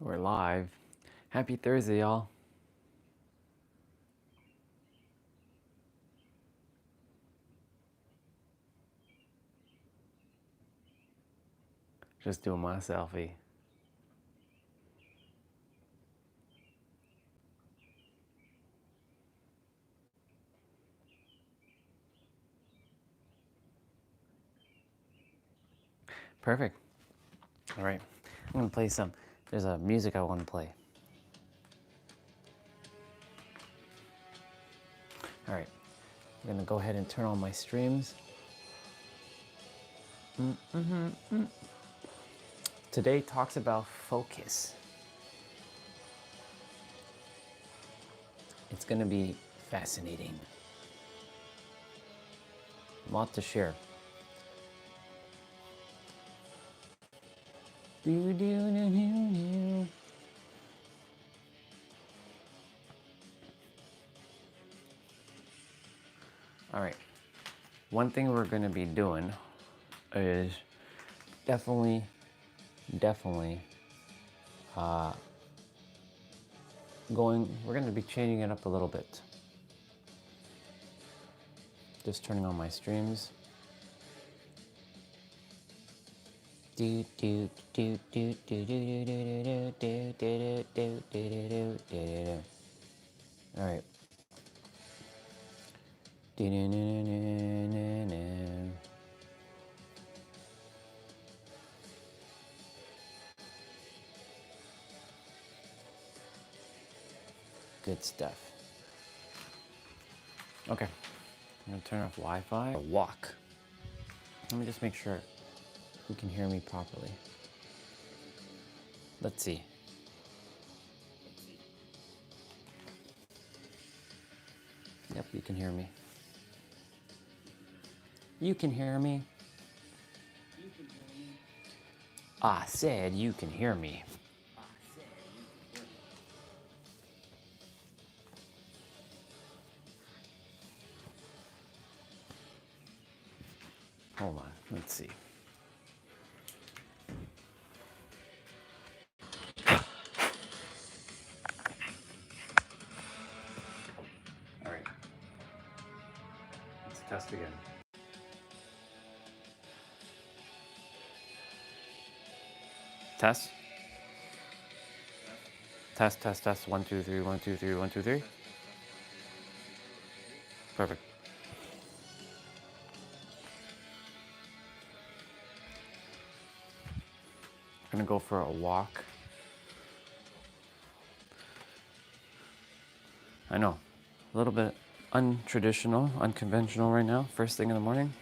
We're live. Happy Thursday, y'all. Just doing my selfie. Perfect. All right. I'm going to play some. There's a music I want to play. All right. I'm going to go ahead and turn on my streams. Today talks about focus. It's going to be fascinating. A lot to share. All right. One thing we're going to be doing is definitely we're going to be changing it up a little bit. Just turning on my streams. All right. Good stuff. Okay. I'm going to turn off Wi-Fi. Walk. Let me just make sure you can hear me properly. Let's see. Yep, you can hear me. You can hear me. I said you can hear me. Hold on, let's see. All right. Let's test again. Test. Test, test, test. 1, 2, 3, 1, 2, 3, 1, 2, 3. Perfect. I'm gonna go for a walk. I know, a little bit untraditional, unconventional right now, first thing in the morning.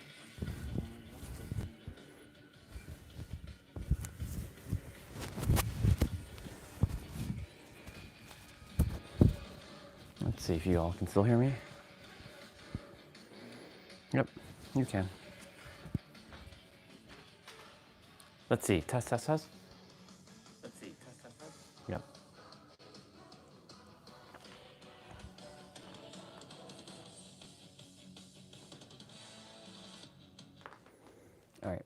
Let's see if you all can still hear me. Yep, you can. Let's see, test, test, test. Let's see, test, test, test. Yep. All right,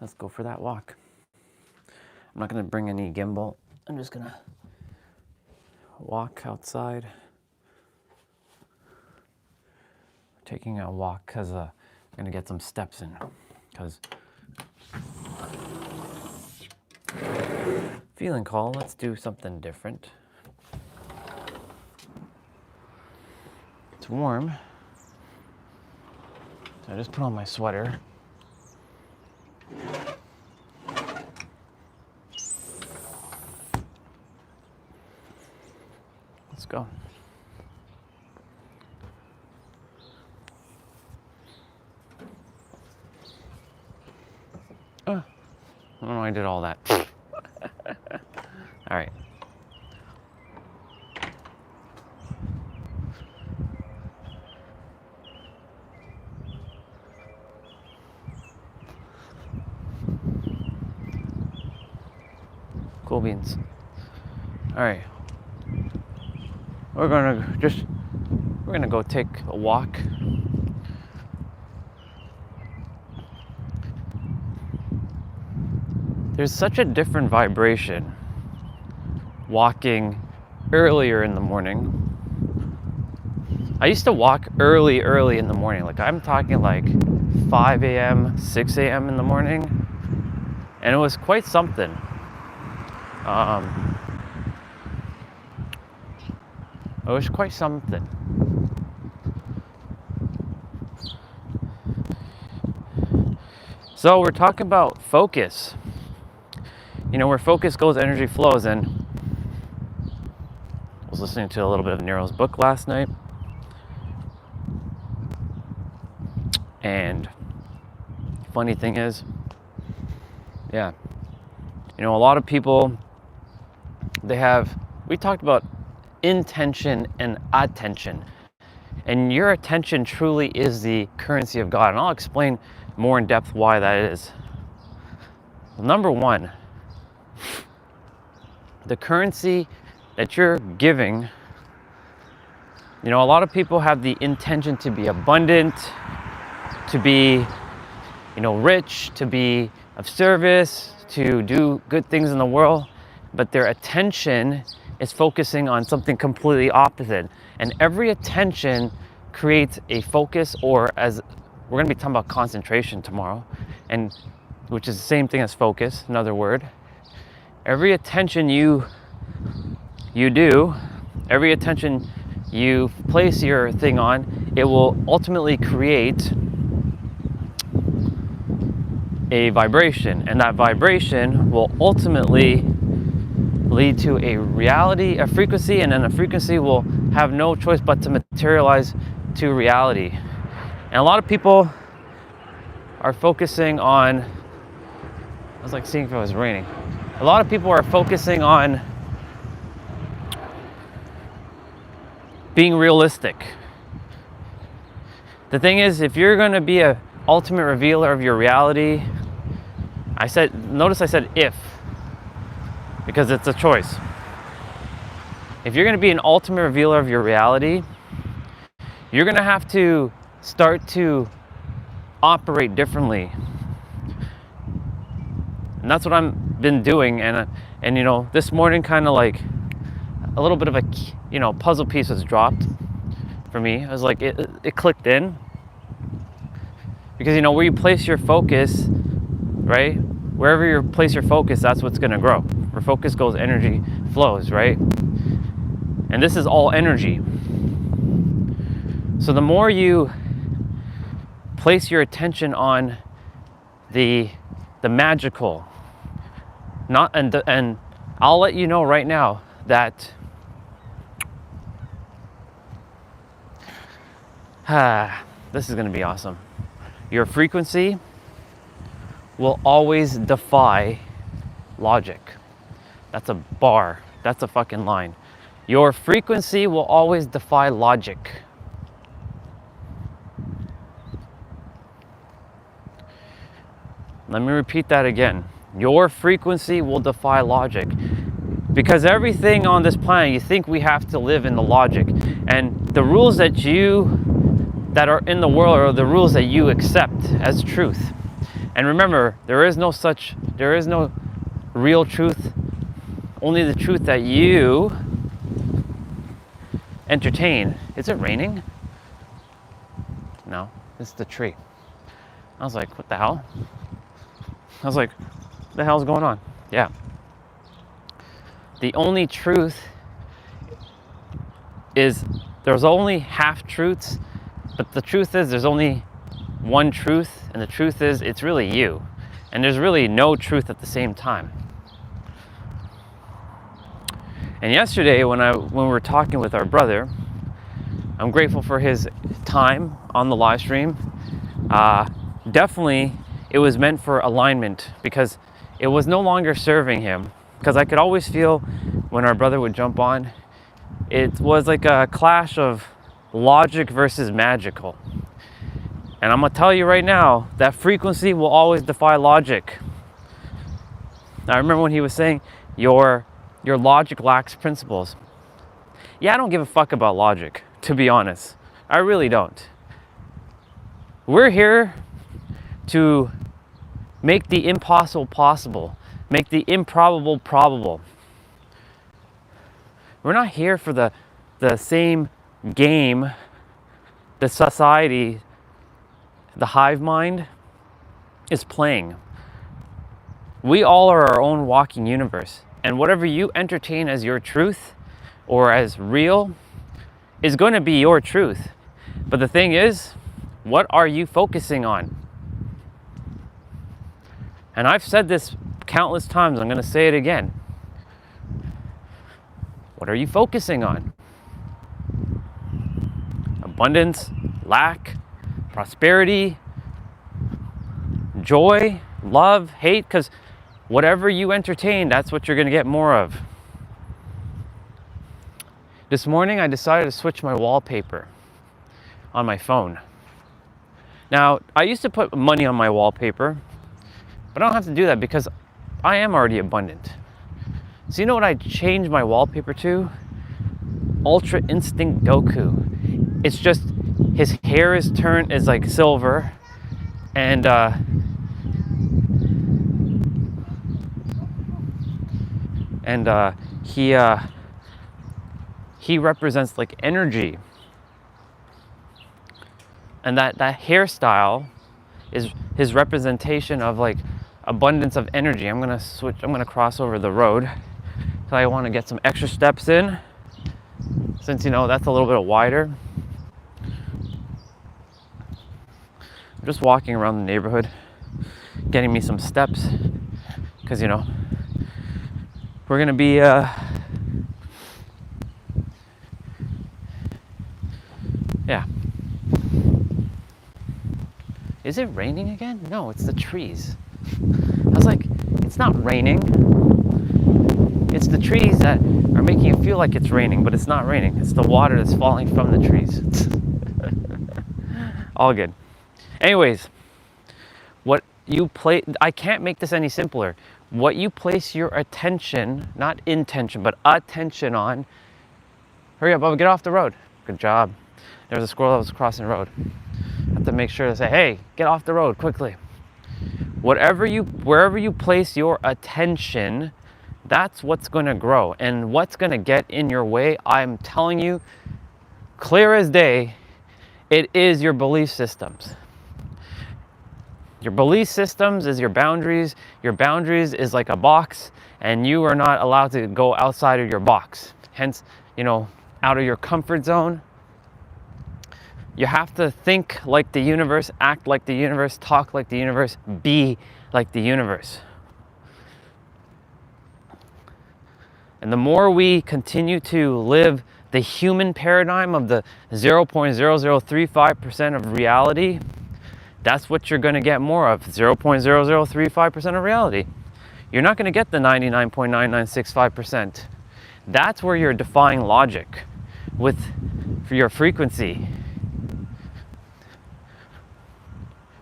let's go for that walk. I'm not gonna bring any gimbal. I'm just gonna walk outside. Taking a walk because I'm gonna get some steps in. Because feeling cold, let's do something different. It's warm. So I just put on my sweater. Let's go. I don't know why I did all that. All right. Cool beans. All right. We're gonna go take a walk. There's such a different vibration walking earlier in the morning. I used to walk early in the morning. Like I'm talking like 5 a.m., 6 a.m. in the morning. And it was quite something. It was quite something. So we're talking about focus. You know, where focus goes, energy flows. And I was listening to a little bit of Nero's book last night. And funny thing is, yeah, you know, a lot of people, we talked about intention and attention. And your attention truly is the currency of God. And I'll explain more in depth why that is. Number one, the currency that you're giving, you know, a lot of people have the intention to be abundant, to be, you know, rich, to be of service, to do good things in the world, but their attention is focusing on something completely opposite. And every attention creates a focus, or as we're going to be talking about concentration tomorrow, and which is the same thing as focus, another word. Every attention you do, every attention you place your thing on, it will ultimately create a vibration, and that vibration will ultimately lead to a reality, a frequency, and then a frequency will have no choice but to materialize to reality. And a lot of people are focusing on, I was like seeing if it was raining. A lot of people are focusing on being realistic. The thing is, if you're going to be an ultimate revealer of your reality, notice I said if, because it's a choice. If you're going to be an ultimate revealer of your reality, you're going to have to start to operate differently. And that's what I've been doing. And you know, this morning kind of like a little bit of a, you know, puzzle piece was dropped for me. I was like, it clicked in. Because, you know, where you place your focus, right? Wherever you place your focus, that's what's going to grow. Where focus goes, energy flows, right? And this is all energy. So the more you place your attention on the magical, and I'll let you know right now that this is going to be awesome. Your frequency will always defy logic. That's a bar. That's a fucking line. Your frequency will always defy logic. Let me repeat that again. Your frequency will defy logic. Because everything on this planet, you think we have to live in the logic. And the rules that are in the world are the rules that you accept as truth. And remember, there is no real truth, only the truth that you entertain. Is it raining? No, it's the tree. I was like, what the hell? I was like, what the hell's going on? Yeah. The only truth is there's only half truths, but the truth is there's only one truth, and the truth is it's really you. And there's really no truth at the same time. And yesterday when we were talking with our brother, I'm grateful for his time on the live stream. Definitely it was meant for alignment, because it was no longer serving him. Because I could always feel when our brother would jump on, it was like a clash of logic versus magical. And I'm gonna tell you right now, that frequency will always defy logic. I remember when he was saying, your logic lacks principles. Yeah, I don't give a fuck about logic, to be honest. I really don't. We're here to make the impossible possible, make the improbable probable. We're not here for the same game, the society, the hive mind is playing. We all are our own walking universe. And whatever you entertain as your truth or as real is going to be your truth. But the thing is, what are you focusing on? And I've said this countless times, I'm going to say it again. What are you focusing on? Abundance, lack, prosperity, joy, love, hate, because whatever you entertain, that's what you're going to get more of. This morning, I decided to switch my wallpaper on my phone. Now, I used to put money on my wallpaper, but I don't have to do that because I am already abundant. So you know what I changed my wallpaper to? Ultra Instinct Goku. It's just his hair is like silver, and he represents like energy, and that hairstyle is his representation of like abundance of energy. I'm gonna cross over the road, so I want to get some extra steps in, since you know that's a little bit wider. I'm just walking around the neighborhood, getting me some steps, because you know we're gonna be yeah. Is it raining again? No, it's the trees. I was like, it's not raining. It's the trees that are making it feel like it's raining, but it's not raining. It's the water that's falling from the trees. All good. Anyways, I can't make this any simpler. What you place your attention, not intention, but attention on. Hurry up, Bubba, get off the road. Good job. There was a squirrel that was crossing the road. I have to make sure to say, hey, get off the road quickly. Wherever you place your attention, that's what's going to grow. And what's going to get in your way, I'm telling you, clear as day, it is your belief systems. Your belief systems is your boundaries. Your boundaries is like a box, and you are not allowed to go outside of your box. Hence, you know, out of your comfort zone. You have to think like the universe, act like the universe, talk like the universe, be like the universe. And the more we continue to live the human paradigm of the 0.0035% of reality, that's what you're going to get more of, 0.0035% of reality. You're not going to get the 99.9965%. That's where you're defying logic for your frequency.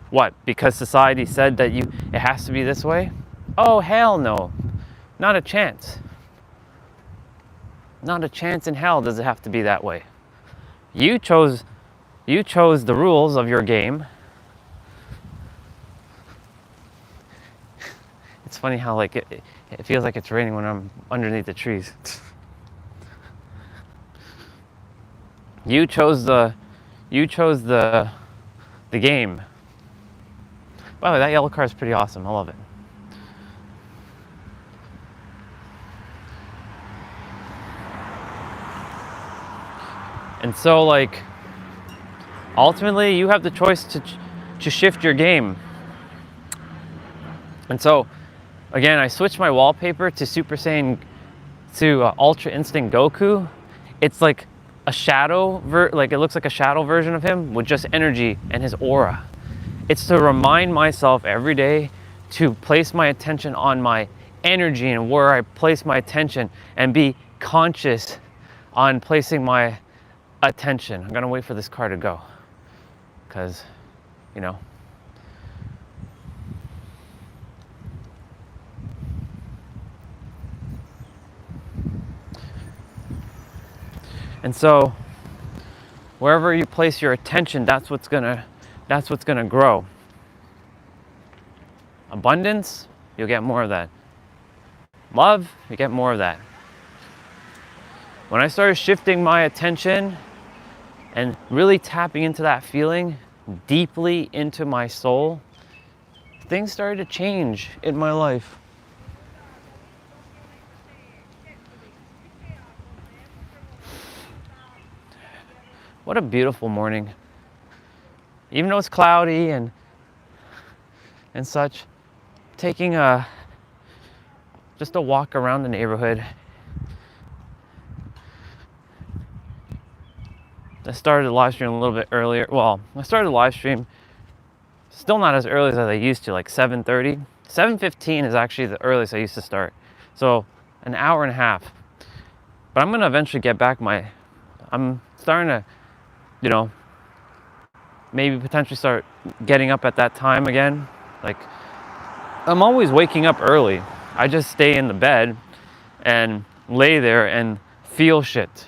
What? Because society said that it has to be this way? Oh, hell no. Not a chance. Not a chance in hell does it have to be that way. You chose the rules of your game. It's funny how like it feels like it's raining when I'm underneath the trees. You chose the game. By the way, that yellow car is pretty awesome. I love it. And so, like, ultimately, you have the choice to shift your game. And so, again, I switched my wallpaper to Super Saiyan, to Ultra Instinct Goku. It's like a shadow, like it looks like a shadow version of him with just energy and his aura. It's to remind myself every day to place my attention on my energy and where I place my attention, and be conscious on placing my attention. I'm gonna wait for this car to go, because, you know. And so, wherever you place your attention, that's what's gonna grow. Abundance, you'll get more of that. Love, you get more of that. When I started shifting my attention and really tapping into that feeling deeply into my soul, things started to change in my life. What a beautiful morning. Even though it's cloudy and such, taking just a walk around the neighborhood. I started the live stream a little bit earlier. Well, I started the live stream still not as early as I used to, like 7:30. 7:15 is actually the earliest I used to start. So an hour and a half. But I'm gonna eventually get back I'm starting to, you know, maybe potentially start getting up at that time again. Like, I'm always waking up early. I just stay in the bed and lay there and feel shit.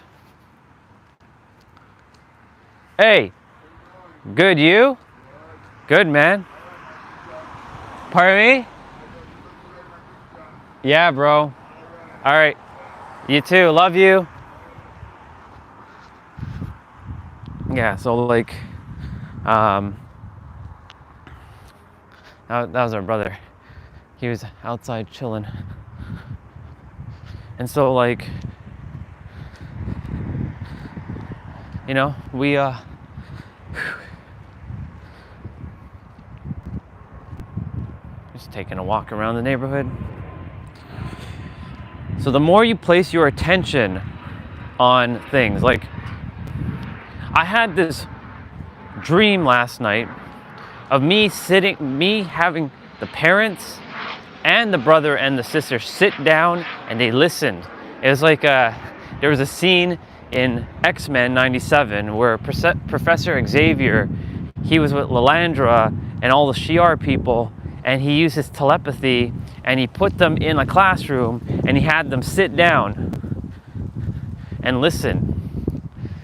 Hey, good, you? Good, man. Pardon me? Yeah, bro. All right. You too. Love you. Yeah, so like, that was our brother. He was outside chilling. And so like, you know, we just taking a walk around the neighborhood. So the more you place your attention on things, like I had this dream last night of me having the parents and the brother and the sister sit down and they listened. It was like there was a scene in X-Men 97 where Professor Xavier, he was with Lilandra and all the Shi'ar people, and he used his telepathy and he put them in a classroom and he had them sit down and listen.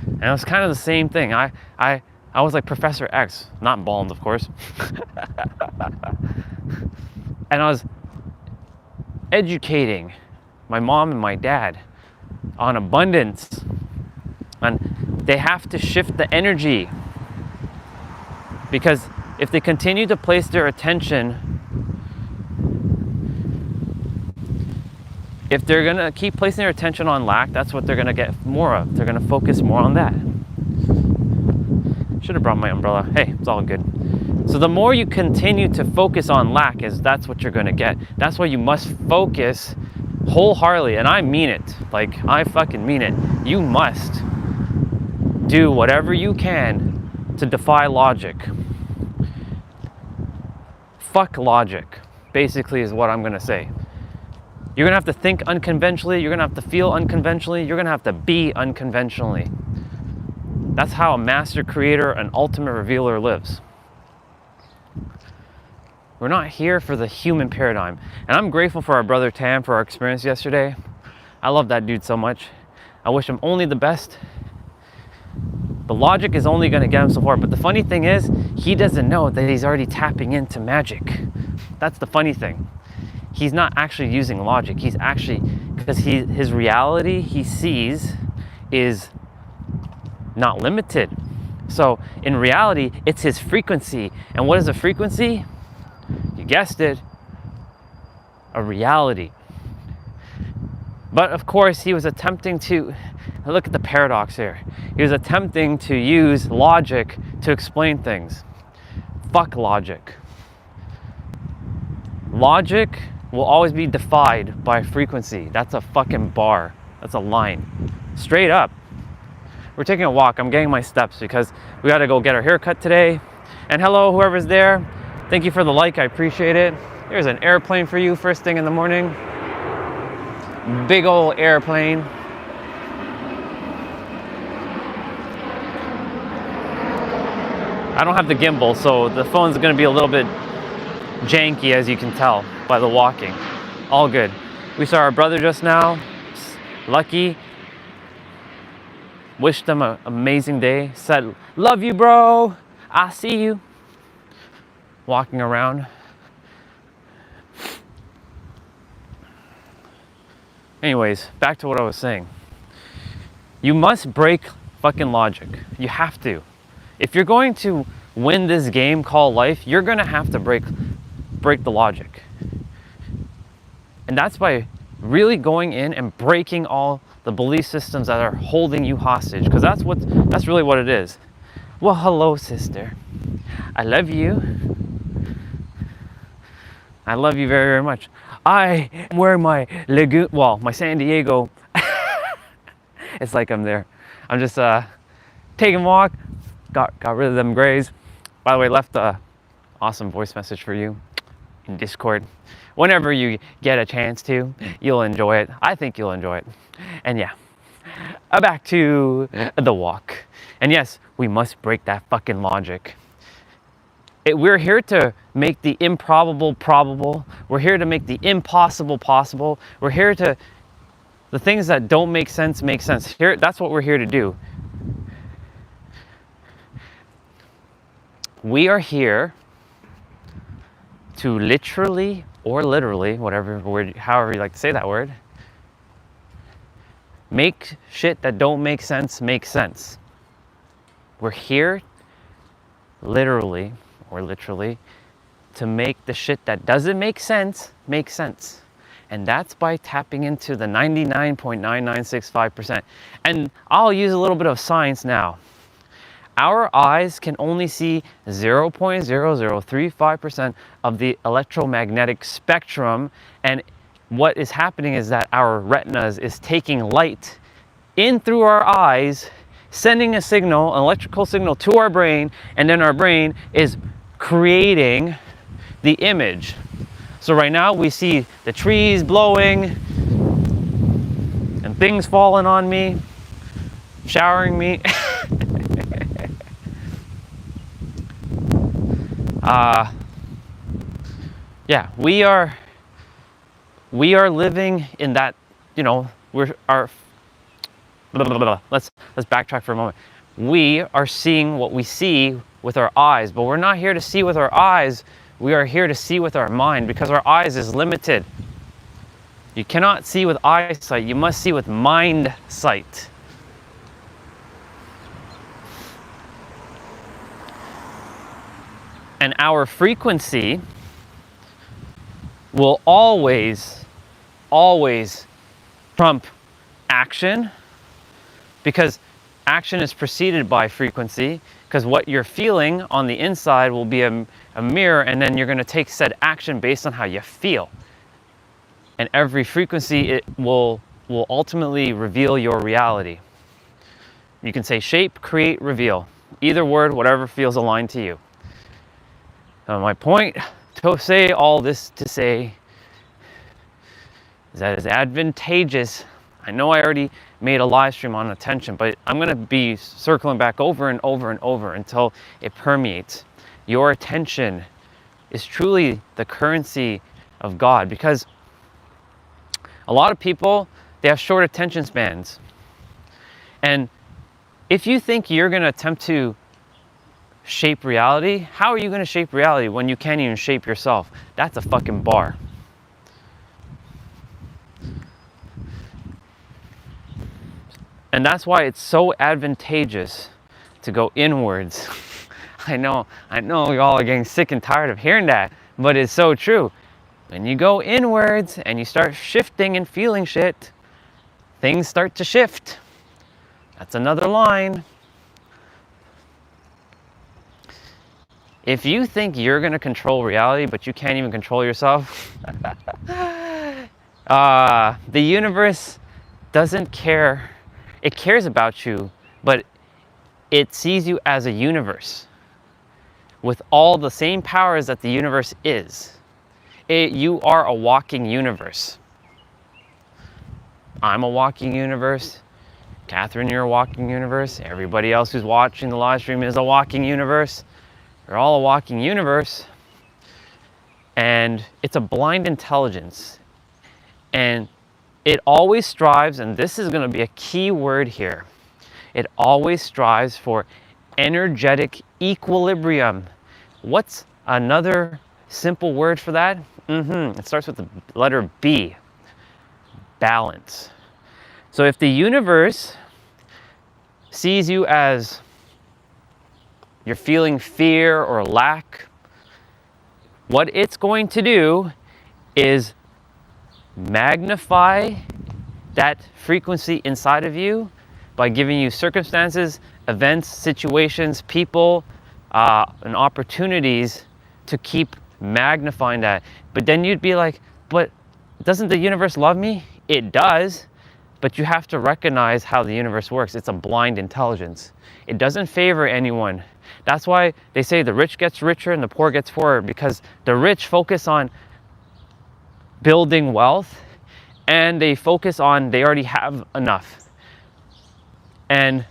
And it was kind of the same thing. I was like Professor X, not bald, of course. And I was educating my mom and my dad on abundance. And they have to shift the energy. Because if they continue to place their attention, if they're going to keep placing their attention on lack, that's what they're going to get more of. They're going to focus more on that. Should have brought my umbrella. Hey, it's all good. So the more you continue to focus on lack, that's what you're going to get. That's why you must focus wholeheartedly. And I mean it. Like, I fucking mean it. You must do whatever you can to defy logic. Fuck logic, basically, is what I'm going to say. You're going to have to think unconventionally. You're going to have to feel unconventionally. You're going to have to be unconventionally. That's how a master creator and ultimate revealer lives. We're not here for the human paradigm. And I'm grateful for our brother Tam for our experience yesterday. I love that dude so much. I wish him only the best. The logic is only going to get him so far. But the funny thing is, he doesn't know that he's already tapping into magic. That's the funny thing. He's not actually using logic. He's actually, because his reality he sees is not limited. So in reality, it's his frequency. And what is a frequency? You guessed it, a reality. But of course, he was attempting to, look at the paradox here. He was attempting to use logic to explain things. Fuck logic. Logic will always be defied by frequency. That's a fucking bar. That's a line. Straight up. We're taking a walk. I'm getting my steps because we got to go get our haircut today. And hello, whoever's there. Thank you for the like. I appreciate it. There's an airplane for you first thing in the morning. Big old airplane. I don't have the gimbal, so the phone's going to be a little bit janky, as you can tell by the walking. All good. We saw our brother just now. Lucky. Wished them an amazing day. Said, love you, bro. I see you. Walking around. Anyways, back to what I was saying. You must break fucking logic. You have to. If you're going to win this game called life, you're gonna have to break the logic. And that's by really going in and breaking all the belief systems that are holding you hostage, because that's really what it is. Well, hello, sister. I love you. I love you very, very much. I am wearing my my San Diego. It's like I'm there. I'm just taking a walk. Got rid of them grays. By the way, left a awesome voice message for you in Discord. Whenever you get a chance to, you'll enjoy it. I think you'll enjoy it. And yeah, back to the walk. And yes, we must break that fucking logic. We're here to make the improbable probable. We're here to make the impossible possible. We're here to, the things that don't make sense make sense. Here, that's what we're here to do. We are here to literally or literally, whatever word, however you like to say that word, make shit that don't make sense make sense. We're here literally or literally to make the shit that doesn't make sense make sense. And that's by tapping into the 99.9965%. And I'll use a little bit of science now. Our eyes can only see 0.0035% of the electromagnetic spectrum, and what is happening is that our retinas is taking light in through our eyes, sending a signal, an electrical signal to our brain, and then our brain is creating the image. So right now we see the trees blowing and things falling on me, showering me. Yeah, we are living in that, you know, let's backtrack for a moment. We are seeing what we see with our eyes, but we're not here to see with our eyes. We are here to see with our mind, because our eyes is limited. You cannot see with eyesight, you must see with mind sight. And our frequency will always trump action, because action is preceded by frequency, because what you're feeling on the inside will be a mirror, and then you're going to take said action based on how you feel. And every frequency, it will ultimately reveal your reality. You can say shape, create, reveal. Either word, whatever feels aligned to you. My point to say all this to say is that it's advantageous. I know I already made a live stream on attention, but I'm going to be circling back over and over and over until it permeates. Your attention is truly the currency of God, because a lot of people, they have short attention spans. And if you think you're going to attempt to shape reality, how are you going to shape reality when you can't even shape yourself? That's a fucking bar. And that's why it's so advantageous to go inwards. I know y'all are getting sick and tired of hearing that, but it's so true. When you go inwards and you start shifting and feeling shit, things start to shift. That's another line. If you think you're going to control reality, but you can't even control yourself, the universe doesn't care. It cares about you, but it sees you as a universe with all the same powers that the universe is. You are a walking universe. I'm a walking universe. Catherine, you're a walking universe. Everybody else who's watching the live stream is a walking universe. We're all a walking universe. And it's a blind intelligence. And it always strives, and this is going to be a key word here, it always strives for energetic equilibrium. What's another simple word for that? It starts with the letter B. Balance. So if the universe sees you as you're feeling fear or lack, what it's going to do is magnify that frequency inside of you by giving you circumstances, events, situations, people, and opportunities to keep magnifying that. But then you'd be like, but doesn't the universe love me? It does, but you have to recognize how the universe works. It's a blind intelligence. It doesn't favor anyone. That's why they say the rich gets richer and the poor gets poorer, because the rich focus on building wealth and they focus on they already have enough. And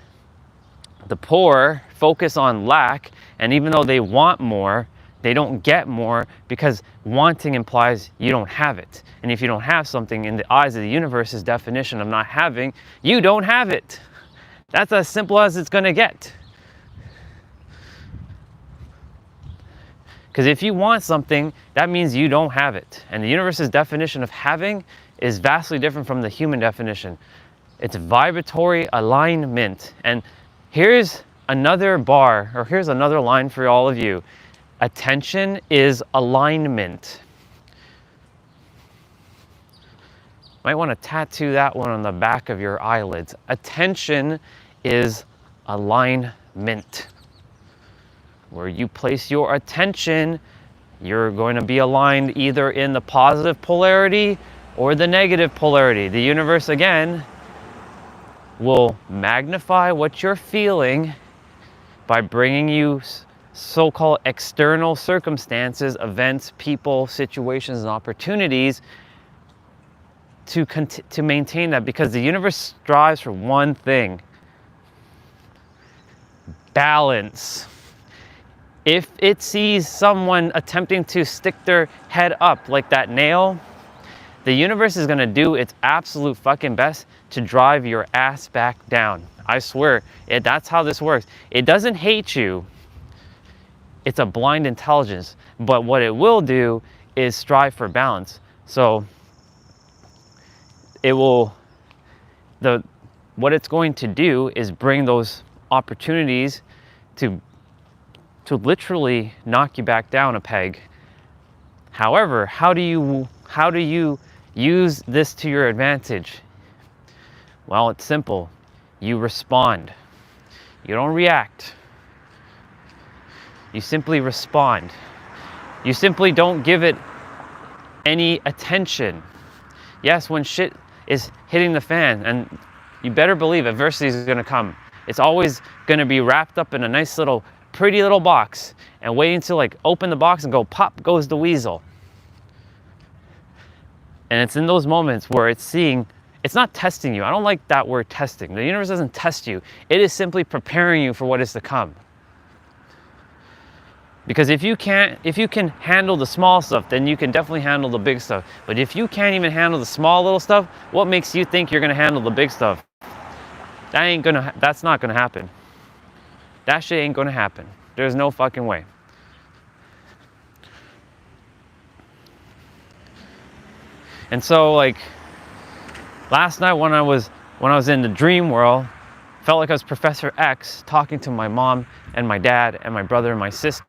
the poor focus on lack, and even though they want more, they don't get more, because wanting implies you don't have it. And if you don't have something, in the eyes of the universe's definition of not having, you don't have it. That's as simple as it's gonna get. Because if you want something, that means you don't have it. And the universe's definition of having is vastly different from the human definition. It's vibratory alignment. And here's another bar, or here's another line for all of you. Attention is alignment. Might want to tattoo that one on the back of your eyelids. Attention is alignment. Where you place your attention, you're going to be aligned either in the positive polarity or the negative polarity. The universe, again, will magnify what you're feeling by bringing you so-called external circumstances, events, people, situations, and opportunities to maintain that, because the universe strives for one thing: balance. If it sees someone attempting to stick their head up like that nail, the universe is gonna do its absolute fucking best to drive your ass back down. I swear, that's how this works. It doesn't hate you. It's a blind intelligence. But what it will do is strive for balance. So what it's going to do is bring those opportunities to literally knock you back down a peg. However, how do you use this to your advantage? Well, it's simple. You respond. You don't react. You simply respond. You simply don't give it any attention. Yes, when shit is hitting the fan, and you better believe adversity is going to come. It's always going to be wrapped up in a nice little pretty little box, and waiting to like open the box and go pop goes the weasel. And it's in those moments where it's not testing you. I don't like that word testing. The universe doesn't test you. It is simply preparing you for what is to come. Because if you can handle the small stuff, then you can definitely handle the big stuff. But if you can't even handle the small little stuff, what makes you think you're gonna handle the big stuff? That's not gonna happen. That shit ain't gonna happen. There's no fucking way. And so, like, last night when I was in the dream world, felt like I was Professor X talking to my mom and my dad and my brother and my sister,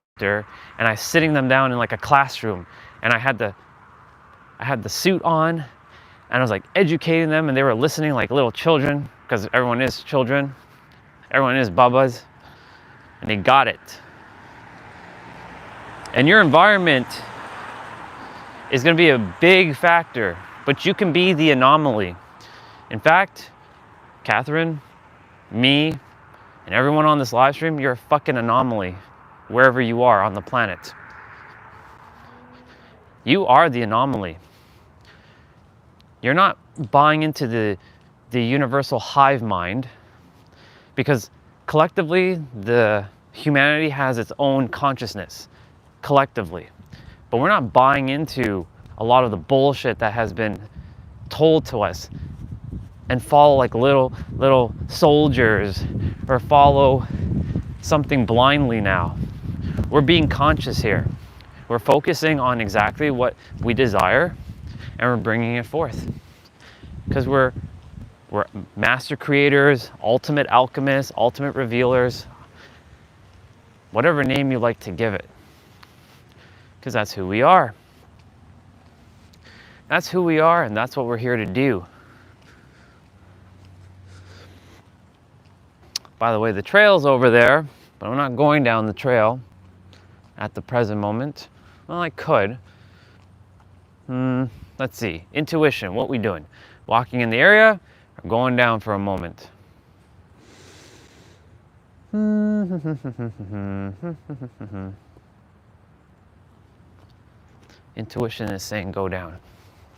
and I was sitting them down in like a classroom, and I had the suit on, and I was like educating them, and they were listening like little children, because everyone is children, everyone is babas. And they got it. And your environment is going to be a big factor, but you can be the anomaly. In fact, Catherine, me, and everyone on this live stream, you're a fucking anomaly wherever you are on the planet. You are the anomaly. You're not buying into the universal hive mind, because collectively, the humanity has its own consciousness, collectively. But we're not buying into a lot of the bullshit that has been told to us and follow like little soldiers, or follow something blindly now. We're being conscious here. We're focusing on exactly what we desire, and we're bringing it forth. Because we're We're master creators, ultimate alchemists, ultimate revealers, whatever name you like to give it, because that's who we are. That's who we are, and that's what we're here to do. By the way, the trail's over there, but I'm not going down the trail at the present moment. Well, I could. Let's see. Intuition, what we doing? Walking in the area or going down for a moment? Intuition is saying go down.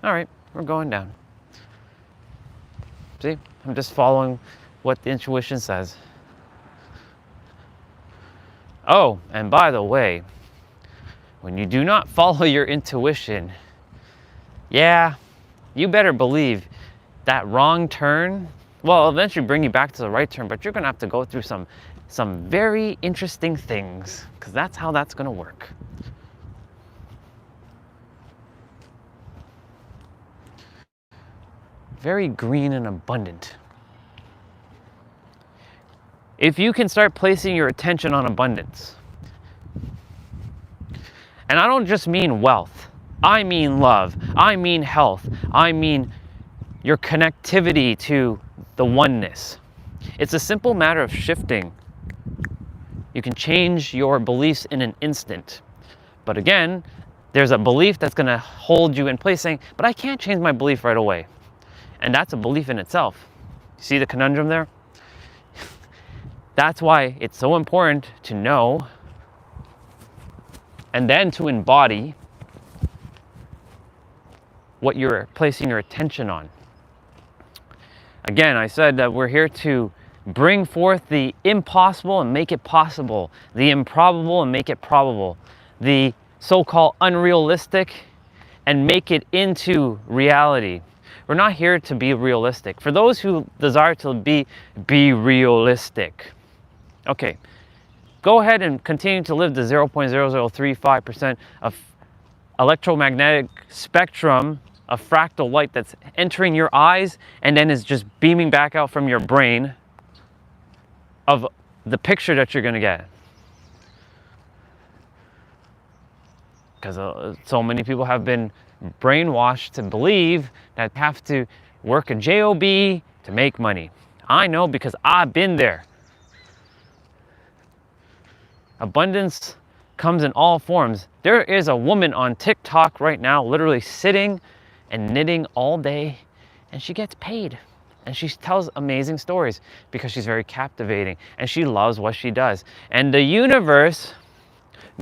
All right, we're going down. See, I'm just following what the intuition says. Oh, and by the way, when you do not follow your intuition, yeah, you better believe that wrong turn will eventually bring you back to the right turn, but you're gonna have to go through some very interesting things, because that's how that's gonna work. Very green and abundant. If you can start placing your attention on abundance, and I don't just mean wealth, I mean love, I mean health, I mean your connectivity to the oneness. It's a simple matter of shifting. You can change your beliefs in an instant. But again, there's a belief that's gonna hold you in place saying, but I can't change my belief right away. And that's a belief in itself. See the conundrum there? That's why it's so important to know and then to embody what you're placing your attention on. Again, I said that we're here to bring forth the impossible and make it possible, the improbable and make it probable, the so-called unrealistic and make it into reality. We're not here to be realistic. For those who desire to be realistic, okay, go ahead and continue to live the 0.0035% of electromagnetic spectrum of fractal light that's entering your eyes and then is just beaming back out from your brain of the picture that you're going to get. Because so many people have been brainwashed to believe that they have to work a job to make money. I know because I've been there. Abundance comes in all forms. There is a woman on TikTok right now literally sitting and knitting all day, and she gets paid. And she tells amazing stories because she's very captivating and she loves what she does. And the universe,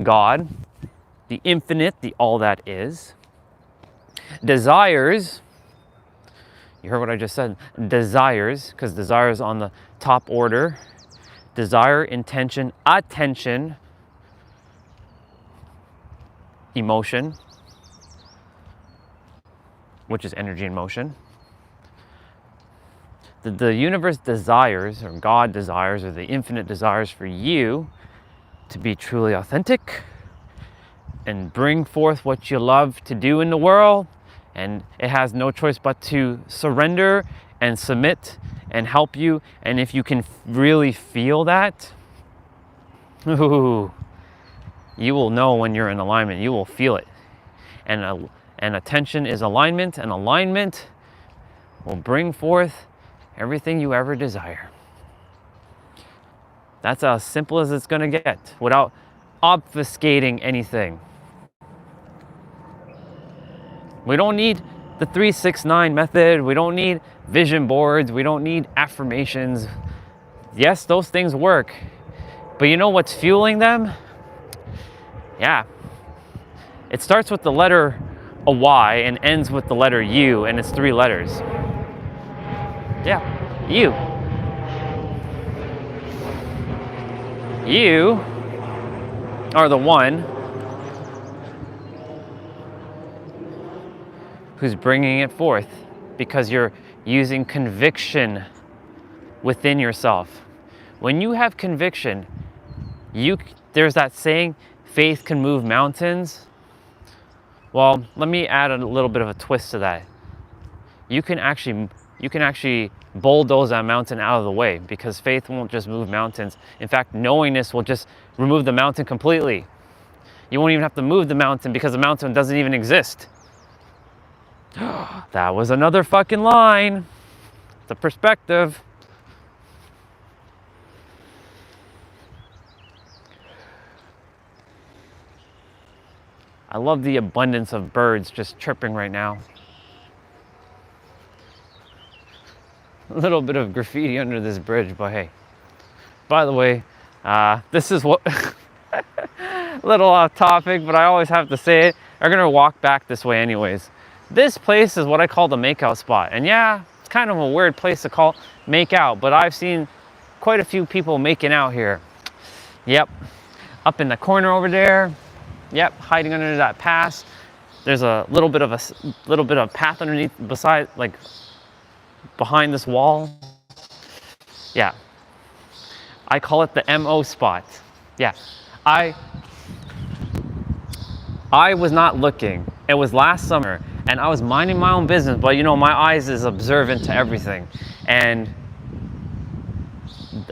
God, the infinite, the all that is, desires, you heard what I just said, desires, because desire is on the top order, desire, intention, attention, emotion, which is energy in motion. The universe desires, or God desires, or the infinite desires for you to be truly authentic and bring forth what you love to do in the world. And it has no choice but to surrender and submit and help you. And if you can really feel that, ooh, you will know when you're in alignment. You will feel it. And attention is alignment, and alignment will bring forth everything you ever desire. That's as simple as it's going to get without obfuscating anything. We don't need the 3-6-9 method. We don't need vision boards. We don't need affirmations. Yes, those things work. But you know what's fueling them? Yeah. It starts with the letter a Y and ends with the letter U, and it's 3 letters. Yeah, you. You are the one who's bringing it forth because you're using conviction within yourself. When you have conviction, there's that saying, faith can move mountains. Well, let me add a little bit of a twist to that. You can actually bulldoze that mountain out of the way, because faith won't just move mountains. In fact, knowingness will just remove the mountain completely. You won't even have to move the mountain because the mountain doesn't even exist. That was another fucking line. The perspective. I love the abundance of birds just chirping right now. A little bit of graffiti under this bridge, but hey. By the way, this is what, a little off topic, but I always have to say it. I'm gonna walk back this way anyways. This place is what I call the makeout spot. And yeah, it's kind of a weird place to call makeout, but I've seen quite a few people making out here. Yep, up in the corner over there. Yep, hiding under that pass. There's a little bit of path underneath, beside, like, behind this wall. Yeah, I call it the MO spot. Yeah, I was not looking. It was last summer, and I was minding my own business, but you know, my eyes is observant to everything. And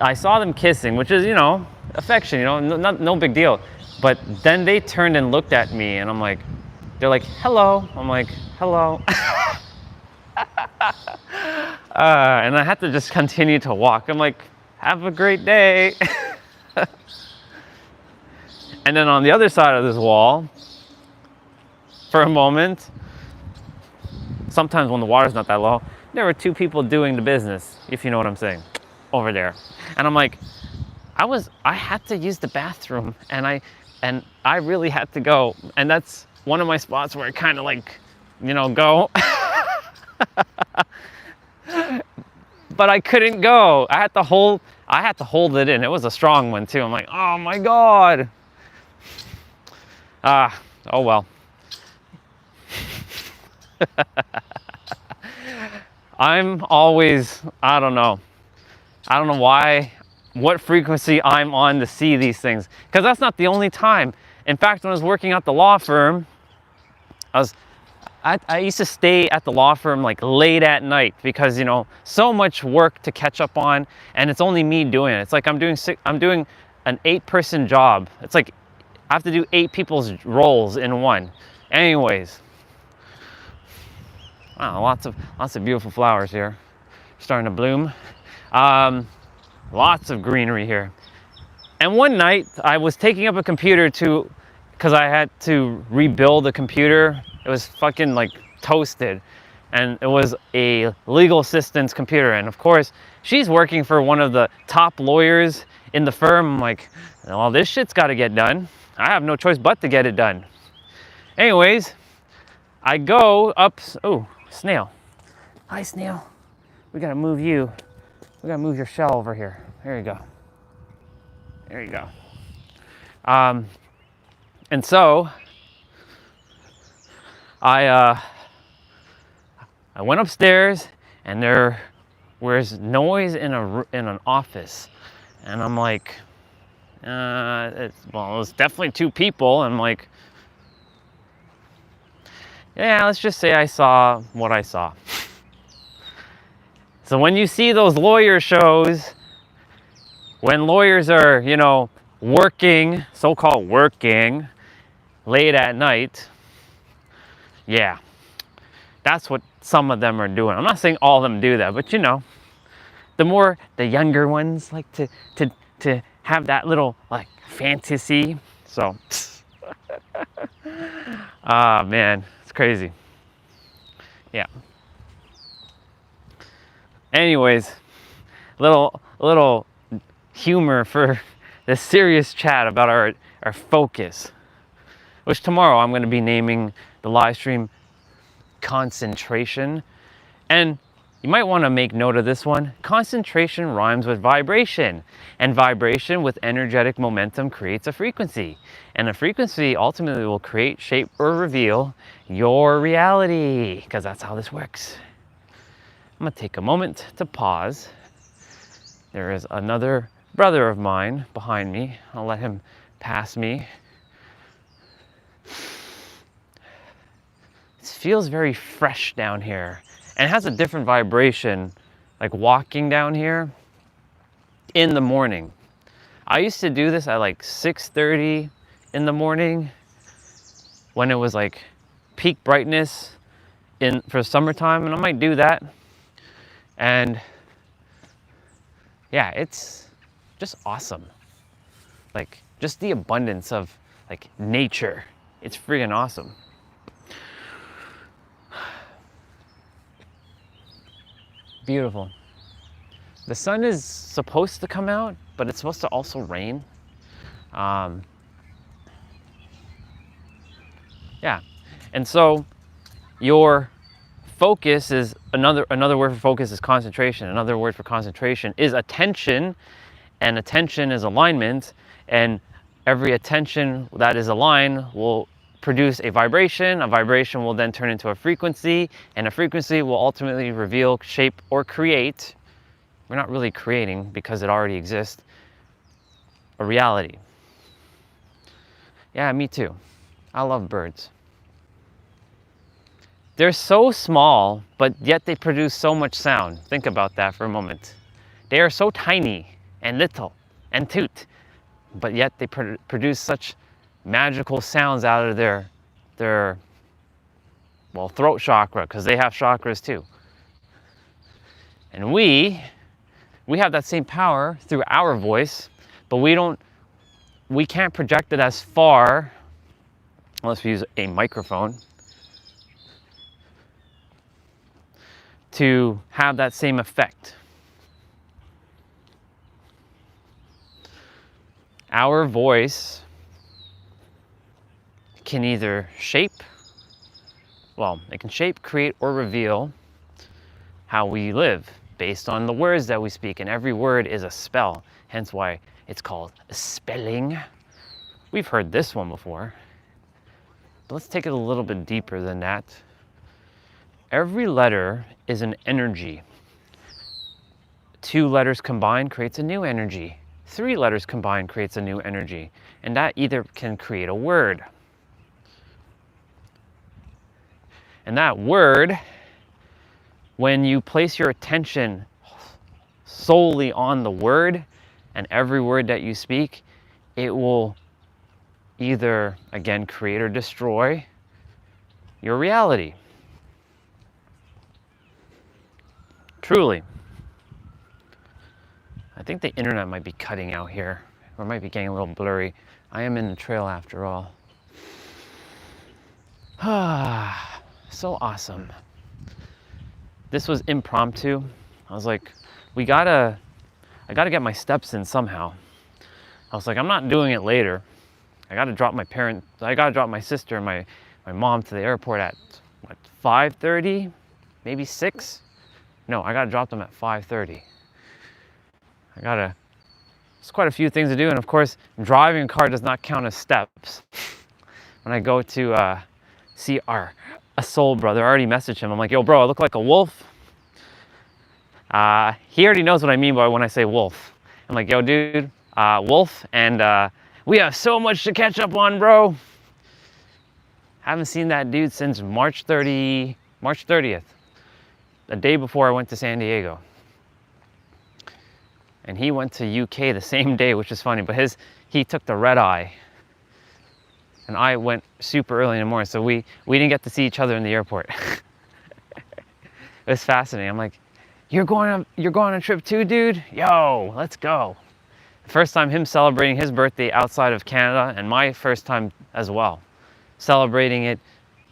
I saw them kissing, which is, you know, affection, you know, no big deal. But then they turned and looked at me, and I'm like, they're like, hello. I'm like, hello. And I had to just continue to walk. I'm like, have a great day. And then on the other side of this wall, for a moment, sometimes when the water's not that low, there were two people doing the business, if you know what I'm saying, over there. And I'm like, I had to use the bathroom, and I really had to go. And that's one of my spots where I kind of like, you know, go. But I couldn't go. I had to hold it in. It was a strong one too. I'm like, oh my God. Oh well. I'm always, I don't know why, what frequency I'm on to see these things. Because that's not the only time. In fact, when I was working at the law firm, I used to stay at the law firm like late at night because, you know, so much work to catch up on, and it's only me doing it. It's like I'm doing an 8-person job. It's like I have to do 8 people's roles in one. Anyways, wow, lots of beautiful flowers here, starting to bloom. Lots of greenery here. And one night I was taking up a computer because I had to rebuild the computer. It was fucking like toasted, and it was a legal assistant's computer. And of course, she's working for one of the top lawyers in the firm. I'm like, well, this shit's got to get done. I have no choice but to get it done. Anyways, I go up. Oh, snail. Hi, snail. We gotta move you. We gotta move your shell over here. There you go. There you go. And so I went upstairs, and there was noise in an office, and I'm like, it was definitely 2 people. And I'm like, yeah, let's just say I saw what I saw. So when you see those lawyer shows, when lawyers are, you know, working, so-called working, late at night, yeah, that's what some of them are doing. I'm not saying all of them do that, but you know, the younger ones like to have that little like fantasy. So, man, it's crazy. Yeah. Anyways, little humor for this serious chat about our focus, which tomorrow I'm going to be naming the live stream concentration. And you might want to make note of this one. Concentration rhymes with vibration, and vibration with energetic momentum creates a frequency, and a frequency ultimately will create, shape, or reveal your reality, because that's how this works. I'm going to take a moment to pause. There is another brother of mine behind me. I'll let him pass me. It feels very fresh down here, and it has a different vibration like walking down here in the morning. I used to do this at like 6:30 in the morning when it was like peak brightness for summertime, and I might do that. And yeah, it's just awesome. Like just the abundance of like nature. It's freaking awesome. Beautiful. The sun is supposed to come out, but it's supposed to also rain. Yeah, and so your focus is another word for focus is concentration. Another word for concentration is attention, and attention is alignment. And every attention that is aligned will produce a vibration. A vibration will then turn into a frequency, and a frequency will ultimately reveal, shape, or create. We're not really creating because it already exists. A reality. Yeah, me too. I love birds. They're so small, but yet they produce so much sound. Think about that for a moment. They are so tiny and little and toot, but yet they produce such magical sounds out of their well, throat chakra, because they have chakras too. And we have that same power through our voice, but we can't project it as far unless we use a microphone to have that same effect. Our voice can either it can shape, create, or reveal how we live based on the words that we speak, and every word is a spell, hence why it's called spelling. We've heard this one before, but let's take it a little bit deeper than that. Every letter is an energy. 2 letters combined creates a new energy. 3 letters combined creates a new energy, and that either can create a word. And that word, when you place your attention solely on the word and every word that you speak, it will either, again, create or destroy your reality. Truly. I think the internet might be cutting out here, or might be getting a little blurry. I am in the trail after all. So awesome. This was impromptu. I was like, I gotta get my steps in somehow. I was like, I'm not doing it later. I gotta drop my sister and my mom to the airport at what, 5:30, maybe 6? No, I gotta drop them at 5:30. There's quite a few things to do, and of course, driving a car does not count as steps. When I go to see a soul brother, I already messaged him. I'm like, yo, bro, I look like a wolf. He already knows what I mean by when I say wolf. I'm like, yo, dude, wolf, and we have so much to catch up on, bro. Haven't seen that dude since March 30th, the day before I went to San Diego. And he went to UK the same day, which is funny, but he took the red eye. And I went super early in the morning, so we didn't get to see each other in the airport. It was fascinating. I'm like, you're going on a trip too, dude? Yo, let's go. The first time him celebrating his birthday outside of Canada, and my first time as well, celebrating it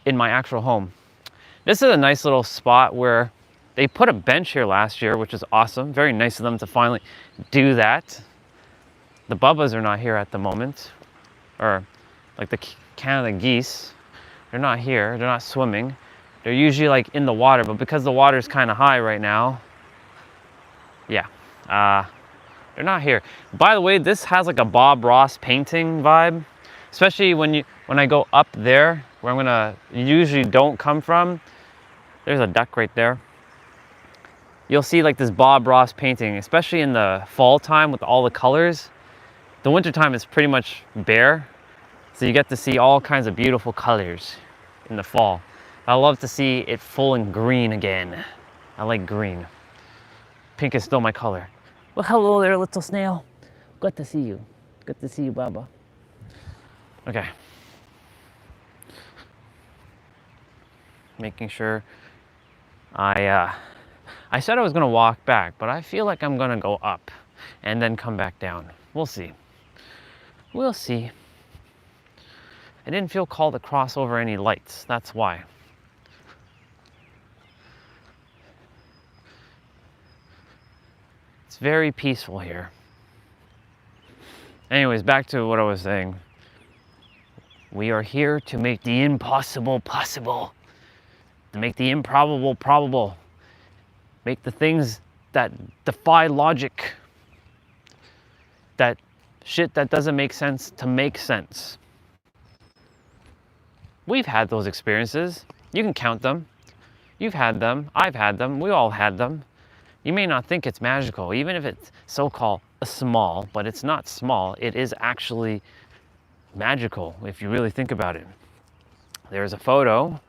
in my actual home. This is a nice little spot where they put a bench here last year, which is awesome. Very nice of them to finally do that. The Bubbas are not here at the moment, or like the Canada geese. They're not here, they're not swimming. They're usually like in the water, but because the water is kind of high right now, yeah, they're not here. By the way, this has like a Bob Ross painting vibe, especially when I go up there, where I'm gonna usually don't come from. There's a duck right there. You'll see like this Bob Ross painting, especially in the fall time with all the colors. The winter time is pretty much bare, so you get to see all kinds of beautiful colors in the fall. I love to see it full in green again. I like green. Pink is still my color. Well, hello there, little snail. Good to see you. Good to see you, Baba. Okay. Making sure I said I was gonna walk back, but I feel like I'm gonna go up and then come back down. We'll see. We'll see. I didn't feel called to cross over any lights. That's why. It's very peaceful here. Anyways, back to what I was saying. We are here to make the impossible possible, to make the improbable probable, make the things that defy logic, that shit that doesn't make sense to make sense. We've had those experiences. You can count them. You've had them. I've had them. We all had them. You may not think it's magical, even if it's so-called small, but it's not small. It is actually magical if you really think about it. There's a photo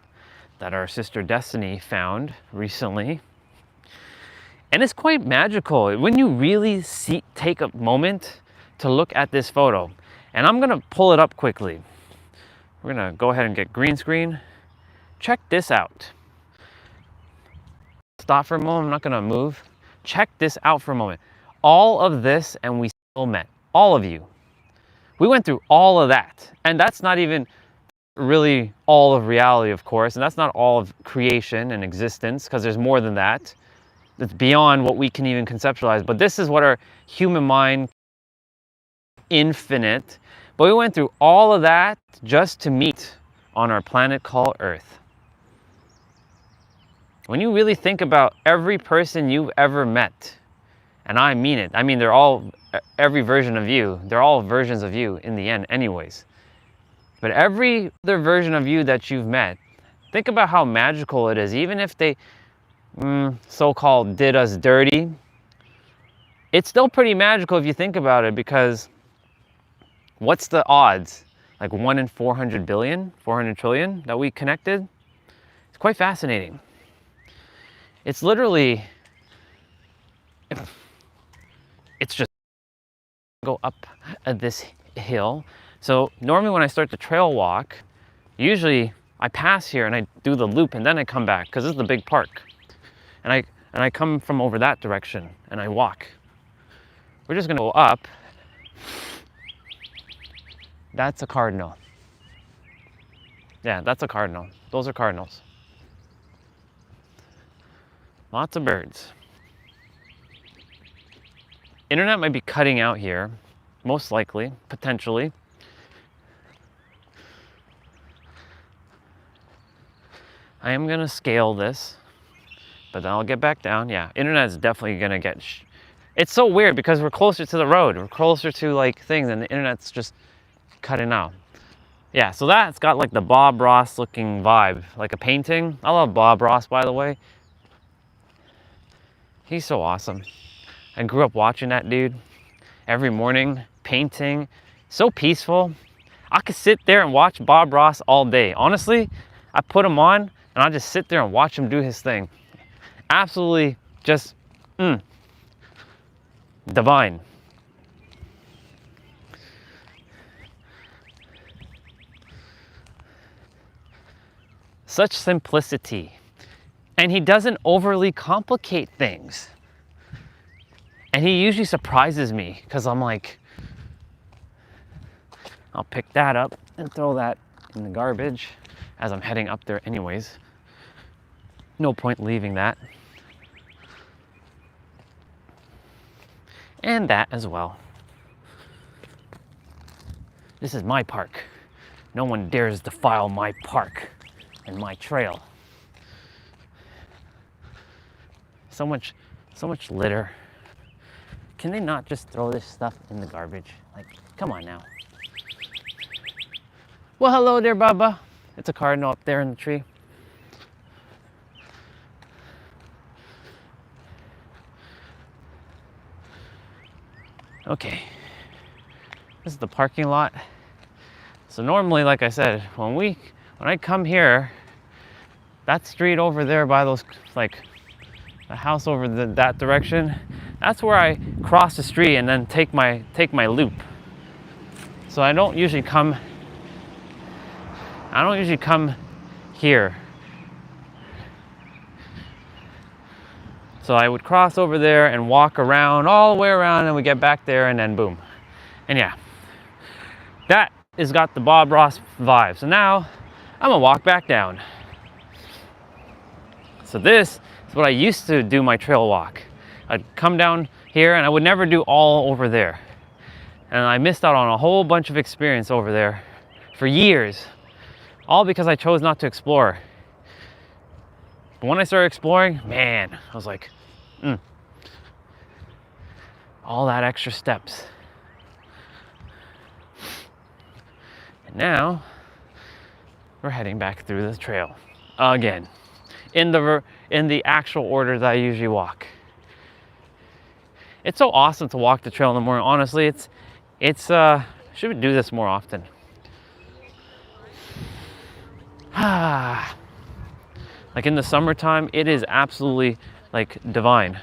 that our sister Destiny found recently, and it's quite magical when you really take a moment to look at this photo. And I'm gonna pull it up quickly. We're gonna go ahead and get green screen. Check this out. Stop for a moment, I'm not gonna move. Check this out for a moment. All of this and we still met, all of you. We went through all of that, and that's not even really all of reality, of course, and that's not all of creation and existence, because there's more than that. It's beyond what we can even conceptualize, but this is what our human mind, infinite. But we went through all of that just to meet on our planet called Earth. When you really think about every person you've ever met, and I mean it, I mean they're all, every version of you, they're all versions of you in the end anyways. But every other version of you that you've met, think about how magical it is. Even if they so-called did us dirty, it's still pretty magical if you think about it, because what's the odds? Like 1 in 400 billion, 400 trillion that we connected? It's quite fascinating. It's literally, it's just go up this hill. So normally when I start the trail walk, usually I pass here and I do the loop and then I come back, because this is the big park. And I come from over that direction and I walk. We're just gonna go up. That's a cardinal. Yeah, that's a cardinal. Those are cardinals. Lots of birds. Internet might be cutting out here, most likely, potentially. I am gonna scale this, but then I'll get back down. Yeah, internet is definitely gonna get, it's so weird because we're closer to the road. We're closer to like things and the internet's just cutting out. Yeah, so that's got like the Bob Ross looking vibe, like a painting. I love Bob Ross, by the way. He's so awesome. I grew up watching that dude every morning, painting, so peaceful. I could sit there and watch Bob Ross all day. Honestly, I put him on and I just sit there and watch him do his thing. Absolutely just, divine. Such simplicity. And he doesn't overly complicate things. And he usually surprises me, because I'm like, I'll pick that up and throw that in the garbage as I'm heading up there anyways. No point leaving that. And that as well. This is my park. No one dares defile my park and my trail. So much litter. Can they not just throw this stuff in the garbage? Like, come on now. Well, hello there, Baba. It's a cardinal up there in the tree. Okay, this is the parking lot. So normally, like I said, when I come here, that street over there by those like the house over that direction, that's where I cross the street and then take my loop. So I don't usually come here. So I would cross over there and walk around all the way around, and we get back there, and then boom. And yeah, that has got the Bob Ross vibe. So now I'm gonna walk back down. So this is what I used to do my trail walk. I'd come down here and I would never do all over there. And I missed out on a whole bunch of experience over there for years, all because I chose not to explore. But when I started exploring, man, I was like, all that extra steps. And now we're heading back through the trail again, in the actual order that I usually walk. It's so awesome to walk the trail in the morning. Honestly, should we do this more often? Like in the summertime, it is absolutely like divine.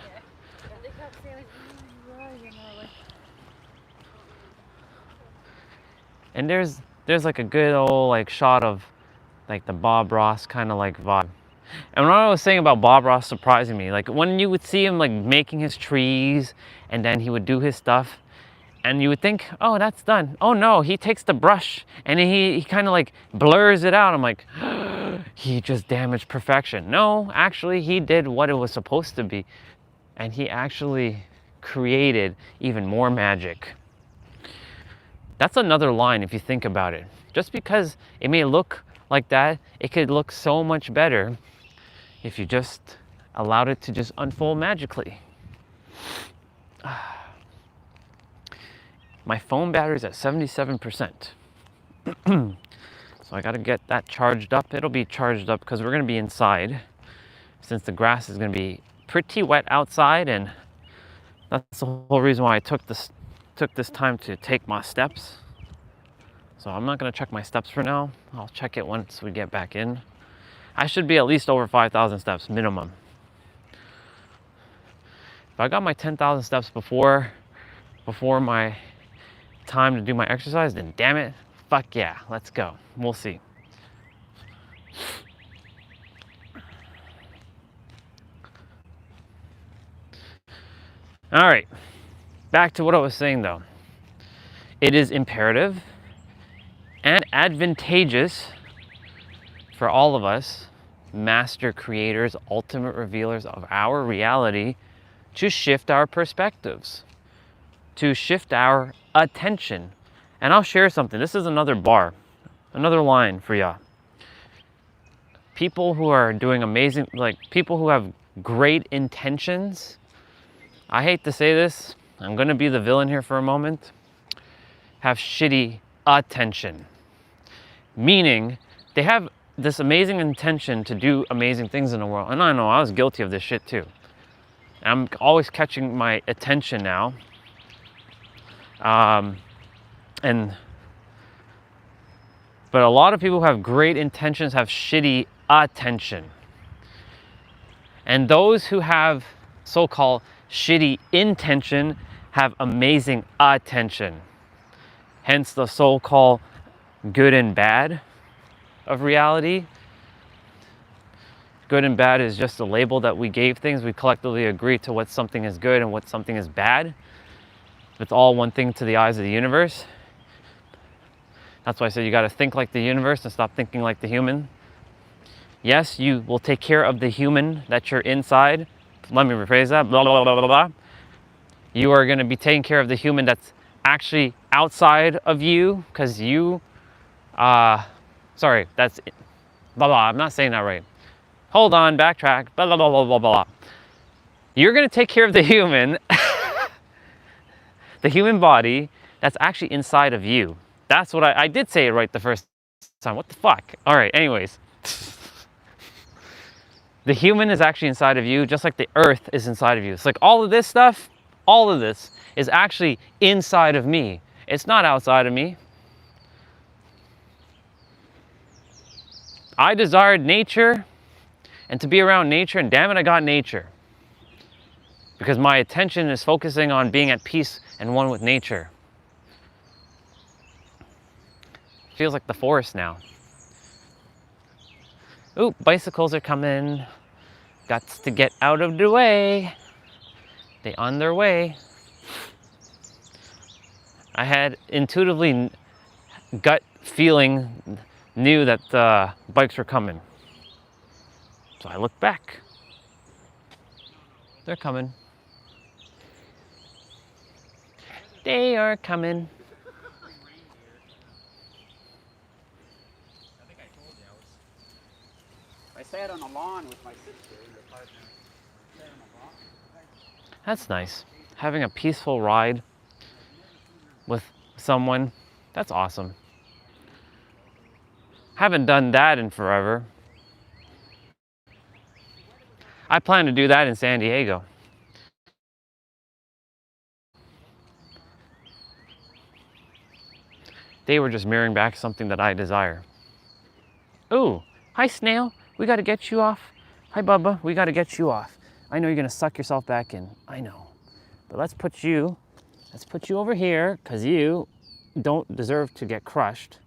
And there's like a good old like shot of like the Bob Ross kind of like vibe. And what I was saying about Bob Ross surprising me, like when you would see him like making his trees and then he would do his stuff and you would think, oh, that's done. Oh no, he takes the brush and he kind of like blurs it out. I'm like, he just damaged perfection. No, actually he did what it was supposed to be, and he actually created even more magic. That's another line if you think about it. Just because it may look like that, it could look so much better if you just allowed it to just unfold magically. My phone battery's at 77%. So I gotta get that charged up. It'll be charged up because we're gonna be inside, since the grass is gonna be pretty wet outside, and that's the whole reason why I took this time to take my steps. So I'm not gonna check my steps for now. I'll check it once we get back in. I should be at least over 5,000 steps minimum. If I got my 10,000 steps before my time to do my exercise, then damn it, fuck yeah, let's go. We'll see. All right, back to what I was saying though. It is imperative and advantageous for all of us, master creators, ultimate revealers of our reality, to shift our perspectives, to shift our attention. And I'll share something. This is another line for ya. People who are doing amazing, like people who have great intentions, I hate to say this, I'm gonna be the villain here for a moment, have shitty attention. Meaning, they have this amazing intention to do amazing things in the world. And I know I was guilty of this shit too. I'm always catching my attention now. But a lot of people who have great intentions have shitty attention. And those who have so-called shitty intention have amazing attention. Hence the so-called good and bad of reality. Good and bad is just a label that we gave things. We collectively agree to what something is good and what something is bad. It's all one thing to the eyes of the universe. That's why I said you got to think like the universe and stop thinking like the human. Yes, you will take care of the human that you're inside. Let me rephrase that. Blah, blah, blah, blah, blah. You are going to be taking care of the human that's actually outside of you, because you, sorry, that's blah, blah. I'm not saying that right. Hold on, backtrack. Blah, blah, blah, blah, blah, blah. You're going to take care of the human, the human body that's actually inside of you. That's what I did say it right the first time. What the fuck? All right, anyways. The human is actually inside of you, just like the earth is inside of you. It's like all of this stuff, all of this is actually inside of me. It's not outside of me. I desired nature and to be around nature, and damn it, I got nature. because my attention is focusing on being at peace and one with nature. Feels like the forest now. Ooh, bicycles are coming. Got to get out of the way. They on their way. I had intuitively gut feeling, knew that the bikes were coming. So I looked back. They're coming. They are coming. I think I told you I sat on the lawn with my sister and your partner. Sat on the lawn. That's nice. Having a peaceful ride with someone, that's awesome. Haven't done that in forever. I plan to do that in San Diego. They were just mirroring back something that I desire. Ooh, hi snail, we gotta get you off. Hi Bubba, we gotta get you off. I know you're gonna suck yourself back in, I know. But let's put you over here, because you don't deserve to get crushed.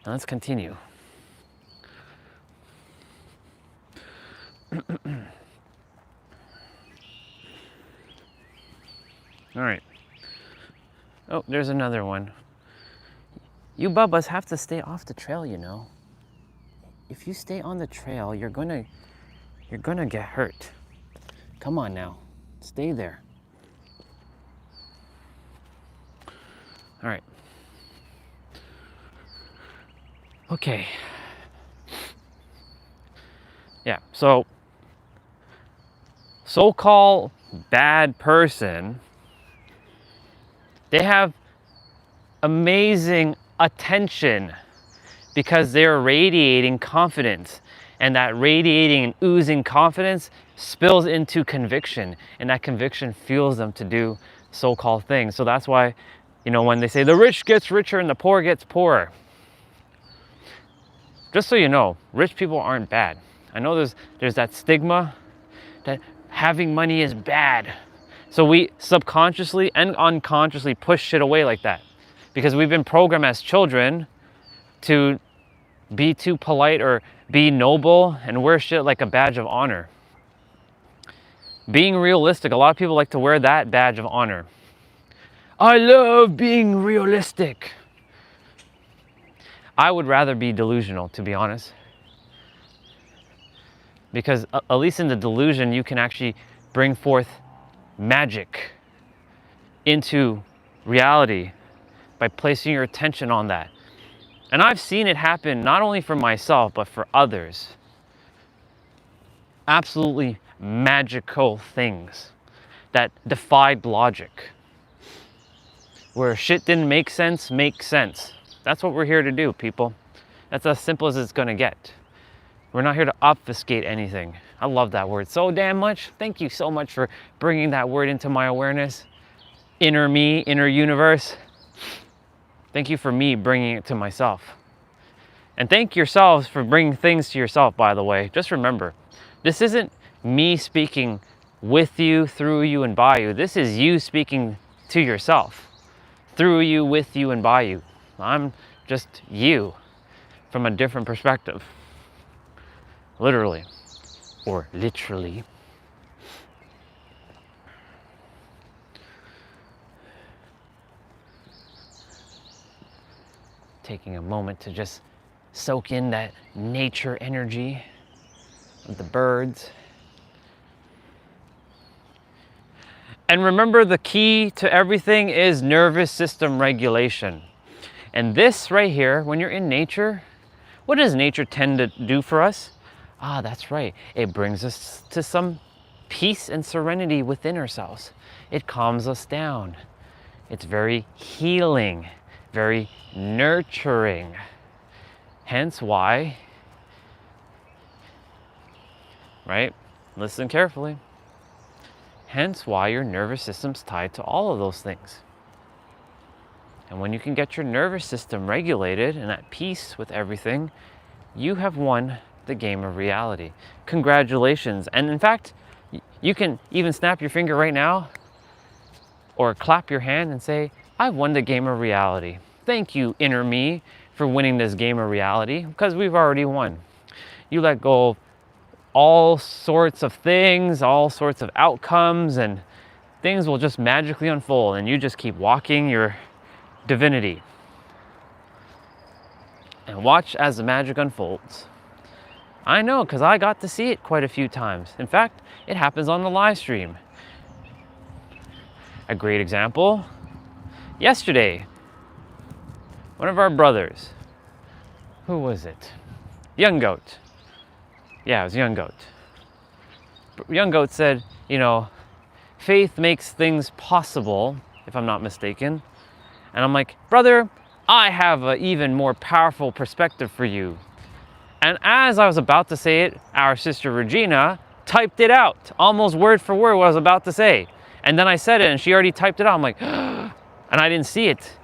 Now let's continue. All right. Oh, there's another one. You Bubbas have to stay off the trail, you know. If you stay on the trail, you're gonna get hurt. Come on now, stay there. All right. Okay. Yeah, so-called bad person, they have amazing attention because they're radiating confidence, and that radiating and oozing confidence spills into conviction, and that conviction fuels them to do so-called things. So that's why, you know, when they say the rich gets richer and the poor gets poorer, just so you know, rich people aren't bad. I know there's that stigma that having money is bad. So we subconsciously and unconsciously push shit away like that because we've been programmed as children to be too polite or be noble and wear shit like a badge of honor. Being realistic, a lot of people like to wear that badge of honor. I love being realistic. I would rather be delusional, to be honest. Because at least in the delusion, you can actually bring forth magic into reality by placing your attention on that. And I've seen it happen not only for myself, but for others. Absolutely magical things that defied logic. Where shit didn't make sense, makes sense. That's what we're here to do, people. That's as simple as it's gonna get. We're not here to obfuscate anything. I love that word so damn much. Thank you so much for bringing that word into my awareness. Inner me, inner universe. Thank you for me bringing it to myself. And thank yourselves for bringing things to yourself, by the way. Just remember, this isn't me speaking with you, through you, and by you. This is you speaking to yourself. Through you, with you, and by you. I'm just you from a different perspective. Literally, or literally. Taking a moment to just soak in that nature energy of the birds. And remember, the key to everything is nervous system regulation. And this right here, when you're in nature, what does nature tend to do for us? Ah, that's right. It brings us to some peace and serenity within ourselves. It calms us down. It's very healing, very nurturing. Hence why, right? Listen carefully. Hence why your nervous system's tied to all of those things. And when you can get your nervous system regulated and at peace with everything, you have won the game of reality. Congratulations. And in fact, You can even snap your finger right now or clap your hand and say, I've won the game of reality. Thank you, inner me, for winning this game of reality, because we've already won. You let go of all sorts of things, all sorts of outcomes, and things will just magically unfold, and you just keep walking your divinity. And watch as the magic unfolds. I know, because I got to see it quite a few times. In fact, it happens on the live stream. A great example, yesterday, one of our brothers, who was it? Young Goat. Yeah, it was Young Goat. Young Goat said, you know, faith makes things possible, if I'm not mistaken. And I'm like, brother, I have an even more powerful perspective for you. And as I was about to say it, our sister Regina typed it out, almost word for word what I was about to say. And then I said it and she already typed it out. I'm like, and I didn't see it.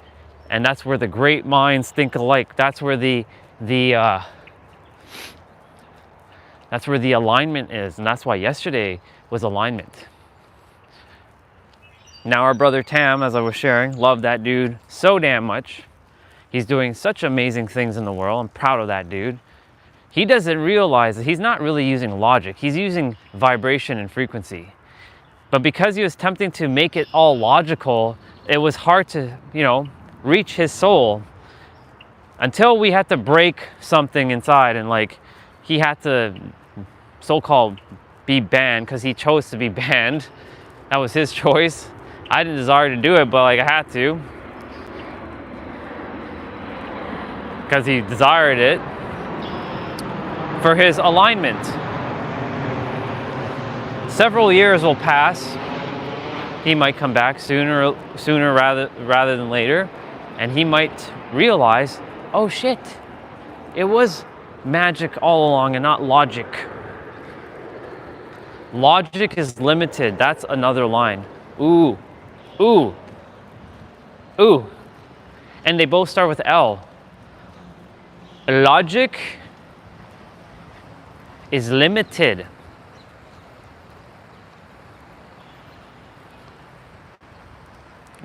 And that's where the great minds think alike. That's where the alignment is. And that's why yesterday was alignment. Now our brother Tam, as I was sharing, loved that dude so damn much. He's doing such amazing things in the world. I'm proud of that dude. He doesn't realize that he's not really using logic. He's using vibration and frequency. But because he was attempting to make it all logical, it was hard to, reach his soul until we had to break something inside, and like he had to so-called be banned because he chose to be banned. That was his choice. I didn't desire to do it, but like I had to because he desired it for his alignment. Several years will pass. He might come back sooner rather than later, and he might realize, oh shit, it was magic all along and not logic. Logic is limited. That's another line. Ooh, ooh, ooh. And they both start with L. Logic is limited.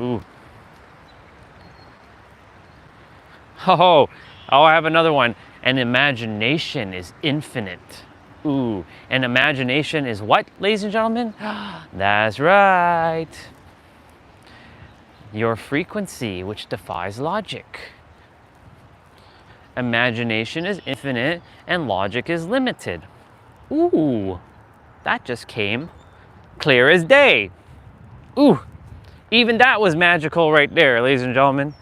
Ooh. Oh, I have another one. And imagination is infinite. Ooh, and imagination is what, ladies and gentlemen? That's right. Your frequency, which defies logic. Imagination is infinite and logic is limited. Ooh, that just came clear as day. Ooh, even that was magical right there, ladies and gentlemen.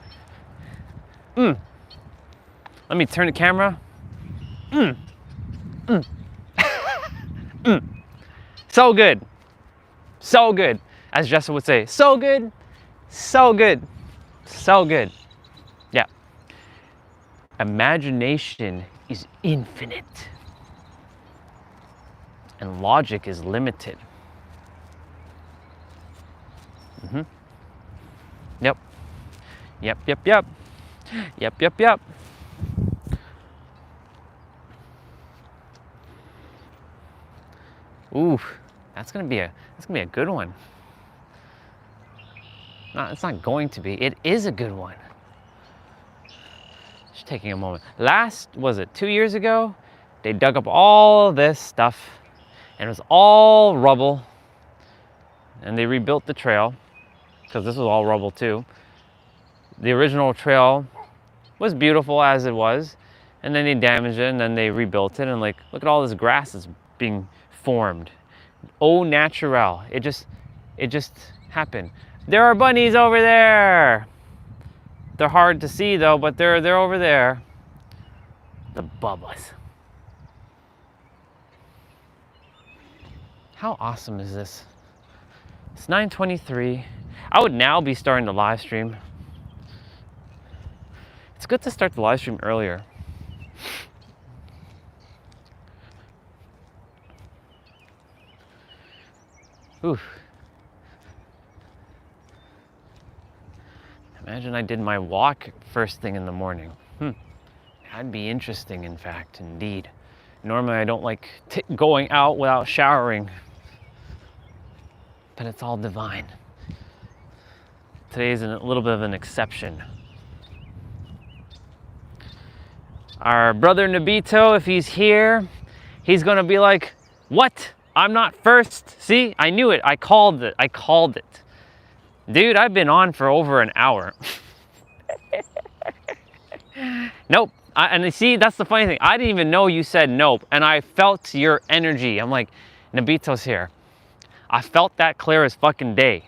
Let me turn the camera. So good. So good. As Jessa would say, so good, so good, so good. Yeah. Imagination is infinite. And logic is limited. Yep. Yep, yep, yep. Yep, yep, yep. Ooh, that's gonna be a good one. No, it's not going to be. It is a good one. Just taking a moment. Was it 2 years ago? They dug up all this stuff, and it was all rubble. And they rebuilt the trail, because this was all rubble too. The original trail was beautiful as it was, and then they damaged it, and then they rebuilt it, and like, look at all this grass that's being formed. Au naturel. It just happened. There are bunnies over there. They're hard to see though, but they're over there. The bubbas. How awesome is this? It's 9:23. I would now be starting the live stream. It's good to start the live stream earlier. Oof. Imagine I did my walk first thing in the morning. That'd be interesting, in fact, indeed. Normally I don't like going out without showering. but it's all divine. Today's a little bit of an exception. Our brother Nabito, if he's here, he's gonna be like, what? I'm not first. See, I knew it. I called it. I called it. Dude, I've been on for over an hour. Nope. And you see, that's the funny thing. I didn't even know you said nope. And I felt your energy. I'm like, Nabito's here. I felt that clear as fucking day.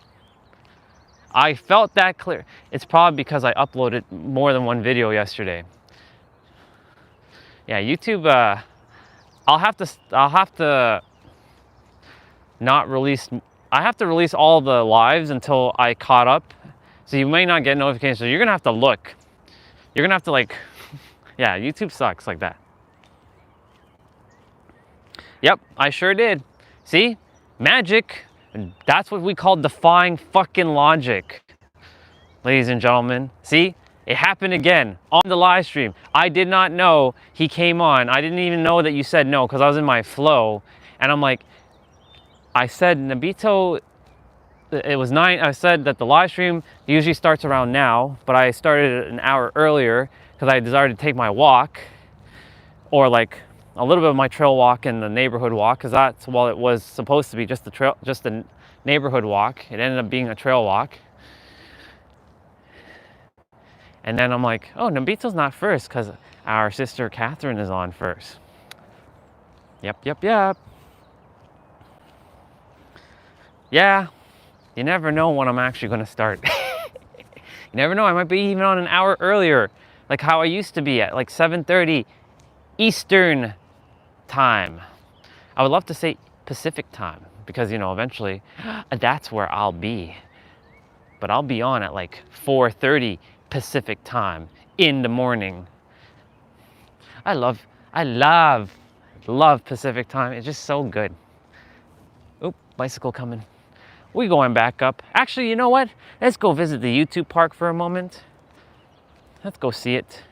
I felt that clear. It's probably because I uploaded more than one video yesterday. Yeah, YouTube, I'll have to not release, I have to release all the lives until I caught up. So you may not get notifications. So you're gonna have to look. You're gonna have to like, yeah, YouTube sucks like that. Yep, I sure did. See, magic, that's what we call defying fucking logic. Ladies and gentlemen, see? It happened again on the live stream. I did not know he came on. I didn't even know that you said no because I was in my flow. And I'm like, I said, Nabito, it was 9. I said that the live stream usually starts around now, but I started an hour earlier because I desired to take my walk, or like a little bit of my trail walk and the neighborhood walk, because that's, while it was supposed to be just the neighborhood walk, it ended up being a trail walk. And then I'm like, oh, Nabito's not first because our sister Catherine is on first. Yep. Yeah, you never know when I'm actually going to start. You never know, I might be even on an hour earlier, like how I used to be at like 7:30 Eastern time. I would love to say Pacific time because, you know, eventually that's where I'll be. But I'll be on at like 4:30 Pacific time in the morning. I love Pacific time. It's just so good. Oop, bicycle coming. We going back up. Actually, you know what? Let's go visit the YouTube park for a moment. Let's go see it.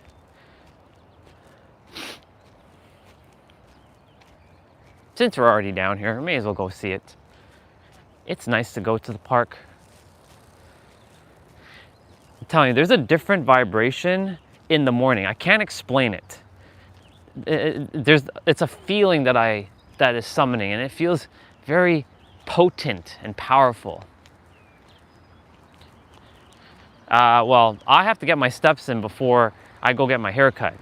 Since we're already down here, may as well go see it. It's nice to go to the park. I'm telling you, there's a different vibration in the morning. I can't explain it. It's a feeling that is summoning, and it feels very potent and powerful. Well, I have to get my steps in before I go get my hair cut,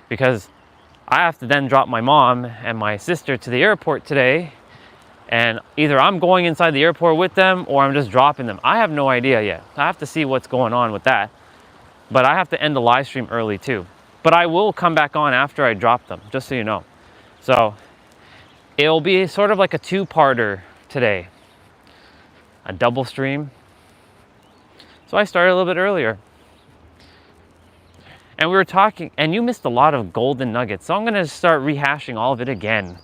because I have to then drop my mom and my sister to the airport today, and either I'm going inside the airport with them or I'm just dropping them. I have no idea yet. I have to see what's going on with that. But I have to end the live stream early too. But I will come back on after I drop them, just so you know. So it'll be sort of like a two-parter today. A double stream. So I started a little bit earlier. And we were talking, and you missed a lot of golden nuggets. So I'm gonna start rehashing all of it again.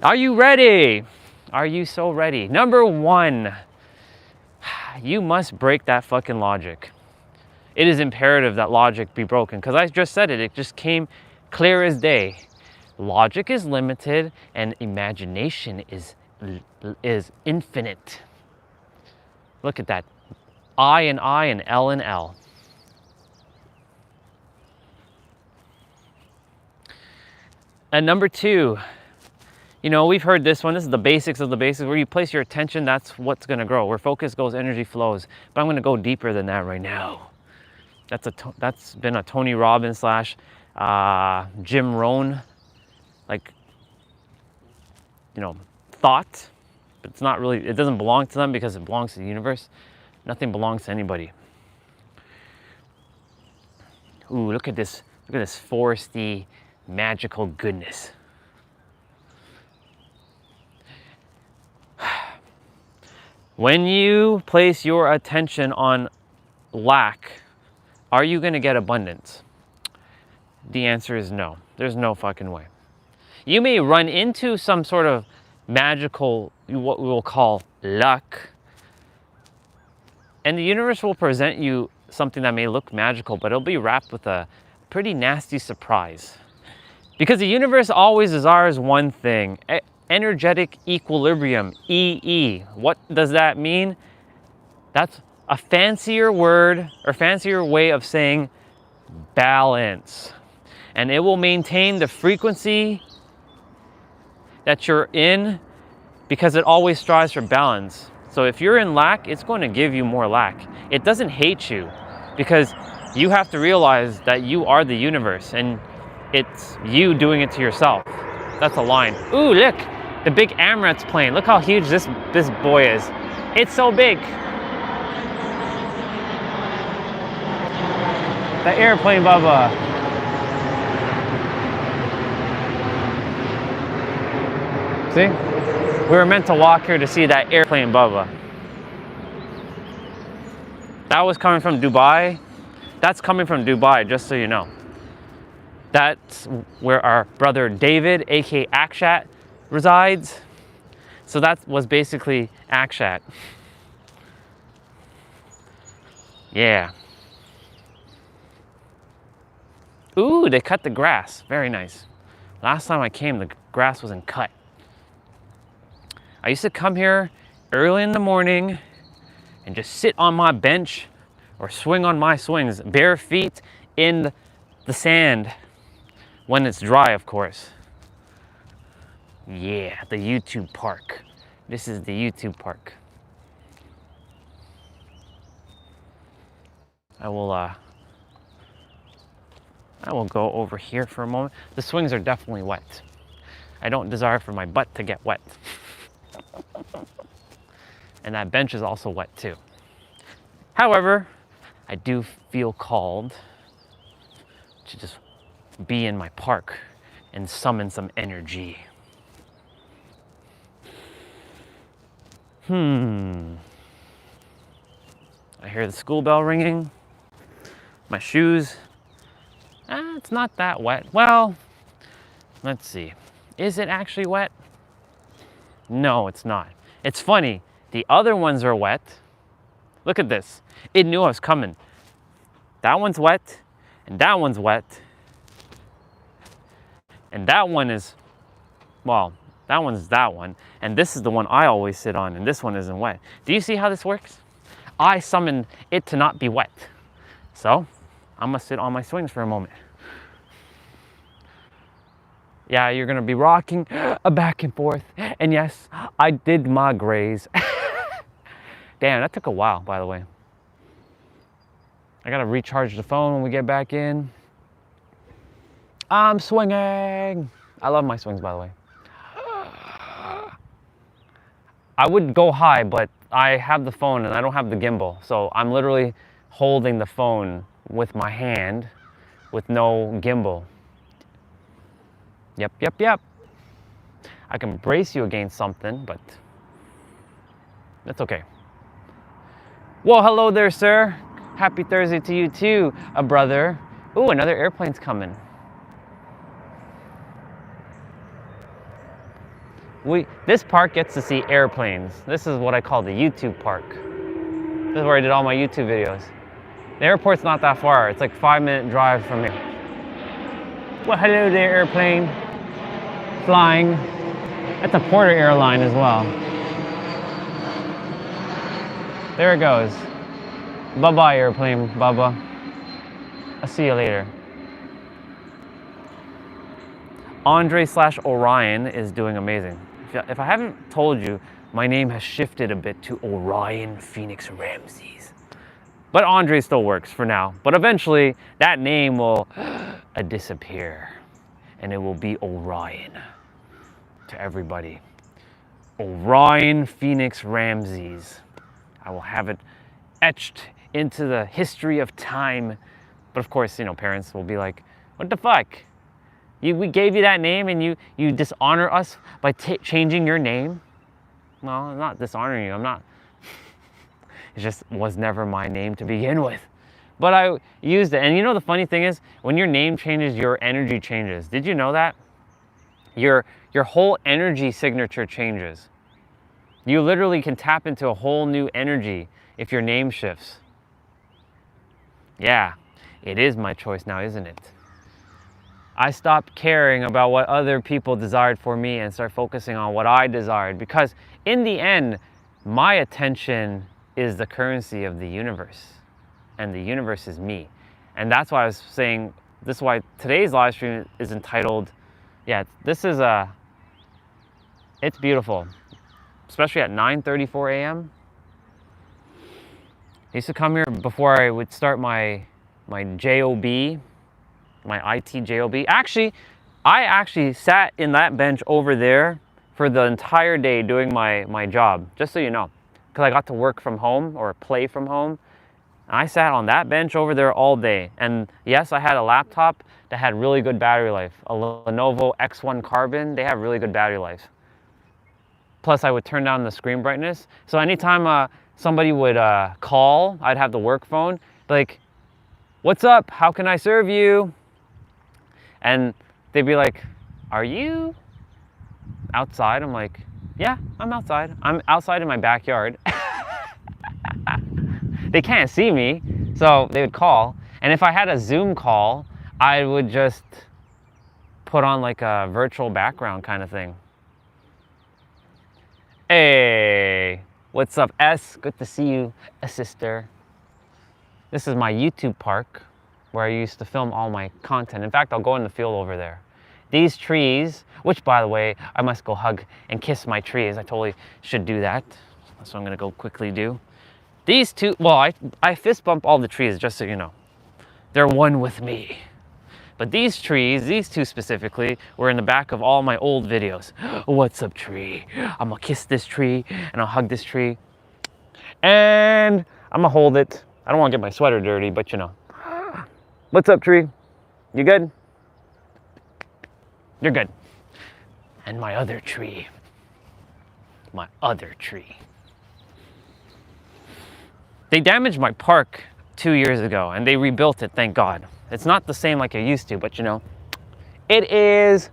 Are you ready? Are you so ready? Number 1, you must break that fucking logic. It is imperative that logic be broken, because I just said it. It just came clear as day. Logic is limited and imagination is infinite. Look at that. I and L and L. And number 2, you know, we've heard this one. This is the basics of the basics. Where you place your attention, that's what's going to grow. Where focus goes, energy flows. But I'm going to go deeper than that right now. That's been a Tony Robbins / Jim Rohn, like, you know, thought. But it's not really, it doesn't belong to them because it belongs to the universe. Nothing belongs to anybody. Ooh, look at this. Look at this foresty, magical goodness. When you place your attention on lack, are you going to get abundance? The answer is no. There's no fucking way. You may run into some sort of magical, what we will call luck, and the universe will present you something that may look magical, but it'll be wrapped with a pretty nasty surprise. Because the universe always desires one thing. energetic equilibrium, EE. What does that mean? That's a fancier word or fancier way of saying balance. And it will maintain the frequency that you're in because it always strives for balance. So if you're in lack, it's going to give you more lack. It doesn't hate you because you have to realize that you are the universe and it's you doing it to yourself. That's a line. Ooh, look, the big Amaret's plane. Look how huge this boy is. It's so big. The airplane, Bubba. See? We were meant to walk here to see that airplane, Bubba. That was coming from Dubai. That's coming from Dubai, just so you know. That's where our brother David, aka Akshat, resides. So that was basically Akshat. Yeah. Ooh, they cut the grass. Very nice. Last time I came, the grass wasn't cut. I used to come here early in the morning and just sit on my bench or swing on my swings, bare feet in the sand when it's dry, of course. Yeah, the YouTube park. This is the YouTube park. I will go over here for a moment. The swings are definitely wet. I don't desire for my butt to get wet. And that bench is also wet too. However, I do feel called to just be in my park and summon some energy. I hear the school bell ringing. My shoes. It's not that wet. Well, let's see. Is it actually wet? No, it's not. It's funny. The other ones are wet. Look at this. It knew I was coming. That one's wet, and that one's wet. And that one is, well, that one's that one. And this is the one I always sit on, and this one isn't wet. Do you see how this works? I summoned it to not be wet. So, I'm gonna sit on my swings for a moment. Yeah, you're gonna be rocking back and forth. And yes, I did my graze. Damn, that took a while, by the way. I gotta recharge the phone when we get back in. I'm swinging. I love my swings, by the way. I would go high, but I have the phone and I don't have the gimbal. So I'm literally holding the phone with my hand with no gimbal. Yep, yep, yep. I can brace you against something, but that's okay. Well, hello there, sir. Happy Thursday to you too, a brother. Ooh, another airplane's coming. This park gets to see airplanes. This is what I call the YouTube park. This is where I did all my YouTube videos. The airport's not that far. It's like a 5-minute drive from here. Well, hello there, airplane. Flying. That's a Porter airline as well. There it goes. Bye-bye, airplane, Bubba. I'll see you later. Andre/Orion is doing amazing. If I haven't told you, my name has shifted a bit to Orion Phoenix Ramses. But Andre still works for now. But eventually, that name will disappear. And it will be Orion to everybody. Orion Phoenix Ramses. I will have it etched into the history of time. But of course, you know, parents will be like, what the fuck? We gave you that name and you dishonor us by changing your name? Well, I'm not dishonoring you. I'm not. It just was never my name to begin with. But I used it. And you know the funny thing is, when your name changes, your energy changes. Did you know that? Your whole energy signature changes. You literally can tap into a whole new energy if your name shifts. Yeah, it is my choice now, isn't it? I stopped caring about what other people desired for me and started focusing on what I desired, because in the end, my attention is the currency of the universe, and the universe is me. And that's why I was saying, this is why today's live stream is entitled, yeah, this is it's beautiful, especially at 9:34 a.m. I used to come here before I would start my job, my IT job. Actually, I actually sat in that bench over there for the entire day doing my job, just so you know, because I got to work from home or play from home. I sat on that bench over there all day. And yes, I had a laptop that had really good battery life, a Lenovo X1 Carbon. They have really good battery life. Plus, I would turn down the screen brightness. So anytime somebody would call, I'd have the work phone, like, "What's up? How can I serve you?" And they'd be like, "Are you outside?" I'm like, "Yeah, I'm outside. I'm outside in my backyard." They can't see me, so they would call. And if I had a Zoom call, I would just put on like a virtual background kind of thing. Hey, what's up, S? Good to see you, sister. This is my YouTube park where I used to film all my content. In fact, I'll go in the field over there. These trees, which by the way, I must go hug and kiss my trees. I totally should do that. That's what I'm gonna go quickly do. These two, well, I fist bump all the trees, just so you know. They're one with me. But these trees, these two specifically, were in the back of all my old videos. What's up, tree? I'm gonna kiss this tree and I'll hug this tree. And I'm gonna hold it. I don't wanna get my sweater dirty, but you know. What's up, tree? You good? You're good. And my other tree. My other tree. They damaged my park 2 years ago and they rebuilt it, thank God. It's not the same like it used to, but you know, it is.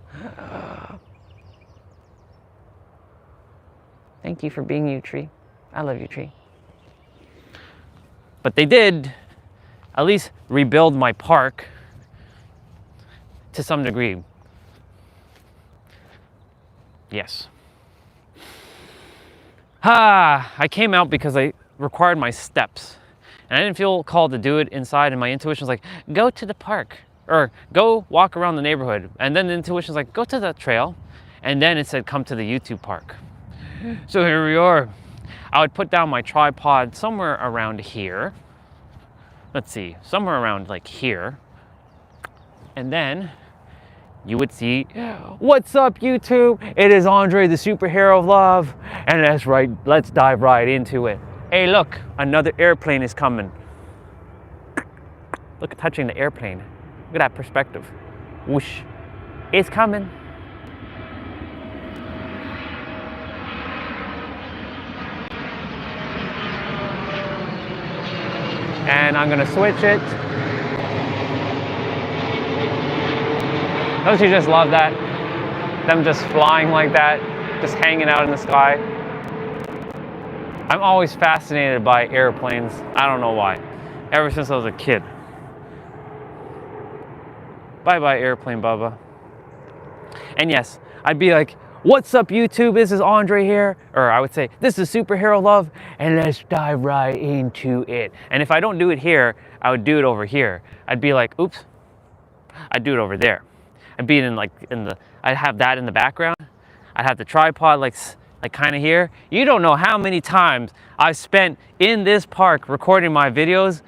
Thank you for being you, tree. I love you, tree. But they did at least rebuild my park to some degree. Yes. I came out because I required my steps. And I didn't feel called to do it inside, and my intuition was like, go to the park, or go walk around the neighborhood. And then the intuition was like, go to the trail. And then it said, come to the YouTube park. So here we are. I would put down my tripod somewhere around here. Let's see, somewhere around like here. And then you would see, what's up, YouTube? It is Andre, the superhero of love. And that's right, let's dive right into it. Hey, look, another airplane is coming. Look at touching the airplane. Look at that perspective. Whoosh, it's coming. And I'm gonna switch it. Don't you just love that? Them just flying like that, just hanging out in the sky. I'm always fascinated by airplanes. I don't know why. Ever since I was a kid. Bye-bye, airplane Bubba. And yes, I'd be like, what's up, YouTube? This is Andre here. Or I would say, this is Superhero Love, and let's dive right into it. And if I don't do it here, I would do it over here. I'd be like, oops. I'd do it over there. I'd be I'd have that in the background. I'd have the tripod like kind of here. You don't know how many times I've spent in this park recording my videos,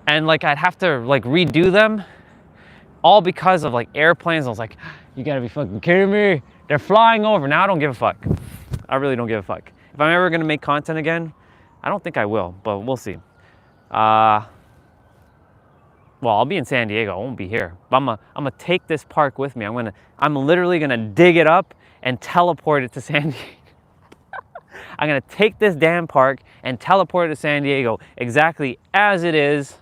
and like I'd have to like redo them, all because of like airplanes. I was like, you gotta be fucking kidding me. They're flying over. Now I don't give a fuck. I really don't give a fuck. If I'm ever gonna make content again, I don't think I will, but we'll see. Well, I'll be in San Diego. I won't be here. But I'm gonna take this park with me. I'm literally gonna dig it up and teleport it to San Diego. I'm gonna take this damn park and teleport it to San Diego exactly as it is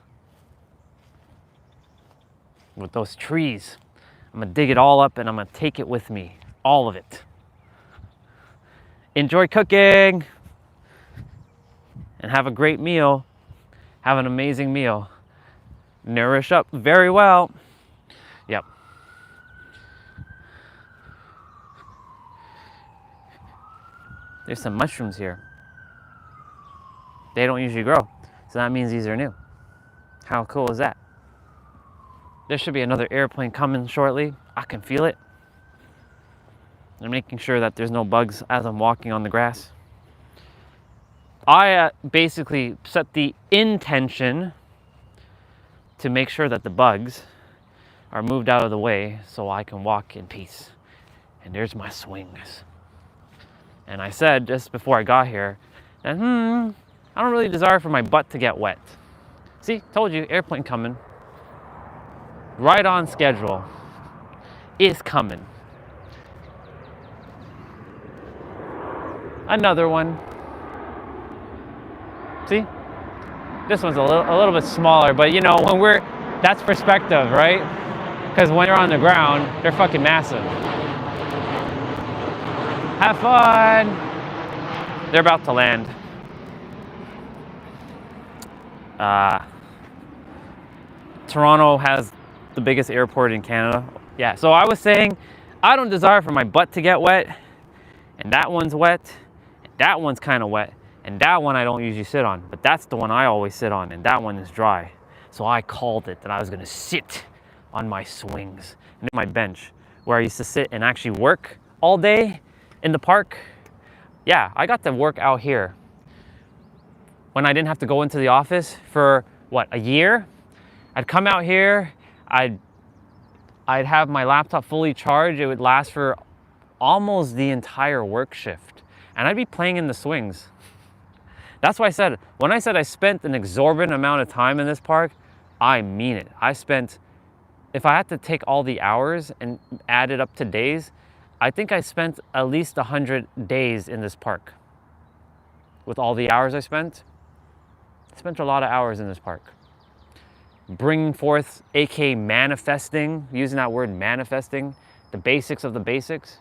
with those trees. I'm gonna dig it all up and I'm gonna take it with me, all of it. Enjoy cooking and have a great meal. Have an amazing meal. Nourish up very well. Yep. There's some mushrooms here. They don't usually grow, so that means these are new. How cool is that? There should be another airplane coming shortly. I can feel it. I'm making sure that there's no bugs as I'm walking on the grass. I basically set the intention to make sure that the bugs are moved out of the way so I can walk in peace. And there's my swings. And I said just before I got here that, I don't really desire for my butt to get wet. See, told you, airplane coming. Right on schedule. Is coming. Another one. See? This one's a little bit smaller, but you know, that's perspective, right? Because when you're on the ground, they're fucking massive. Have fun. They're about to land. Toronto has the biggest airport in Canada. Yeah, so I was saying, I don't desire for my butt to get wet, and that one's wet, and that one's kind of wet, and that one I don't usually sit on, but that's the one I always sit on, and that one is dry. So I called it that I was gonna sit on my swings and my bench, where I used to sit and actually work all day in the park. Yeah, I got to work out here when I didn't have to go into the office for, what, a year? I'd come out here, I'd have my laptop fully charged. It would last for almost the entire work shift. And I'd be playing in the swings. That's why I said, when I said I spent an exorbitant amount of time in this park, I mean it. I spent, if I had to take all the hours and add it up to days, I think I spent at least 100 days in this park. With all the hours I spent a lot of hours in this park. Bringing forth, aka manifesting, using that word manifesting, the basics of the basics.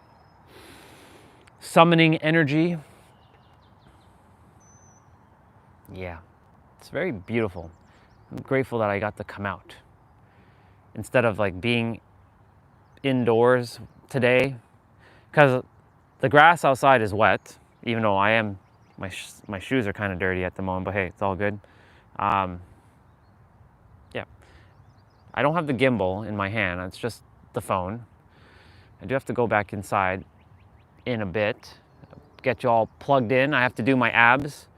Summoning energy. Yeah, it's very beautiful. I'm grateful that I got to come out. Instead of like being indoors today, because the grass outside is wet, even though my shoes are kind of dirty at the moment, but hey, it's all good. Yeah, I don't have the gimbal in my hand, it's just the phone. I do have to go back inside in a bit, get you all plugged in. I have to do my abs.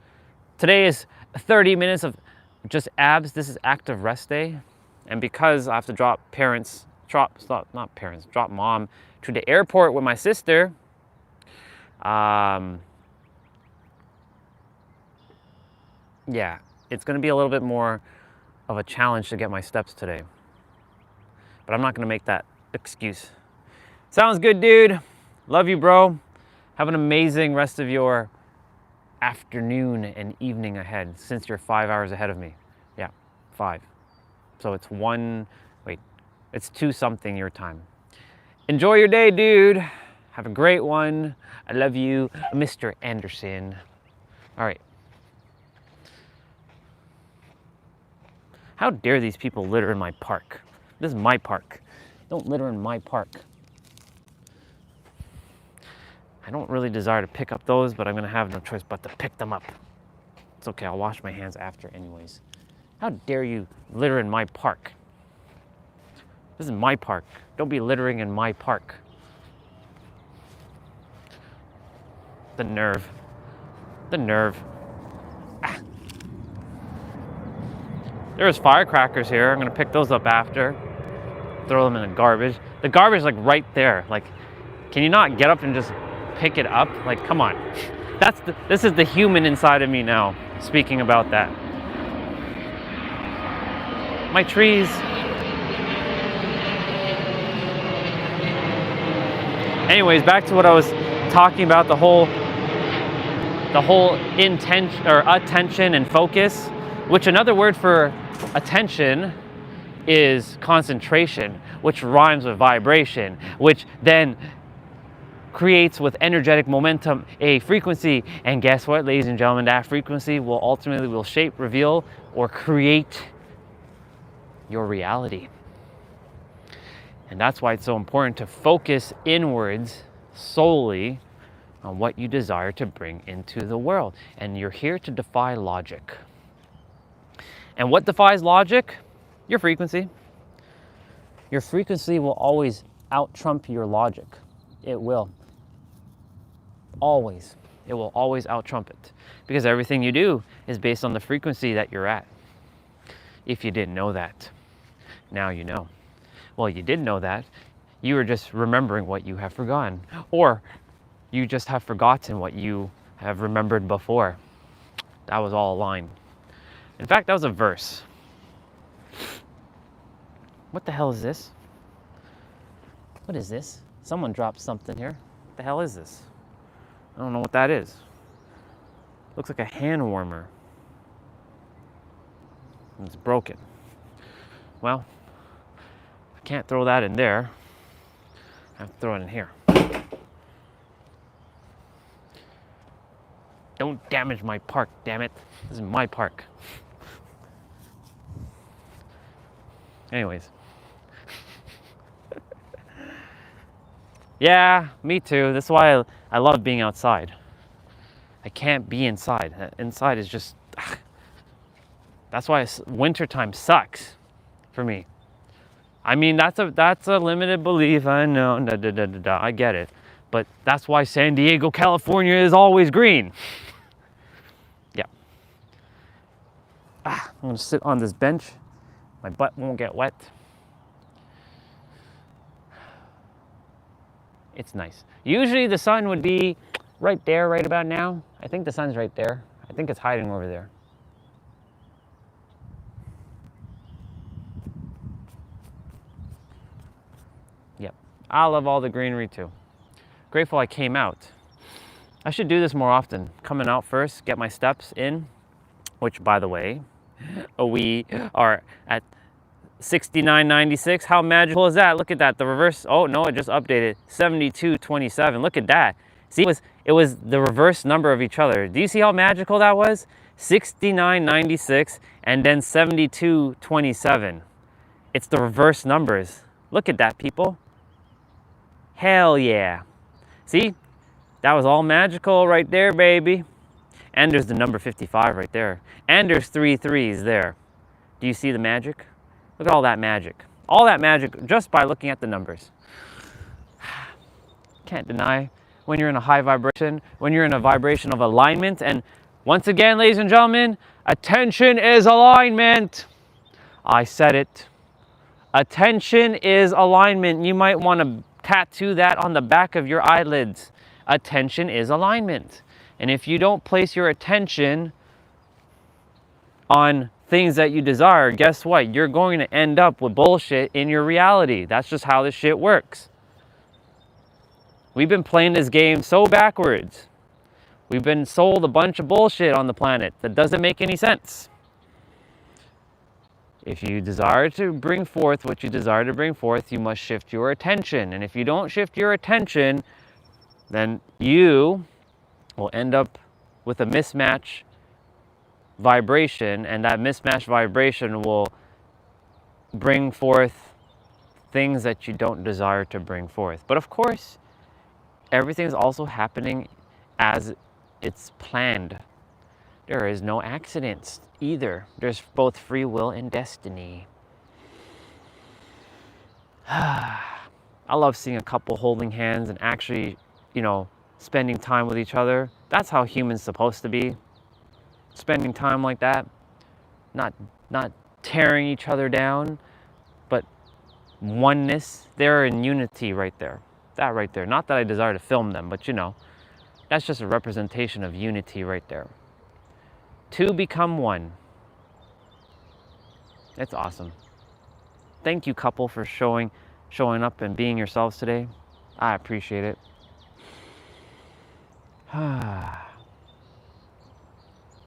Today is 30 minutes of just abs. This is active rest day. And because I have to drop mom to the airport with my sister, yeah, it's gonna be a little bit more of a challenge to get my steps today. But I'm not gonna make that excuse. Sounds good, dude. Love you, bro. Have an amazing rest of your afternoon and evening ahead, since you're 5 hours ahead of me. Yeah, 5. So it's 2 something your time. Enjoy your day, dude. Have a great one. I love you, Mr. Anderson. All right. How dare these people litter in my park? This is my park. Don't litter in my park. I don't really desire to pick up those, but I'm gonna have no choice but to pick them up. It's okay, I'll wash my hands after anyways. How dare you litter in my park? This is my park. Don't be littering in my park. The nerve. The nerve. Ah. There's firecrackers here. I'm gonna pick those up after. Throw them in the garbage. The garbage is like right there. Like, can you not get up and just pick it up? Like, come on. This is the human inside of me now, speaking about that. My trees. Anyways, back to what I was talking about, the whole intention or attention and focus, which another word for attention is concentration, which rhymes with vibration, which then creates with energetic momentum a frequency. And guess what, ladies and gentlemen, that frequency will ultimately shape, reveal, or create your reality. And that's why it's so important to focus inwards solely on what you desire to bring into the world. And you're here to defy logic. And what defies logic? Your frequency. Your frequency will always out-trump your logic. It will. Always. It will always out-trump it. Because everything you do is based on the frequency that you're at. If you didn't know that, now you know. Well, you did know that. You were just remembering what you have forgotten. Or you just have forgotten what you have remembered before. That was all a line. In fact, that was a verse. What the hell is this? What is this? Someone dropped something here. What the hell is this? I don't know what that is. Looks like a hand warmer. It's broken. Well, I can't throw that in there. I have to throw it in here. Don't damage my park, damn it. This is my park. Anyways. Yeah, me too. That's why I love being outside. I can't be inside. Inside is just... That's why wintertime sucks for me. I mean, that's a limited belief. I know, I get it. But that's why San Diego, California is always green. Yeah. I'm gonna sit on this bench. My butt won't get wet. It's nice. Usually the sun would be right there, right about now. I think the sun's right there. I think it's hiding over there. Yep. I love all the greenery too. Grateful I came out. I should do this more often. Coming out first, get my steps in, which by the way, we are at 69.96. How magical is that? Look at that. The reverse. Oh no, it just updated. 72.27. Look at that. See, it was the reverse number of each other. Do you see how magical that was? 69.96 and then 72.27. It's the reverse numbers. Look at that, people. Hell yeah. See? That was all magical right there, baby. And there's the number 55 right there. And there's 3 3s there. Do you see the magic? Look at all that magic. All that magic just by looking at the numbers. Can't deny when you're in a high vibration, when you're in a vibration of alignment. And once again, ladies and gentlemen, attention is alignment. I said it. Attention is alignment. You might want to tattoo that on the back of your eyelids. Attention is alignment. And if you don't place your attention on things that you desire, guess what? You're going to end up with bullshit in your reality. That's just how this shit works. We've been playing this game so backwards. We've been sold a bunch of bullshit on the planet that doesn't make any sense. If you desire to bring forth what you desire to bring forth, you must shift your attention. And if you don't shift your attention, then you will end up with a mismatch vibration, and that mismatched vibration will bring forth things that you don't desire to bring forth. But of course, everything is also happening as it's planned. There is no accidents either. There's both free will and destiny. I love seeing a couple holding hands and actually, spending time with each other. That's how humans supposed to be. Spending time like that, not tearing each other down, but oneness. They're in unity right there. That right there. Not that I desire to film them, but that's just a representation of unity right there. Two become one. It's awesome. Thank you, couple, for showing up and being yourselves today. I appreciate it.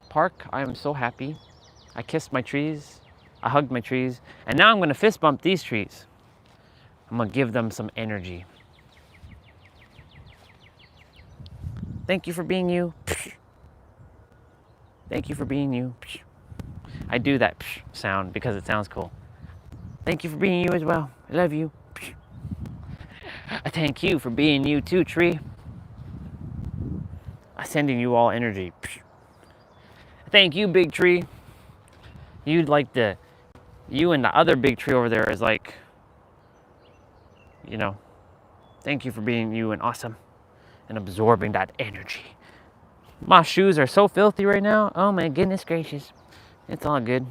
Park, I am so happy. I kissed my trees. I hugged my trees. And now I'm going to fist bump these trees. I'm going to give them some energy. Thank you for being you. Thank you for being you. I do that sound because it sounds cool. Thank you for being you as well. I love you. I thank you for being you too, tree. Sending you all energy. Thank you, big tree. You and the other big tree over there is like, thank you for being you and awesome and absorbing that energy. My shoes are so filthy right now. Oh my goodness gracious. It's all good.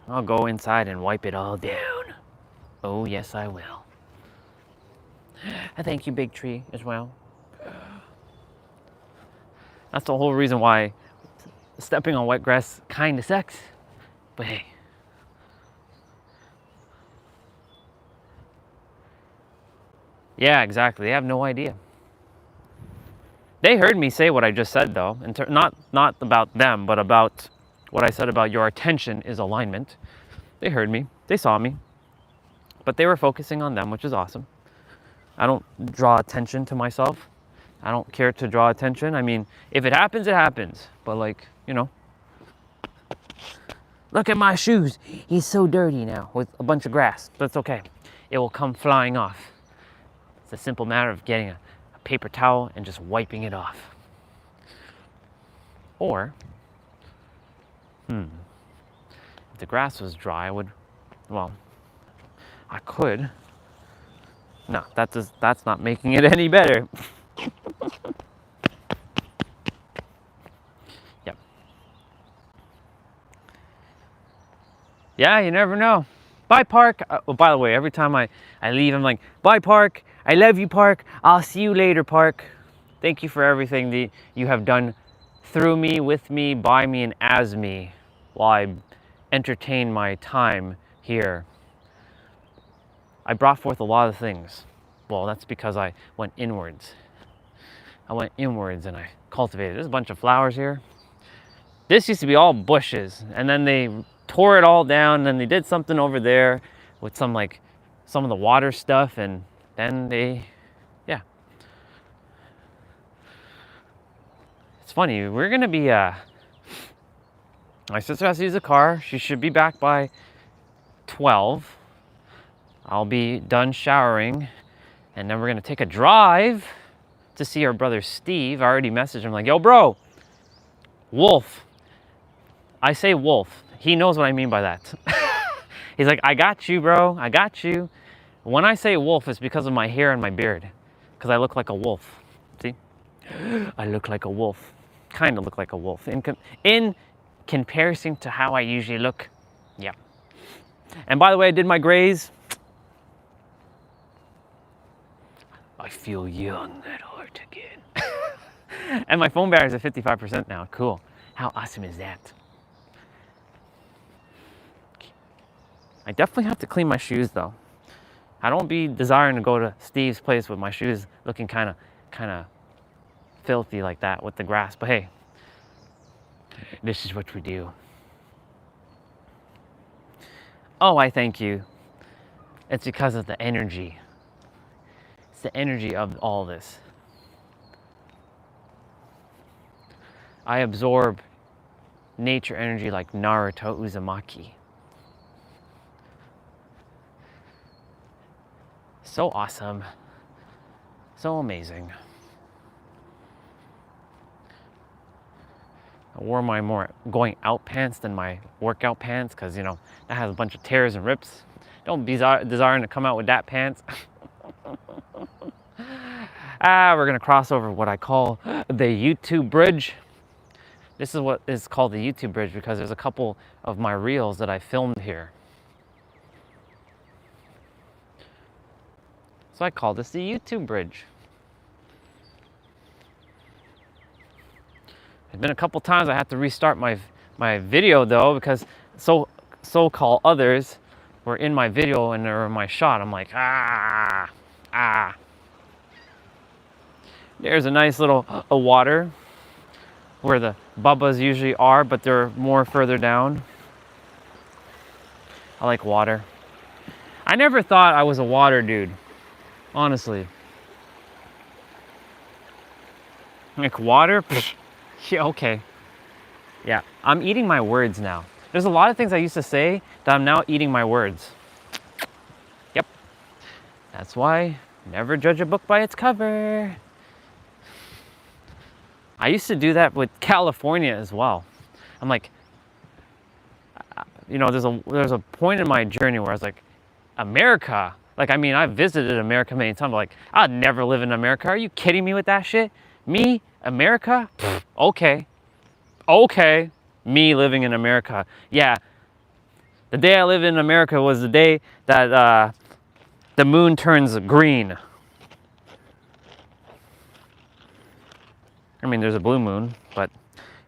I'll go inside and wipe it all down. Oh yes, I will. I thank you, big tree, as well. That's the whole reason why stepping on wet grass kind of sucks. But hey. Yeah, exactly. They have no idea. They heard me say what I just said, though. Not about them, but about what I said about your attention is alignment. They heard me. They saw me. But they were focusing on them, which is awesome. I don't draw attention to myself. I don't care to draw attention. I mean, if it happens, it happens. But like, look at my shoes. He's so dirty now with a bunch of grass. But it's okay. It will come flying off. It's a simple matter of getting a paper towel and just wiping it off. Or, if the grass was dry, I could. No, that's not making it any better. Yep. Yeah, you never know. Bye, Park. By the way, every time I leave, I'm like, bye, Park. I love you, Park. I'll see you later, Park. Thank you for everything that you have done through me, with me, by me, and as me while I entertain my time here. I brought forth a lot of things. Well, that's because I went inwards. I went inwards and I cultivated. There's a bunch of flowers here. This used to be all bushes, and then they tore it all down, and then they did something over there with some of the water stuff, and then yeah. It's funny, we're gonna be, my sister has to use a car. She should be back by 12. I'll be done showering, and then we're gonna take a drive to see our brother Steve. I already messaged him like, yo bro, Wolf. I say Wolf. He knows what I mean by that. He's like, I got you, bro. I got you. When I say wolf, it's because of my hair and my beard. Because I look like a wolf. See? I look like a wolf. Kind of look like a wolf. In comparison to how I usually look. Yeah. And by the way, I did my grays. I feel young at heart again. And my phone battery is at 55% now. Cool. How awesome is that? I definitely have to clean my shoes though. I don't be desiring to go to Steve's place with my shoes looking kind of filthy like that with the grass. But hey, this is what we do. Oh, I thank you. It's because of the energy. It's the energy of all this. I absorb nature energy like Naruto Uzumaki. So awesome. So amazing. I wore my more going out pants than my workout pants because, that has a bunch of tears and rips. Don't be desiring to come out with that pants. We're going to cross over what I call the YouTube bridge. This is what is called the YouTube bridge because there's a couple of my reels that I filmed here. So I call this the YouTube bridge. There's been a couple times I had to restart my video though because so-called others were in my video and they were in my shot. I'm like, There's a nice little water where the bubbas usually are, but they're more further down. I like water. I never thought I was a water dude. Honestly. Like water? Yeah, okay. Yeah, I'm eating my words now. There's a lot of things I used to say that I'm now eating my words. Yep. That's why never judge a book by its cover. I used to do that with California as well. I'm like, you know, there's a point in my journey where I was like, America? Like, I mean, I've visited America many times. Like, I'd never live in America. Are you kidding me with that shit? Me? America? Pfft, okay. Okay. Me living in America. Yeah. The day I lived in America was the day that the moon turns green. I mean, there's a blue moon, but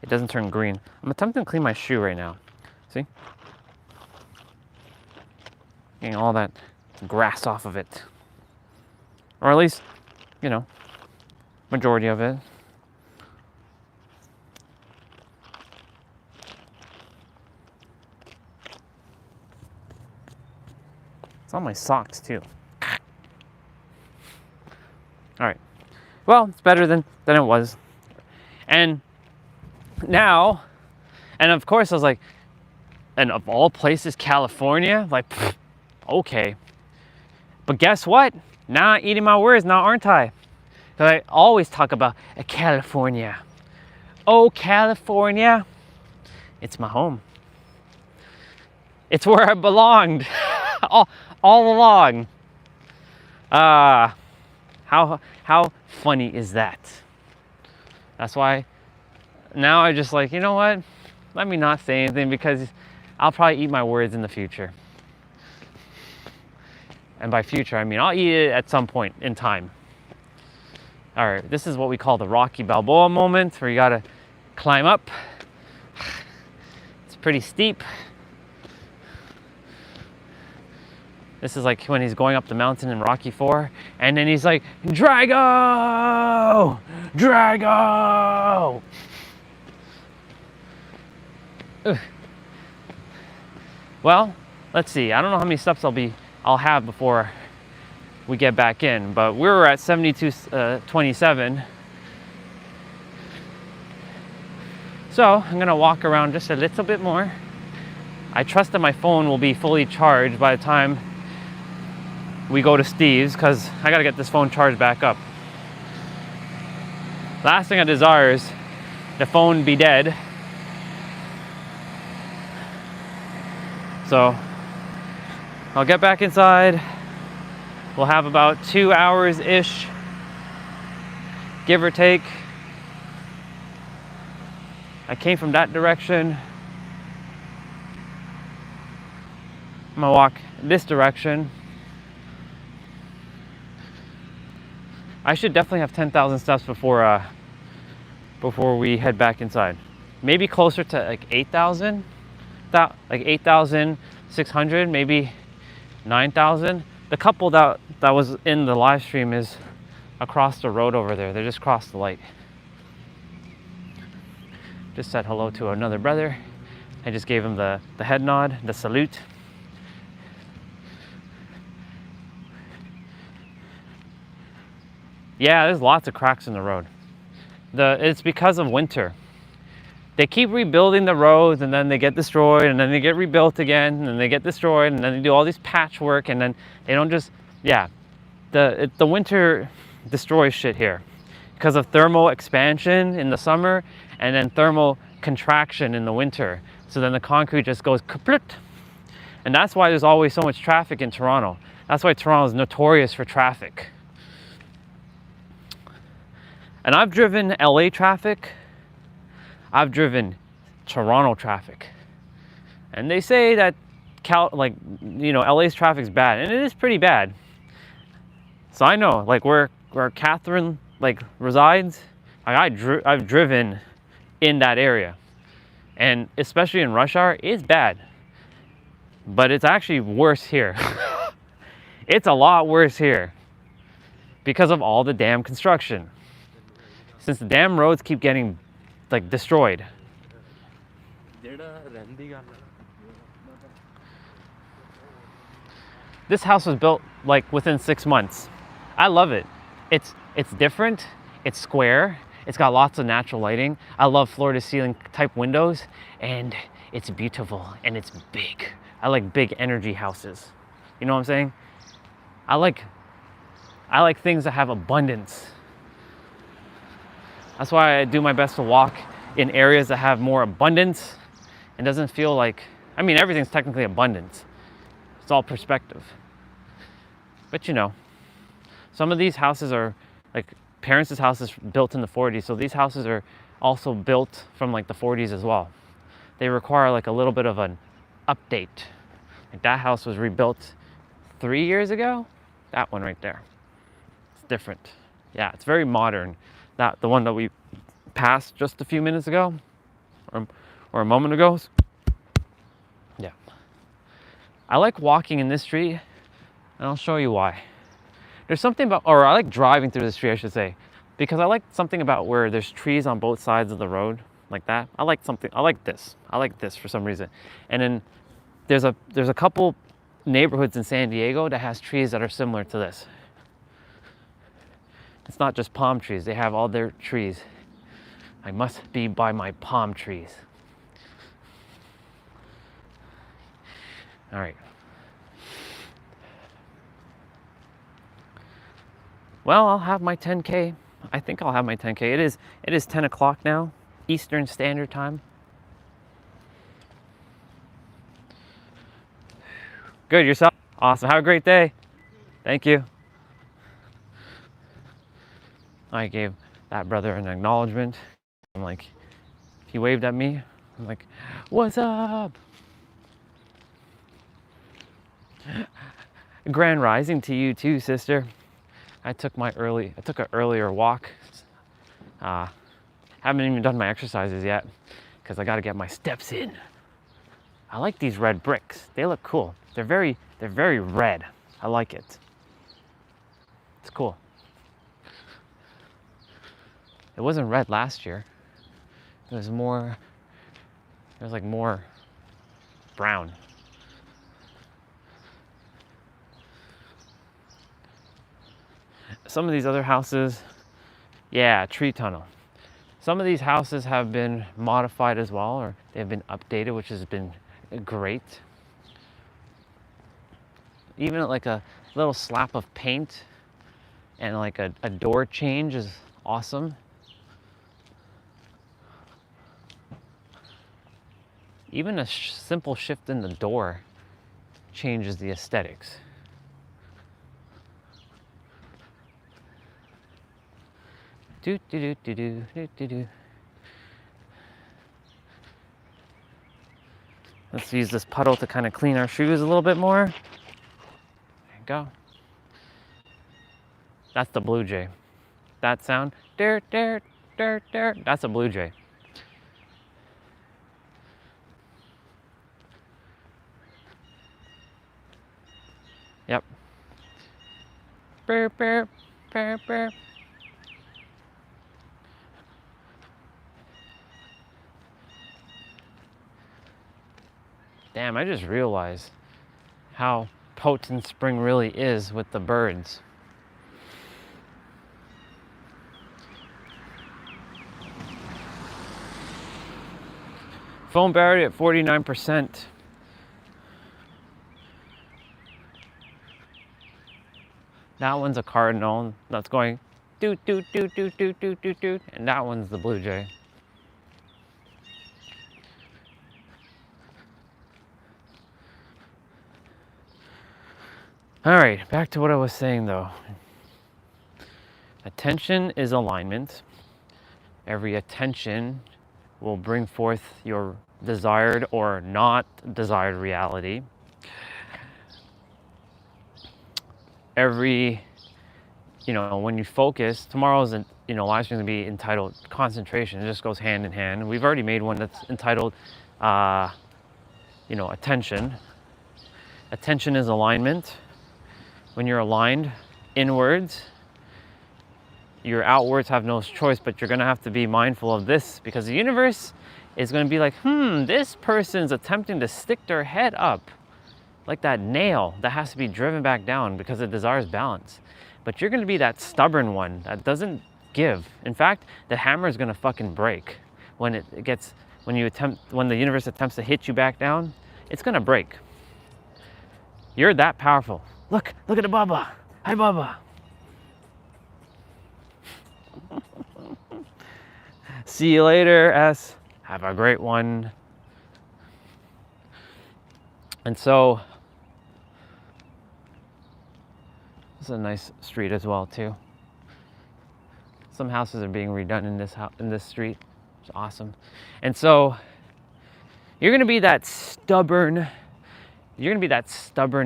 it doesn't turn green. I'm attempting to clean my shoe right now. See? Getting all that grass off of it. Or at least, you know, majority of it. It's on my socks too. All right. Well, it's better than it was. And now, and of course I was like, and of all places, California, like, pfft, okay. But guess what? Now I'm eating my words now, aren't I? Because I always talk about California. Oh, California. It's my home. It's where I belonged all along. How funny is that? That's why now I just like, you know what? Let me not say anything because I'll probably eat my words in the future. And by future, I mean I'll eat it at some point in time. All right, this is what we call the Rocky Balboa moment, where you gotta climb up. It's pretty steep. This is like when he's going up the mountain in Rocky 4, and then he's like, Drago! Drago! Ugh. Well, let's see. I don't know how many steps I'll have before we get back in, but we were at 72.27. So I'm gonna walk around just a little bit more. I trust that my phone will be fully charged by the time we go to Steve's, because I gotta get this phone charged back up. Last thing I desire is the phone be dead. So I'll get back inside. We'll have about 2 hours-ish, give or take. I came from that direction. I'm gonna walk this direction. I should definitely have 10,000 steps before we head back inside. Maybe closer to like 8,000, like 8,600, maybe 9,000. The couple that was in the live stream is across the road over there. They just crossed the light. Just said hello to another brother. I just gave him the head nod, the salute. Yeah, there's lots of cracks in the road. It's because of winter. They keep rebuilding the roads, and then they get destroyed, and then they get rebuilt again, and then they get destroyed, and then they do all these patchwork, and then they don't just, yeah. The winter destroys shit here because of thermal expansion in the summer and then thermal contraction in the winter. So then the concrete just goes kaput. And that's why there's always so much traffic in Toronto. That's why Toronto is notorious for traffic. And I've driven LA traffic. I've driven Toronto traffic. And they say that LA's traffic's bad, and it is pretty bad. So I know, like where Catherine resides, I've driven in that area. And especially in rush hour, it's bad. But it's actually worse here. It's a lot worse here because of all the damn construction. Since the damn roads keep getting destroyed. This house was built within 6 months. I love it. It's different, it's square, it's got lots of natural lighting. I love floor to ceiling type windows, and it's beautiful and it's big. I like big energy houses. You know what I'm saying? I like things that have abundance. That's why I do my best to walk in areas that have more abundance. It doesn't feel like, I mean, everything's technically abundance. It's all perspective. But you know, some of these houses are like parents' houses built in the 40s. So these houses are also built from like the 40s as well. They require like a little bit of an update. Like that house was rebuilt 3 years ago. That one right there. It's different. Yeah, it's very modern. The one that we passed just a few minutes ago, or a moment ago. Yeah. I like walking in this street, and I'll show you why. There's something about, or I like driving through the street, I should say, because I like something about where there's trees on both sides of the road, like that. I like this. I like this for some reason. And then there's a couple neighborhoods in San Diego that has trees that are similar to this. It's not just palm trees. They have all their trees. I must be by my palm trees. All right. Well, I'll have my 10K. I think I'll have my 10K. It is 10 o'clock now, Eastern Standard Time. Good, yourself? Awesome. Have a great day. Thank you. I gave that brother an acknowledgement. I'm like, he waved at me. I'm like, what's up? Grand rising to you too, sister. I took an earlier walk. Haven't even done my exercises yet because I got to get my steps in. I like these red bricks. They look cool. They're very red. I like it. It's cool. It wasn't red last year. It was more brown. Some of these other houses, yeah, tree tunnel. Some of these houses have been modified as well, or they've been updated, which has been great. Even like a little slap of paint and like a door change is awesome. Even a simple shift in the door changes the aesthetics. Do do do do do do do. Let's use this puddle to kind of clean our shoes a little bit more. There you go. That's the blue jay. That sound, dirt, dirt, dirt, dirt. That's a blue jay. Yep. Burp, burp, burp, burp. Damn, I just realized how potent spring really is with the birds. Foam battery at 49%. That one's a cardinal that's going doot doot doot doot doot doot doot doot, and that one's the blue jay. All right, back to what I was saying though. Attention is alignment. Every attention will bring forth your desired or not desired reality. When you focus, tomorrow's live stream gonna be entitled concentration. It just goes hand in hand. We've already made one that's entitled attention. Attention is alignment. When you're aligned inwards, your outwards have no choice, but you're gonna have to be mindful of this, because the universe is gonna be like, this person's attempting to stick their head up like that nail that has to be driven back down because it desires balance. But you're gonna be that stubborn one that doesn't give. In fact, the hammer is gonna fucking break when the universe attempts to hit you back down. It's gonna break. You're that powerful. Look at the Baba. Hi, Baba. See you later, S. Have a great one. And so, this is a nice street as well too. Some houses are being redone in this street. It's awesome. And so, you're gonna be that stubborn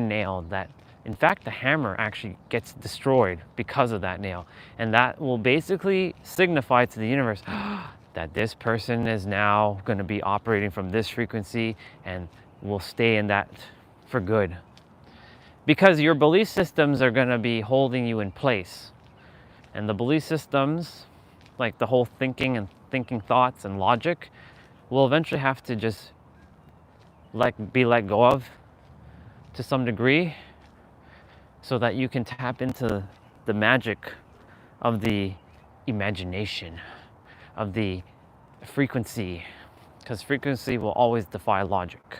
nail that, in fact, the hammer actually gets destroyed because of that nail. And that will basically signify to the universe that this person is now going to be operating from this frequency and will stay in that for good. Because your belief systems are going to be holding you in place. And the belief systems, like the whole thinking thoughts and logic, will eventually have to just be let go of to some degree, so that you can tap into the magic of the imagination, of the frequency, because frequency will always defy logic.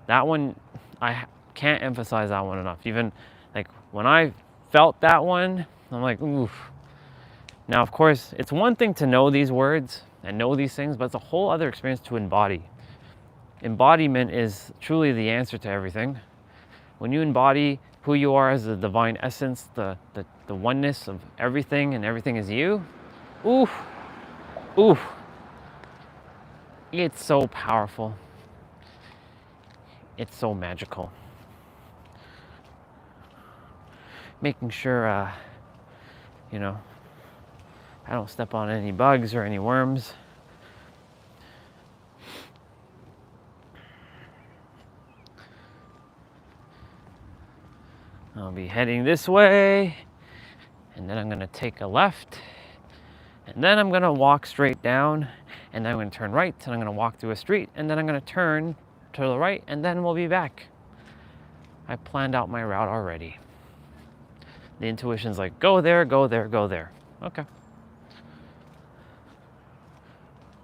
That one, I can't emphasize that one enough. Even like when I felt that one, I'm like, oof. Now, of course, it's one thing to know these words and know these things, but it's a whole other experience to embody. Embodiment is truly the answer to everything. When you embody who you are as the divine essence, the oneness of everything, and everything is you, oof, oof. It's so powerful. It's so magical. Making sure, I don't step on any bugs or any worms. I'll be heading this way, and then I'm gonna take a left, and then I'm gonna walk straight down, and then I'm gonna turn right, and I'm gonna walk through a street, and then I'm gonna turn to the right, and then we'll be back. I planned out my route already. The intuition's like, go there, go there, go there. Okay.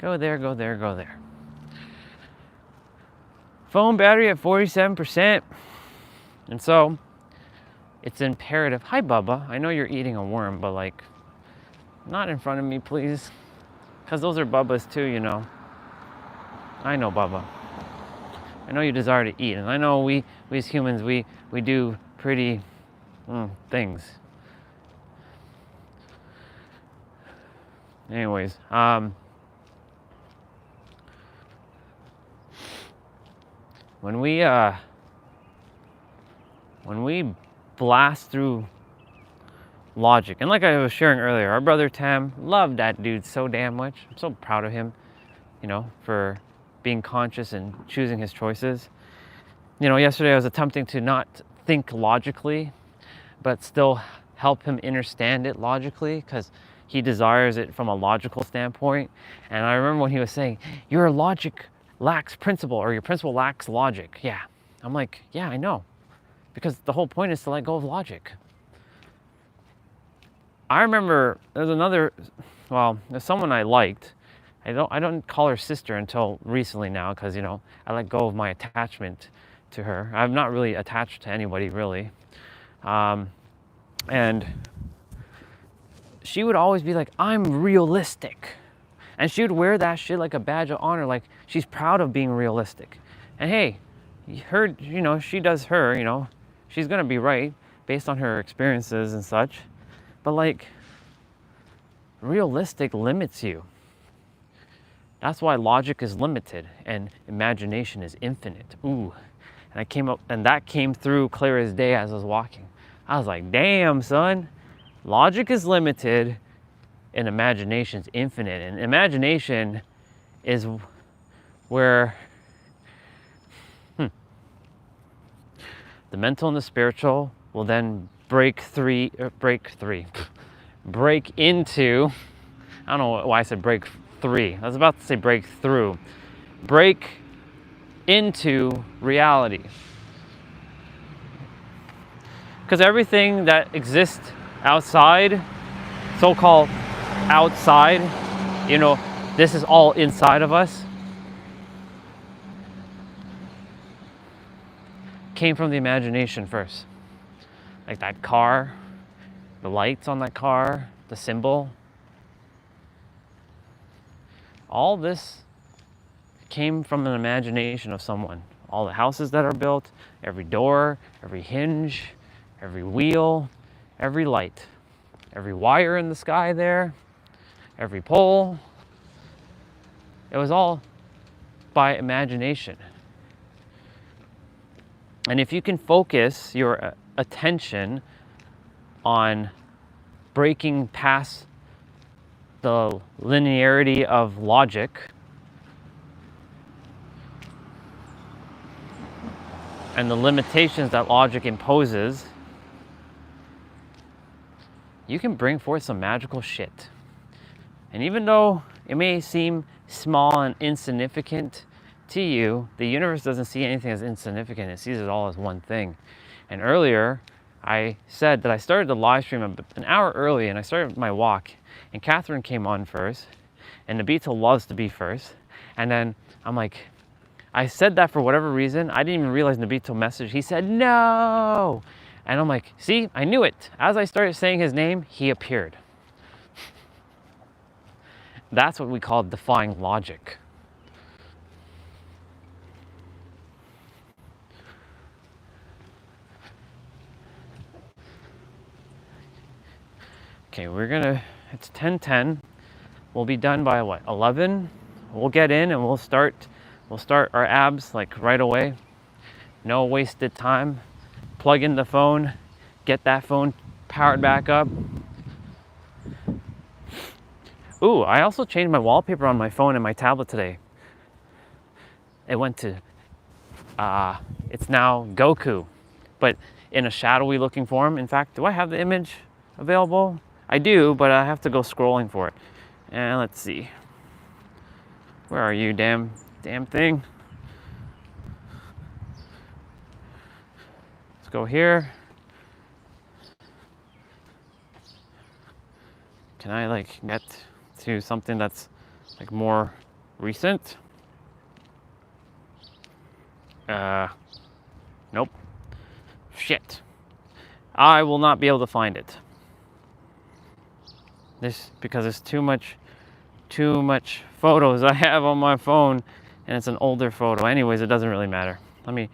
Go there, go there, go there. Phone battery at 47%. And so, it's imperative. Hi, Bubba. I know you're eating a worm, but like, not in front of me, please. Because those are Bubba's too, you know. I know, Bubba. I know you desire to eat. And I know we as humans, we do pretty things. Anyways, when we blast through logic, and like I was sharing earlier, our brother Tam, loved that dude so damn much. I'm so proud of him, for being conscious and choosing his choices. Yesterday I was attempting to not think logically, but still help him understand it logically, because he desires it from a logical standpoint. And I remember when he was saying, your logic lacks principle, or your principle lacks logic. Yeah. I'm like, yeah, I know. Because the whole point is to let go of logic. I remember there's someone I liked. I don't call her sister until recently now, because I let go of my attachment to her. I'm not really attached to anybody really. And she would always be like, I'm realistic. And she would wear that shit like a badge of honor, like she's proud of being realistic. And hey, she does her, she's gonna be right based on her experiences and such. But like, realistic limits you. That's why logic is limited and imagination is infinite. Ooh. And that came through clear as day as I was walking. I was like, damn, son, logic is limited and imagination's infinite. And imagination is where the mental and the spiritual will then break into, I don't know why I said break three. I was about to say break through. Break into reality. Because everything that exists outside, so-called outside, this is all inside of us, came from the imagination first. Like that car, the lights on that car, the symbol. All this came from an imagination of someone. All the houses that are built, every door, every hinge, every wheel, every light, every wire in the sky there, every pole. It was all by imagination. And if you can focus your attention on breaking past the linearity of logic and the limitations that logic imposes, you can bring forth some magical shit. And even though it may seem small and insignificant to you, the universe doesn't see anything as insignificant. It sees it all as one thing. And earlier, I said that I started the live stream an hour early, and I started my walk, and Catherine came on first, and Nabita loves to be first. And then I'm like, I said that for whatever reason. I didn't even realize Nabita messaged. He said, no. And I'm like, see, I knew it. As I started saying his name, he appeared. That's what we call defying logic. Okay, it's 10:10. We'll be done by what, 11? We'll get in and we'll start our abs like right away. No wasted time. Plug in the phone, get that phone powered back up. Ooh, I also changed my wallpaper on my phone and my tablet today. It went to, it's now Goku, but in a shadowy looking form. In fact, do I have the image available? I do, but I have to go scrolling for it. And let's see. Where are you, damn thing? Let's go here. Can I like get to something that's like more recent? Nope. Shit. I will not be able to find it. Because there's too much photos I have on my phone, and it's an older photo. Anyways, it doesn't really matter. Let me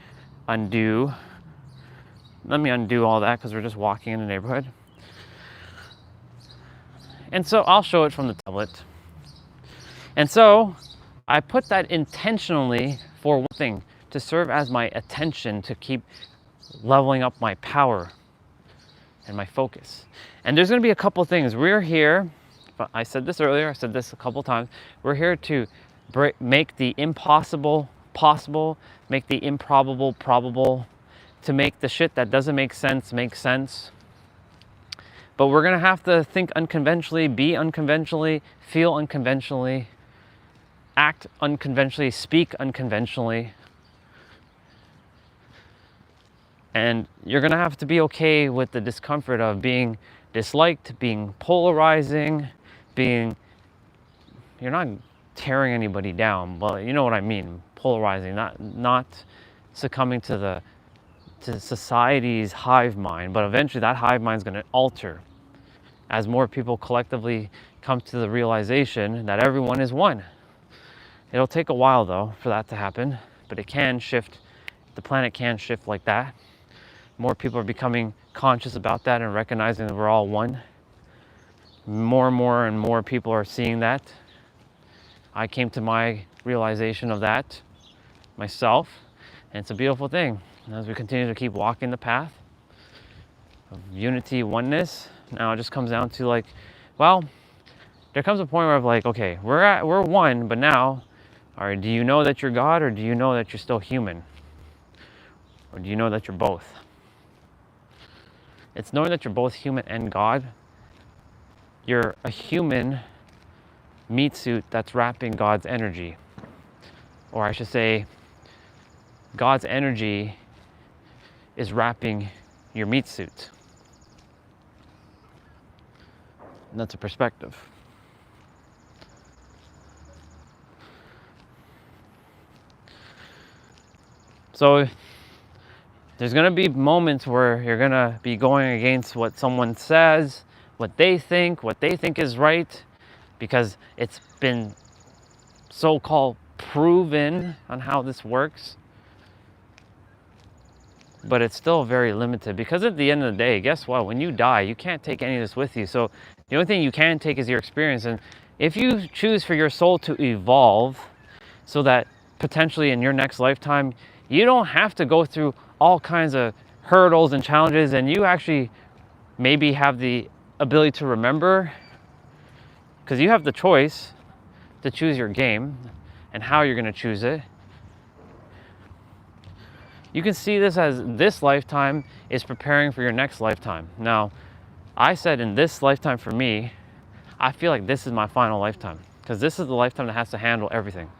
undo all that because we're just walking in the neighborhood. And so I'll show it from the tablet. And so I put that intentionally for one thing, to serve as my attention, to keep leveling up my power and my focus. And there's going to be a couple things. We're here, I said this earlier, I said this a couple times, we're here to make the impossible possible, make the improbable probable, to make the shit that doesn't make sense make sense. But we're going to have to think unconventionally, be unconventionally, feel unconventionally, act unconventionally, speak unconventionally. And you're going to have to be okay with the discomfort of being disliked, being polarizing, you're not tearing anybody down, but you know what I mean, polarizing, not succumbing to society's hive mind, but eventually that hive mind is going to alter as more people collectively come to the realization that everyone is one. It'll take a while though for that to happen, but it can shift. The planet can shift like that. More people are becoming conscious about that and recognizing that we're all one. More and more people are seeing that. I came to my realization of that myself, and it's a beautiful thing. And as we continue to keep walking the path of unity, oneness, now it just comes down to like, well, there comes a point where I'm like, okay, we're one, but now, all right, do you know that you're God, or do you know that you're still human? Or do you know that you're both? It's knowing that you're both human and God. You're a human meat suit that's wrapping God's energy. Or I should say, God's energy is wrapping your meat suit. And that's a perspective. So there's going to be moments where you're going to be going against what someone says, what they think is right, because it's been so-called proven on how this works, but it's still very limited, because at the end of the day, guess what? When you die, you can't take any of this with you. So the only thing you can take is your experience. And if you choose for your soul to evolve so that potentially in your next lifetime, you don't have to go through all kinds of hurdles and challenges, and you actually maybe have the ability to remember, because you have the choice to choose your game and how you're going to choose it. You can see this as this lifetime is preparing for your next lifetime. Now, I said in this lifetime for me, I feel like this is my final lifetime, because this is the lifetime that has to handle everything.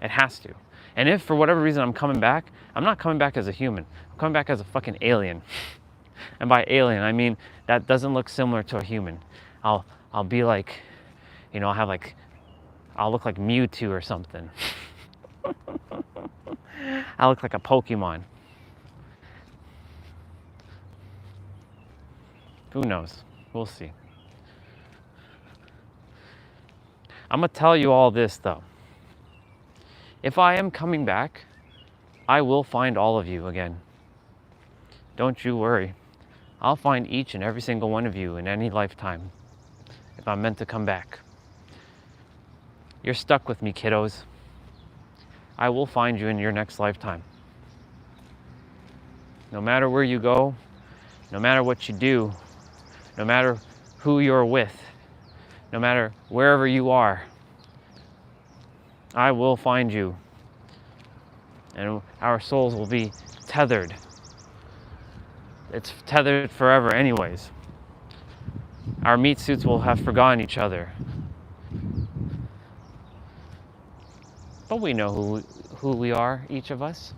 It has to. And if for whatever reason I'm coming back, I'm not coming back as a human. I'm coming back as a fucking alien. And by alien, I mean that doesn't look similar to a human. I'll be like, you know, I'll look like Mewtwo or something. I'll look like a Pokemon. Who knows? We'll see. I'm gonna tell you all this though. If I am coming back, I will find all of you again. Don't you worry. I'll find each and every single one of you in any lifetime if I'm meant to come back. You're stuck with me, kiddos. I will find you in your next lifetime. No matter where you go, no matter what you do, no matter who you're with, no matter wherever you are, I will find you. And our souls will be tethered. It's tethered forever anyways. Our meat suits will have forgotten each other. But we know who we are, each of us.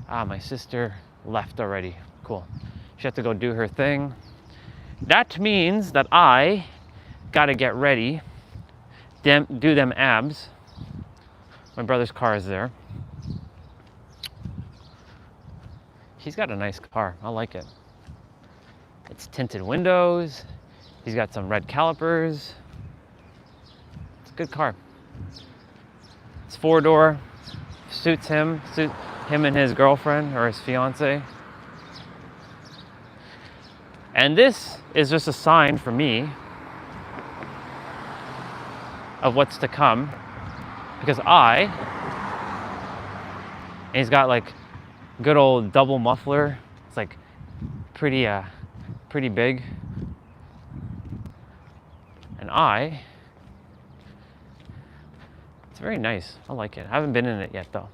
Ah, my sister left already. Cool. She had to go do her thing. That means that I gotta get ready, do them abs. My brother's car is there. He's got a nice car. I like it. It's tinted windows. He's got some red calipers. It's a good car. It's 4-door. Suits him and his girlfriend or his fiance. And this is just a sign for me of what's to come, because and he's got like good old double muffler. It's like pretty big. And it's very nice. I like it. I haven't been in it yet though.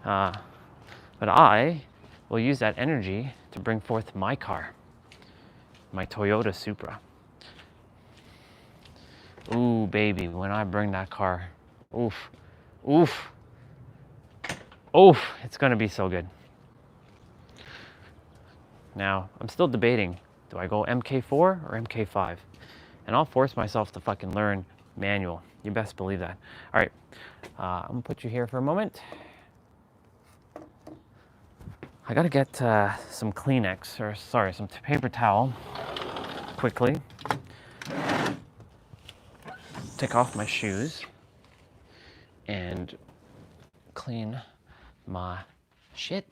But I will use that energy to bring forth my car, my Toyota Supra. Ooh, baby, when I bring that car, oof, it's gonna be so good. Now, I'm still debating, do I go MK4 or MK5? And I'll force myself to fucking learn manual. You best believe that. All right, I'm gonna put you here for a moment. I gotta get some Kleenex, or sorry, some paper towel, quickly. Take off my shoes and clean my shit.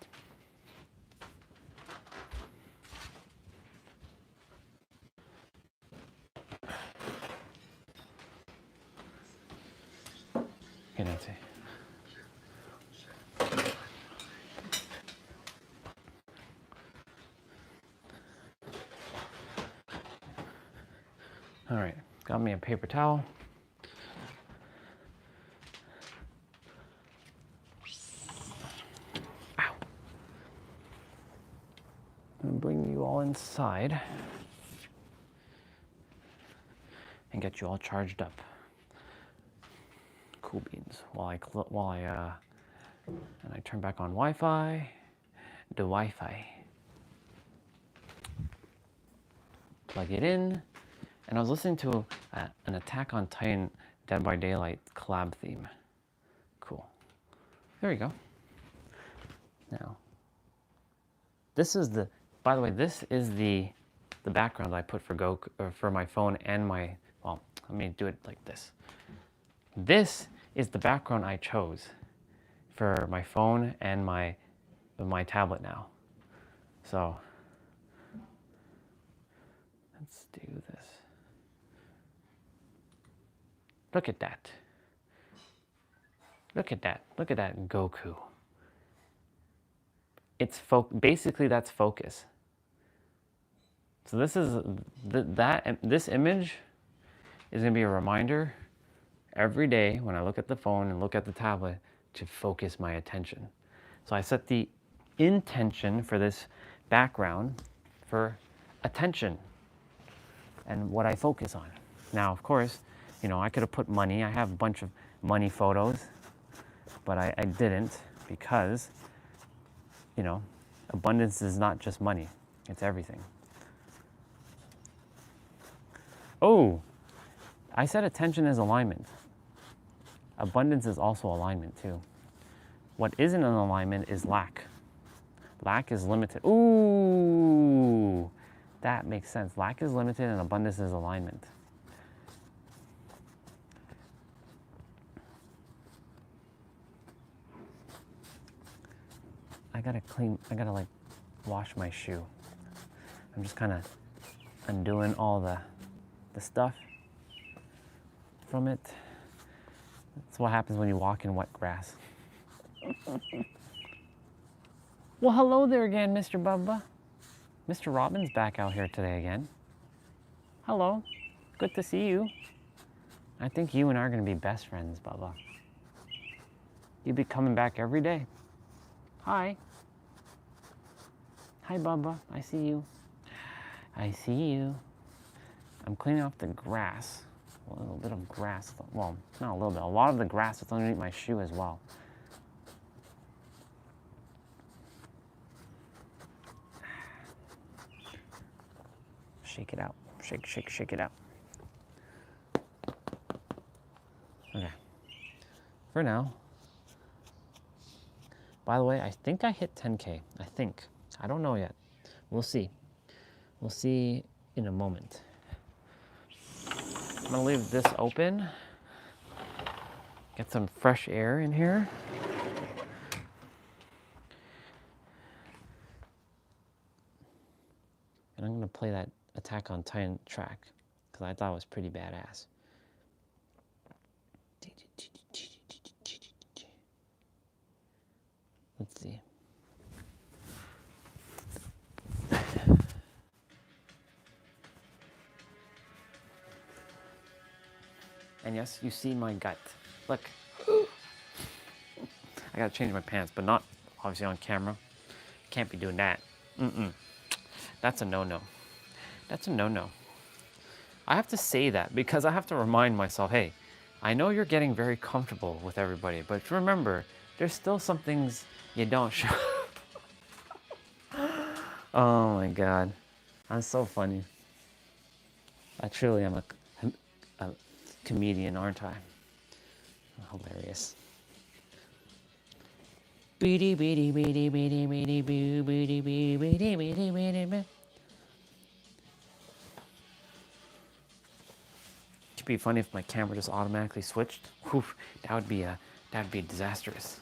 Okay, Nancy. All right, got me a paper towel. Ow. I'm gonna bring you all inside and get you all charged up. Cool beans. While I turn back on Wi-Fi. The Wi-Fi. Plug it in. And I was listening to an Attack on Titan Dead by Daylight collab theme. Cool. There you go. Now, by the way, this is the background I put for my phone and my, well, let me do it like this. This is the background I chose for my phone and my tablet now. So let's do this. Look at that. Look at that. Look at that Goku. It's basically that's focus. So this is this image is going to be a reminder every day when I look at the phone and look at the tablet to focus my attention. So I set the intention for this background for attention and what I focus on. Now, of course, you know, I could have put money. I have a bunch of money photos, but I didn't because, you know, abundance is not just money. It's everything. Oh, I said attention is alignment. Abundance is also alignment too. What isn't in alignment is lack. Lack is limited. Ooh, that makes sense. Lack is limited and abundance is alignment. I gotta like wash my shoe. I'm just kind of undoing all the stuff from it. That's what happens when you walk in wet grass. Well, hello there again, Mr. Bubba. Mr. Robin's back out here today again. Hello, good to see you. I think you and I are gonna be best friends, Bubba. You'll be coming back every day. Hi. Hi, Bubba, I see you. I see you. I'm cleaning off the grass. A little bit of grass, well, not a little bit, a lot of the grass that's underneath my shoe as well. Shake it out, shake, shake, shake it out. Okay, for now. By the way, I think I hit 10K, I think. I don't know yet, we'll see. We'll see in a moment. I'm gonna leave this open, get some fresh air in here. And I'm gonna play that Attack on Titan track, because I thought it was pretty badass. Let's see. And yes, you see my gut. Look. I gotta change my pants, but not obviously on camera. Can't be doing that. That's a no-no. That's a no-no. I have to say that because I have to remind myself, hey, I know you're getting very comfortable with everybody, but remember, there's still some things you don't show. Oh my God. I'm so funny. I truly am a comedian, aren't I? Hilarious. It'd be funny if my camera just automatically switched. Whew, that would be disastrous.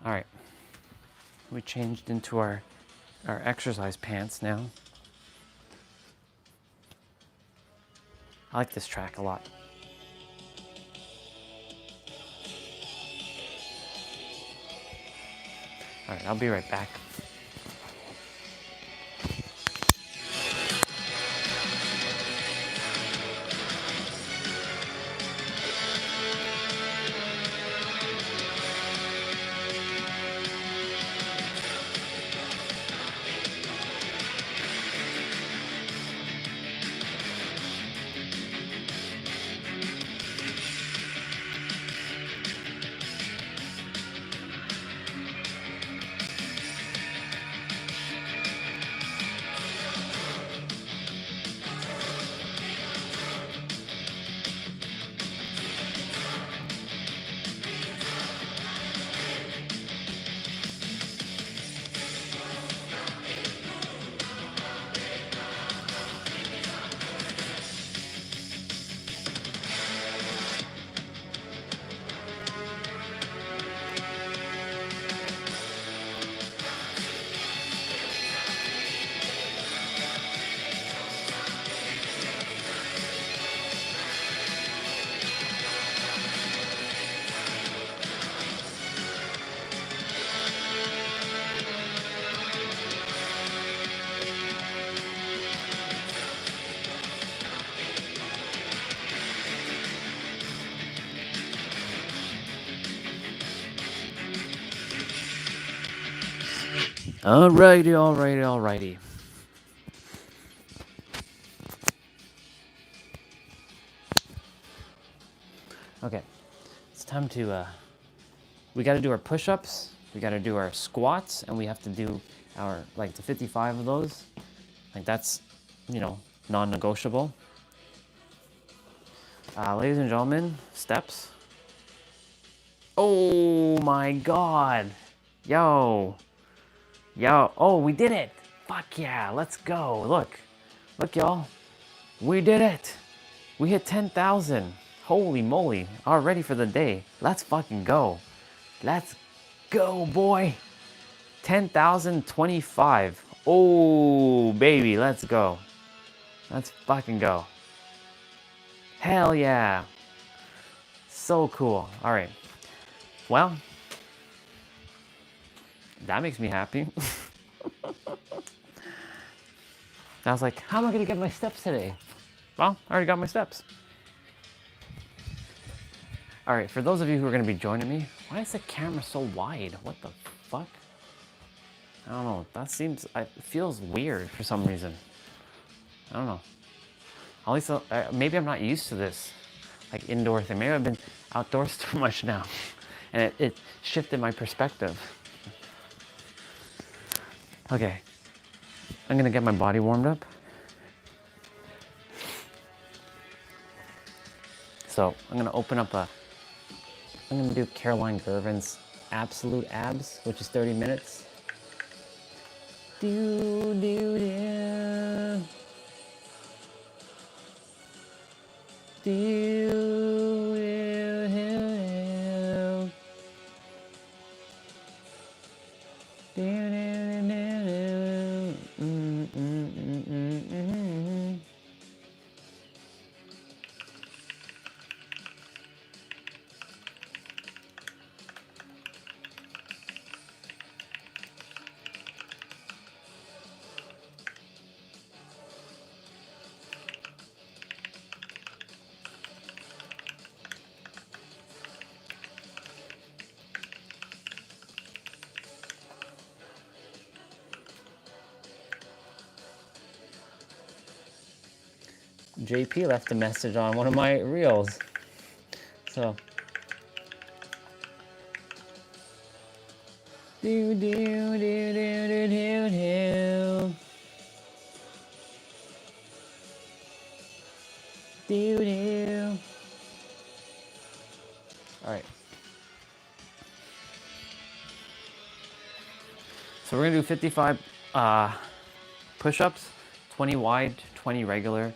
All right, we changed into our exercise pants now. I like this track a lot. All right, I'll be right back. Alrighty, alrighty, alrighty. Okay, it's time to, we gotta do our push-ups, we gotta do our squats, and we have to do our, like, the 55 of those. Like, that's, you know, non-negotiable. Ladies and gentlemen, steps. Oh my God. Yo. Yo. Oh, we did it. Fuck yeah, let's go. Look. Look, y'all. We did it. We hit 10,000. Holy moly. All ready for the day. Let's fucking go. Let's go, boy. 10,025. Oh, baby. Let's go. Let's fucking go. Hell yeah. So cool. All right. Well, that makes me happy. I was like, how am I going to get my steps today? Well, I already got my steps. All right, for those of you who are going to be joining me, why is the camera so wide? What the fuck? I don't know. That seems, it feels weird for some reason. I don't know. At least, maybe I'm not used to this, like, indoor thing. Maybe I've been outdoors too much now, and it shifted my perspective. Okay, I'm gonna get my body warmed up. So I'm gonna open up I'm gonna do Caroline Gervin's Absolute Abs, which is 30 minutes. Do, do, do. Do, do, do. Do, do, do, do. Mm, mm, mm, mm, mm. JP left a message on one of my reels. So. Do, do, do, do, do, do, do. Do, do. All right. So we're gonna do 55 push-ups, 20 wide, 20 regular,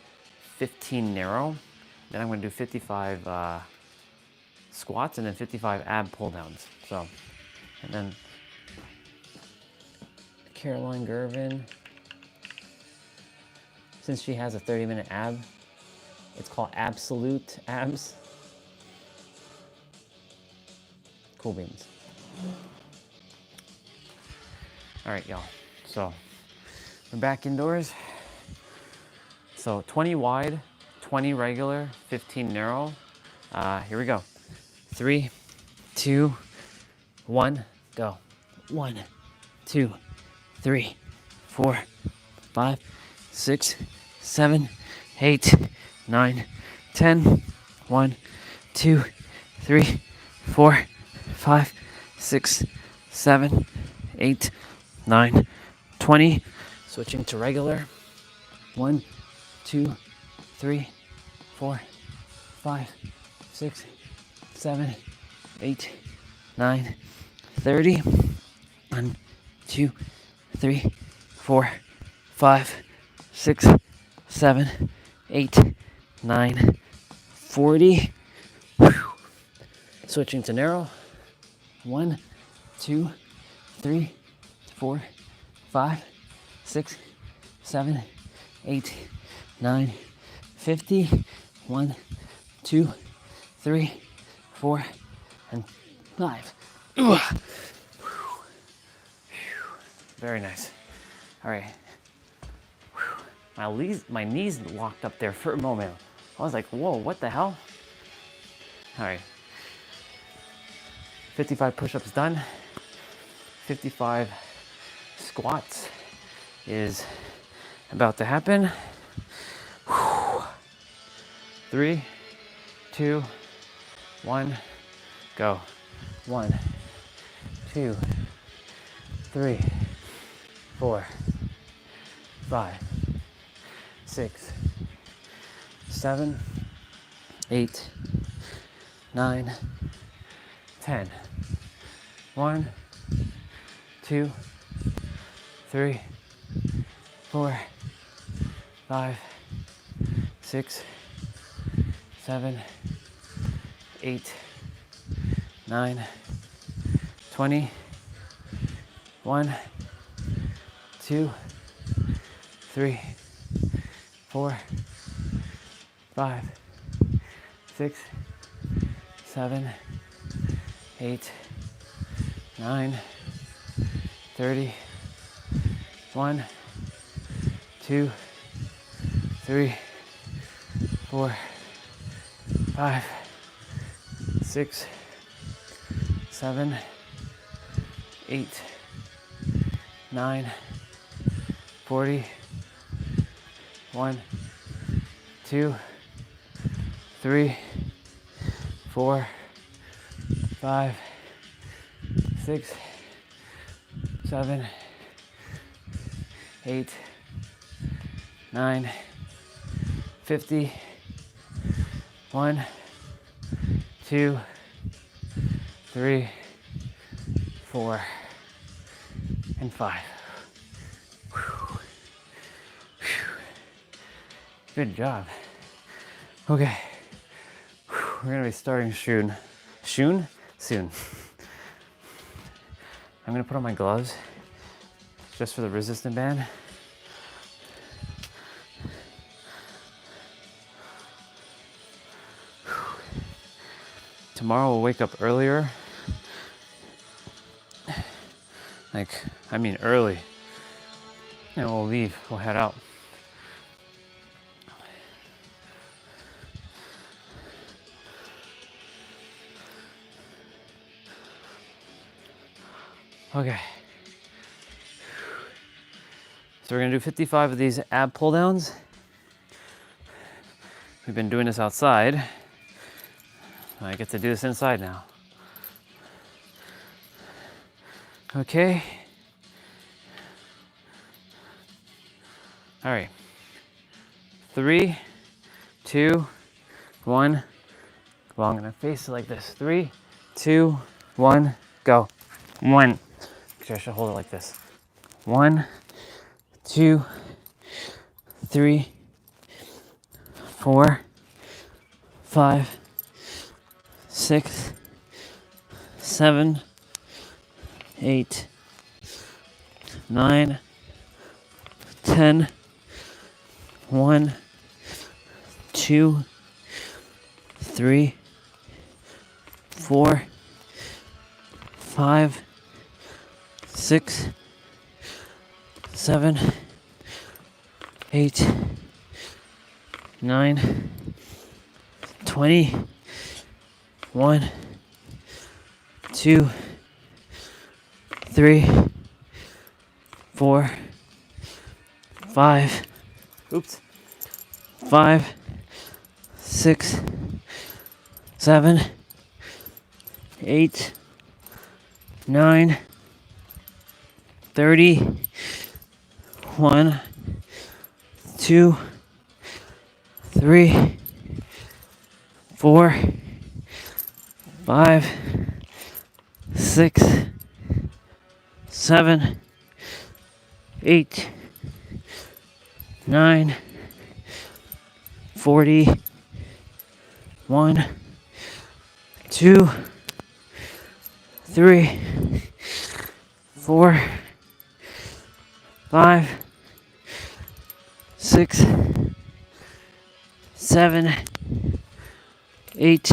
15 narrow. Then I'm gonna do 55 squats and then 55 ab pull downs. So, and then Caroline Gervin, since she has a 30-minute ab, it's called Absolute Abs. Cool beans. All right, y'all. So we're back indoors. So 20 wide, 20 regular, 15 narrow. Here we go. 3, 2, 1, go. 1, 2, 3, 4, 5, 6, 7, 8, 9, 10. 1, 2, 3, 4, 5, 6, 7, 8, 9, 20. Switching to regular. 1, 2, 3, 4, 5, 6, 7, 8, 9, 30. 1, 2, 3, 4, 5, 6, 7, 8, 9, 40. Whew. Switching to narrow. 1, 2, 3, 4, 5, 6, 7, 8, 9, 50. 1, 2, 3, 4, and 5. Very nice. All right. My knees locked up there for a moment. I was like, whoa, what the hell? All right. 55 push-ups done. 55 squats is about to happen. 3, 2, 1, go. 1, 2, 3, 4, 5, 6, 7, 8, 9, 10. 1, 2, 3, 4, 5, 6, 7, 8, 9, 20. 1, 2, 3, 4, 5, 6, 7, 8, 9, 30. 1, 2, 3, 4, 5, 6, 7, 8, 9, 40. 1, 2, 3, 4, 5, 6, 7, 8, 9, 50. 1, 2, 3, 4, and 5. Good job. Okay, we're gonna be starting soon. Soon? I'm gonna put on my gloves just for the resistant band. Tomorrow we'll wake up earlier. Early. And we'll leave, we'll head out. Okay. So we're gonna do 55 of these ab pull downs. We've been doing this outside. I get to do this inside now. Okay. All right. 3, 2, 1. Well, I'm gonna face it like this. 3, 2, 1, go. 1. Actually, I should hold it like this. 1, 2, 3, 4, 5, 6, 7, 8, 9, 10. 1, 2, 3, 4, 5, 6, 7, 8, 9, 20. 1, 2, 3, 4, 5. 5, 6, 7, 8, 9, 30. 1, 2, 3, 4, 5, 6, 7, 8, 9, 40. 1, 2, 3, 4, 5, 6, 7, 8,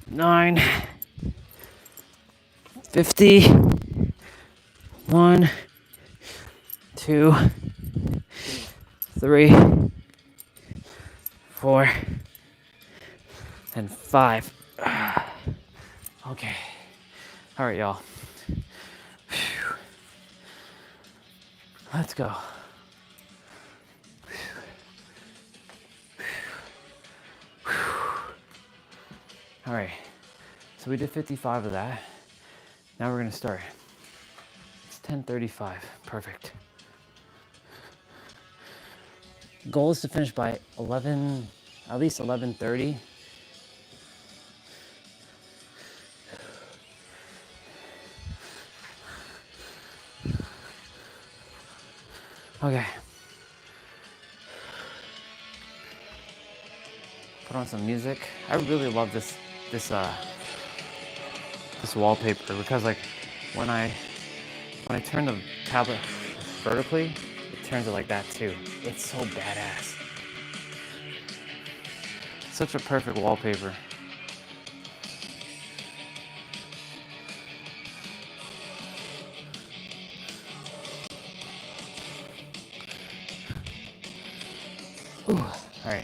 9, 50. 1, 2, 3, 4, and 5. Okay. All right, y'all. Let's go. All right, so we did 55 of that. Now we're gonna start. It's 10:35, perfect. Goal is to finish by 11, at least 11:30. Okay. Put on some music. I really love this wallpaper because like when I turn the tablet vertically, it turns it like that too. It's so badass. Such a perfect wallpaper. Ooh, all right.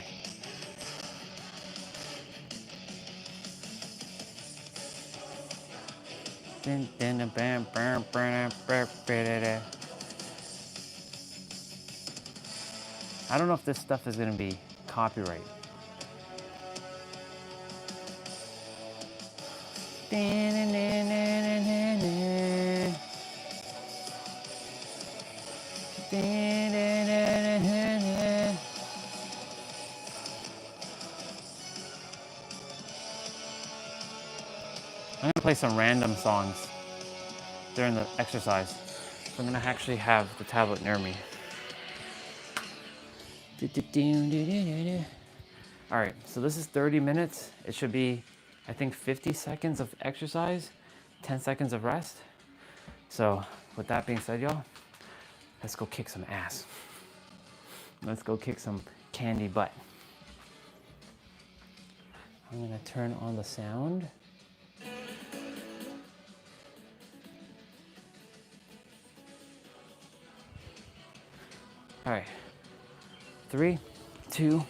I don't know if this stuff is gonna be copyright. I'm gonna play some random songs during the exercise. So I'm gonna actually have the tablet near me. All right, so this is 30 minutes. It should be, I think, 50 seconds of exercise, 10 seconds of rest. So with that being said, y'all, let's go kick some ass. Let's go kick some candy butt. I'm gonna turn on the sound. All right, 3, 2,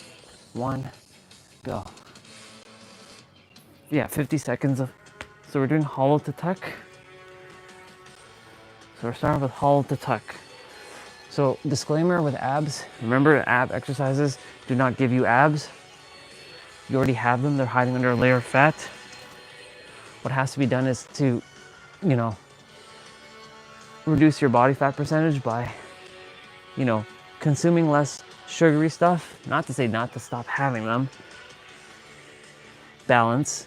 1, go. Yeah, 50 seconds of, so we're doing hollow to tuck. So we're starting with hollow to tuck. So disclaimer with abs, remember ab exercises do not give you abs. You already have them, they're hiding under a layer of fat. What has to be done is to, you know, reduce your body fat percentage by, you know, consuming less sugary stuff. Not to say not to stop having them. Balance.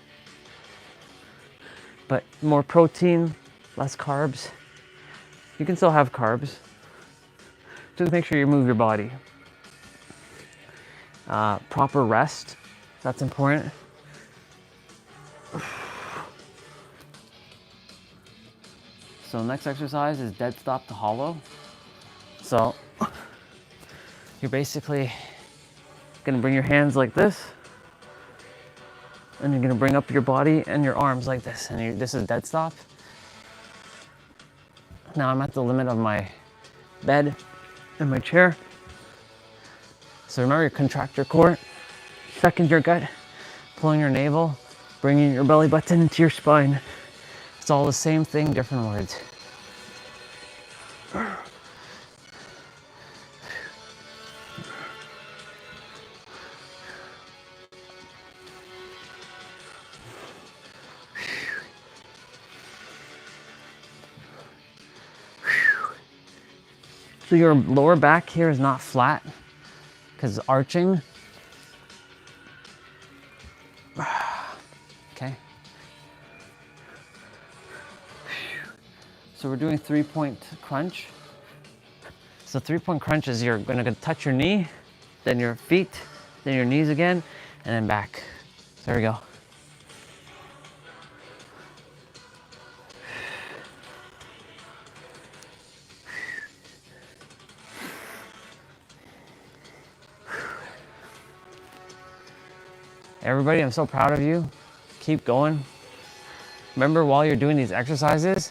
But more protein, less carbs. You can still have carbs. Just make sure you move your body. Proper rest, that's important. So next exercise is dead stop to hollow. So you're basically gonna bring your hands like this, and you're gonna bring up your body and your arms like this, and this is dead stop. Now I'm at the limit of my bed and my chair. So remember, you contract your core, second your gut, pulling your navel, bringing your belly button into your spine. It's all the same thing, different words. So your lower back here is not flat because it's arching. Okay. So we're doing 3-point crunch. So 3-point crunch is you're gonna touch your knee, then your feet, then your knees again, and then back. There we go. Everybody, I'm so proud of you. Keep going. Remember, while you're doing these exercises,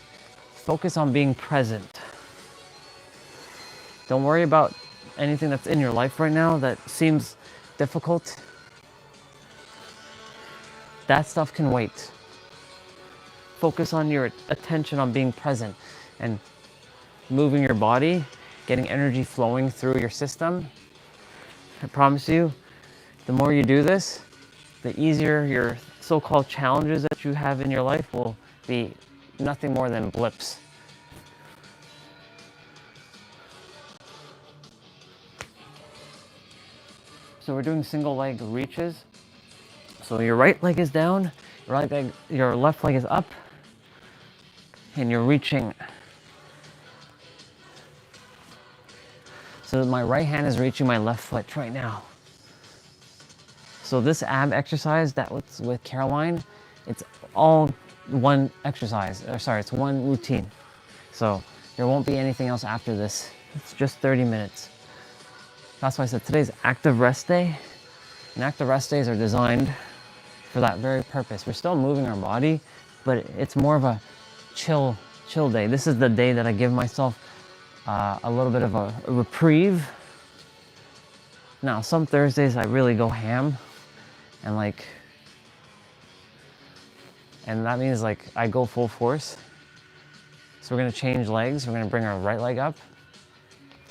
focus on being present. Don't worry about anything that's in your life right now that seems difficult. That stuff can wait. Focus on your attention on being present and moving your body getting energy flowing through your system. I promise you, the more you do this, the easier your so-called challenges that you have in your life will be nothing more than blips. So we're doing single leg reaches. So your right leg is down, your left leg is up, and you're reaching. So my right hand is reaching my left foot right now. So this ab exercise that was with Caroline, it's all one exercise, or sorry, it's one routine. So there won't be anything else after this. It's just 30 minutes. That's why I said today's active rest day. And active rest days are designed for that very purpose. We're still moving our body, but it's more of a chill day. This is the day that I give myself a little bit of a reprieve. Now, some Thursdays I really go ham and that means like I go full force. So we're gonna change legs. We're gonna bring our right leg up.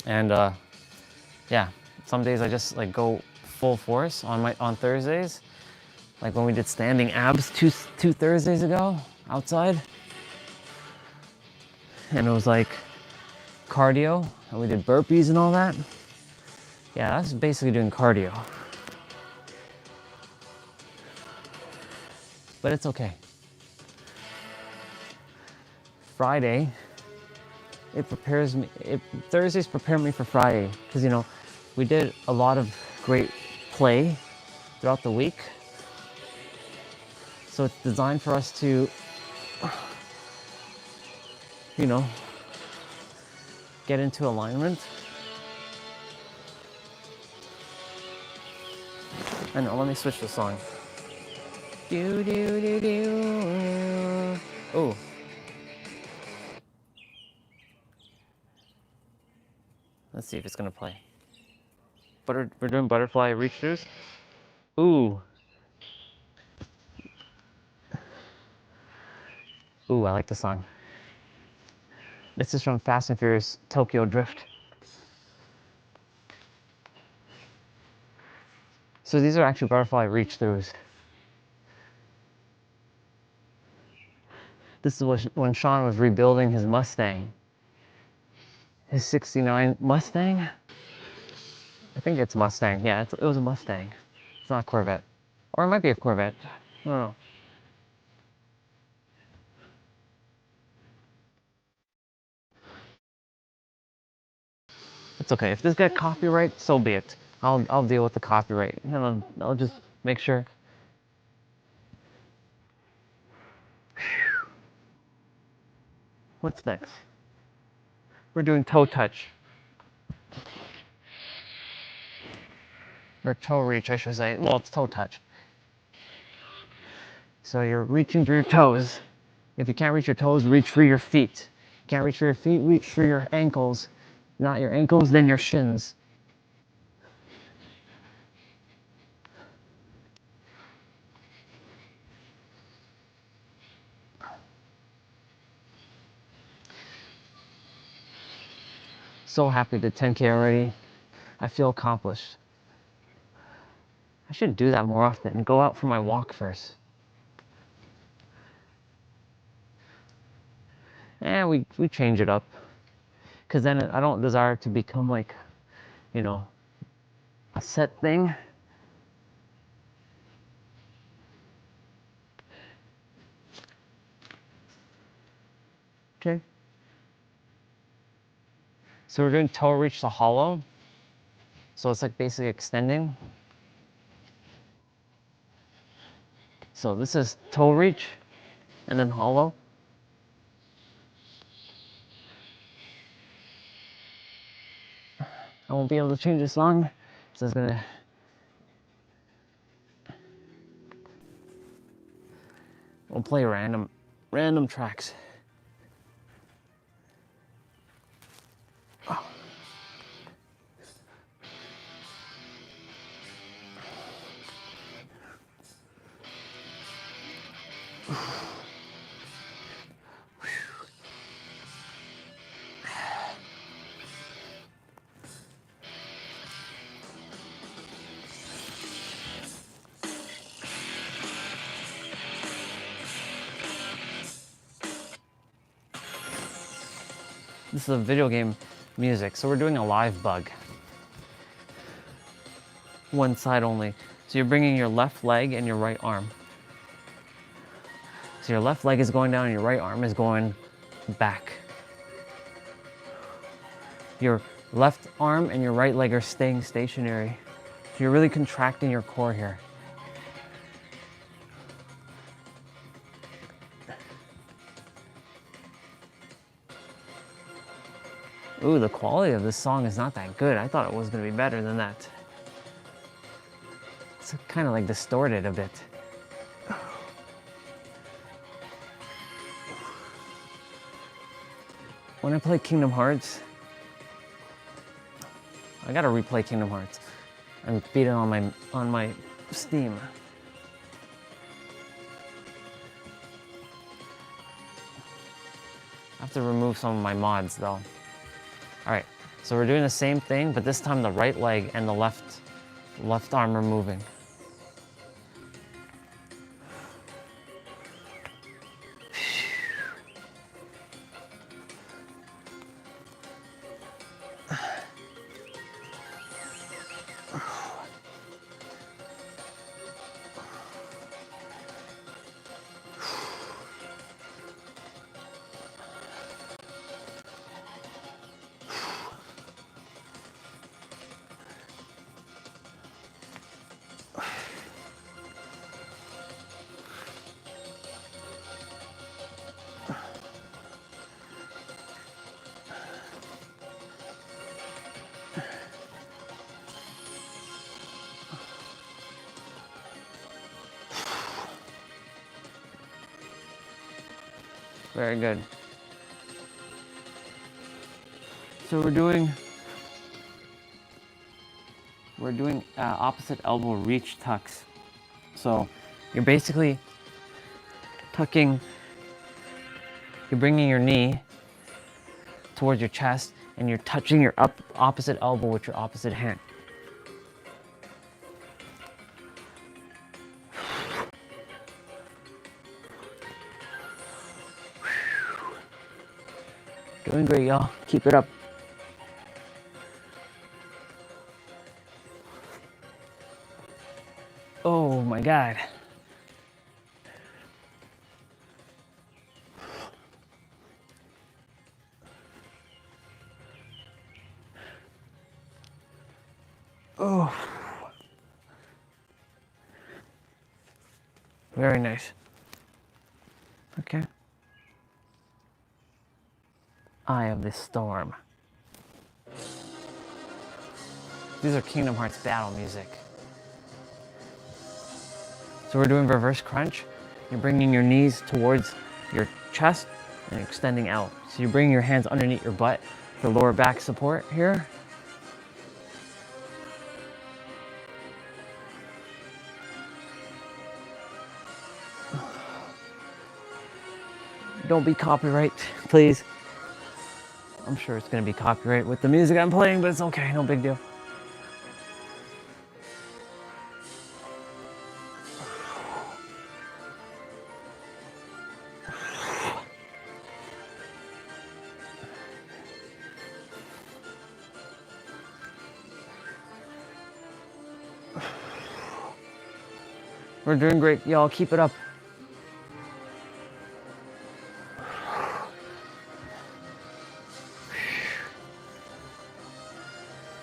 And yeah, some days I just like go full force on Thursdays. Like when we did standing abs two Thursdays ago outside. And it was like cardio, and we did burpees and all that. Yeah, that's basically doing cardio. But it's okay. Friday, Thursdays prepare me for Friday, because you know, we did a lot of great play throughout the week. So it's designed for us to, you know, get into alignment. I know, let me switch the song. Do do do do. Oh. Let's see if it's gonna play. We're doing butterfly reach throughs. Ooh. Ooh, I like the song. This is from Fast and Furious Tokyo Drift. So these are actually butterfly reach throughs. This is when Sean was rebuilding his Mustang. His 69 Mustang? I think it's Mustang. Yeah, it was a Mustang. It's not a Corvette. Or it might be a Corvette. I don't know. It's okay. If this got copyright, so be it. I'll deal with the copyright. And I'll just make sure. What's next? We're doing toe touch. Or toe reach, I should say. Well, it's toe touch. So you're reaching through your toes. If you can't reach your toes, reach for your feet. Can't reach for your feet, reach for your ankles. Not your ankles, then your shins. So happy to 10K already. I feel accomplished. I should do that more often. Go out for my walk first. And we change it up. Because then I don't desire to become like, you know, a set thing. Okay. So we're doing toe reach to hollow. So it's like basically extending. So this is toe reach and then hollow. I won't be able to change the song. So it's gonna. We'll play random tracks. Oh. This is a video game music, so we're doing a live bug. One side only. So you're bringing your left leg and your right arm. So your left leg is going down and your right arm is going back. Your left arm and your right leg are staying stationary. So you're really contracting your core here. Ooh, the quality of this song is not that good. I thought it was going to be better than that. It's kind of like distorted a bit. When I play Kingdom Hearts, I gotta replay Kingdom Hearts and beat it on my Steam. I have to remove some of my mods though. All right, so we're doing the same thing, but this time the right leg and the left arm are moving. Very good. So we're doing opposite elbow reach tucks. So you're basically tucking, you're bringing your knee towards your chest and you're touching your opposite elbow with your opposite hand. Doing great, y'all. Keep it up. Oh my God. Oh. Very nice. Okay. Eye of the Storm. These are Kingdom Hearts battle music. So we're doing reverse crunch. You're bringing your knees towards your chest and extending out. So you're bringing your hands underneath your butt for lower back support here. Don't be copyright, please. I'm sure it's gonna be copyright with the music I'm playing, but it's okay, no big deal. We're doing great, y'all. Keep it up.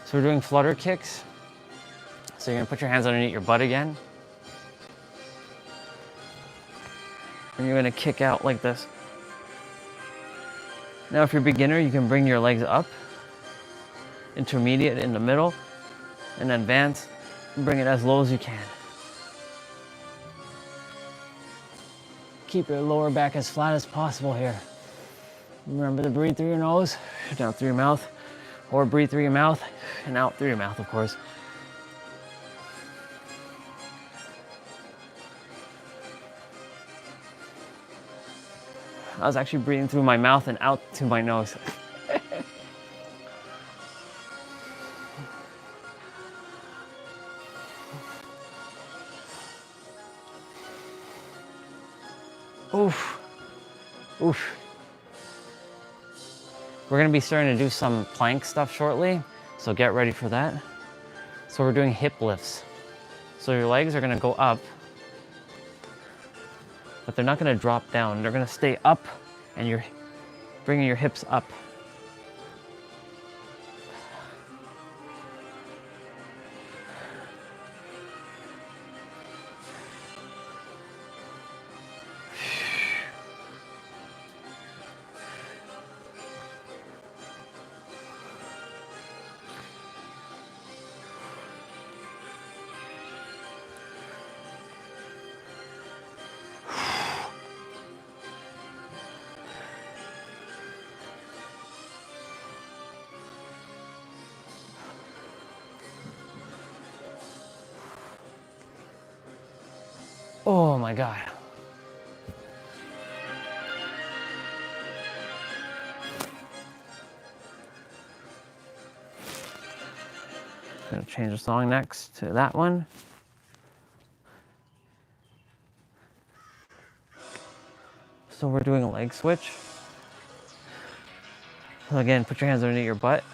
So we're doing flutter kicks. So you're gonna put your hands underneath your butt again. And you're gonna kick out like this. Now if you're a beginner, you can bring your legs up. Intermediate in the middle. And advanced, bring it as low as you can. Keep your lower back as flat as possible here. Remember to breathe through your nose, down through your mouth, or breathe through your mouth and out through your mouth, of course. I was actually breathing through my mouth and out to my nose. Oof. Oof. We're gonna be starting to do some plank stuff shortly, so get ready for that. So we're doing hip lifts. So your legs are gonna go up, but they're not gonna drop down. They're gonna stay up, and you're bringing your hips up. Oh my God. Gonna change the song next to that one. So we're doing a leg switch. So again, put your hands underneath your butt.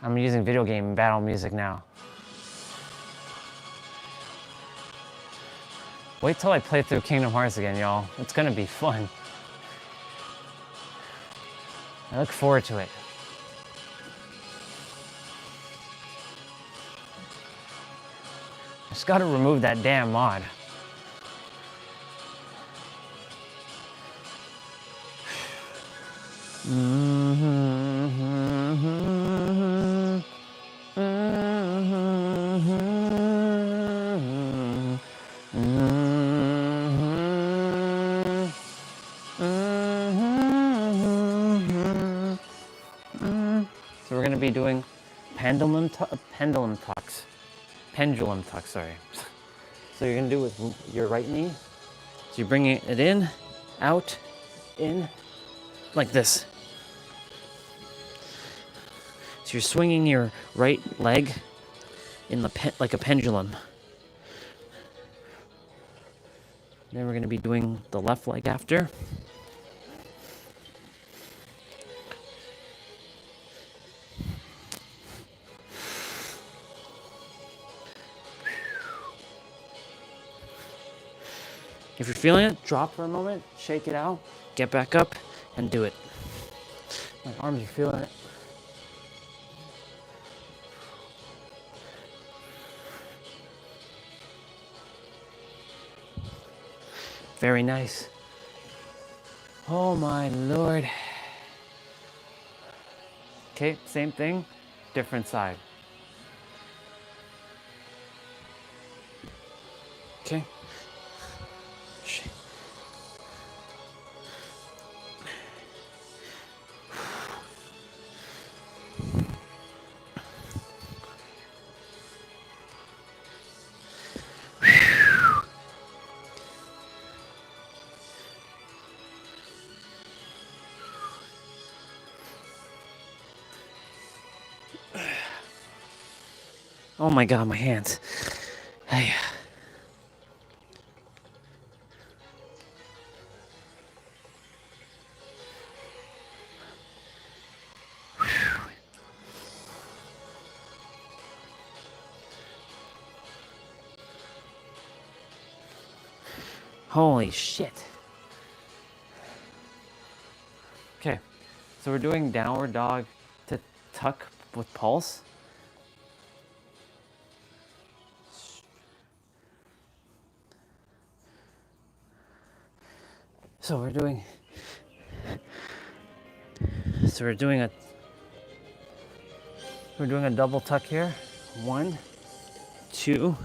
I'm using video game battle music now. Wait till I play through Kingdom Hearts again, y'all. It's gonna be fun. I look forward to it. Just gotta remove that damn mod. So we're gonna be doing pendulum tucks. Pendulum tuck, sorry. So you're gonna do it with your right knee. So you're bringing it in, out, in, like this. So you're swinging your right leg in the like a pendulum. Then we're gonna be doing the left leg after. If you're feeling it, drop for a moment, shake it out, get back up, and do it. My arms are feeling it. Very nice. Oh my Lord. Okay, same thing, different side. Okay. Oh my God, my hands. Hey. Holy shit. Okay, so we're doing downward dog to tuck with pulse. So we're doing a double tuck here. 1, 2.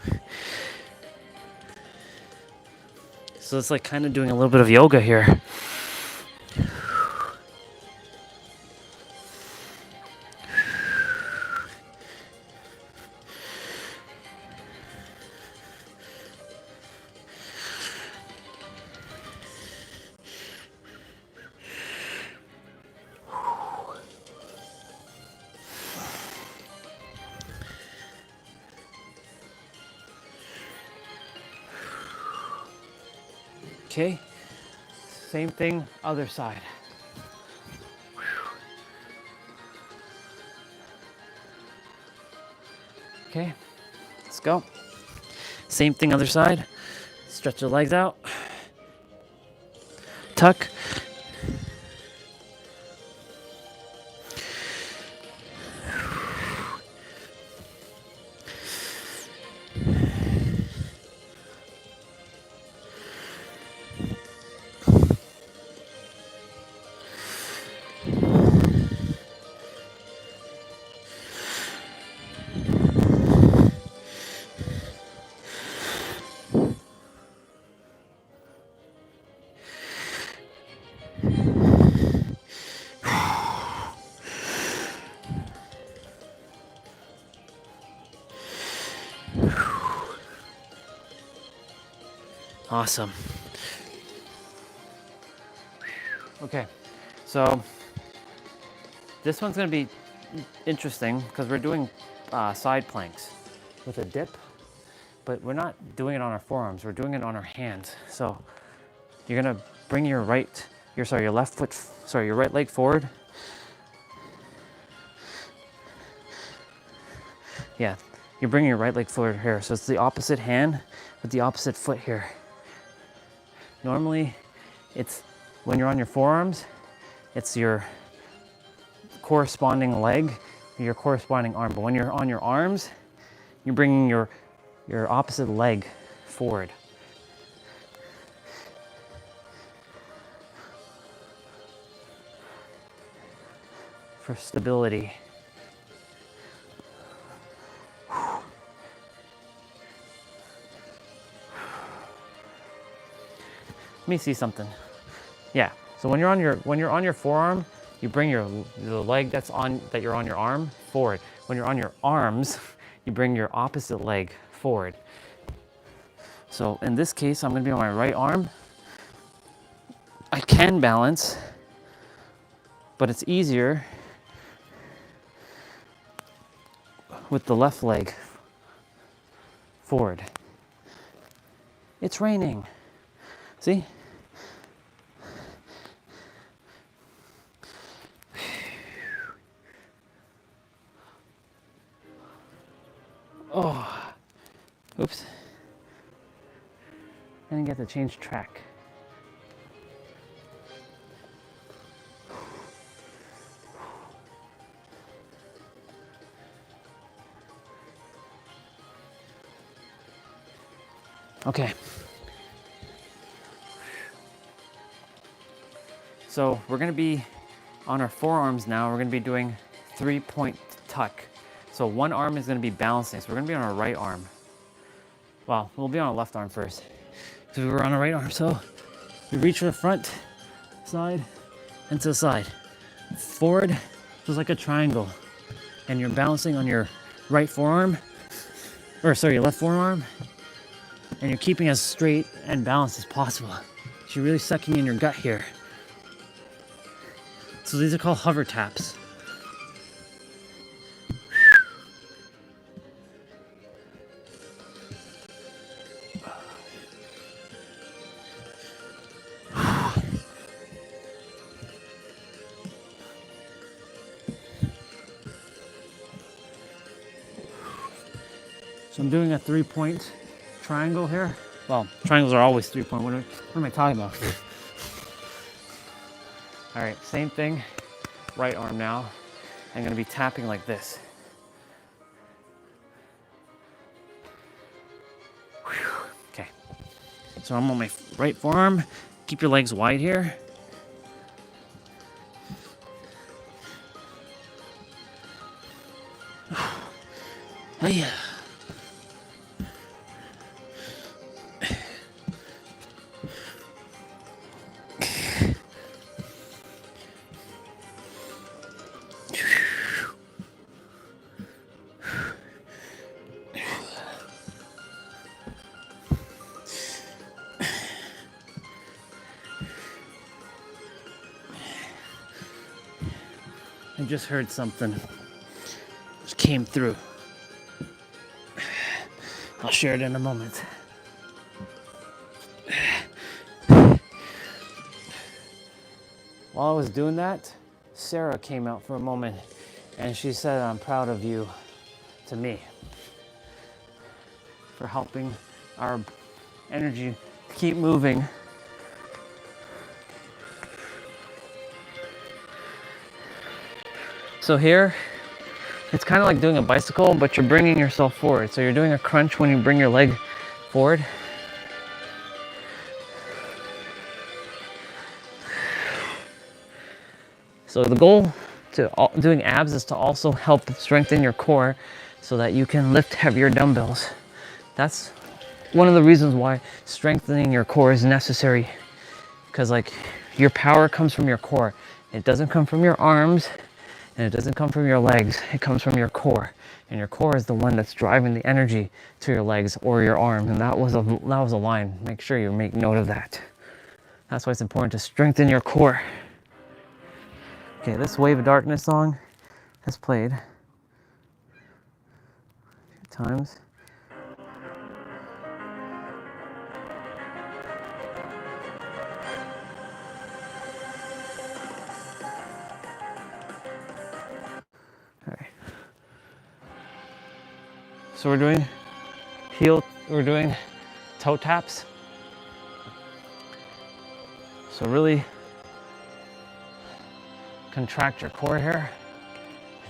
So it's like kind of doing a little bit of yoga here. Okay, same thing, other side. Okay, let's go. Same thing other side. Stretch the legs out. Tuck. Awesome. Okay, so this one's gonna be interesting because we're doing side planks with a dip, but we're not doing it on our forearms, we're doing it on our hands. So you're gonna bring your right leg forward. Yeah, you bring your right leg forward here. So it's the opposite hand with the opposite foot here. Normally, it's when you're on your forearms, it's your corresponding leg, your corresponding arm. But when you're on your arms, you're bringing your opposite leg forward. For stability. Let me see something. Yeah. So when you're on your forearm, you bring the leg that you're on your arm forward. When you're on your arms, you bring your opposite leg forward. So in this case, I'm going to be on my right arm. I can balance, but it's easier with the left leg forward. It's raining. See? Oh, oops. I didn't get to change track. Okay. So we're gonna be on our forearms now. We're gonna be doing 3-point tuck. So one arm is gonna be balancing. So we're gonna be on our right arm. Well, we'll be on our left arm first. So we were on our right arm. So we reach to the front, side, and to the side. Forward, just like a triangle. And you're balancing on your right forearm, your left forearm. And you're keeping as straight and balanced as possible. So you're really sucking in your gut here. So these are called hover taps. So I'm doing a 3-point triangle here. Well, triangles are always 3-point. What am I talking about? All right, same thing. Right arm now. I'm gonna be tapping like this. Okay. So I'm on my right forearm. Keep your legs wide here. Oh yeah. I just heard something. Just came through. I'll share it in a moment. While I was doing that, Sarah came out for a moment and she said, "I'm proud of you," to me. for helping our energy keep moving. So here, it's kind of like doing a bicycle, but you're bringing yourself forward. So you're doing a crunch when you bring your leg forward. So the goal to doing abs is to also help strengthen your core so that you can lift heavier dumbbells. That's one of the reasons why strengthening your core is necessary, because like your power comes from your core. It doesn't come from your arms and it doesn't come from your legs. It comes from your core, and your core is the one that's driving the energy to your legs or your arms. And that was a line. Make sure you make note of that. That's why it's important to strengthen your core. Okay, this Wave of Darkness song has played a few times. Alright. So we're doing toe taps. So really contract your core here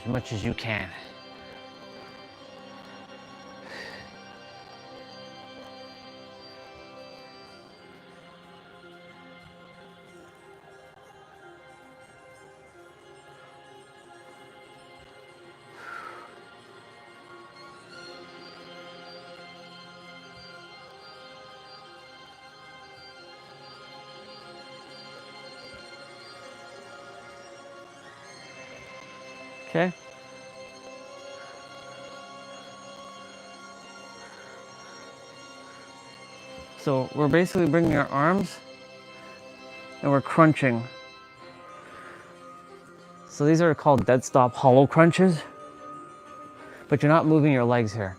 as much as you can. Okay. So we're basically bringing our arms and we're crunching. So these are called dead stop hollow crunches, but you're not moving your legs here.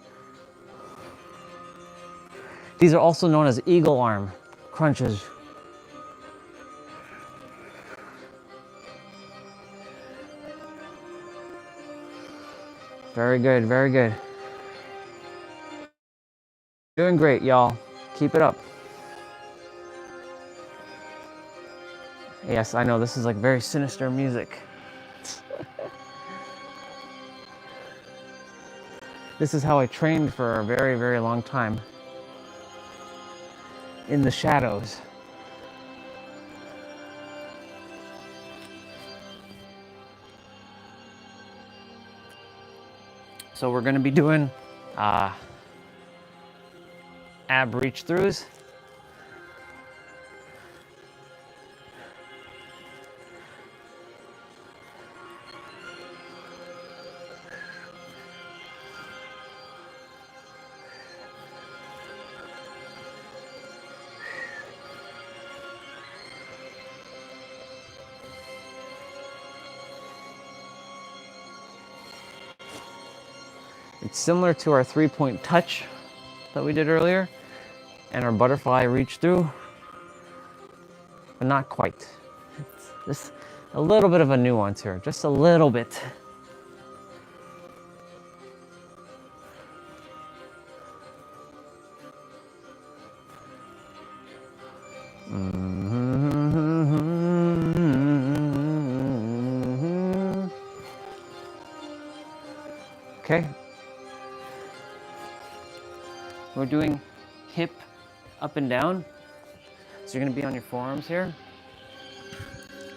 These are also known as eagle arm crunches. Very good, very good. Doing great, y'all. Keep it up. Yes, I know this is like very sinister music. This is how I trained for a very, very long time. In the shadows. So we're gonna be doing ab reach throughs. It's similar to our 3-point touch that we did earlier and our butterfly reach through, but not quite. It's just a little bit of a nuance here, just a little bit. Okay. We're doing hip up and down. So you're gonna be on your forearms here.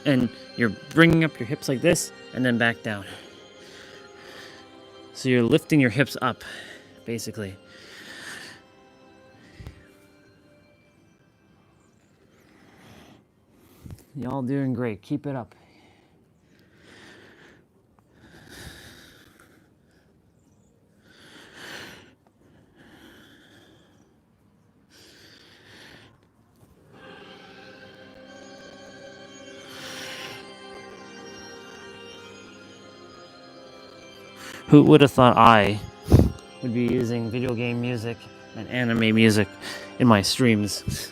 And you're bringing up your hips like this and then back down. So you're lifting your hips up, basically. Y'all doing great. Keep it up. Who would have thought I would be using video game music and anime music in my streams?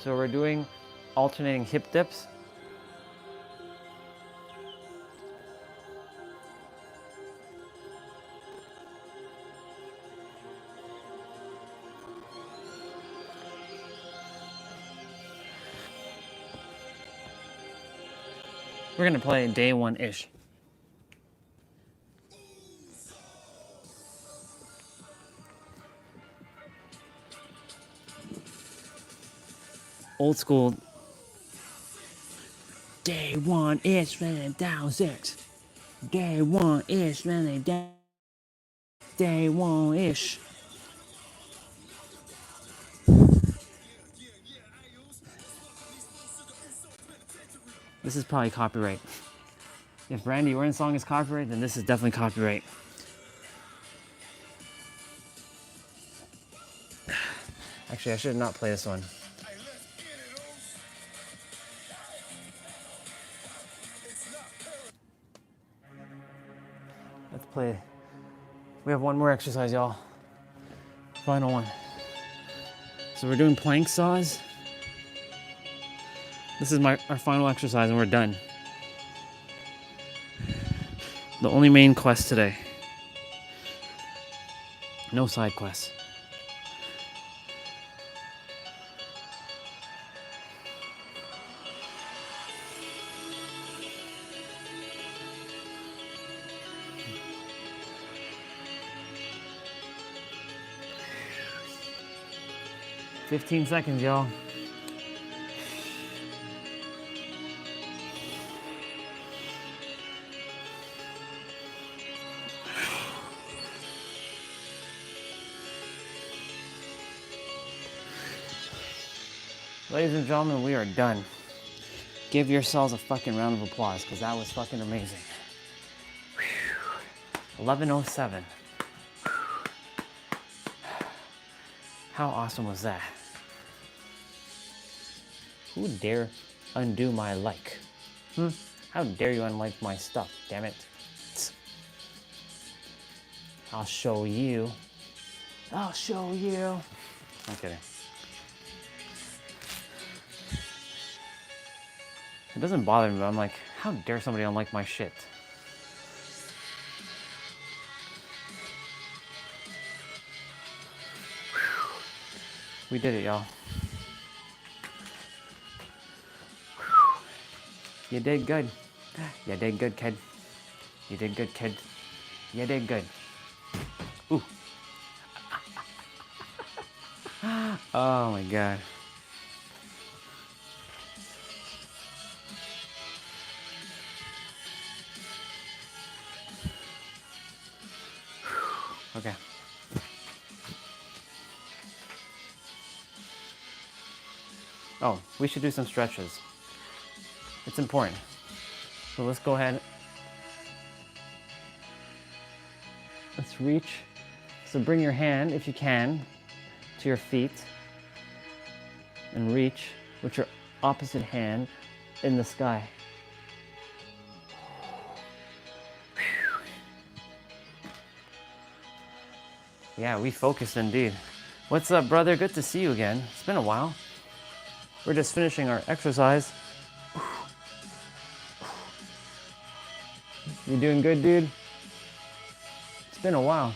So we're doing alternating hip dips. We're gonna play day one-ish. Old school. Day one-ish, running down 6. Day one-ish, running down. Day one-ish. This is probably copyright. If Randy Orton's song is copyright, then this is definitely copyright. Actually, I should not play this one. Let's play. We have one more exercise, y'all. Final one. So we're doing plank saws. This is our final exercise and we're done. The only main quest today. No side quests. "15 seconds, y'all. Ladies and gentlemen, we are done. Give yourselves a fucking round of applause because that was fucking amazing. 11:07. How awesome was that? Who dare undo my like? How dare you unlike my stuff, damn it. I'll show you. I'll show you. I'm kidding. It doesn't bother me, but I'm like, how dare somebody unlike my shit? We did it, y'all. You did good. You did good, kid. You did good, kid. You did good. Ooh. Oh my God. Okay. Oh, we should do some stretches. It's important. So let's go ahead. Let's reach. So bring your hand, if you can, to your feet and reach with your opposite hand in the sky. Yeah, we focused indeed. What's up, brother? Good to see you again. It's been a while. We're just finishing our exercise. You doing good, dude? It's been a while.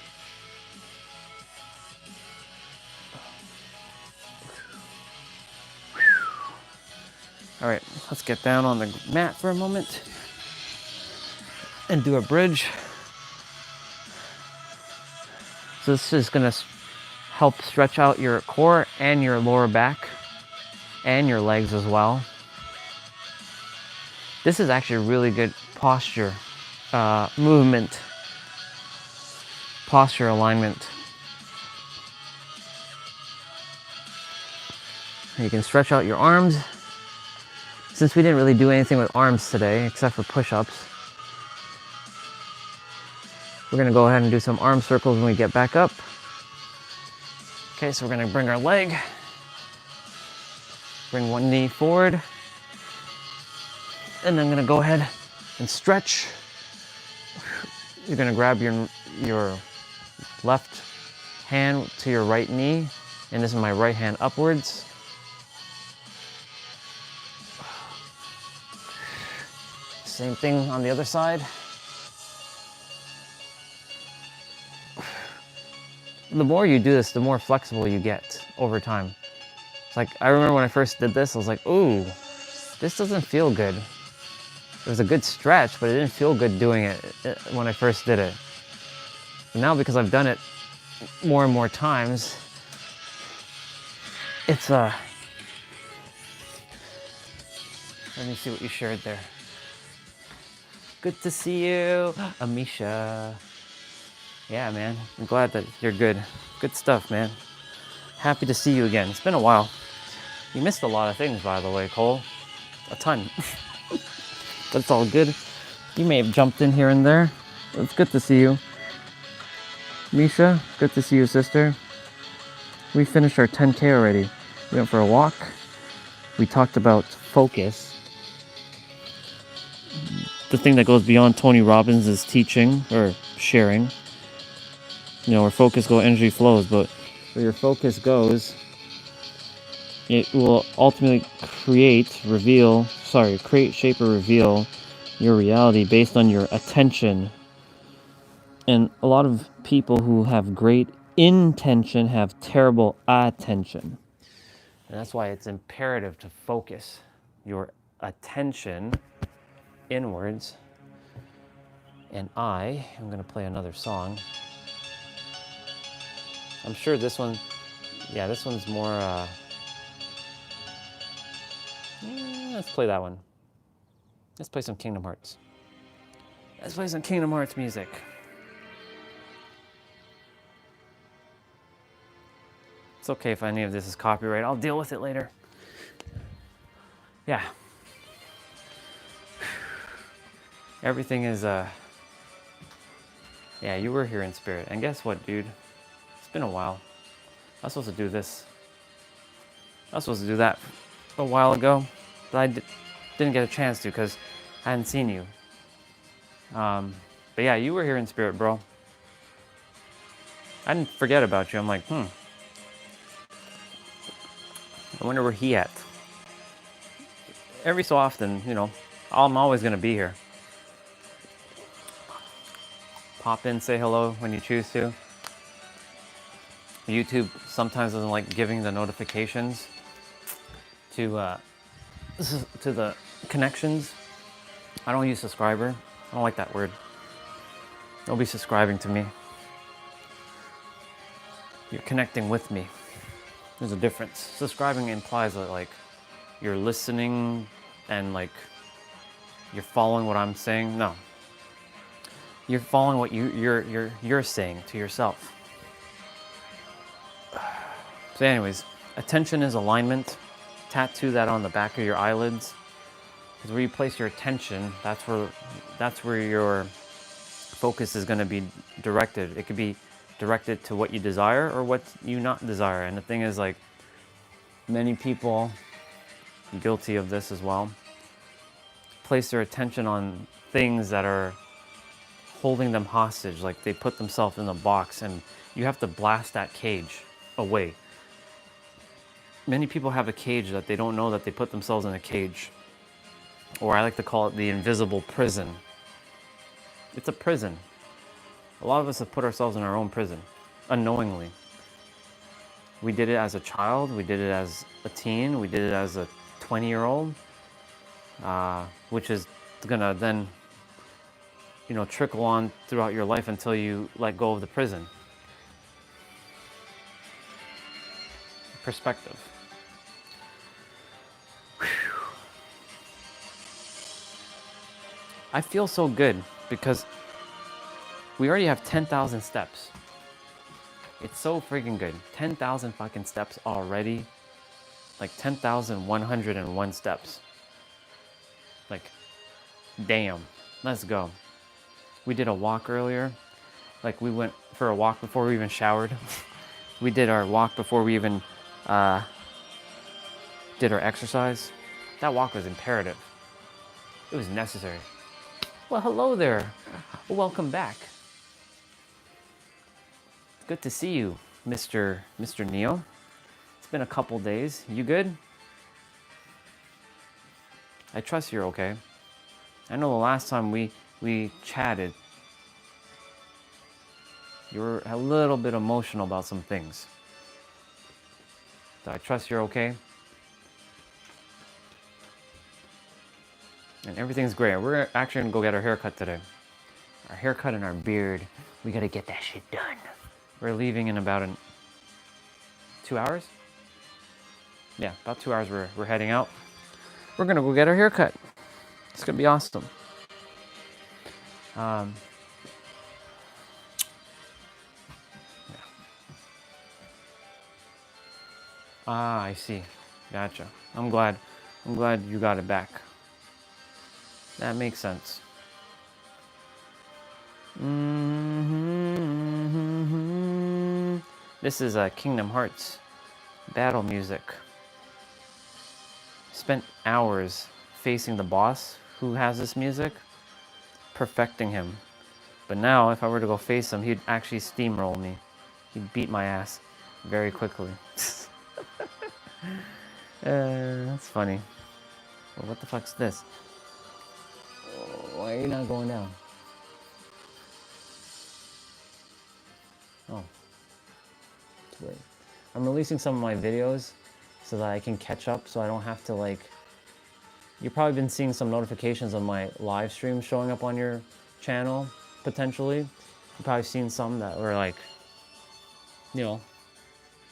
All right, let's get down on the mat for a moment and do a bridge. So this is gonna help stretch out your core and your lower back and your legs as well. This is actually a really good posture movement, posture alignment. You can stretch out your arms. Since we didn't really do anything with arms today, except for push-ups, we're gonna go ahead and do some arm circles when we get back up. Okay, so we're gonna bring our leg, bring one knee forward, and then I'm gonna go ahead and stretch. You're gonna grab your left hand to your right knee, and this is my right hand upwards. Same thing on the other side. The more you do this, the more flexible you get over time. It's like, I remember when I first did this, I was like, ooh, this doesn't feel good. was a good stretch, but it didn't feel good doing it when I first did it. And now because I've done it more and more times, it's let me see what you shared there. Good to see you, Amisha. Yeah, man, I'm glad that you're good. Good stuff, man. Happy to see you again. It's been a while. You missed a lot of things, by the way, Cole. A ton. But it's all good. You may have jumped in here and there. It's good to see you. Misha, good to see you, sister. We finished our 10K already. We went for a walk. We talked about focus. The thing that goes beyond Tony Robbins' teaching or sharing. You know, where focus goes, energy flows, but where your focus goes, it will ultimately create, shape, or reveal your reality based on your attention. And a lot of people who have great intention have terrible attention. And that's why it's imperative to focus your attention inwards. And I am going to play another song. I'm sure this one, this one's more, let's play that one. Let's play some Kingdom Hearts. Let's play some Kingdom Hearts music. It's okay if any of this is copyright. I'll deal with it later. Yeah. Everything is, yeah, you were here in spirit. And guess what, dude? It's been a while. I was supposed to do this. I was supposed to do that a while ago, but I didn't get a chance to because I hadn't seen you. But yeah, you were here in spirit, bro. I didn't forget about you. I'm like, I wonder where he at. Every so often, you know, I'm always going to be here. Pop in, say hello when you choose to. YouTube sometimes doesn't like giving the notifications to the connections. I don't use subscriber. I don't like that word. Don't be subscribing to me. You're connecting with me. There's a difference. Subscribing implies that like you're listening and like you're following what I'm saying. No. You're following what you're saying to yourself. So anyways, attention is alignment. Tattoo that on the back of your eyelids. Because where you place your attention, that's where your focus is going to be directed. It could be directed to what you desire or what you not desire. And the thing is, like, many people, guilty of this as well, place their attention on things that are holding them hostage. Like they put themselves in a box and you have to blast that cage away. Many people have a cage that they don't know that they put themselves in a cage. Or I like to call it the invisible prison. It's a prison. A lot of us have put ourselves in our own prison, unknowingly. We did it as a child, we did it as a teen, we did it as a 20-year-old, which is gonna then, you know, trickle on throughout your life until you let go of the prison. Perspective. I feel so good because we already have 10,000 steps. It's so freaking good. 10,000 fucking steps already. Like 10,101 steps. Like, damn. Let's go. We did a walk earlier. Like we went for a walk before we even showered. We did our walk before we even did our exercise. That walk was imperative. It was necessary. Well, hello there. Welcome back. Good to see you, Mr. Neo. It's been a couple days. You good? I trust you're okay. I know the last time we chatted, you were a little bit emotional about some things. So I trust you're okay. and everything's great. We're actually gonna go get our haircut today. Our haircut and our beard. We gotta get that shit done. We're leaving in about 2 hours. Yeah, about 2 hours. We're heading out. We're gonna go get our haircut. It's gonna be awesome. Yeah. Ah, I see. Gotcha. I'm glad you got it back. That makes sense. This is Kingdom Hearts battle music. Spent hours facing the boss who has this music, perfecting him. But now, if I were to go face him, he'd actually steamroll me. He'd beat my ass very quickly. That's funny. Well, what the fuck's this? Why are you not going down? Oh. It's weird. I'm releasing some of my videos so that I can catch up, so I don't have to, like... You've probably been seeing some notifications of my live stream showing up on your channel, potentially. You've probably seen some that were like, you know,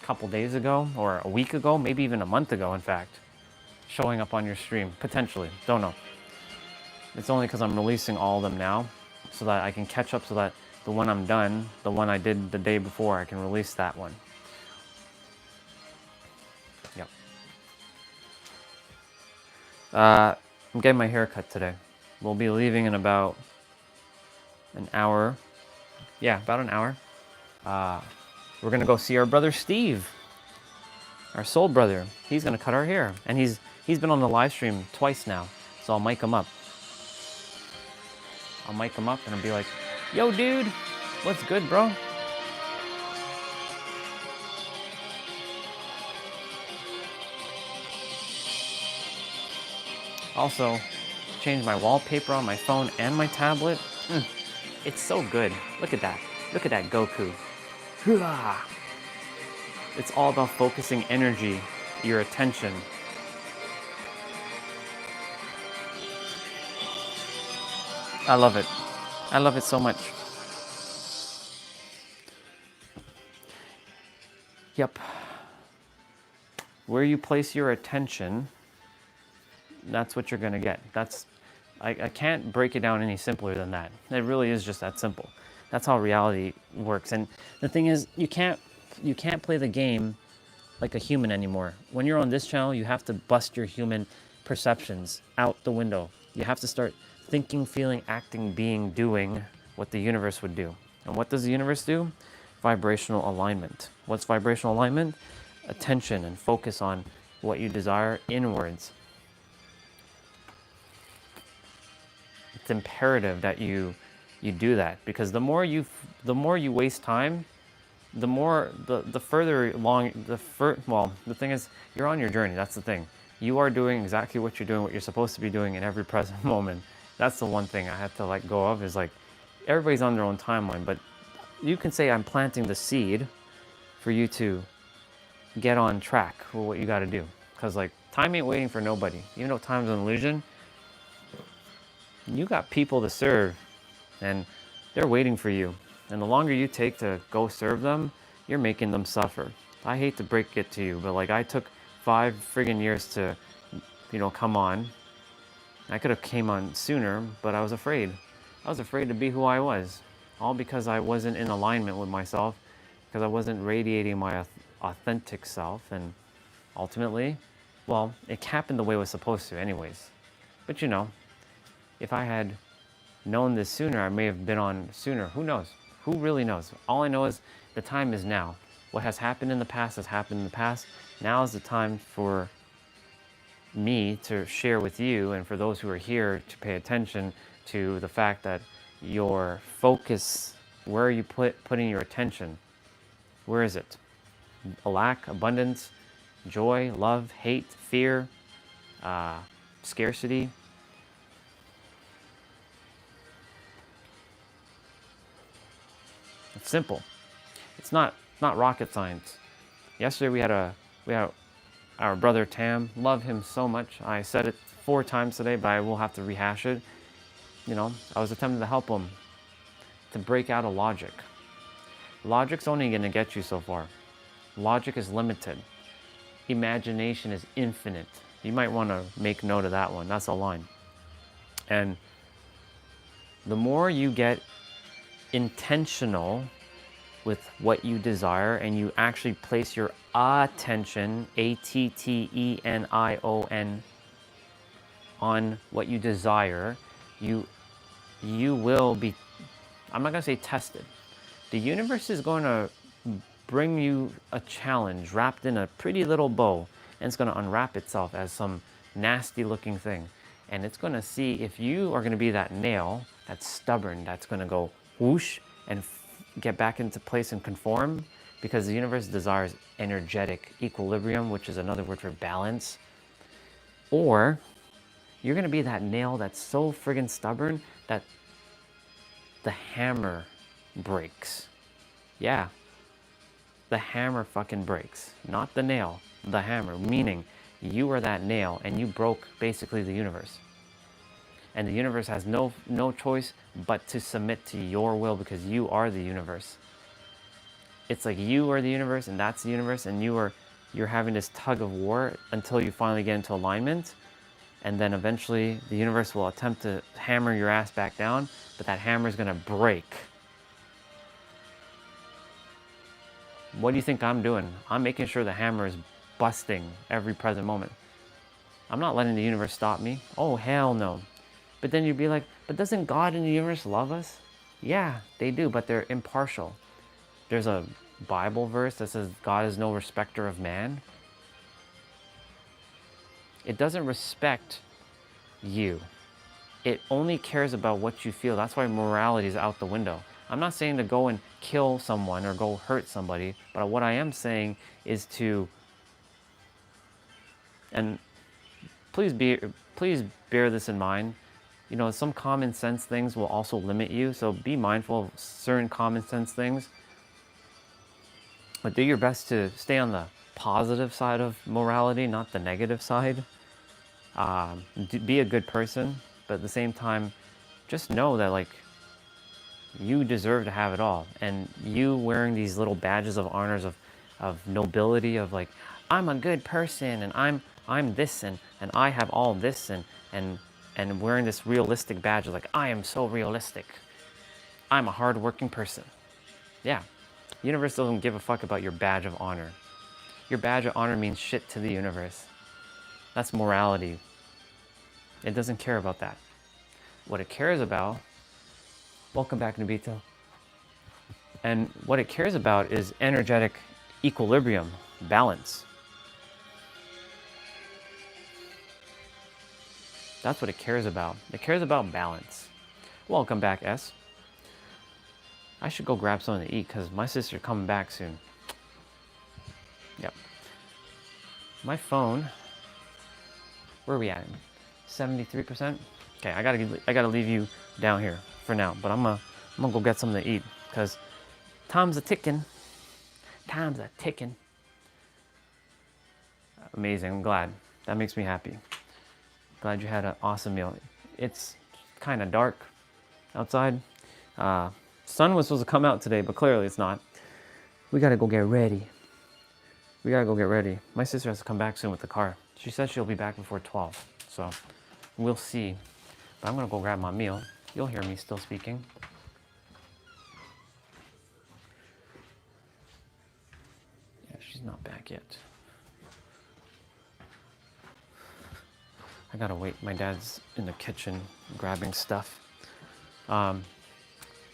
a couple days ago, or a week ago, maybe even a month ago, in fact, showing up on your stream, potentially. Don't know. It's only because I'm releasing all of them now, so that I can catch up, so that the one I'm done, the one I did the day before, I can release that one. Yep. I'm getting my hair cut today. We'll be leaving in about an hour. Yeah, about an hour. We're gonna go see our brother Steve, our soul brother. He's gonna cut our hair, and he's been on the live stream twice now. So I'll mic him up. And I'll be like, "Yo, dude, what's good, bro?" Also, changed my wallpaper on my phone and my tablet. It's so good. Look at that. Look at that Goku. It's all about focusing energy, your attention. I love it. I love it so much. Yep. Where you place your attention, that's what you're gonna get. I can't break it down any simpler than that. It really is just that simple. That's how reality works. And the thing is, you can't play the game like a human anymore. When you're on this channel, you have to bust your human perceptions out the window. You have to start thinking, feeling, acting, being, doing what the universe would do. And what does the universe do? Vibrational alignment. What's vibrational alignment? Attention and focus on what you desire inwards. It's imperative that you do that, because the more you waste time, the further along the thing is, you're on your journey. That's the thing. You are doing exactly what you're doing, what you're supposed to be doing in every present moment. That's the one thing I have to let go of, is like, everybody's on their own timeline, but you can say I'm planting the seed for you to get on track for what you got to do, because like, time ain't waiting for nobody. Even though time's an illusion, you got people to serve, and they're waiting for you. And the longer you take to go serve them, you're making them suffer. I hate to break it to you, but like, I took 5 friggin' years to, come on. I could have came on sooner, but I was afraid. I was afraid to be who I was. All because I wasn't in alignment with myself, because I wasn't radiating my authentic self, and ultimately, well, it happened the way it was supposed to anyways. But if I had known this sooner, I may have been on sooner. Who knows? Who really knows? All I know is the time is now. What has happened in the past has happened in the past. Now is the time for me to share with you, and for those who are here to pay attention to the fact that your focus, where are you putting your attention? Where is it? A lack, abundance, joy, love, hate, fear, scarcity? It's simple. It's not rocket science. Yesterday we had our brother Tam. Love him so much. I said it 4 times today, but I will have to rehash it. You know, I was attempting to help him to break out of logic. Logic's only going to get you so far. Logic is limited. Imagination is infinite. You might want to make note of that one. That's a line. And the more you get intentional with what you desire and you actually place your attention, ATTENION, on what you desire, you will be, I'm not going to say tested. The universe is going to bring you a challenge wrapped in a pretty little bow, and it's going to unwrap itself as some nasty looking thing. And it's going to see if you are going to be that nail that's stubborn, that's going to go whoosh and get back into place and conform, because the universe desires energetic equilibrium, which is another word for balance. Or you're going to be that nail that's so friggin' stubborn that the hammer breaks. Yeah, the hammer fucking breaks, not the nail, the hammer, meaning you are that nail and you broke basically the universe. And the universe has no choice but to submit to your will, because you are the universe. It's like you are the universe and that's the universe, and you're having this tug of war until you finally get into alignment. And then eventually the universe will attempt to hammer your ass back down, but that hammer is going to break. What do you think I'm doing? I'm making sure the hammer is busting every present moment. I'm not letting the universe stop me. Oh, hell no. But then you'd be like, but doesn't God in the universe love us? Yeah, they do, but they're impartial. There's a Bible verse that says God is no respecter of man. It doesn't respect you. It only cares about what you feel. That's why morality is out the window. I'm not saying to go and kill someone or go hurt somebody, but what I am saying is to, and please bear this in mind, you know, some common sense things will also limit you, so be mindful of certain common sense things, but do your best to stay on the positive side of morality, not the negative side. Be a good person, but at the same time, just know that, like, you deserve to have it all. And you wearing these little badges of honors of nobility, of like, I'm a good person, and I'm this, and I have all this, and wearing this realistic badge of like, I am so realistic. I'm a hardworking person. Yeah. The universe doesn't give a fuck about your badge of honor. Your badge of honor means shit to the universe. That's morality. It doesn't care about that. What it cares about, welcome back, Nabito. And what it cares about is energetic equilibrium, balance. That's what it cares about. It cares about balance. Welcome back, S. I should go grab something to eat because my sister's coming back soon. Yep. My phone, where are we at? 73%? Okay, I gotta leave you down here for now, but I'm gonna go get something to eat because time's a ticking. Time's a ticking. Amazing, I'm glad. That makes me happy. Glad you had an awesome meal. It's kind of dark outside. Sun was supposed to come out today, but clearly it's not. We gotta go get ready. My sister has to come back soon with the car. She said she'll be back before 12, so we'll see. But I'm gonna go grab my meal. You'll hear me still speaking. Yeah, she's not back yet. I gotta wait. My dad's in the kitchen grabbing stuff.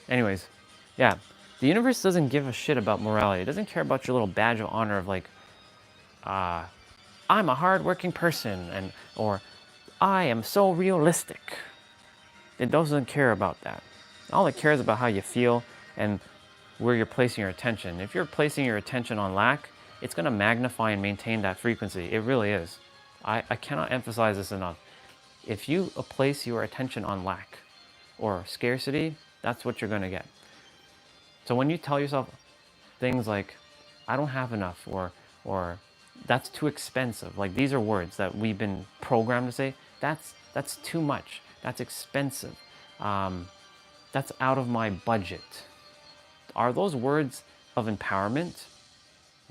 Anyways, yeah, the universe doesn't give a shit about morality. It doesn't care about your little badge of honor of like, I'm a hardworking person, or I am so realistic. It doesn't care about that. All it cares about how you feel and where you're placing your attention. If you're placing your attention on lack, it's going to magnify and maintain that frequency. It really is. I cannot emphasize this enough. If you place your attention on lack or scarcity, that's what you're going to get. So when you tell yourself things like, I don't have enough, or that's too expensive, like these are words that we've been programmed to say, That's too much. That's expensive. That's out of my budget. Are those words of empowerment?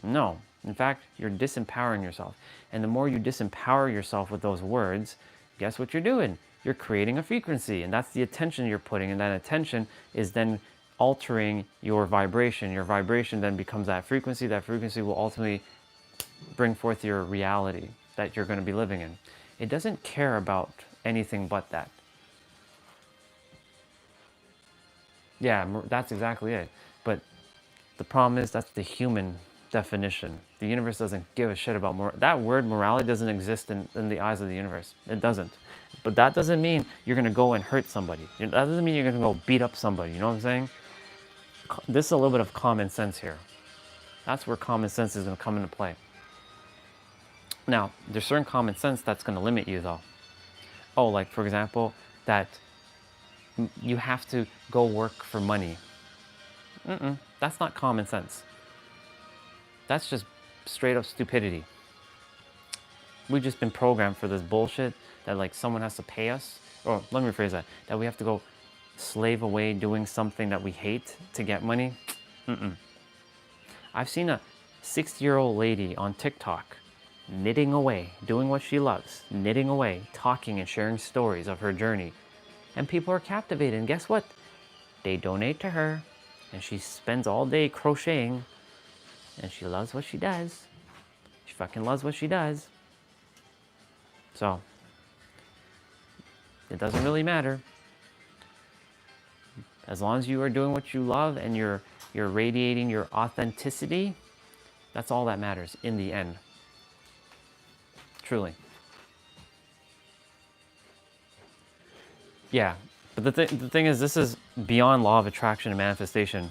No. In fact, you're disempowering yourself. And the more you disempower yourself with those words, guess what you're doing? You're creating a frequency, and that's the attention you're putting, and that attention is then altering your vibration. Your vibration then becomes that frequency. That frequency will ultimately bring forth your reality that you're going to be living in. It doesn't care about anything but that. Yeah, that's exactly it. But the problem is that's the human definition. The universe doesn't give a shit about that word morality doesn't exist in the eyes of the universe. It doesn't. But that doesn't mean you're going to go and hurt somebody. That doesn't mean you're going to go beat up somebody. You know what I'm saying? This is a little bit of common sense here. That's where common sense is going to come into play. Now, there's certain common sense that's going to limit you though. Oh, like for example, that you have to go work for money. That's not common sense. That's just straight up stupidity. We've just been programmed for this bullshit that like someone has to pay us. Or let me rephrase that we have to go slave away doing something that we hate to get money. I've seen a 60-year-old lady on TikTok knitting away, doing what she loves, knitting away, talking and sharing stories of her journey. And people are captivated. And guess what? They donate to her. And she spends all day crocheting. And she loves what she does. She fucking loves what she does. So, it doesn't really matter. As long as you are doing what you love and you're radiating your authenticity, that's all that matters in the end. Truly. Yeah, but the thing is, this is beyond law of attraction and manifestation.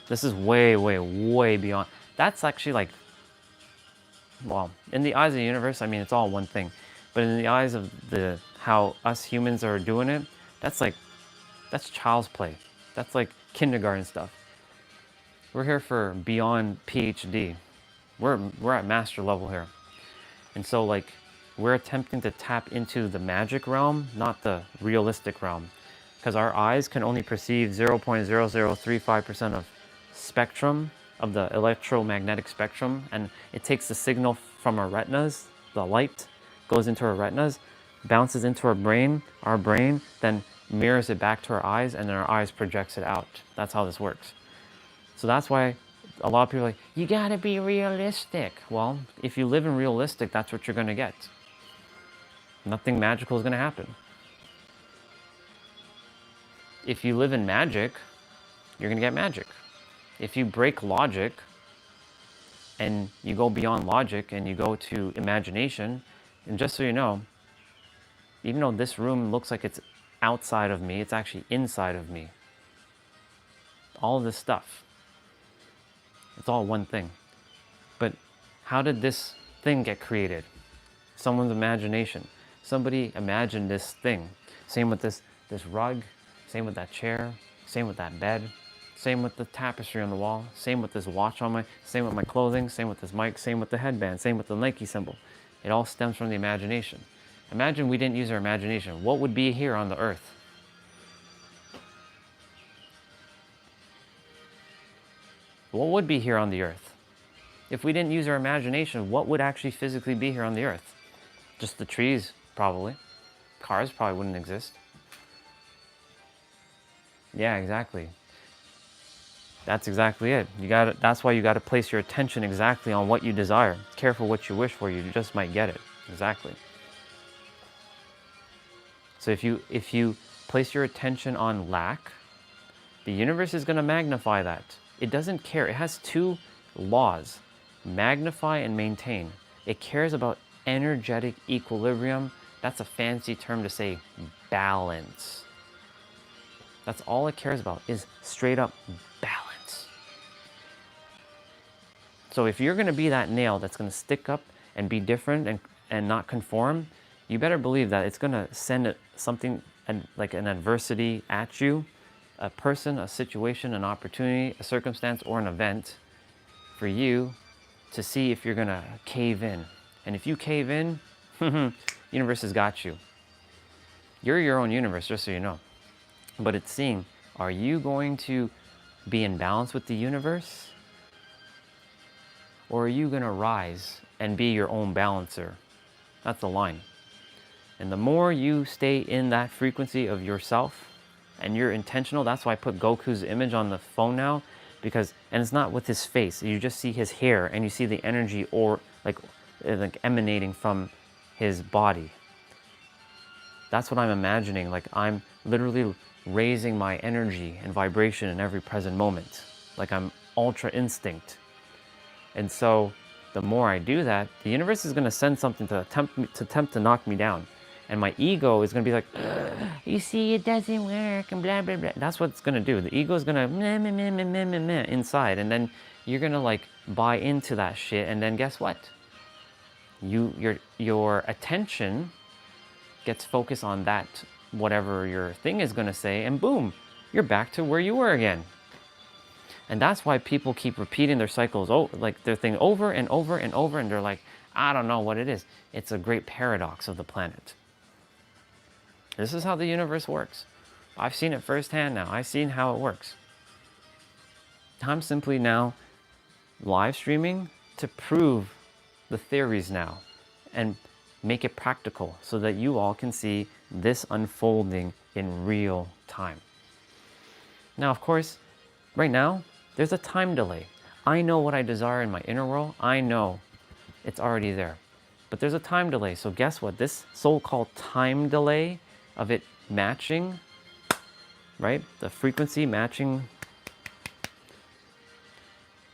This is way, way, way beyond. That's actually like, well, in the eyes of the universe, I mean, it's all one thing. But in the eyes of how us humans are doing it, that's child's play. That's like kindergarten stuff. We're here for beyond PhD. We're at master level here. And so like, we're attempting to tap into the magic realm, not the realistic realm. Because our eyes can only perceive 0.0035% of spectrum, of the electromagnetic spectrum. And it takes the signal from our retinas, the light goes into our retinas, bounces into our brain then mirrors it back to our eyes, and then our eyes projects it out. That's how this works. So that's why a lot of people are like, you gotta be realistic. Well, if you live in realistic, that's what you're gonna get. Nothing magical is gonna happen. If you live in magic, you're gonna get magic. If you break logic and you go beyond logic and you go to imagination, and just so you know, even though this room looks like it's outside of me, it's actually inside of me. All of this stuff, it's all one thing. But how did this thing get created? Someone's imagination. Somebody imagined this thing. Same with this rug, same with that chair, same with that bed, same with the tapestry on the wall, same with this watch on same with my clothing, same with this mic, same with the headband, same with the Nike symbol. It all stems from the imagination. Imagine we didn't use our imagination. What would be here on the earth? What would be here on the earth? If we didn't use our imagination, what would actually physically be here on the earth? Just the trees, probably. Cars probably wouldn't exist. Yeah, exactly. That's exactly it. That's why you gotta place your attention exactly on what you desire. Careful what you wish for, you just might get it. Exactly. So if you place your attention on lack, the universe is gonna magnify that. It doesn't care. It has two laws: magnify and maintain. It cares about energetic equilibrium. That's a fancy term to say balance. That's all it cares about, is straight up balance. So if you're gonna be that nail that's gonna stick up and be different and not conform, you better believe that it's gonna send something like an adversity at you, a person, a situation, an opportunity, a circumstance, or an event for you to see if you're gonna cave in. And if you cave in, universe has got you. You're your own universe, just so you know. But it's seeing, are you going to be in balance with the universe? Or are you going to rise and be your own balancer? That's the line. And the more you stay in that frequency of yourself and you're intentional, that's why I put Goku's image on the phone now, because, and it's not with his face, you just see his hair and you see the energy or like emanating from his body. That's what I'm imagining. Like I'm literally raising my energy and vibration in every present moment. Like I'm ultra instinct. And so the more I do that, the universe is going to send something to attempt to knock me down. And my ego is going to be like, you see, it doesn't work, and blah, blah, blah. That's what it's going to do. The ego is going to meh, meh, meh, meh, meh, meh, meh, inside. And then you're going to like buy into that shit. And then guess what? Your attention gets focused on that, whatever your thing is going to say. And boom, you're back to where you were again. And that's why people keep repeating their cycles, like their thing over and over and over. And they're like, I don't know what it is. It's a great paradox of the planet. This is how the universe works. I've seen it firsthand now. I've seen how it works. I'm simply now live streaming to prove the theories now and make it practical so that you all can see this unfolding in real time. Now, of course, right now, there's a time delay. I know what I desire in my inner world. I know it's already there. But there's a time delay. So guess what? This so-called time delay of it matching, right? The frequency matching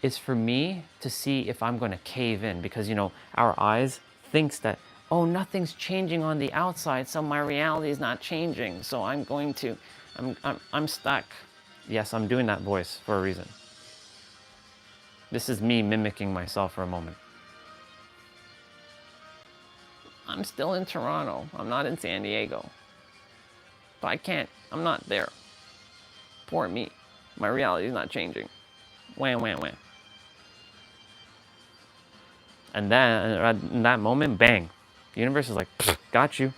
is for me to see if I'm going to cave in, because, you know, our eyes thinks that, oh, nothing's changing on the outside, so my reality is not changing. So I'm stuck. Yes, I'm doing that voice for a reason. This is me mimicking myself for a moment. I'm still in Toronto. I'm not in San Diego. But I'm not there. Poor me. My reality is not changing. Wham, wham, wham. And then, in that moment, bang. The universe is like, got you.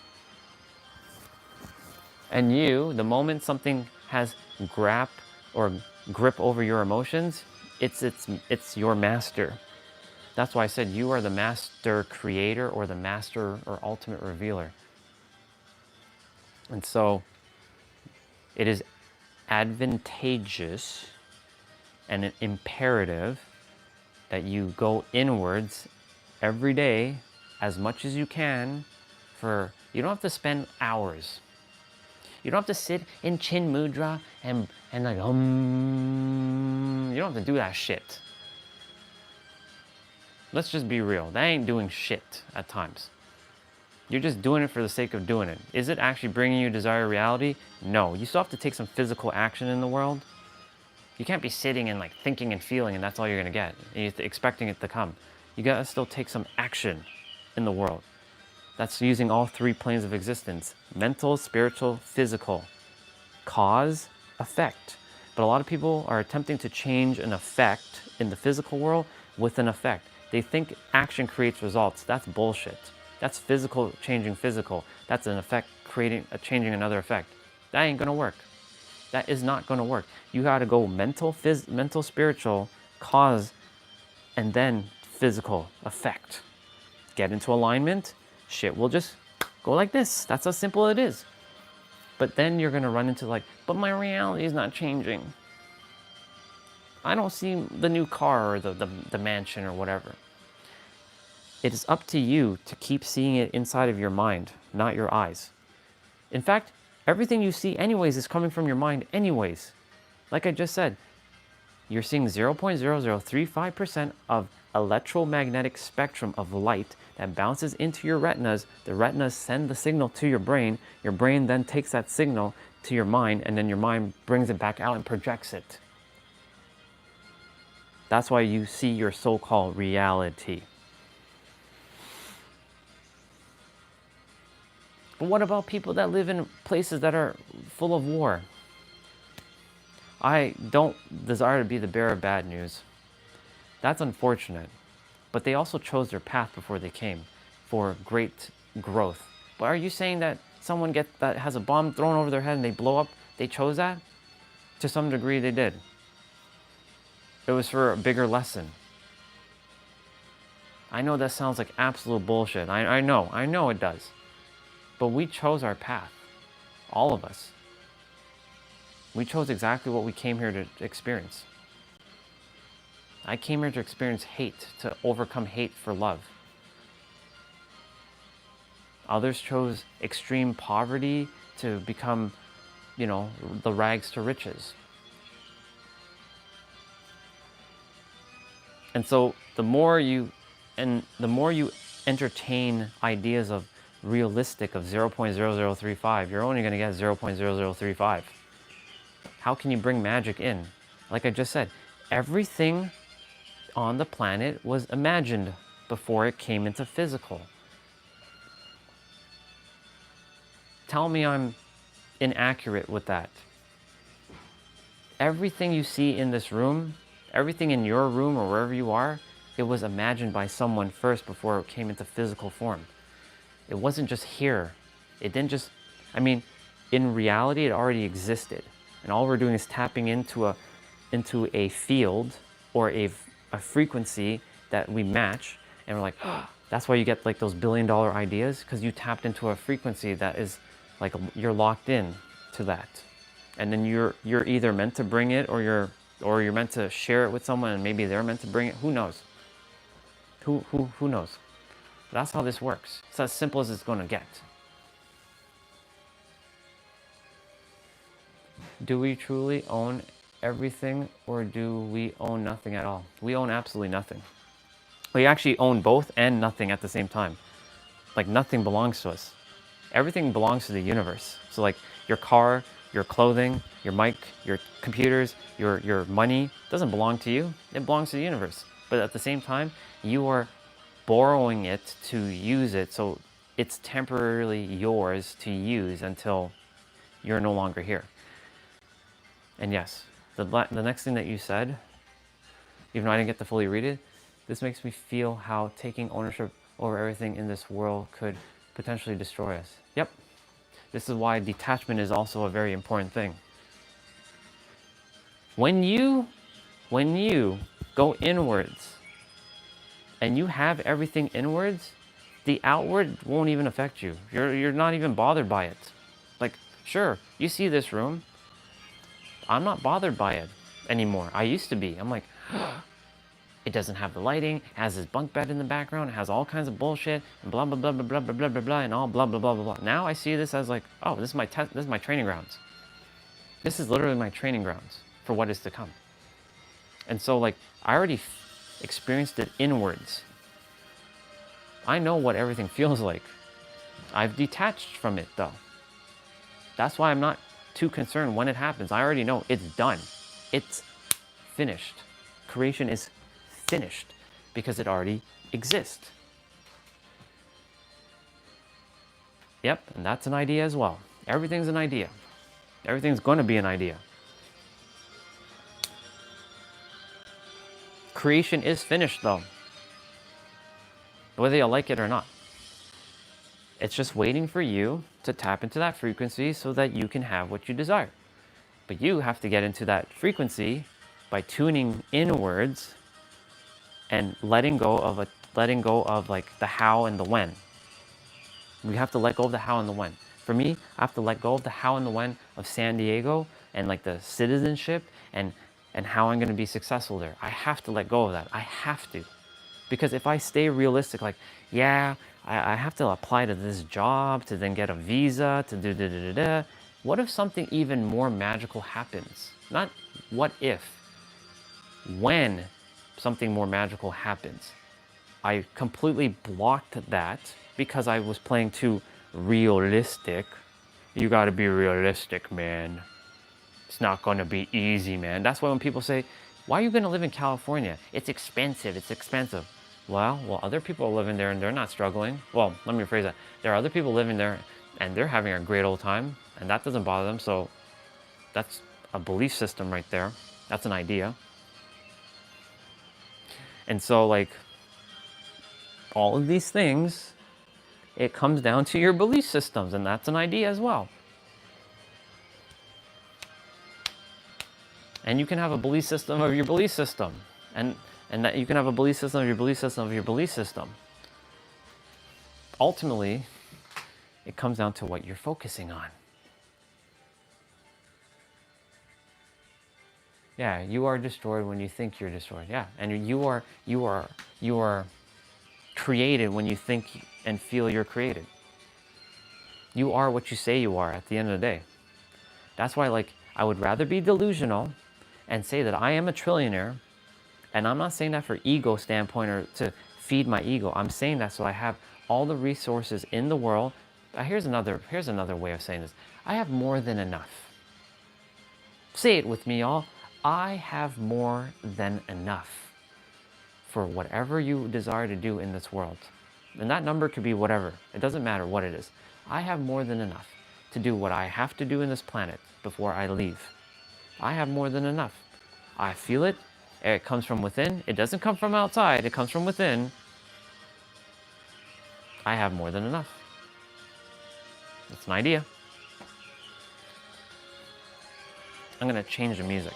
And you, the moment something has grip over your emotions, it's your master. That's why I said you are the master creator or the master or ultimate revealer. And so it is advantageous and an imperative that you go inwards every day as much as you can. You don't have to spend hours. You don't have to sit in chin mudra and like, you don't have to do that shit. Let's just be real. That ain't doing shit at times. You're just doing it for the sake of doing it. Is it actually bringing you desired reality? No. You still have to take some physical action in the world. You can't be sitting and like thinking and feeling and that's all you're gonna get. And you're expecting it to come. You gotta still take some action in the world. That's using all three planes of existence: mental, spiritual, physical. Cause, effect. But a lot of people are attempting to change an effect in the physical world with an effect. They think action creates results. That's bullshit. That's physical changing physical. That's an effect changing another effect. That ain't gonna work. That is not gonna work. You gotta go mental, spiritual, cause, and then physical effect. Get into alignment, shit will just go like this. That's how simple it is. But then you're gonna run into like, but my reality is not changing. I don't see the new car or the mansion or whatever. It is up to you to keep seeing it inside of your mind, not your eyes. In fact, everything you see anyways is coming from your mind anyways. Like I just said, you're seeing 0.0035% of electromagnetic spectrum of light that bounces into your retinas. The retinas send the signal to your brain then takes that signal to your mind, and then your mind brings it back out and projects it. That's why you see your so-called reality. But what about people that live in places that are full of war? I don't desire to be the bearer of bad news. That's unfortunate. But they also chose their path before they came for great growth. But are you saying that someone that has a bomb thrown over their head and they blow up, they chose that? To some degree they did. It was for a bigger lesson. I know that sounds like absolute bullshit. I know it does. But we chose our path. All of us. We chose exactly what we came here to experience. I came here to experience hate, to overcome hate for love. Others chose extreme poverty to become, the rags to riches. And so the more you entertain ideas of realistic of 0.0035, you're only going to get 0.0035. How can you bring magic in? Like I just said, everything on the planet was imagined before it came into physical. Tell me I'm inaccurate with that. Everything you see in this room, everything in your room or wherever you are, it was imagined by someone first before it came into physical form. It wasn't just here. It didn't just, in reality, it already existed. And all we're doing is tapping into a field or a frequency that we match. And we're like, oh, that's why you get like those $1 billion ideas, because you tapped into a frequency that is like, you're locked in to that. And then you're either meant to bring it or you're meant to share it with someone and maybe they're meant to bring it. Who knows? Who knows? That's how this works. It's as simple as it's going to get. Do we truly own everything or do we own nothing at all? We own absolutely nothing. We actually own both and nothing at the same time. Like nothing belongs to us. Everything belongs to the universe. So like your car, your clothing, your mic, your computers, your money doesn't belong to you. It belongs to the universe. But at the same time, you are borrowing it to use it. So it's temporarily yours to use until you're no longer here. And yes, the next thing that you said, even though I didn't get to fully read it, this makes me feel how taking ownership over everything in this world could potentially destroy us. Yep. This is why detachment is also a very important thing. When you go inwards and you have everything inwards, the outward won't even affect you. You're not even bothered by it. Like, sure, you see this room. I'm not bothered by it anymore. I used to be. I'm like, it doesn't have the lighting, it has this bunk bed in the background, it has all kinds of bullshit, and blah, blah, blah, blah, blah, blah, blah, blah, blah, and all blah, blah, blah, blah, blah. Now I see this as like, oh, this is my training grounds. This is literally my training grounds for what is to come. And so like, I already experienced it inwards. I know what everything feels like. I've detached from it though. That's why I'm not too concerned when it happens. I already know it's done. It's finished. Creation is finished because it already exists. Yep, and that's an idea as well. Everything's an idea. Everything's going to be an idea. Creation is finished though, whether you like it or not. It's just waiting for you to tap into that frequency so that you can have what you desire. But you have to get into that frequency by tuning inwards and letting go of like the how and the when. We have to let go of the how and the when. For me, I have to let go of the how and the when of San Diego and like the citizenship and how I'm going to be successful there. I have to let go of that. I have to. Because if I stay realistic, like, yeah, I have to apply to this job to then get a visa to do. What if something even more magical happens? Not what if, when something more magical happens. I completely blocked that because I was playing too realistic. You gotta be realistic, man. It's not gonna be easy, man. That's why when people say, why are you gonna live in California? It's expensive, it's expensive. Well, other people are living there and they're not struggling. Well, let me rephrase that. There are other people living there and they're having a great old time and that doesn't bother them. So that's a belief system right there. That's an idea. And so like all of these things it comes down to your belief systems, and that's an idea as well. And you can have a belief system of your belief system, and that you can have a belief system of your belief system of your belief system. Ultimately, it comes down to what you're focusing on. Yeah, you are destroyed when you think you're destroyed. Yeah, and you are created when you think and feel you're created. You are what you say you are at the end of the day. That's why, like, I would rather be delusional and say that I am a trillionaire, and I'm not saying that for ego standpoint or to feed my ego. I'm saying that so I have all the resources in the world. Here's another way of saying this. I have more than enough. Say it with me, y'all. I have more than enough for whatever you desire to do in this world. And that number could be whatever. It doesn't matter what it is. I have more than enough to do what I have to do in this planet before I leave. I have more than enough. I feel it. It comes from within. It doesn't come from outside. It comes from within. I have more than enough. That's an idea. I'm gonna change the music.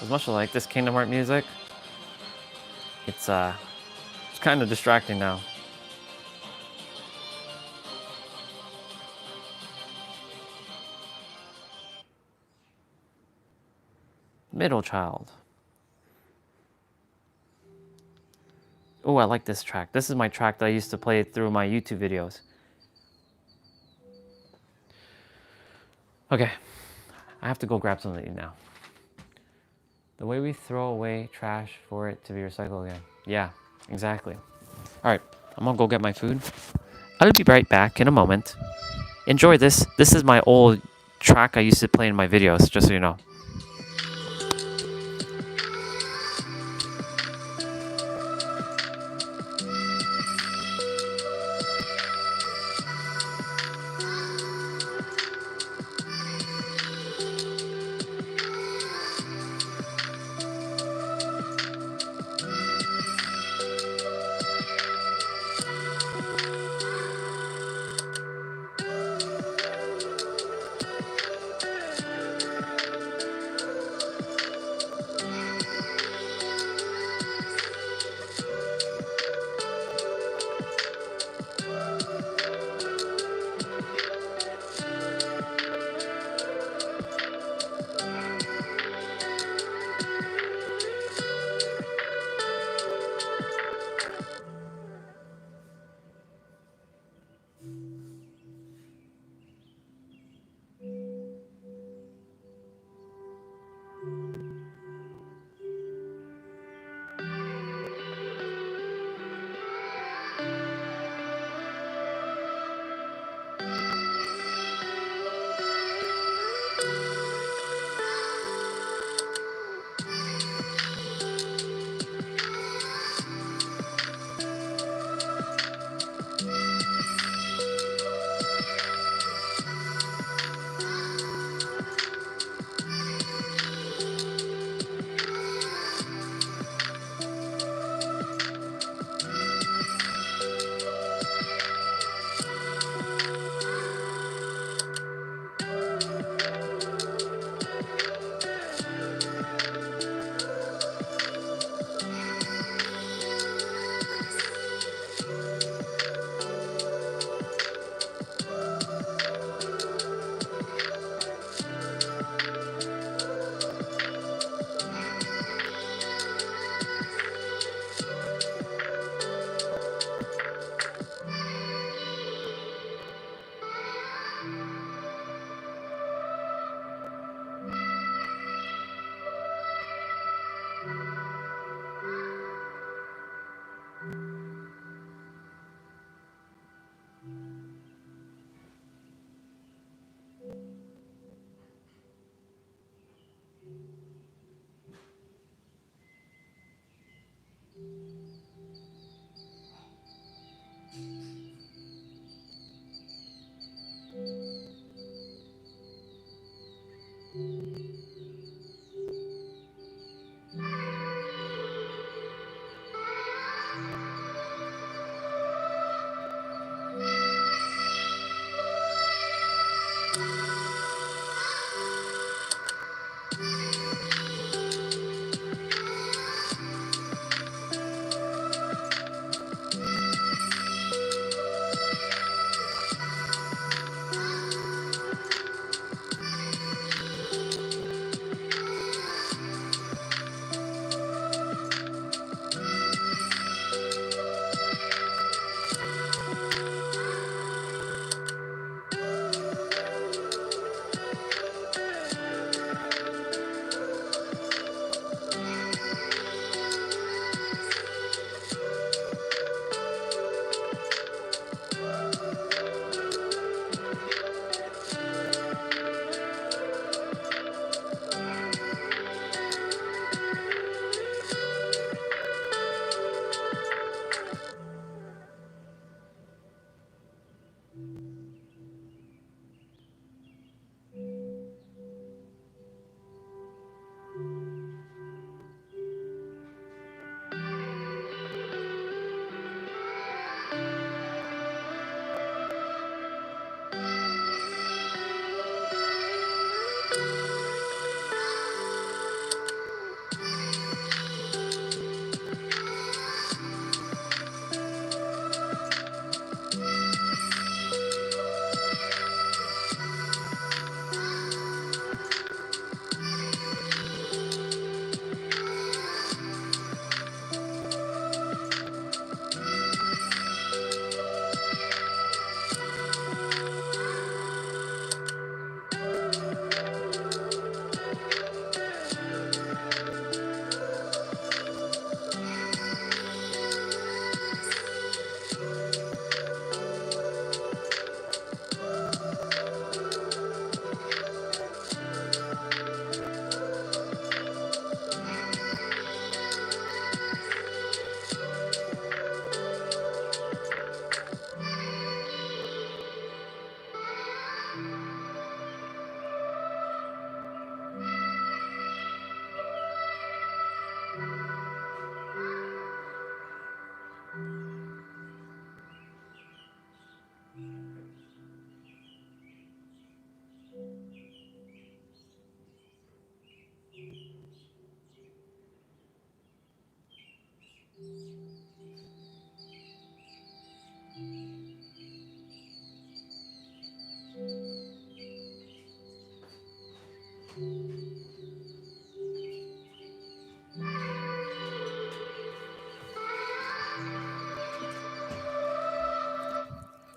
As much as I like this Kingdom Hearts music, it's kind of distracting now. Middle child. Oh, I like this track. This is my track that I used to play through my YouTube videos. Okay, I have to go grab something to eat now. The way we throw away trash for it to be recycled again. Yeah, exactly. All right, I'm gonna go get my food. I'll be right back in a moment. Enjoy this. This is my old track I used to play in my videos, just so you know.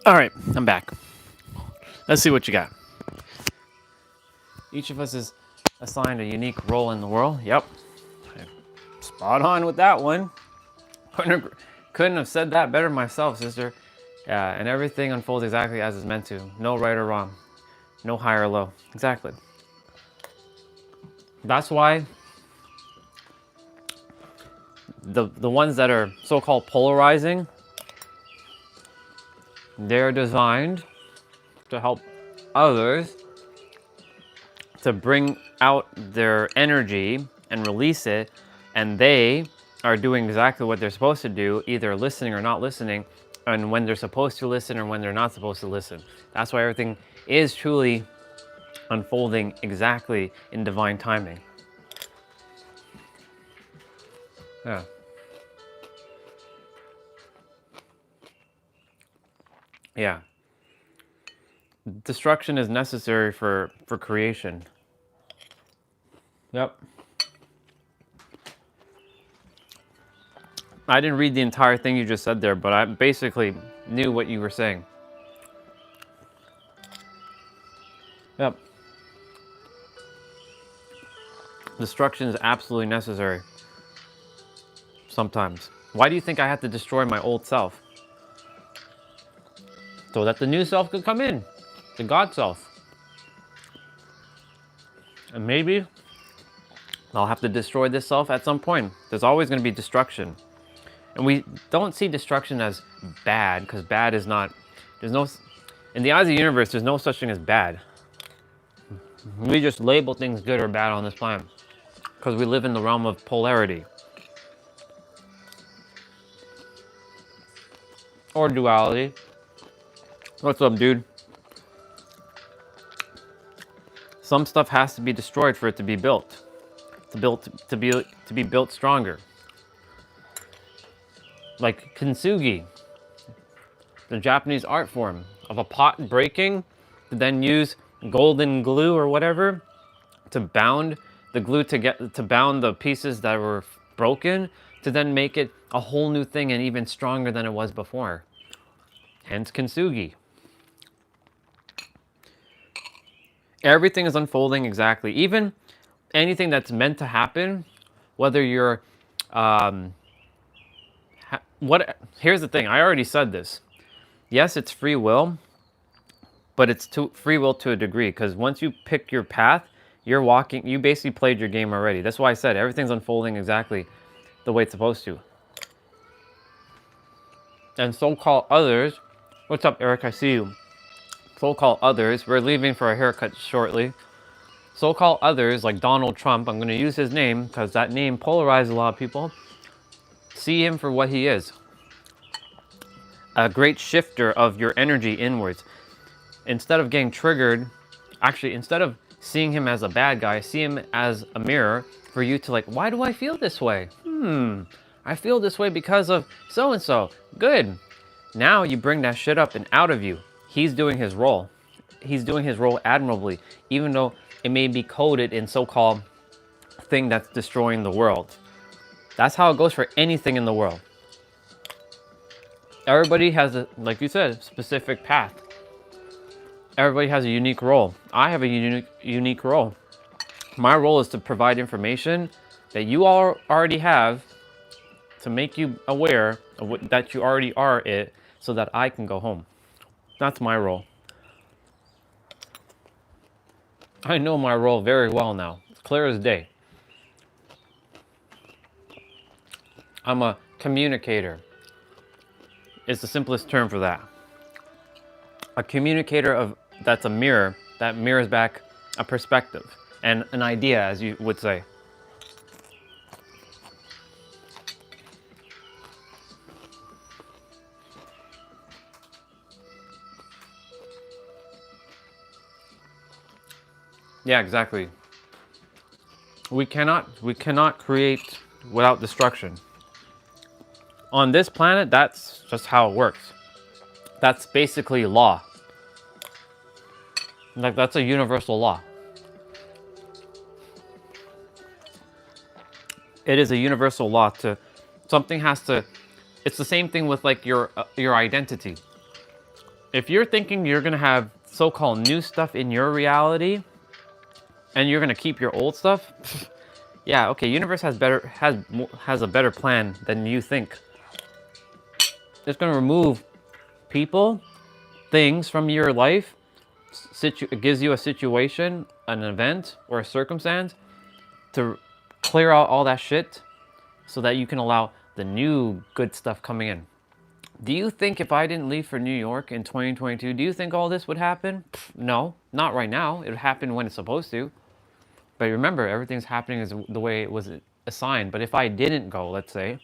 All right, I'm back. Let's see what you got. Each of us is assigned a unique role in the world. Yep. Spot on with that one. Couldn't have said that better myself, sister. Yeah, and everything unfolds exactly as it's meant to. No right or wrong. No high or low. Exactly. That's why the ones that are so-called polarizing, they're designed to help others to bring out their energy and release it, and they are doing exactly what they're supposed to do, either listening or not listening, and when they're supposed to listen or when they're not supposed to listen. That's why everything is truly unfolding exactly in divine timing. Yeah. Yeah. Destruction is necessary for creation. Yep. I didn't read the entire thing you just said there, but I basically knew what you were saying. Yep. Destruction is absolutely necessary. Sometimes. Why do you think I had to destroy my old self? So that the new self could come in. The God self. And maybe I'll have to destroy this self at some point. There's always going to be destruction. And we don't see destruction as bad, because bad is not, there's no, in the eyes of the universe, there's no such thing as bad. We just label things good or bad on this planet, because we live in the realm of polarity. Or duality. What's up, dude? Some stuff has to be destroyed for it to be built. To be built stronger. Like kintsugi, the Japanese art form of a pot breaking, to then use golden glue or whatever to bound the glue to bound the pieces that were broken, to then make it a whole new thing and even stronger than it was before. Hence kintsugi. Everything is unfolding exactly. Even anything that's meant to happen, whether you're here's the thing, I already said this. Yes, it's free will, but it's free will to a degree, because once you pick your path, you basically played your game already. That's why I said everything's unfolding exactly the way it's supposed to. And so-called others, what's up, Eric? I see you. So-called others, we're leaving for a haircut shortly. So-called others, like Donald Trump, I'm going to use his name because that name polarizes a lot of people. See him for what he is. A great shifter of your energy inwards. Instead of getting triggered, actually, instead of seeing him as a bad guy, see him as a mirror for you to, like, why do I feel this way? I feel this way because of so-and-so. Good. Now you bring that shit up and out of you. He's doing his role. He's doing his role admirably, even though it may be coded in so-called thing that's destroying the world. That's how it goes for anything in the world. Everybody has, like you said, specific path. Everybody has a unique role. I have a unique role. My role is to provide information that you all already have, to make you aware of that you already are it, so that I can go home. That's my role. I know my role very well now. It's clear as day. I'm a communicator. It's the simplest term for that. A communicator that's a mirror that mirrors back a perspective and an idea, as you would say. Yeah, exactly. We cannot create without destruction. On this planet, that's just how it works. That's basically law. Like, that's a universal law. It is a universal law something has to, it's the same thing with like your identity. if you're thinking you're gonna have so-called new stuff in your reality and you're gonna keep your old stuff, yeah, okay, universe has a better plan than you think. It's gonna remove people, things from your life. It gives you a situation, an event, or a circumstance to clear out all that shit so that you can allow the new good stuff coming in. Do you think if I didn't leave for New York in 2022, do you think all this would happen? No, not right now. It would happen when it's supposed to. But remember, everything's happening as the way it was assigned. But if I didn't go, let's say,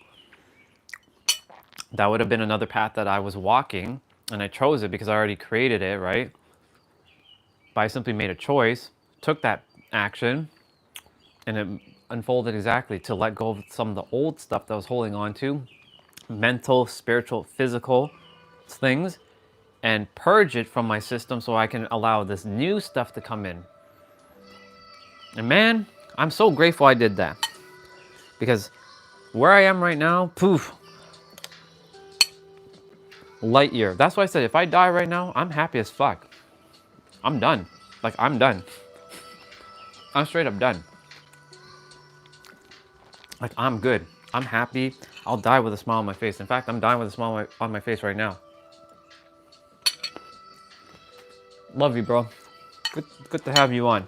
that would have been another path that I was walking, and I chose it because I already created it, right? But I simply made a choice, took that action, and it unfolded exactly to let go of some of the old stuff that I was holding on to, mental, spiritual, physical things, and purge it from my system so I can allow this new stuff to come in. And man, I'm so grateful I did that. Because where I am right now, poof, light year. That's why I said if I die right now, I'm happy as fuck. I'm done. Like, I'm done. I'm straight up done. Like, I'm good. I'm happy. I'll die with a smile on my face. In fact, I'm dying with a smile on my face right now. Love you, bro. Good to have you on.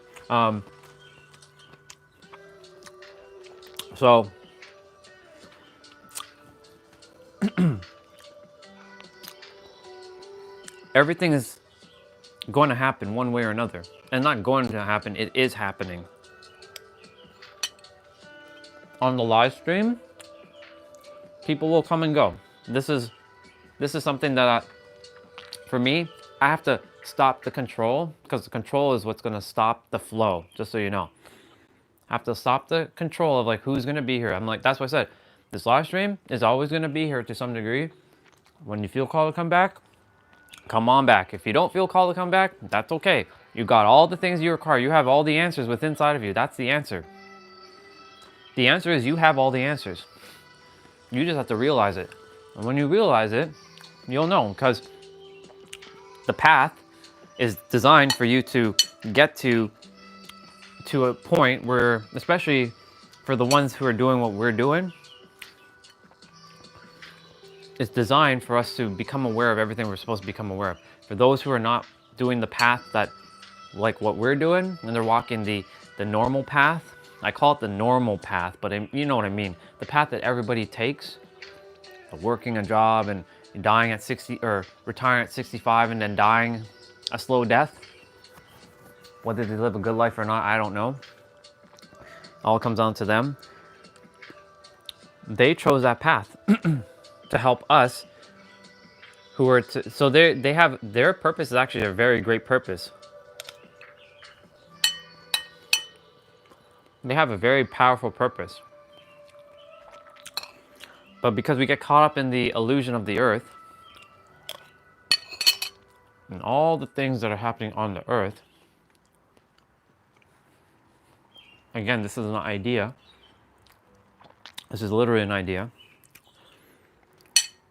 So, everything is going to happen one way or another. And not going to happen, it is happening. On the live stream, people will come and go. This is something that, for me, I have to stop the control, because the control is what's going to stop the flow, just so you know. I have to stop the control of like who's going to be here. I'm like, that's what I said. This live stream is always going to be here to some degree. When you feel called to come back, come on back. If you don't feel called to come back, that's okay. You got all the things you require. You have all the answers within inside of you. That's the answer. The answer is you have all the answers. You just have to realize it. And when you realize it, you'll know, because the path is designed for you to get to a point where, especially for the ones who are doing what we're doing, it's designed for us to become aware of everything we're supposed to become aware of. For those who are not doing the path that, like what we're doing, and they're walking the normal path, I call it the normal path, but you know what I mean. The path that everybody takes, working a job and dying at 60, or retiring at 65 and then dying a slow death. Whether they live a good life or not, I don't know. All comes down to them. They chose that path to help us who are so they have their purpose is actually a very great purpose. They have a very powerful purpose. But because we get caught up in the illusion of the earth and all the things that are happening on the earth, again, this is an idea. This is literally an idea.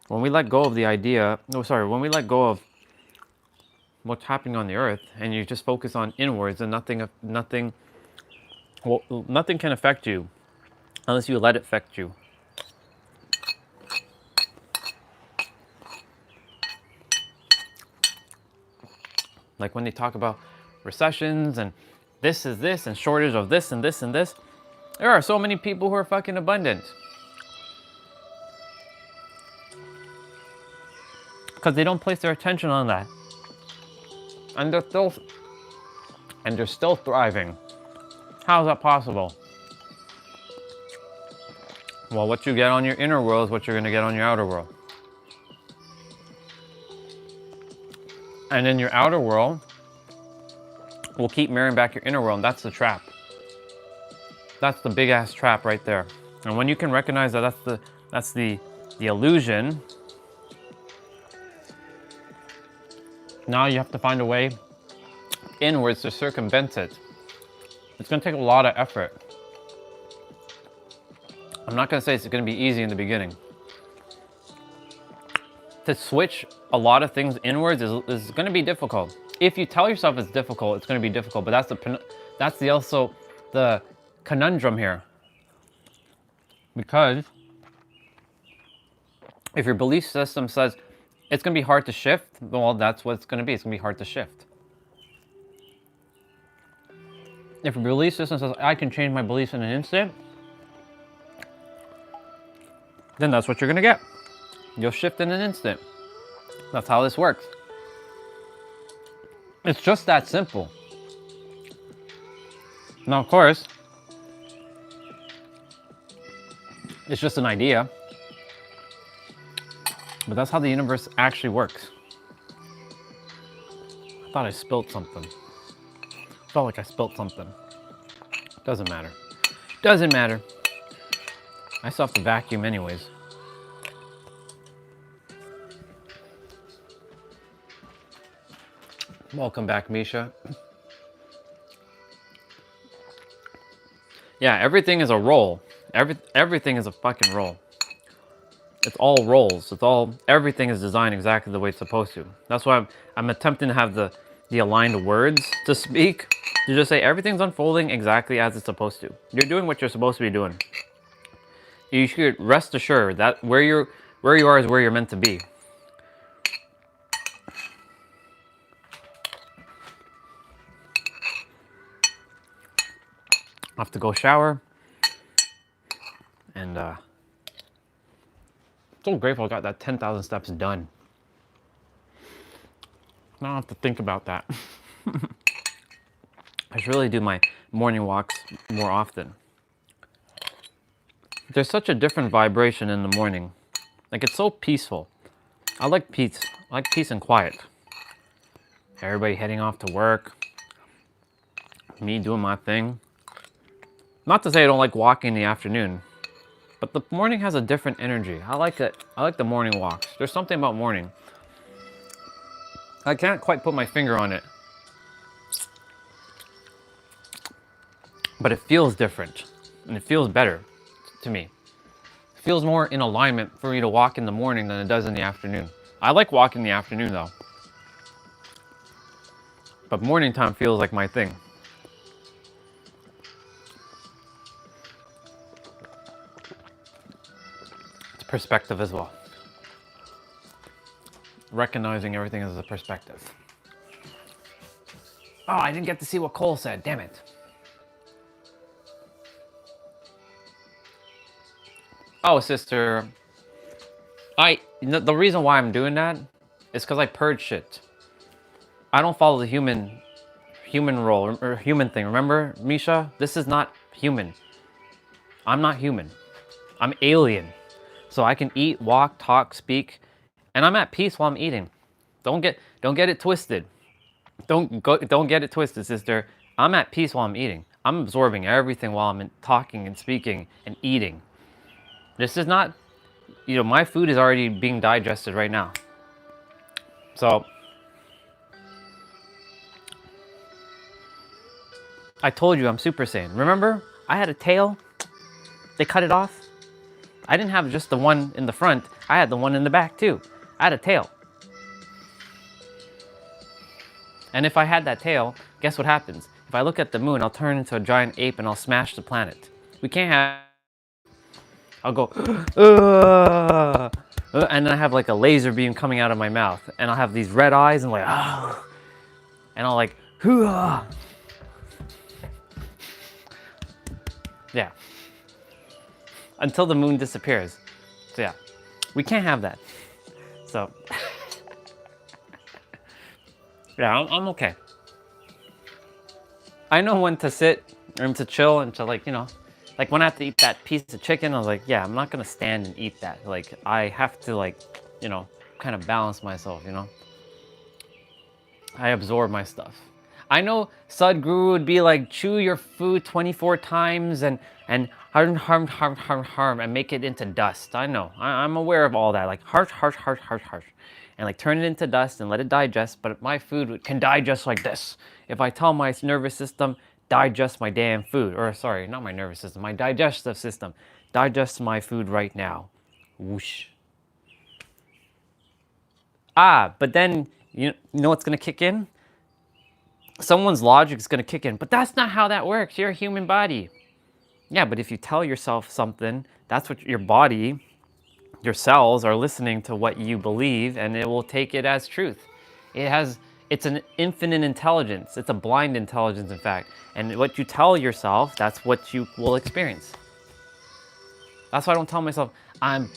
When we let go of the idea, when we let go of what's happening on the earth and you just focus on inwards, and nothing can affect you unless you let it affect you. Like when they talk about recessions and this is this and shortage of this and this and this, there are so many people who are fucking abundant. Because they don't place their attention on that. And they're still thriving. How is that possible? Well, what you get on your inner world is what you're going to get on your outer world. And in your outer world will keep mirroring back your inner world, and that's the trap. That's the big ass trap right there. And when you can recognize that that's the illusion, now you have to find a way inwards to circumvent it. It's going to take a lot of effort. I'm not going to say it's going to be easy in the beginning. to switch a lot of things inwards is going to be difficult. If you tell yourself it's difficult, it's going to be difficult. But that's the also the conundrum here, because if your belief system says it's going to be hard to shift, well, that's what it's going to be. It's going to be hard to shift. If your belief system says I can change my beliefs in an instant, then that's what you're going to get. You'll shift in an instant. That's how this works. It's just that simple. Now, of course, it's just an idea, but that's how the universe actually works. I thought I spilled something. Felt like I spilled something. Doesn't matter. Doesn't matter. I still have to vacuum anyways. Welcome back, Misha. Yeah, everything is a roll. Everything is a fucking roll. It's all rolls. Everything is designed exactly the way it's supposed to. That's why I'm attempting to have the aligned words to speak. To just say everything's unfolding exactly as it's supposed to. You're doing what you're supposed to be doing. You should rest assured that where you are is where you're meant to be. I have to go shower, and so grateful I got that 10,000 steps done. Now I don't have to think about that. I should really do my morning walks more often. There's such a different vibration in the morning. Like, it's so peaceful. I like peace. I like peace and quiet. Everybody heading off to work. Me doing my thing. Not to say I don't like walking in the afternoon, but the morning has a different energy. I like it. I like the morning walks. There's something about morning. I can't quite put my finger on it, but it feels different, and it feels better to me. It feels more in alignment for me to walk in the morning than it does in the afternoon. I like walking in the afternoon though, but morning time feels like my thing. It's perspective as well. Recognizing everything as a perspective. Oh, I didn't get to see what Cole said, damn it. Oh, sister, the reason why I'm doing that is because I purge shit. I don't follow the human role or human thing. Remember, Misha? This is not human. I'm not human. I'm alien. So I can eat, walk, talk, speak, and I'm at peace while I'm eating. Don't get it twisted. Don't get it twisted, sister. I'm at peace while I'm eating. I'm absorbing everything while I'm talking and speaking and eating. This is not, my food is already being digested right now. So, I told you I'm Super Saiyan. Remember? I had a tail. They cut it off. I didn't have just the one in the front. I had the one in the back too. I had a tail. And if I had that tail, guess what happens? If I look at the moon, I'll turn into a giant ape and I'll smash the planet. We can't have... I'll go... and then I have like a laser beam coming out of my mouth. And I'll have these red eyes and like... and I'll like... Yeah. Until the moon disappears. So yeah, we can't have that. So, yeah, I'm okay. I know when to sit or to chill and to like when I have to eat that piece of chicken, I was like, yeah, I'm not gonna stand and eat that. Like, I have to like, kind of balance myself, I absorb my stuff. I know Sadhguru would be like, chew your food 24 times and harm and make it into dust. I know. I'm aware of all that. Like harsh. And like turn it into dust and let it digest. But my food can digest like this. If I tell my nervous system, digest my damn food. Or sorry, not my nervous system. My digestive system. Digest my food right now. Whoosh. But then you know what's gonna kick in? Someone's logic is gonna kick in, but that's not how that works. You're a human body. Yeah, but if you tell yourself something, that's what your body, your cells are listening to what you believe, and it will take it as truth. It's an infinite intelligence. It's a blind intelligence, in fact. And what you tell yourself, that's what you will experience. That's why I don't tell myself, I'm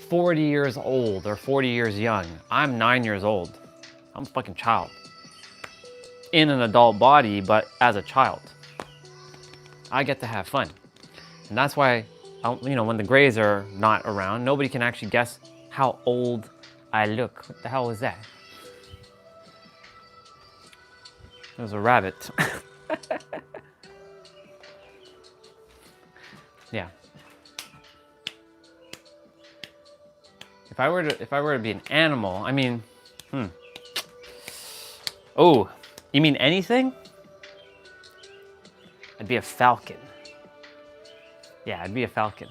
40 years old or 40 years young. I'm 9 years old. I'm a fucking child. In an adult body, but as a child. I get to have fun. And that's why, when the grays are not around, nobody can actually guess how old I look. What the hell was that? It was a rabbit. Yeah. If I were to be an animal, I mean, Oh, you mean anything? I'd be a falcon. Yeah, I'd be a falcon.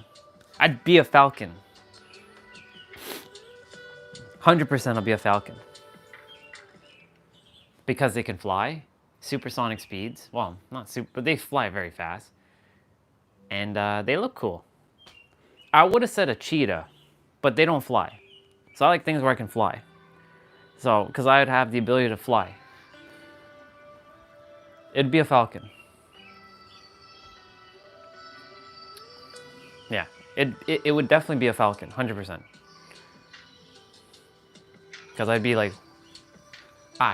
I'd be a falcon. 100% I'll be a falcon. Because they can fly, supersonic speeds. Well, not super, but they fly very fast. And they look cool. I would have said a cheetah, but they don't fly. So I like things where I can fly. So, because I'd have the ability to fly. It'd be a falcon. Yeah, it would definitely be a falcon, 100%. Because I'd be like,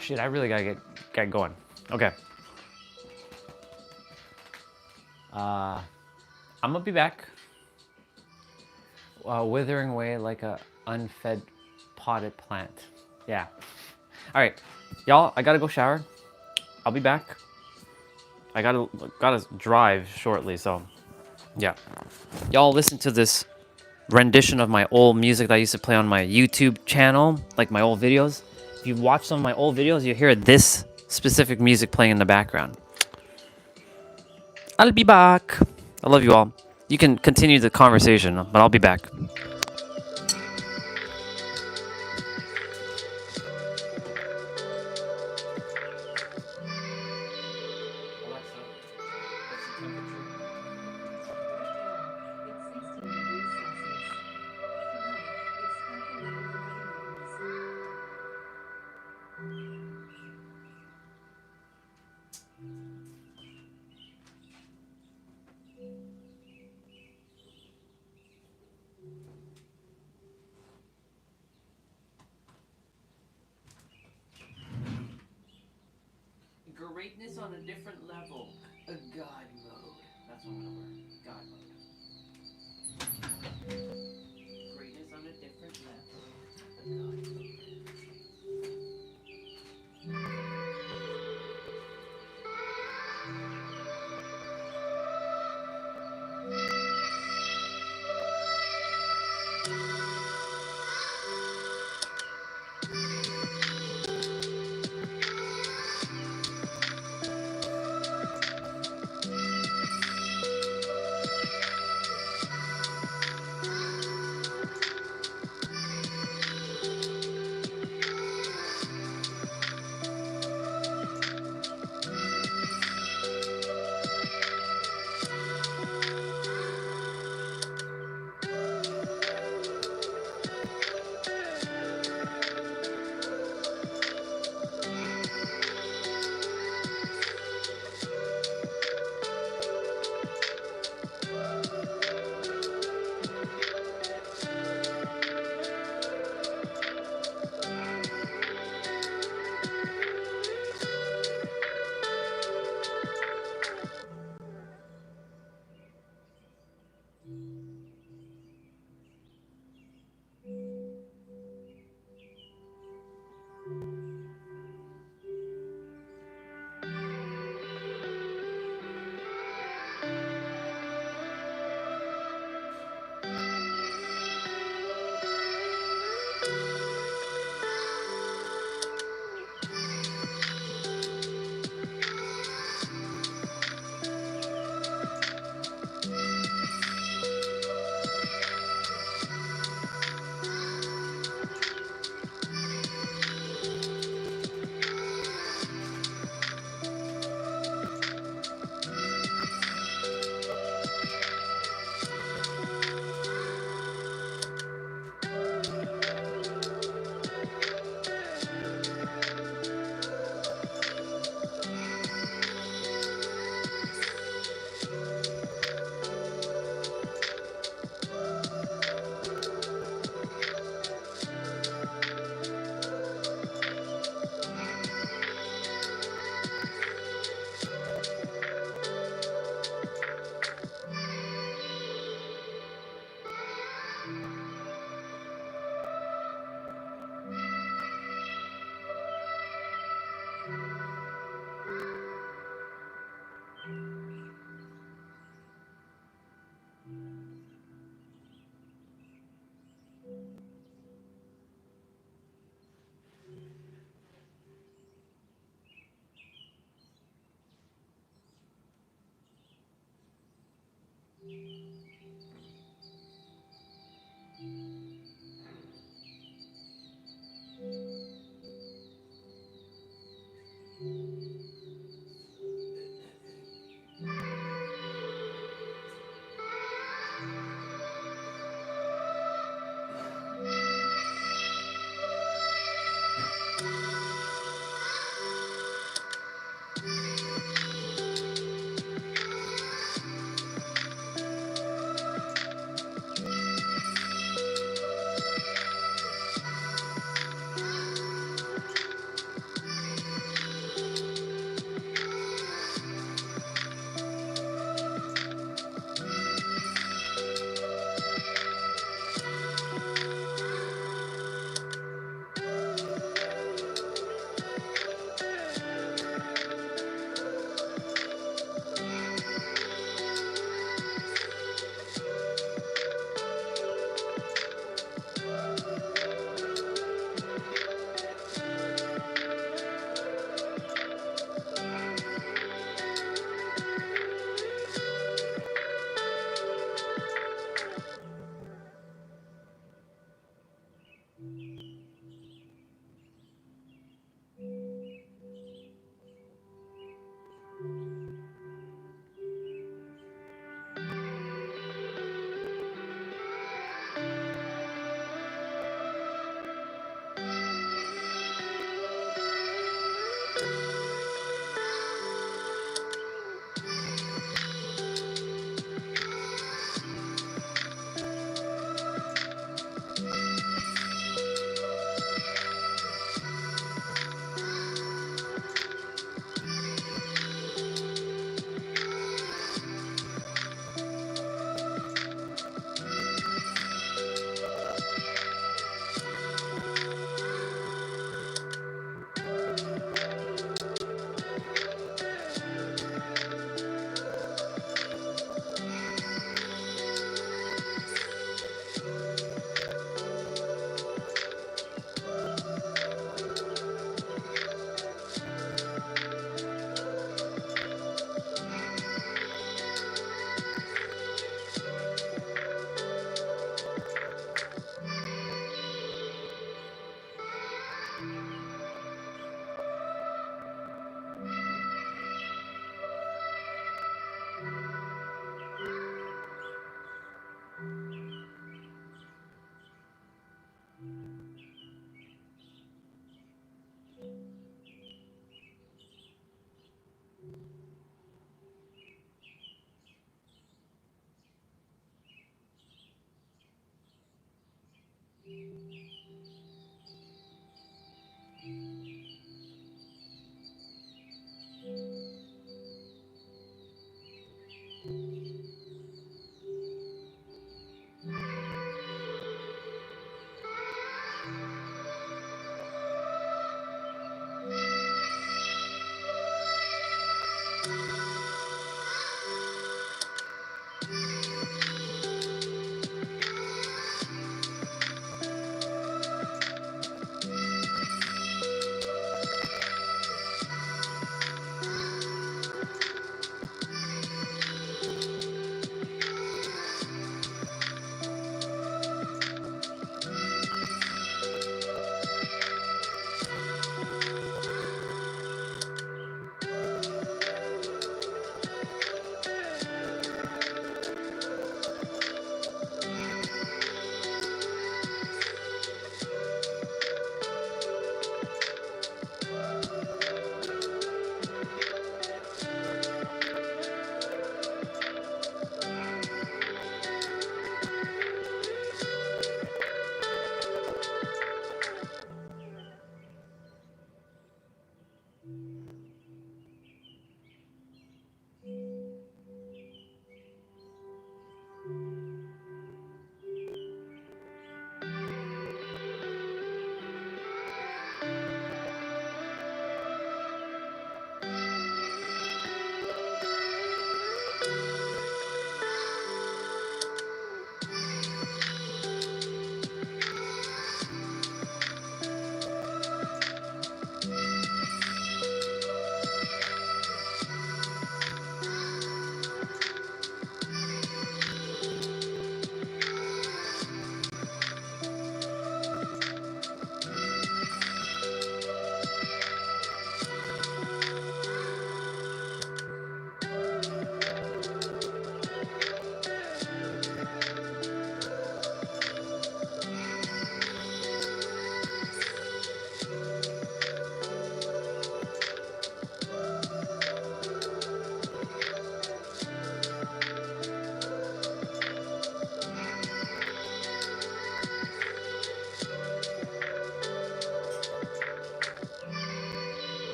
shit, I really gotta get going. Okay. I'm gonna be back. Withering away like a unfed potted plant. Yeah. All right, y'all, I gotta go shower. I'll be back. I gotta drive shortly, so yeah. Y'all listen to this rendition of my old music that I used to play on my YouTube channel, like my old videos. If you watch some of my old videos, you hear this specific music playing in the background. I'll be back. I love you all. You can continue the conversation, but I'll be back. Greatness on a different level. A God mode. That's what I'm gonna wear. God mode. Greatness on a different level. A God mode.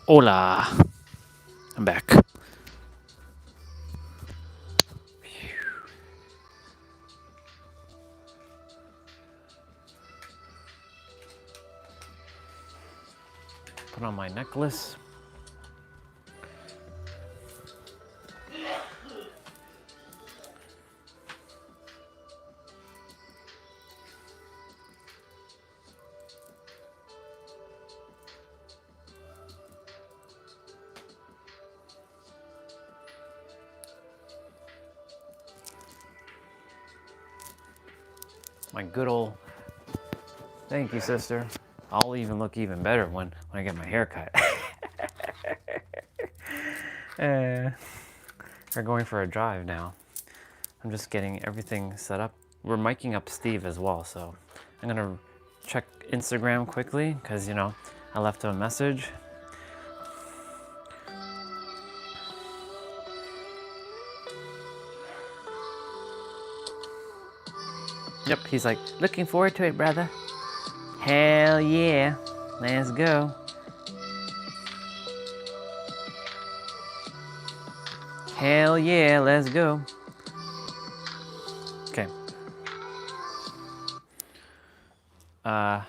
Hola. I'm back. Put on my necklace. My good old, thank you, sister. I'll even look even better when I get my hair cut. We're going for a drive now. I'm just getting everything set up. We're miking up Steve as well, so I'm gonna check Instagram quickly because, you know, I left him a message. Yep, he's like, looking forward to it, brother. Hell yeah. Let's go. Hell yeah, let's go. Okay. I'm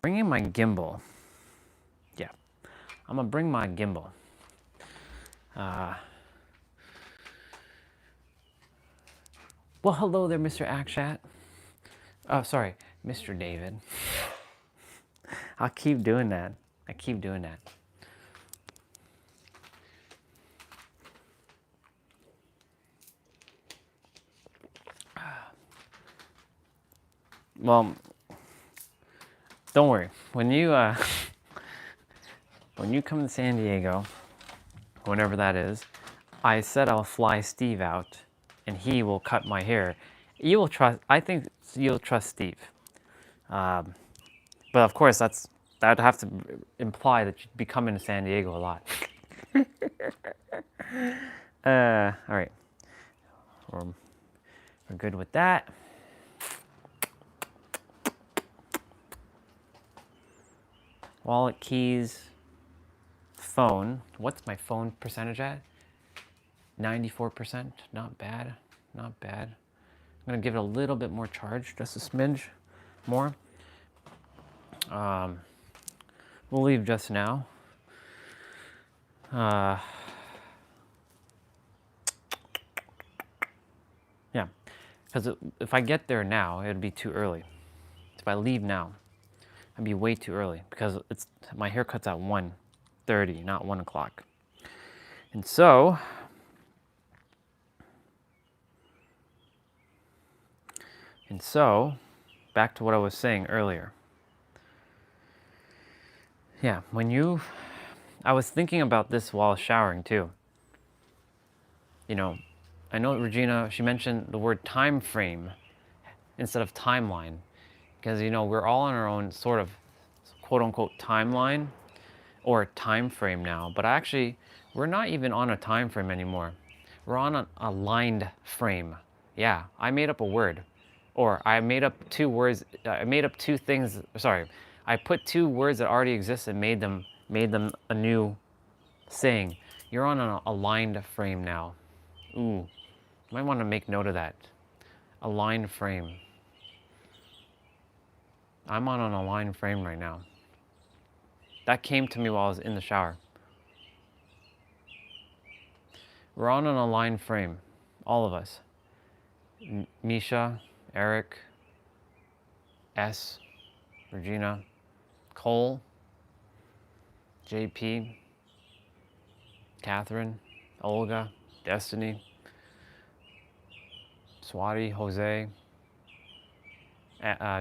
bringing my gimbal. Yeah, I'm gonna bring my gimbal. Well, hello there, Mr. Akshat. Oh, sorry, Mr. David. I'll keep doing that. I keep doing that. Well, don't worry. When you when you come to San Diego, whenever that is, I said I'll fly Steve out, and he will cut my hair. You will trust. I think you'll trust Steve. But of course, that would have to imply that you'd be coming to San Diego a lot. All right, we're good with that. Wallet, keys, phone. What's my phone percentage at? 94%. Not bad. Not bad. I'm gonna give it a little bit more charge, just a smidge more. We'll leave just now. Yeah, because if I get there now, it'd be too early. If I leave now, it'd be way too early because it's my haircut's at 1:30, not 1 o'clock. And so, back to what I was saying earlier. Yeah, I was thinking about this while showering too. You know, I know Regina, she mentioned the word time frame instead of timeline. Because, we're all on our own sort of quote unquote timeline or time frame now. But actually, we're not even on a time frame anymore. We're on an aligned frame. Yeah, I made up a word. Or I made up two words. I made up two things. Sorry, I put two words that already exist and made them a new saying. You're on an aligned frame now. Ooh, you might want to make note of that. Aligned frame. I'm on an aligned frame right now. That came to me while I was in the shower. We're on an aligned frame, all of us. Misha, Eric, S, Regina, Cole, JP, Catherine, Olga, Destiny, Swati, Jose,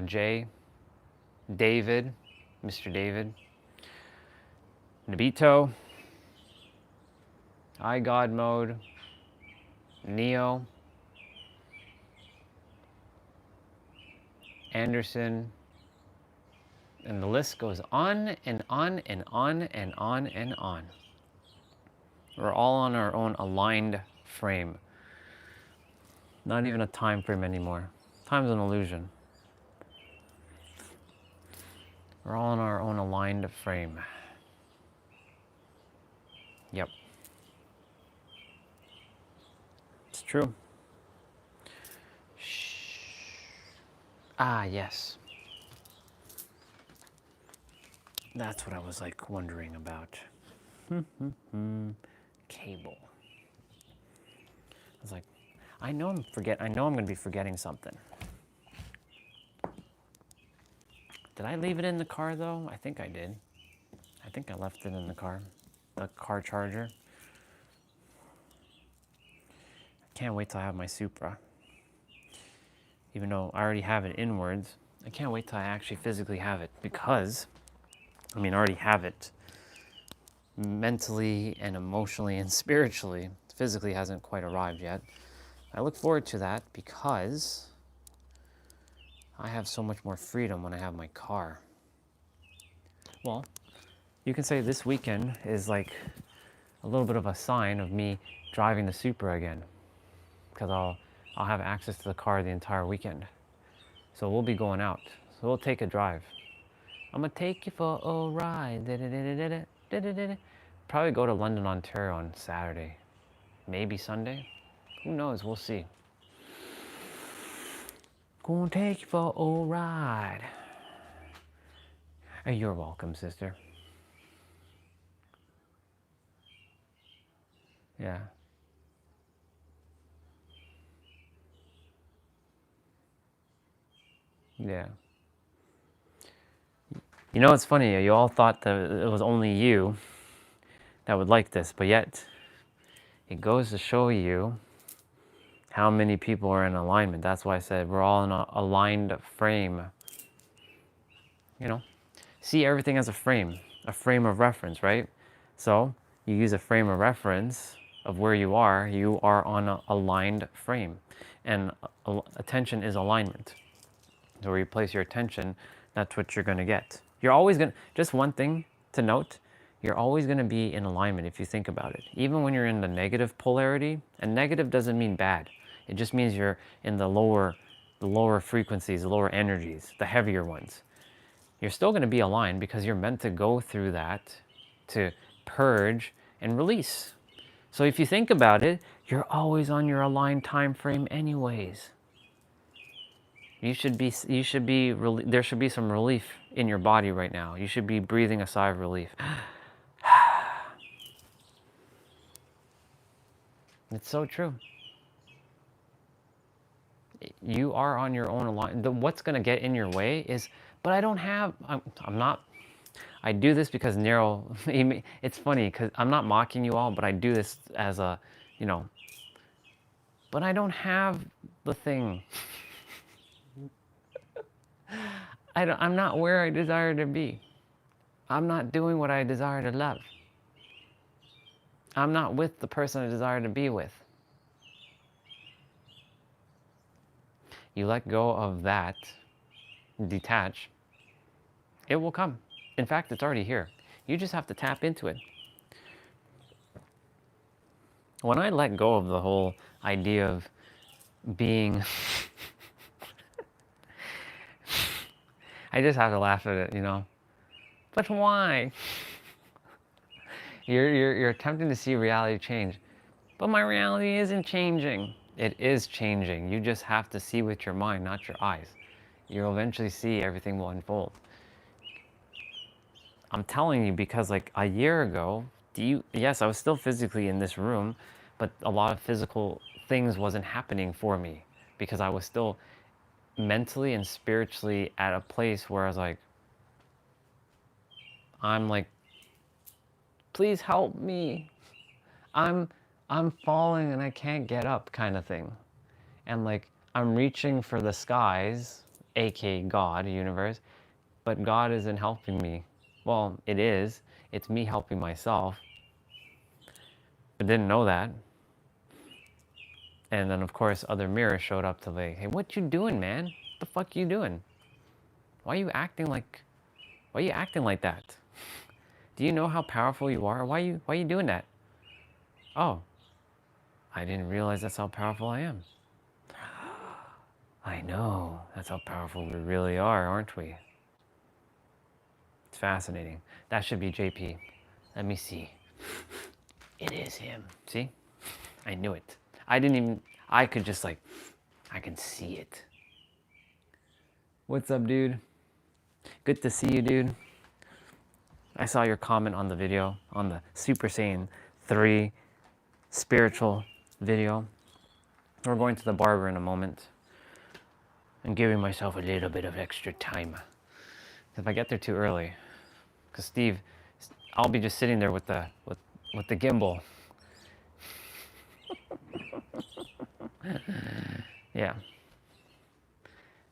Jay, David, Mr. David, Nabito, iGod Mode, Neo, Anderson, and the list goes on and on and on and on and on. We're all on our own aligned frame. Not even a time frame anymore. Time's an illusion. We're all on our own aligned frame. Yep. It's true. Shh. Ah, yes. That's what I was like wondering about. Cable. I was like, I know I'm going to be forgetting something. Did I leave it in the car though? I think I did. I think I left it in the car charger. I can't wait till I have my Supra. Even though I already have it inwards, I can't wait till I actually physically have it because, I already have it mentally and emotionally and spiritually. Physically hasn't quite arrived yet. I look forward to that because I have so much more freedom when I have my car. Well, you can say this weekend is like a little bit of a sign of me driving the Supra again. Because I'll I'll have access to the car the entire weekend. So we'll be going out. So we'll take a drive. I'm gonna take you for a ride. Probably go to London, Ontario on Saturday. Maybe Sunday. Who knows? We'll see. Gonna take you for a ride. Hey, you're welcome, sister. Yeah. Yeah. You know, it's funny. You all thought that it was only you that would like this, but yet it goes to show you how many people are in alignment. That's why I said we're all in an aligned frame. You know, see everything as a frame of reference, right? So you use a frame of reference of where you are on an aligned frame. And attention is alignment. So where you place your attention, that's what you're going to get. You're always going to, just one thing to note, you're always going to be in alignment if you think about it. Even when you're in the negative polarity, and negative doesn't mean bad. It just means you're in the lower frequencies, the lower energies, the heavier ones. You're still going to be aligned because you're meant to go through that to purge and release. So if you think about it, you're always on your aligned time frame anyways. There should be some relief in your body right now. You should be breathing a sigh of relief. It's so true. You are on your own alignment. What's going to get in your way is, but I don't have, I'm not, I do this because Nero, it's funny because I'm not mocking you all, but I do this as a, you know, but I don't have the thing. I'm not where I desire to be. I'm not doing what I desire to love. I'm not with the person I desire to be with. You let go of that, detach, it will come. In fact, it's already here. You just have to tap into it. When I let go of the whole idea of being, I just have to laugh at it, you know. But why? You're attempting to see reality change. But my reality isn't changing. It is changing. You just have to see with your mind, not your eyes. You'll eventually see everything will unfold. I'm telling you because like a year ago, yes, I was still physically in this room, but a lot of physical things wasn't happening for me because I was still mentally and spiritually at a place where I was like, I'm like, please help me. I'm falling and I can't get up kind of thing. And like, I'm reaching for the skies, aka God, universe, but God isn't helping me. Well, it is. It's me helping myself. But didn't know that. And then of course other mirrors showed up to like, hey, what you doing, man? What the fuck you doing? Why are you acting like that? Do you know how powerful you are? Why are you doing that? Oh, I didn't realize that's how powerful I am. I know, that's how powerful we really are, aren't we? It's fascinating. That should be JP. Let me see. It is him. See? I knew it. I could just like, I can see it. What's up, dude? Good to see you, dude. I saw your comment on the video, on the Super Saiyan 3 spiritual video. We're going to the barber in a moment. And giving myself a little bit of extra time. If I get there too early, because Steve, I'll be just sitting there with the gimbal. Yeah.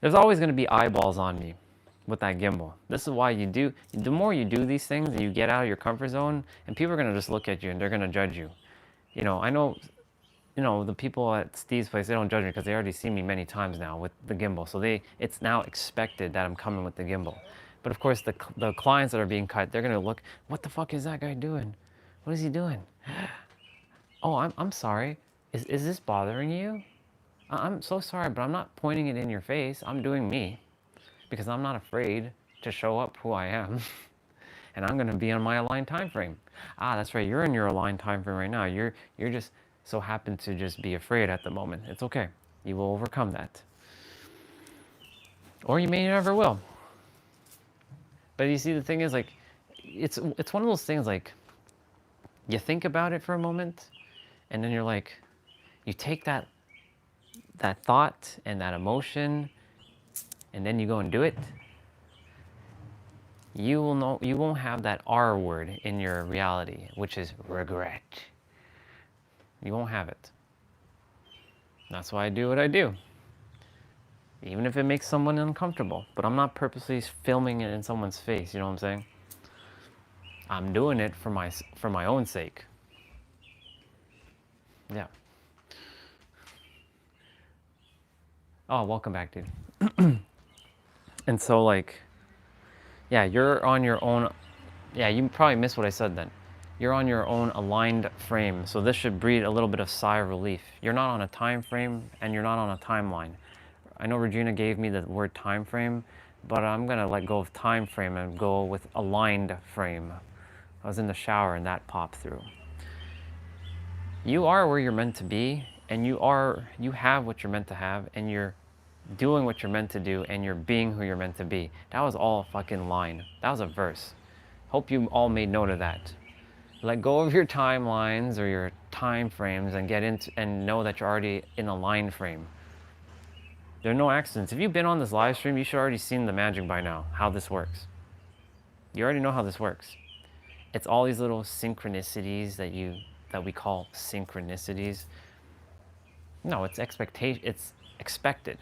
There's always going to be eyeballs on me with that gimbal. This is why the more you do these things, and you get out of your comfort zone, and people are going to just look at you and they're going to judge you. You know, I know, you know, the people at Steve's place, they don't judge me because they already see me many times now with the gimbal. So it's now expected that I'm coming with the gimbal. But of course, the clients that are being cut, they're going to look, what the fuck is that guy doing? What is he doing? Oh, I'm sorry. Is this bothering you? I'm so sorry, but I'm not pointing it in your face. I'm doing me because I'm not afraid to show up who I am. And I'm going to be on my aligned time frame. Ah, that's right. You're in your aligned time frame right now. You're just so happen to just be afraid at the moment. It's okay. You will overcome that. Or you may never will. But you see, the thing is, like, it's one of those things, like, you think about it for a moment, and then you're like, you take that thought and that emotion, and then you go and do it. You will know, you won't have that R word in your reality, which is regret. You won't have it. That's why I do what I do. Even if it makes someone uncomfortable. But I'm not purposely filming it in someone's face, you know what I'm saying? I'm doing it for my own sake. Yeah. Oh, welcome back, dude. And so, like, yeah, you're on your own. Yeah, you probably missed what I said then. You're on your own aligned frame. So this should breed a little bit of sigh of relief. You're not on a time frame and you're not on a timeline. I know Regina gave me the word time frame, but I'm gonna let go of time frame and go with aligned frame. I was in the shower and that popped through. You are where you're meant to be, and you have what you're meant to have, and you're doing what you're meant to do, and you're being who you're meant to be. That was all a fucking line. That was a verse. Hope you all made note of that. Let go of your timelines or your time frames and get into and know that you're already in a line frame. There are no accidents. If you've been on this live stream, you should already seen the magic by now, how this works. You already know how this works. It's all these little synchronicities that we call synchronicities. No, it's expectation. It's expected.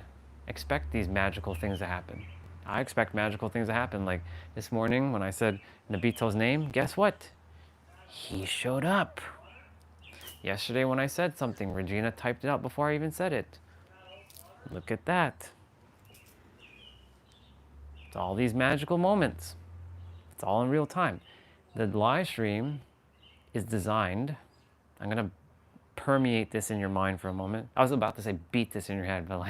Expect these magical things to happen. I expect magical things to happen. Like this morning when I said Nabito's name, guess what? He showed up. Yesterday when I said something, Regina typed it out before I even said it. Look at that. It's all these magical moments. It's all in real time. The live stream is designed. I'm going to permeate this in your mind for a moment. I was about to say beat this in your head, but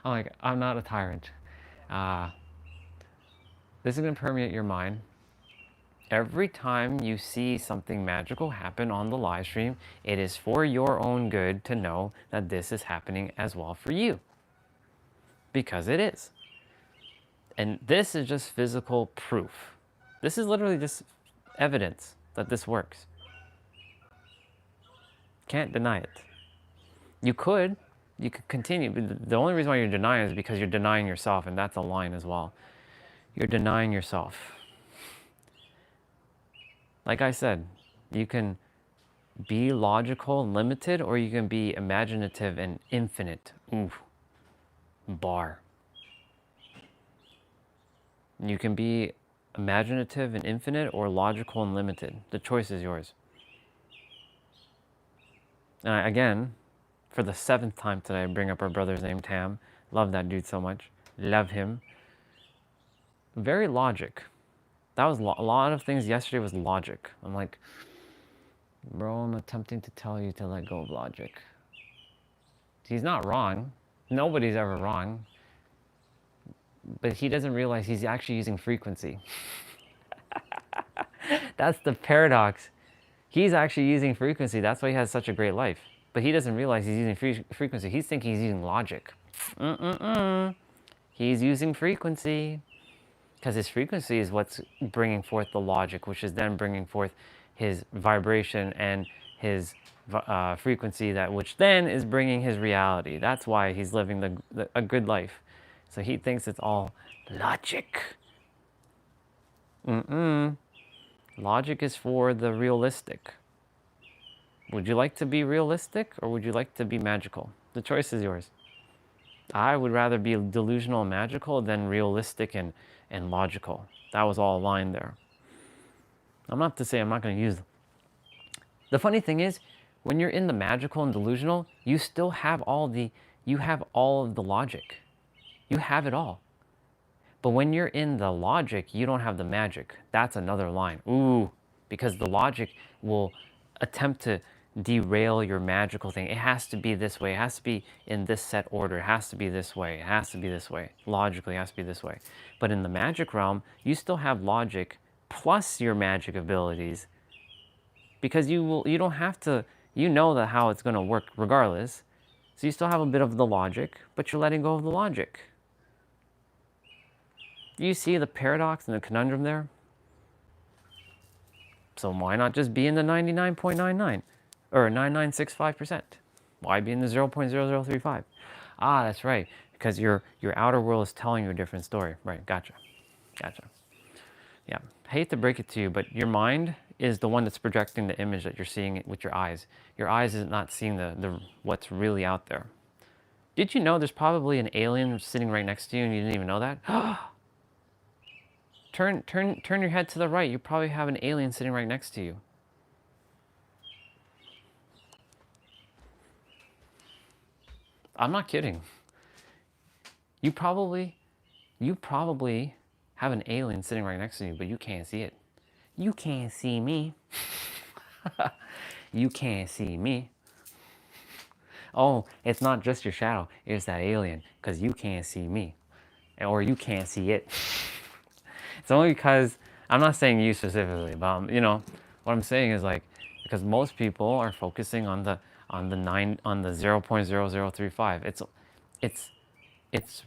like, I'm not a tyrant. This is going to permeate your mind. Every time you see something magical happen on the live stream, it is for your own good to know that this is happening as well for you. Because it is. And this is just physical proof. This is literally just evidence that this works. Can't deny it. You could continue. But the only reason why you're denying is because you're denying yourself, and that's a line as well. You're denying yourself. Like I said, you can be logical and limited, or you can be imaginative and infinite. Ooh, bar. You can be imaginative and infinite, or logical and limited. The choice is yours. And again, for the 7th time today, I bring up our brother's name, Tam. Love that dude so much. Love him. Very logic. That was a lot of things yesterday was logic. I'm like, bro, I'm attempting to tell you to let go of logic. He's not wrong. Nobody's ever wrong. But he doesn't realize he's actually using frequency. That's the paradox. He's actually using frequency. That's why he has such a great life. But he doesn't realize he's using frequency. He's thinking he's using logic. He's using frequency. Because his frequency is what's bringing forth the logic, which is then bringing forth his vibration and his frequency, which then is bringing his reality. That's why he's living a good life. So he thinks it's all logic. Logic is for the realistic. Would you like to be realistic, or would you like to be magical? The choice is yours. I would rather be delusional and magical than realistic and logical. That was all aligned there. I'm not to say I'm not going to use them. The funny thing is, when you're in the magical and delusional, you still have all of the logic. You have it all. But when you're in the logic, you don't have the magic. That's another line. Ooh, because the logic will attempt to derail your magical thing. It has to be this way. It has to be in this set order. It has to be this way. It has to be this way. Logically, it has to be this way. But in the magic realm, you still have logic plus your magic abilities, because you don't have to, you know that how it's going to work regardless. So you still have a bit of the logic, but you're letting go of the logic. You see the paradox and the conundrum there? So why not just be in the 99.99 or 9965%? Why be in the 0.0035? Ah, that's right, because your outer world is telling you a different story. Right, gotcha. Yeah, I hate to break it to you, but your mind is the one that's projecting the image that you're seeing with your eyes. Your eyes is not seeing the what's really out there. Did you know there's probably an alien sitting right next to you and you didn't even know that? Turn your head to the right. You probably have an alien sitting right next to you. I'm not kidding. You probably have an alien sitting right next to you, but you can't see it. You can't see me. You can't see me. Oh, it's not just your shadow. It's that alien, because you can't see me. Or you can't see it. It's only because, I'm not saying you specifically, but you know, what I'm saying is like, because most people are focusing on the 0.0035. It's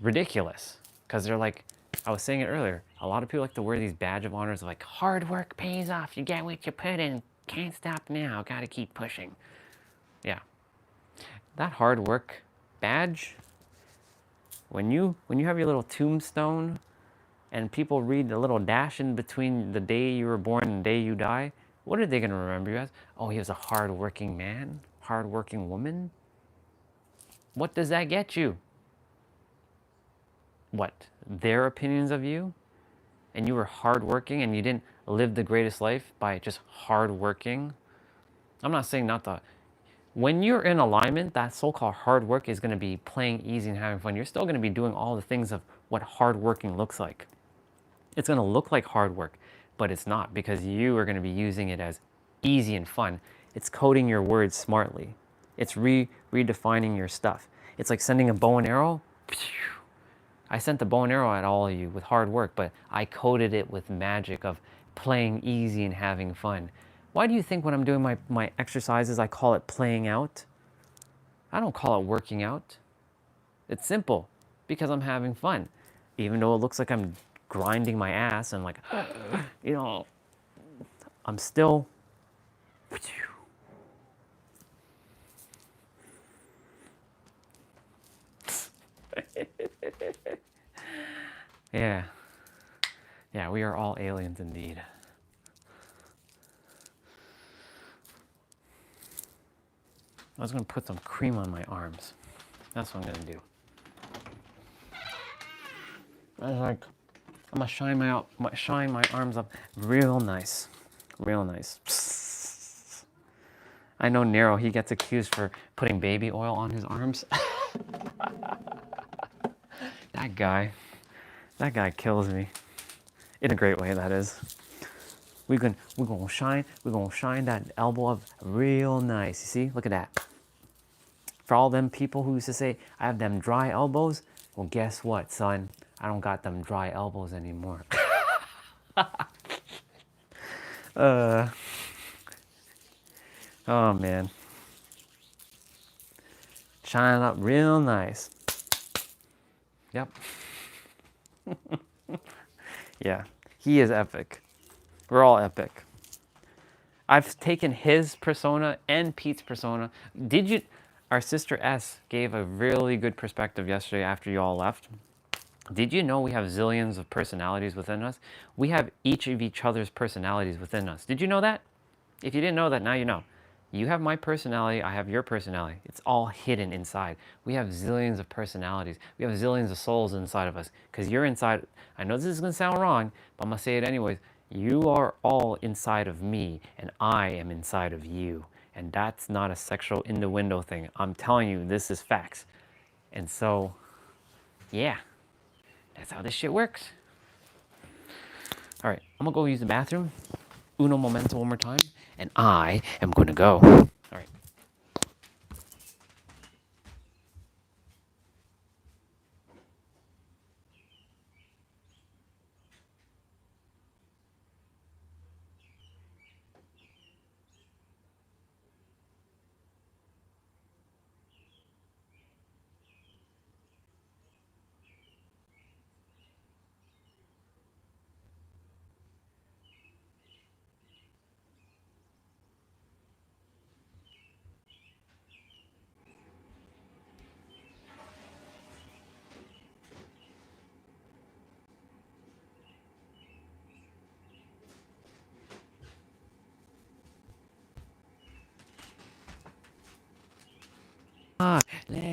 ridiculous, because they're like, I was saying it earlier, a lot of people like to wear these badge of honors of like, hard work pays off, you get what you put in, can't stop now, gotta keep pushing. Yeah. That hard work badge, when you have your little tombstone and people read the little dash in between the day you were born and the day you die, what are they going to remember you as? Oh, he was a hard-working man, hard-working woman. What does that get you? What? Their opinions of you? And you were hardworking and you didn't live the greatest life by just hardworking? I'm not saying not to. When you're in alignment, that so-called hard work is going to be playing easy and having fun. You're still going to be doing all the things of what hard working looks like. It's going to look like hard work, but it's not, because you are going to be using it as easy and fun. It's coding your words smartly. It's redefining your stuff. It's like sending a bow and arrow. I sent the bow and arrow at all of you with hard work, but I coded it with magic of playing easy and having fun. Why do you think when I'm doing my exercises, I call it playing out? I don't call it working out. It's simple, because I'm having fun. Even though it looks like I'm grinding my ass and like, you know, I'm still. Yeah. Yeah, we are all aliens indeed. I was going to put some cream on my arms. That's what I'm going to do. I was like, I'm going to shine my arms up real nice. Real nice. I know Nero, he gets accused for putting baby oil on his arms. That guy kills me. In a great way, that is. We're gonna shine that elbow up real nice. You see? Look at that. For all them people who used to say, I have them dry elbows, well, guess what, son? I don't got them dry elbows anymore. Oh, man. Shine up real nice. Yep. Yeah, he is epic. We're all epic. I've taken his persona and Pete's persona. Our sister S gave a really good perspective yesterday after you all left. Did you know we have zillions of personalities within us? We have each of each other's personalities within us. Did you know that? If you didn't know that, now you know. You have my personality, I have your personality. It's all hidden inside. We have zillions of personalities. We have zillions of souls inside of us. Because you're inside, I know this is going to sound wrong, but I'm going to say it anyways. You are all inside of me, and I am inside of you. And that's not a sexual innuendo thing. I'm telling you, this is facts. And so, yeah, that's how this shit works. All right, I'm going to go use the bathroom. Uno momento one more time. And I am going to go. All right.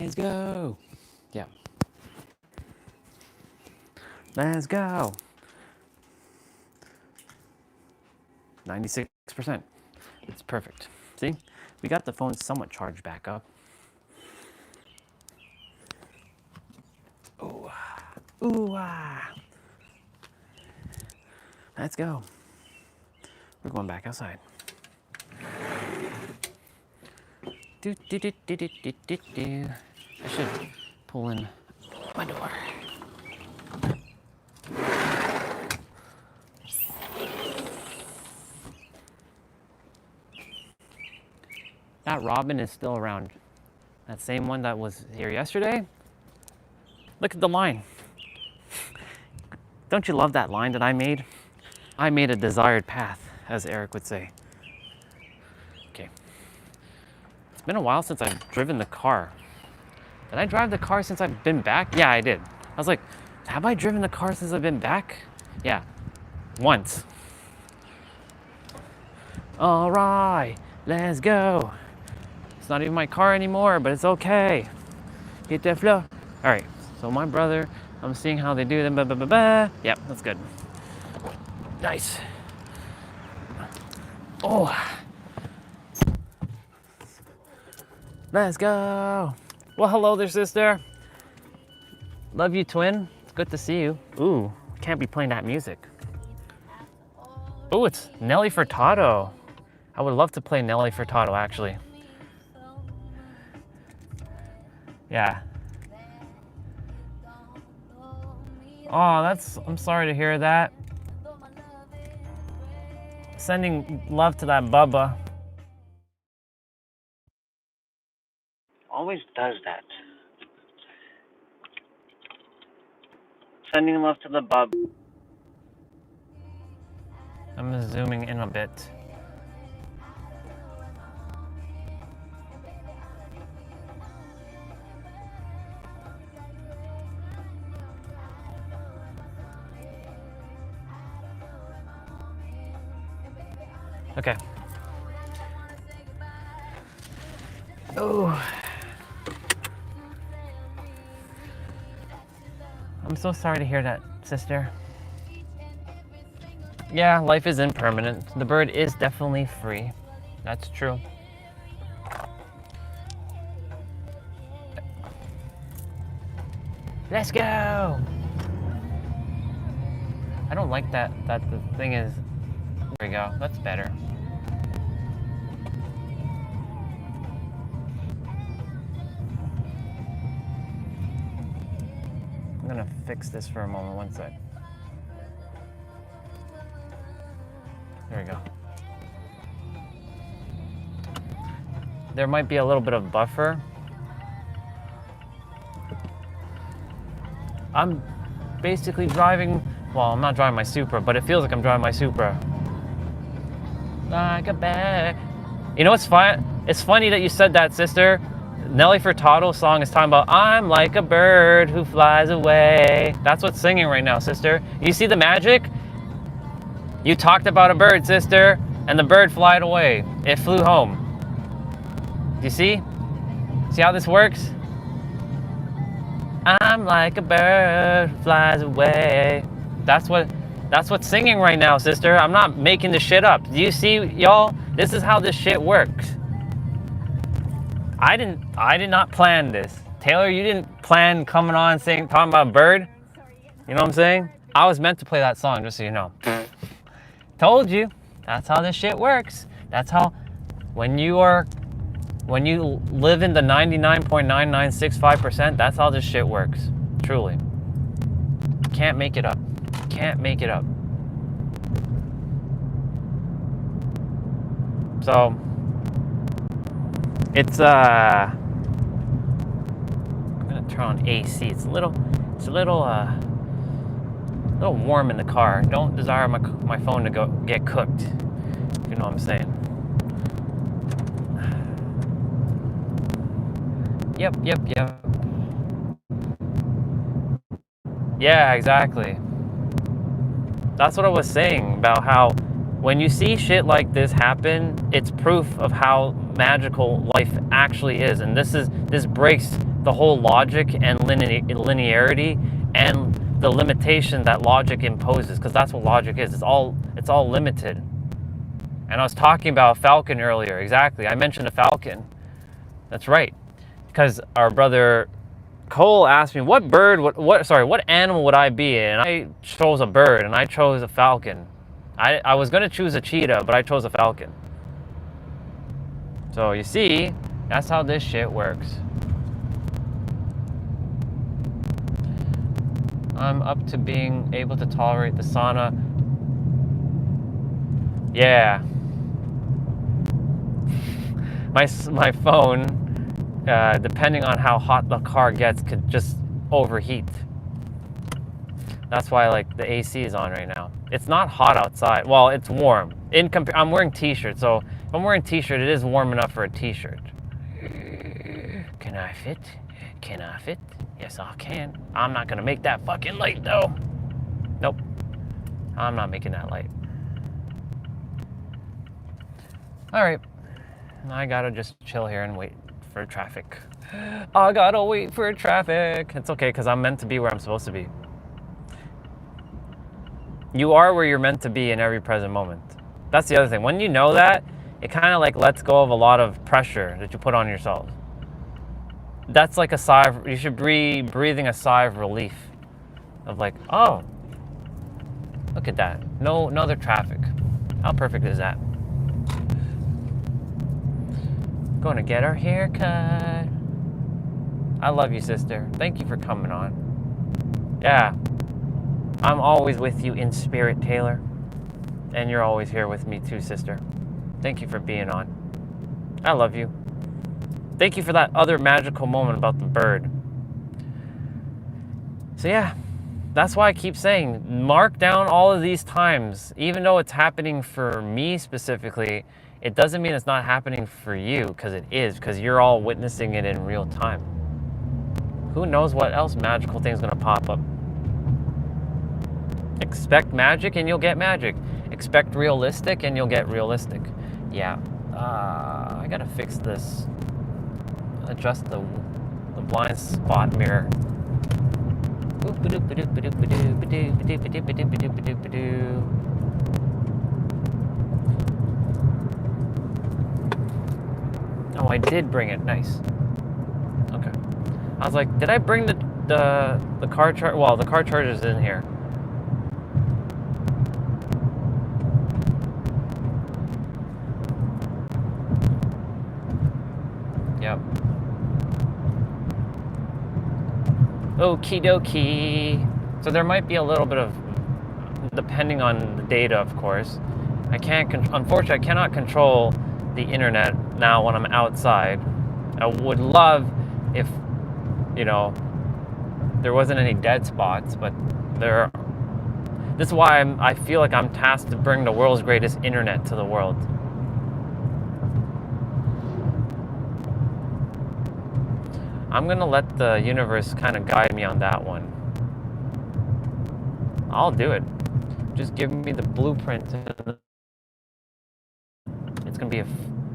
Let's go. Yeah. Let's go. 96%. It's perfect. See? We got the phone somewhat charged back up. Ooh. Ooh. Ah. Let's go. We're going back outside. Do, do, do, do, do, do, do, do. I should pull in my door. That robin is still around. That same one that was here yesterday. Look at the line. Don't you love that line that I made? I made a desired path, as Eric would say. Okay. It's been a while since I've driven the car. Did I drive the car since I've been back? Yeah, I did. I was like, have I driven the car since I've been back? Yeah, once. All right, let's go. It's not even my car anymore, but it's okay. Hit that flow. All right, so my brother, I'm seeing how they do them. Yep, that's good. Nice. Oh. Let's go. Well, hello there, sister. Love you, twin. It's good to see you. Ooh, can't be playing that music. Ooh, it's Nelly Furtado. I would love to play Nelly Furtado, actually. Yeah. Oh, I'm sorry to hear that. Sending love to that Bubba. Always does that. Sending love to the bub. I'm zooming in a bit. Okay. Oh. I'm so sorry to hear that, sister. Yeah, life is impermanent. The bird is definitely free. That's true. Let's go! I don't like that the thing is... There we go, that's better. I'm gonna fix this for a moment, one sec. There we go. There might be a little bit of buffer. I'm basically driving, well, I'm not driving my Supra, but it feels like I'm driving my Supra. Like a bag. You know what's fun? It's funny that you said that, sister. Nelly Furtado's song is talking about, I'm like a bird who flies away. That's what's singing right now, sister. You see the magic? You talked about a bird, sister, and the bird flied away. It flew home. Do you see? See how this works? I'm like a bird who flies away. That's what's singing right now, sister. I'm not making this shit up. Do you see, y'all? This is how this shit works. I did not plan this. Taylor, you didn't plan coming on talking about a bird? You know what I'm saying? I was meant to play that song, just so you know. Told you. That's how this shit works. That's how, when you live in the 99.9965%, that's how this shit works. Truly. Can't make it up. Can't make it up. So, it's I'm gonna turn on AC. It's a little warm in the car. Don't desire my phone to get cooked, if you know what I'm saying. Yep. Yeah, exactly. That's what I was saying about how when you see shit like this happen, it's proof of how magical life actually is. And this breaks the whole logic and linearity and the limitation that logic imposes, because that's what logic is. It's all limited. And I was talking about a falcon earlier. Exactly. I mentioned a falcon. That's right. Because our brother Cole asked me what animal would I be? And I chose a bird, and I chose a falcon. I was going to choose a cheetah, but I chose a falcon. So you see, that's how this shit works. I'm up to being able to tolerate the sauna. Yeah. My phone, depending on how hot the car gets, could just overheat. That's why like the AC is on right now. It's not hot outside. Well, it's warm. I'm wearing t-shirt, so if I'm wearing t-shirt, it is warm enough for a t-shirt. Can I fit? Can I fit? Yes, I can. I'm not gonna make that fucking light though. Nope. I'm not making that light. All right. I gotta just chill here and wait for traffic. I gotta wait for traffic. It's okay, because I'm meant to be where I'm supposed to be. You are where you're meant to be in every present moment. That's the other thing. When you know that, it kind of like lets go of a lot of pressure that you put on yourself. That's like a sigh of, you should be breathing a sigh of relief. Of like, oh, look at that. No other traffic. How perfect is that? Going to get our hair cut. I love you, sister. Thank you for coming on. Yeah. I'm always with you in spirit, Taylor. And you're always here with me too, sister. Thank you for being on. I love you. Thank you for that other magical moment about the bird. So yeah, that's why I keep saying, mark down all of these times. Even though it's happening for me specifically, it doesn't mean it's not happening for you, because it is, because you're all witnessing it in real time. Who knows what else magical thing's gonna pop up. Expect magic and you'll get magic. Expect realistic and you'll get realistic. Yeah. I gotta fix this. Adjust the blind spot mirror. Oh, I did bring it. Nice. Okay. I was like, did I bring the car charger? Well, the car charger's in here. Yep. Okie dokie. So there might be a little bit of, depending on the data, of course. Unfortunately, I cannot control the internet now when I'm outside. I would love if, there wasn't any dead spots, but there. This is why I feel like I'm tasked to bring the world's greatest internet to the world. I'm gonna let the universe kind of guide me on that one. I'll do it. Just give me the blueprint. It's gonna be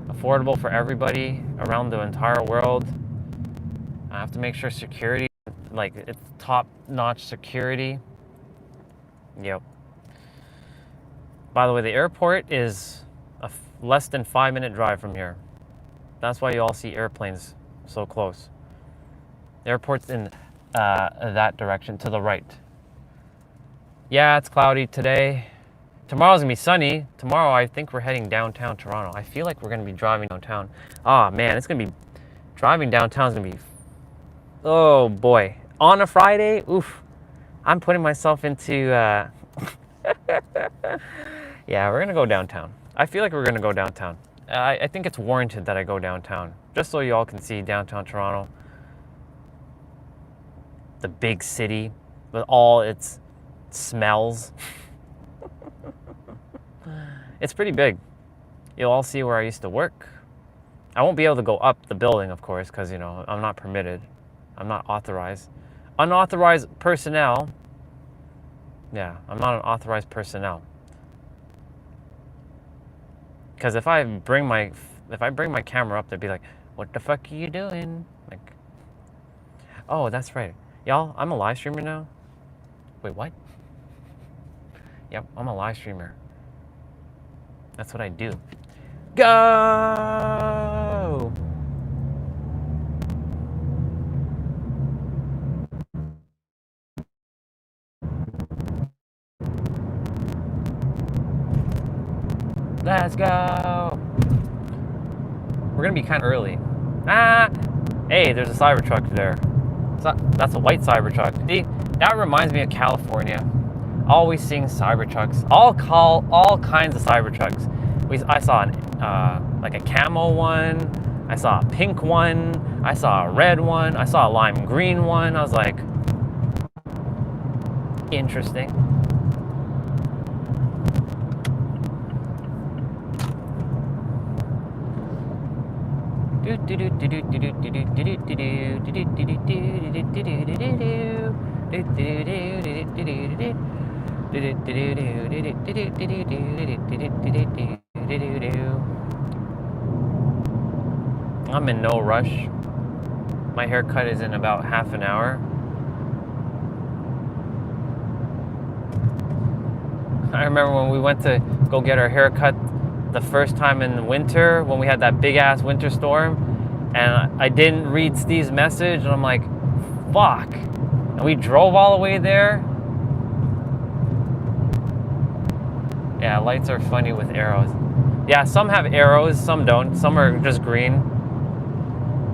affordable for everybody around the entire world. I have to make sure security, like it's top-notch security. Yep. By the way, the airport is a less than 5-minute drive from here. That's why you all see airplanes so close. The airport's in that direction, to the right. Yeah, it's cloudy today. Tomorrow's gonna be sunny. Tomorrow, I think we're heading downtown Toronto. I feel like we're gonna be driving downtown. Oh man, it's gonna be, driving downtown is gonna be, oh boy. On a Friday, oof. I'm putting myself into, yeah, we're gonna go downtown. I feel like we're gonna go downtown. I think it's warranted that I go downtown, just so you all can see downtown Toronto. The big city with all its smells. It's pretty big. You'll all see where I used to work. I won't be able to go up the building, of course, because, I'm not permitted. I'm not authorized. Unauthorized personnel. Yeah, I'm not an authorized personnel. Because if I bring my camera up, they'd be like, what the fuck are you doing? Like, Oh, that's right. Y'all, I'm a live streamer now. Wait, what? Yep, I'm a live streamer. That's what I do. Go! Let's go! We're gonna be kind of early. Ah! Hey, there's a Cybertruck there. That's a white Cybertruck. See, that reminds me of California. Always seeing Cybertrucks. All kinds of Cybertrucks. I saw like a camo one. I saw a pink one. I saw a red one. I saw a lime green one. I was like, interesting. I'm in no rush. My haircut is in about half an hour. I remember when we went to go get our haircut the first time in the winter, when we had that big ass winter storm, and I didn't read Steve's message, and I'm like, fuck. And we drove all the way there. Yeah, lights are funny with arrows. Yeah, some have arrows, some don't. Some are just green.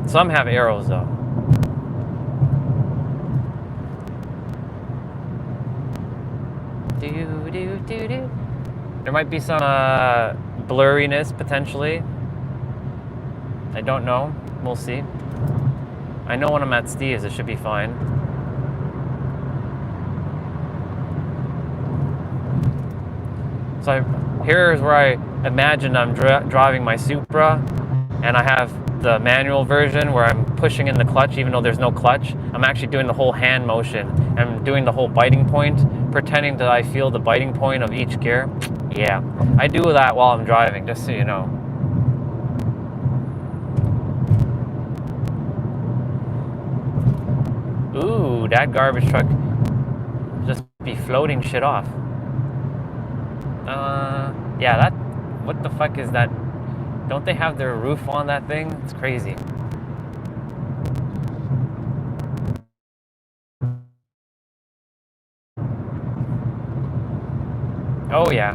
Some have arrows though. There might be some blurriness potentially. I don't know. We'll see. I know when I'm at Steve's, it should be fine. So here's where I imagine I'm driving my Supra, and I have the manual version where I'm pushing in the clutch even though there's no clutch. I'm actually doing the whole hand motion. I'm doing the whole biting point, pretending that I feel the biting point of each gear. Yeah, I do that while I'm driving, just so you know. Ooh, that garbage truck just be floating shit off. Yeah, that, what the fuck is that? Don't they have their roof on that thing? It's crazy. Oh yeah.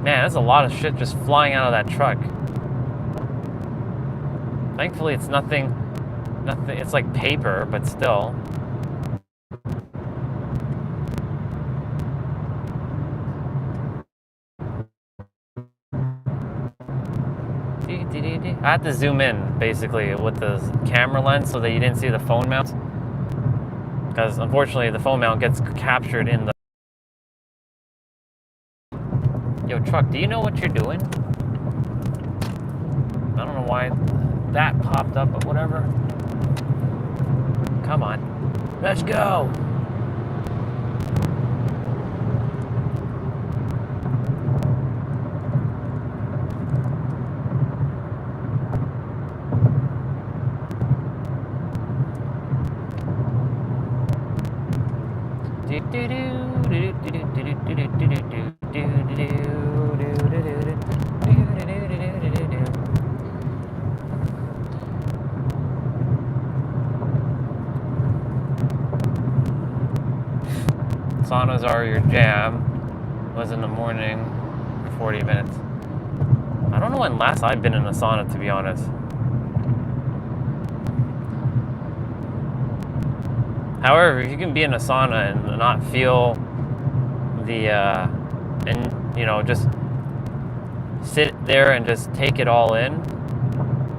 Man, there's a lot of shit just flying out of that truck. Thankfully, it's nothing, it's like paper, but still. I had to zoom in, basically, with the camera lens so that you didn't see the phone mount. Because, unfortunately, the phone mount gets captured in the... Yo, truck, do you know what you're doing? I don't know why that popped up, but whatever. Come on. Let's go! Saunas are your jam. Was in the morning for 40 minutes. I don't know when last I've been in a sauna, to be honest. However, if you can be in a sauna and not feel the, and you know, just sit there and just take it all in,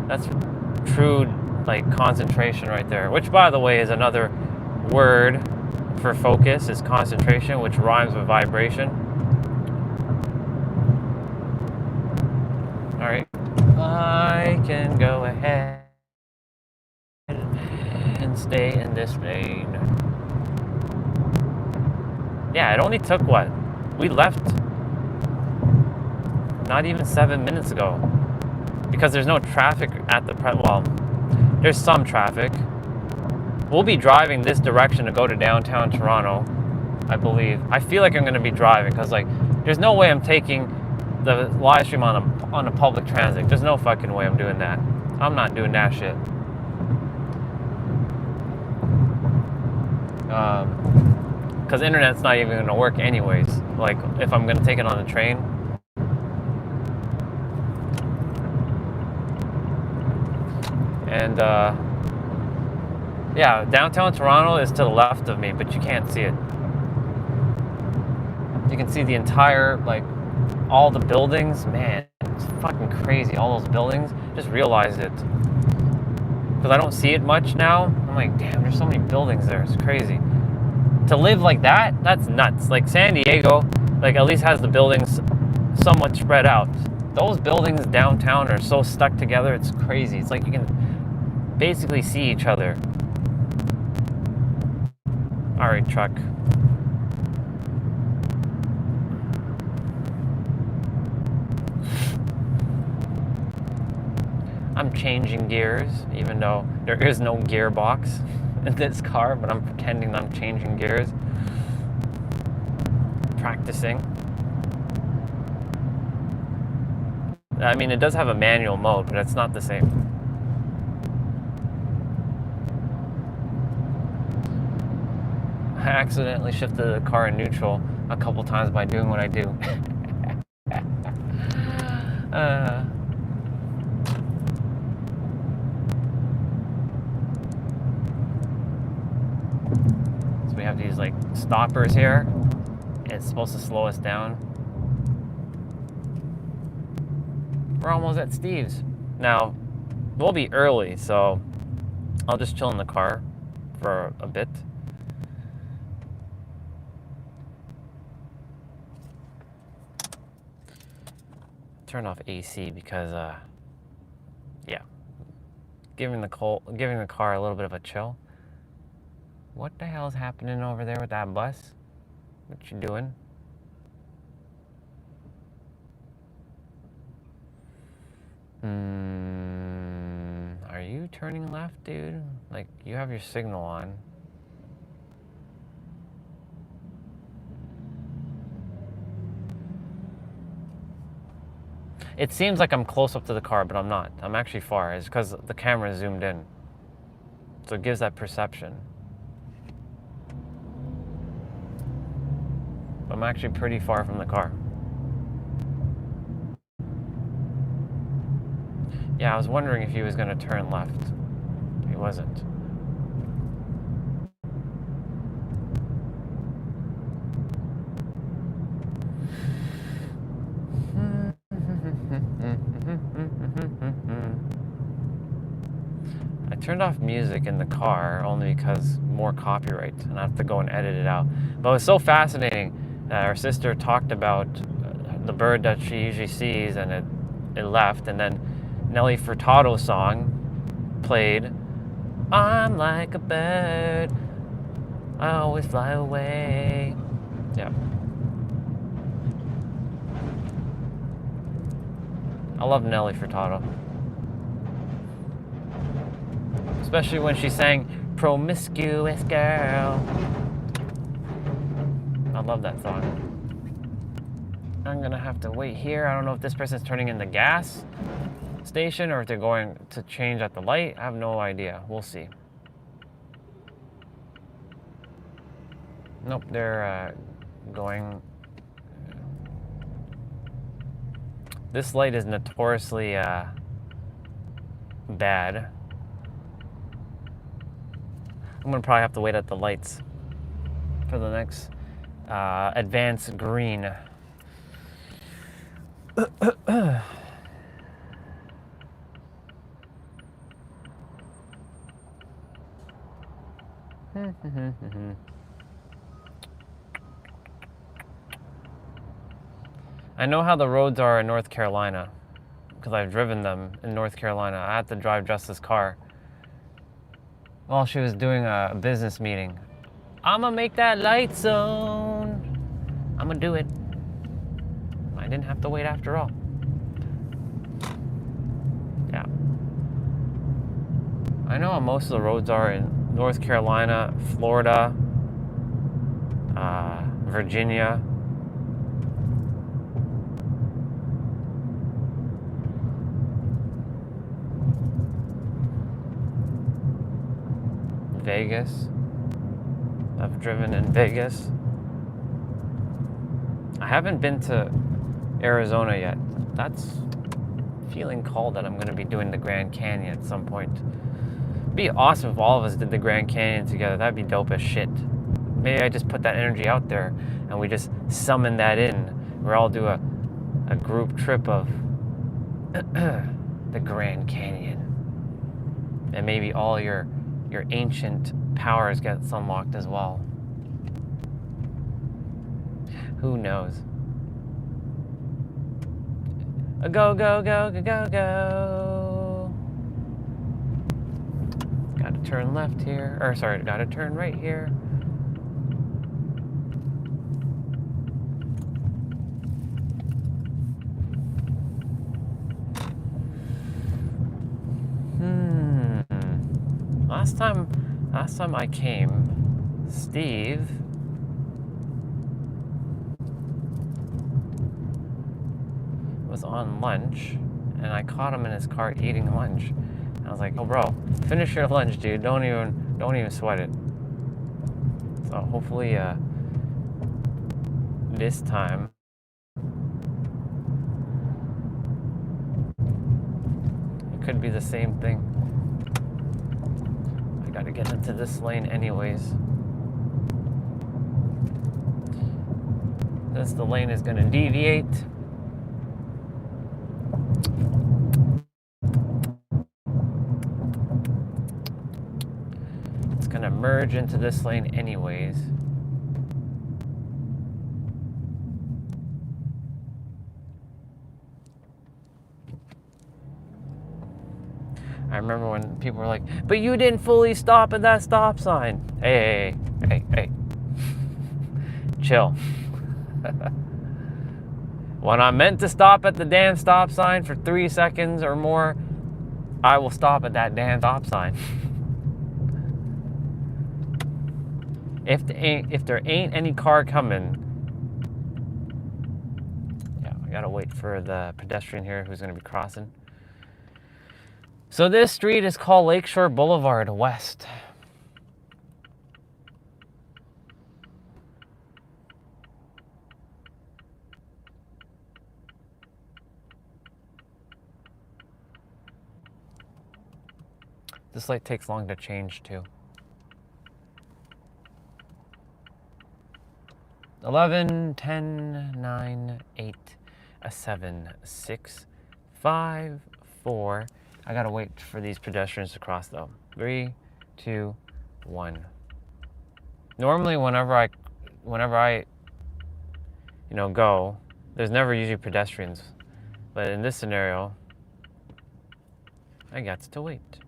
that's true, like, concentration right there. Which, by the way, is another word for focus, is concentration, which rhymes with vibration. All right, I can go ahead and stay in this lane. Yeah, it only took what? We left not even 7 minutes ago. Because there's no traffic at the well, there's some traffic. We'll be driving this direction to go to downtown Toronto, I believe. I feel like I'm going to be driving because, like, there's no way I'm taking the live stream on a public transit. There's no fucking way I'm doing that. I'm not doing that shit. Because internet's not even going to work anyways. Like, if I'm going to take it on the train. And, yeah, downtown Toronto is to the left of me, but you can't see it. You can see the entire, like, all the buildings. Man, it's fucking crazy. All those buildings. Just realized it. Because I don't see it much now. I'm like, damn, there's so many buildings there. It's crazy. To live like that, that's nuts. Like, San Diego, like, at least has the buildings somewhat spread out. Those buildings downtown are so stuck together, it's crazy. It's like you can basically see each other. All right, truck. I'm changing gears, even though there is no gearbox in this car, but I'm pretending I'm changing gears. Practicing. I mean, it does have a manual mode, but it's not the same. I accidentally shifted the car in neutral a couple times by doing what I do. So we have these like stoppers here. It's supposed to slow us down. We're almost at Steve's. Now, we'll be early, so I'll just chill in the car for a bit. Turn off AC because, yeah, giving the car a little bit of a chill. What the hell is happening over there with that bus? What you doing? Are you turning left, dude? Like, you have your signal on. It seems like I'm close up to the car, but I'm not. I'm actually far. It's because the camera is zoomed in. So it gives that perception. I'm actually pretty far from the car. Yeah, I was wondering if he was going to turn left. He wasn't. I turned off music in the car only because more copyright, and I have to go and edit it out. But it was so fascinating. Our sister talked about the bird that she usually sees, and it left, and then Nelly Furtado's song played. I'm like a bird, I always fly away. Yeah. I love Nelly Furtado. Especially when she sang Promiscuous Girl. I love that song. I'm gonna have to wait here. I don't know if this person's turning in the gas station or if they're going to change at the light. I have no idea. We'll see. Nope, they're going. This light is notoriously bad. I'm gonna probably have to wait at the lights for the next advanced green. I know how the roads are in North Carolina because I've driven them in North Carolina. I had to drive Jessica's car while she was doing a business meeting. I'm gonna make that light zone. I'm gonna do it. I didn't have to wait after all. I know most of the roads are in North Carolina, Florida, Virginia. Vegas. I've driven in Vegas. I haven't been to Arizona yet. That's feeling called that I'm going to be doing the Grand Canyon at some point. It'd be awesome if all of us did the Grand Canyon together. That'd be dope as shit. Maybe I just put that energy out there and we just summon that in. We all do a group trip of the Grand Canyon. And maybe all your ancient powers get unlocked as well. Who knows? Go, go, go, go, go, go. Gotta turn left here. Or sorry, gotta turn right here. Last time I came, Steve was on lunch, and I caught him in his car eating lunch. And I was like, "Oh, bro, finish your lunch, dude. Don't even sweat it." So hopefully, this time, it could be the same thing. I gotta get into this lane anyways. Since the lane is gonna deviate. It's gonna merge into this lane anyways. I remember when people were like, "But you didn't fully stop at that stop sign." Hey. Chill. When I'm meant to stop at the damn stop sign for 3 seconds or more, I will stop at that damn stop sign. If there ain't any car coming, yeah, I gotta wait for the pedestrian here who's gonna be crossing. So this street is called Lakeshore Boulevard West. This light takes long to change too. 11, 10, 9, 8, 7, 6, 5, 4. I gotta wait for these pedestrians to cross though. 3, 2, 1. Normally whenever I go, there's never usually pedestrians. But in this scenario, I got to wait.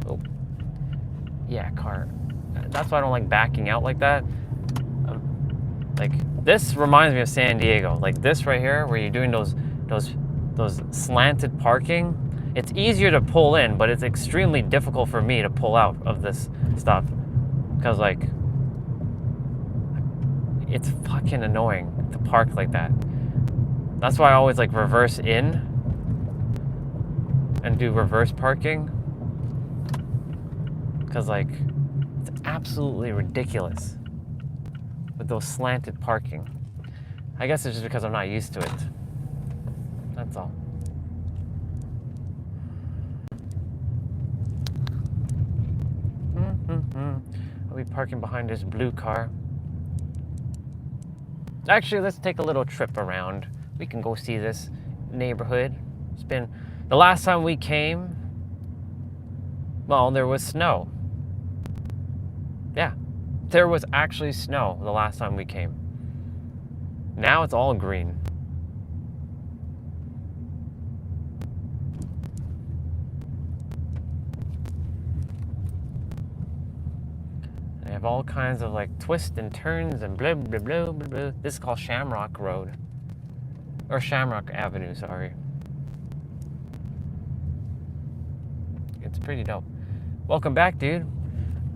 Oh. Yeah, car. That's why I don't like backing out like that. Like, this reminds me of San Diego. Like this right here, where you're doing those slanted parking. It's easier to pull in, but it's extremely difficult for me to pull out of this stuff. Because, like, it's fucking annoying to park like that. That's why I always, like, reverse in and do reverse parking. Because, like, it's absolutely ridiculous with those slanted parking. I guess it's just because I'm not used to it. That's all. I'll be parking behind this blue car. Actually, let's take a little trip around. We can go see this neighborhood. It's been, the last time we came, well, there was snow. Yeah, there was actually snow the last time we came. Now it's all green. I have all kinds of like twists and turns and blah, blah, blah, blah, blah. This is called Shamrock Road. Or Shamrock Avenue, sorry. It's pretty dope. Welcome back, dude.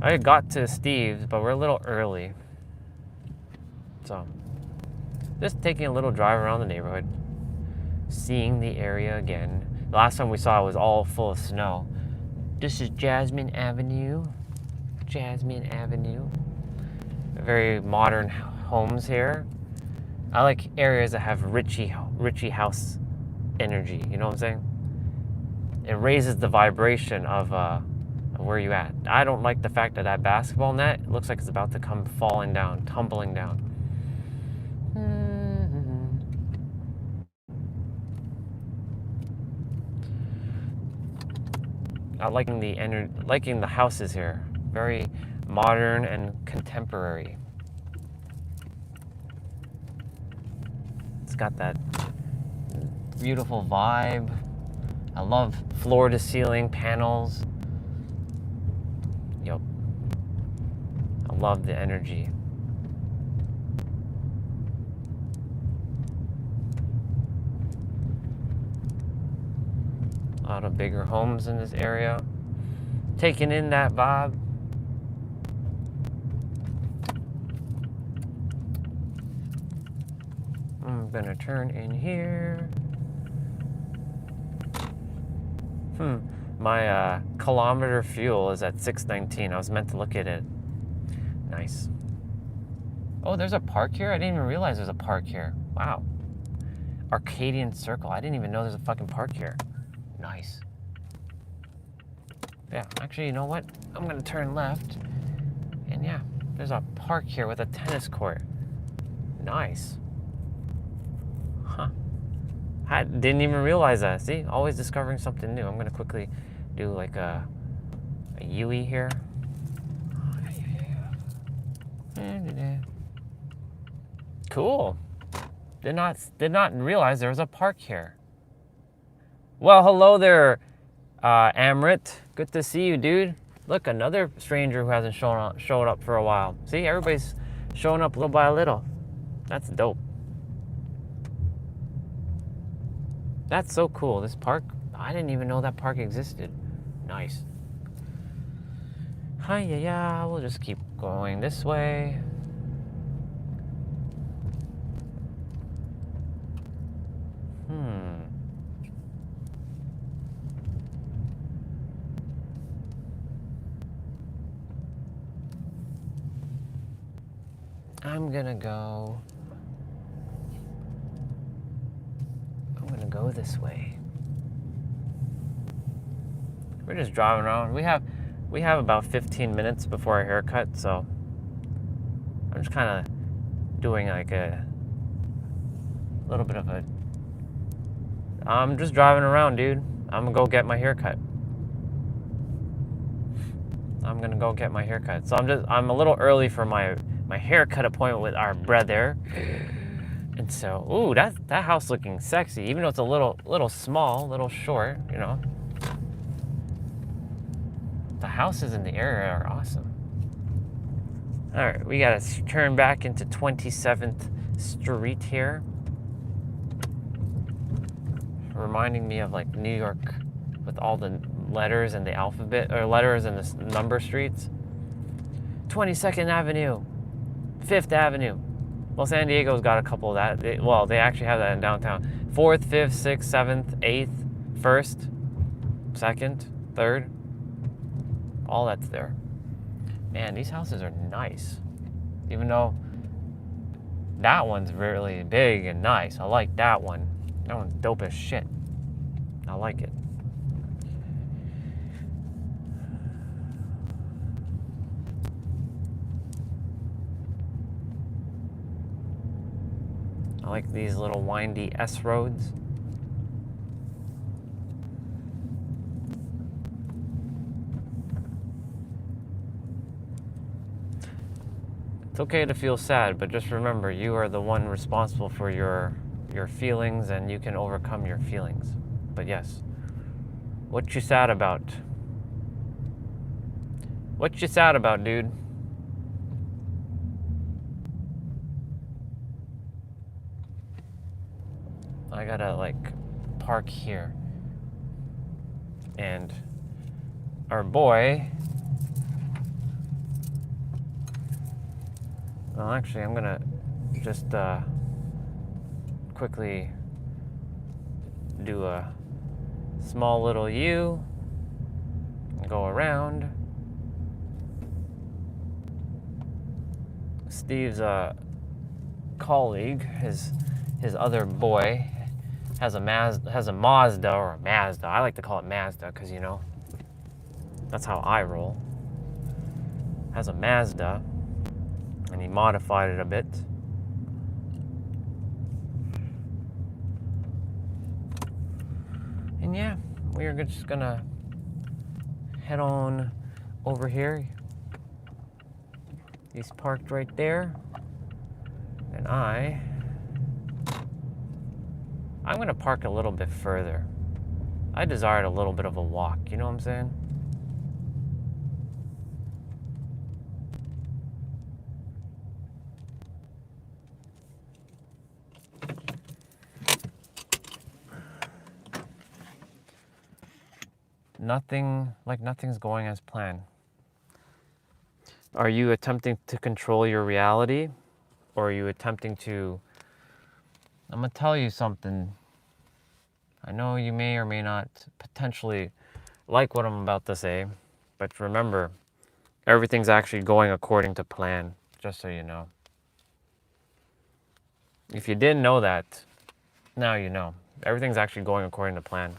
I got to Steve's, but we're a little early. So, just taking a little drive around the neighborhood. Seeing the area again. The last time we saw it was all full of snow. This is Jasmine Avenue. Jasmine Avenue. Very modern homes here. I like areas that have Richie house energy. You know what I'm saying? It raises the vibration of where you at. I don't like the fact that that basketball net looks like it's about to come falling down, tumbling down. I liking the houses here. Very modern and contemporary. It's got that beautiful vibe. I love floor to ceiling panels. Yup. I love the energy. A lot of bigger homes in this area. Taking in that vibe. I'm gonna turn in here. My kilometer fuel is at 619. I was meant to look at it. Nice. Oh, there's a park here? I didn't even realize there's a park here. Wow. Arcadian Circle. I didn't even know there's a fucking park here. Nice. Yeah, actually, you know what? I'm gonna turn left. And yeah, there's a park here with a tennis court. Nice. Huh. I didn't even realize that. See, always discovering something new. I'm gonna quickly do like a Yui here. Cool. Did not realize there was a park here. Well, hello there, Amrit. Good to see you, dude. Look, another stranger who hasn't showed up for a while. See, everybody's showing up little by little. That's dope. That's so cool. This park, I didn't even know that park existed. Nice. Hi-ya-ya, we'll just keep going this way. I'm gonna go this way. We're just driving around. We have about 15 minutes before our haircut, so I'm just kind of doing like a little bit of a. I'm just driving around, dude. I'm gonna go get my haircut. So I'm a little early for my haircut appointment with our brother. And so, ooh, that house looking sexy, even though it's a little small, little short, you know. The houses in the area are awesome. All right, we gotta turn back into 27th Street here. Reminding me of like New York with all the letters and the alphabet, or letters and the number streets. 22nd Avenue, 5th Avenue. Well, San Diego's got a couple of that. They actually have that in downtown. 4th, 5th, 6th, 7th, 8th, 1st, 2nd, 3rd. All that's there. Man, these houses are nice. Even though that one's really big and nice. I like that one. That one's dope as shit. I like it. I like these little windy S roads. It's okay to feel sad, but just remember, you are the one responsible for your feelings, and you can overcome your feelings. But yes, what you sad about? What you sad about, dude? I gotta like park here. And our boy, well, actually, I'm gonna just quickly do a small little U and go around. Steve's colleague, his other boy, has a Mazda or a Mazda. I like to call it Mazda because, you know, that's how I roll. Has a Mazda, and he modified it a bit. And yeah, we are just gonna head on over here. He's parked right there, and I'm gonna park a little bit further. I desired a little bit of a walk, you know what I'm saying? Nothing's going as planned. Are you attempting to control your reality? Or are you attempting to... I'm gonna tell you something. I know you may or may not potentially like what I'm about to say, but remember, everything's actually going according to plan, just so you know. If you didn't know that, now you know. Everything's actually going according to plan.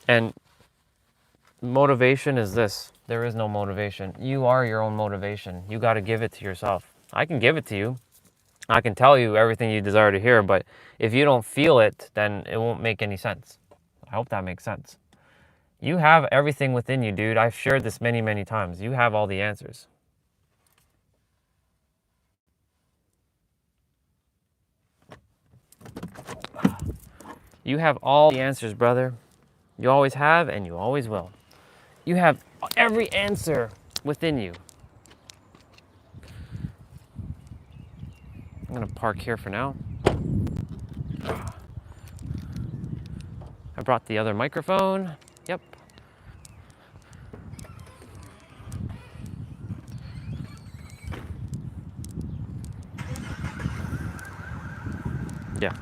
And motivation is this. There is no motivation. You are your own motivation. You got to give it to yourself. I can give it to you. I can tell you everything you desire to hear, but if you don't feel it, then it won't make any sense. I hope that makes sense. You have everything within you, dude. I've shared this many, many times. You have all the answers. You have all the answers, brother. You always have, and you always will. You have every answer within you. I'm gonna park here for now. I brought the other microphone. Yep. Yeah.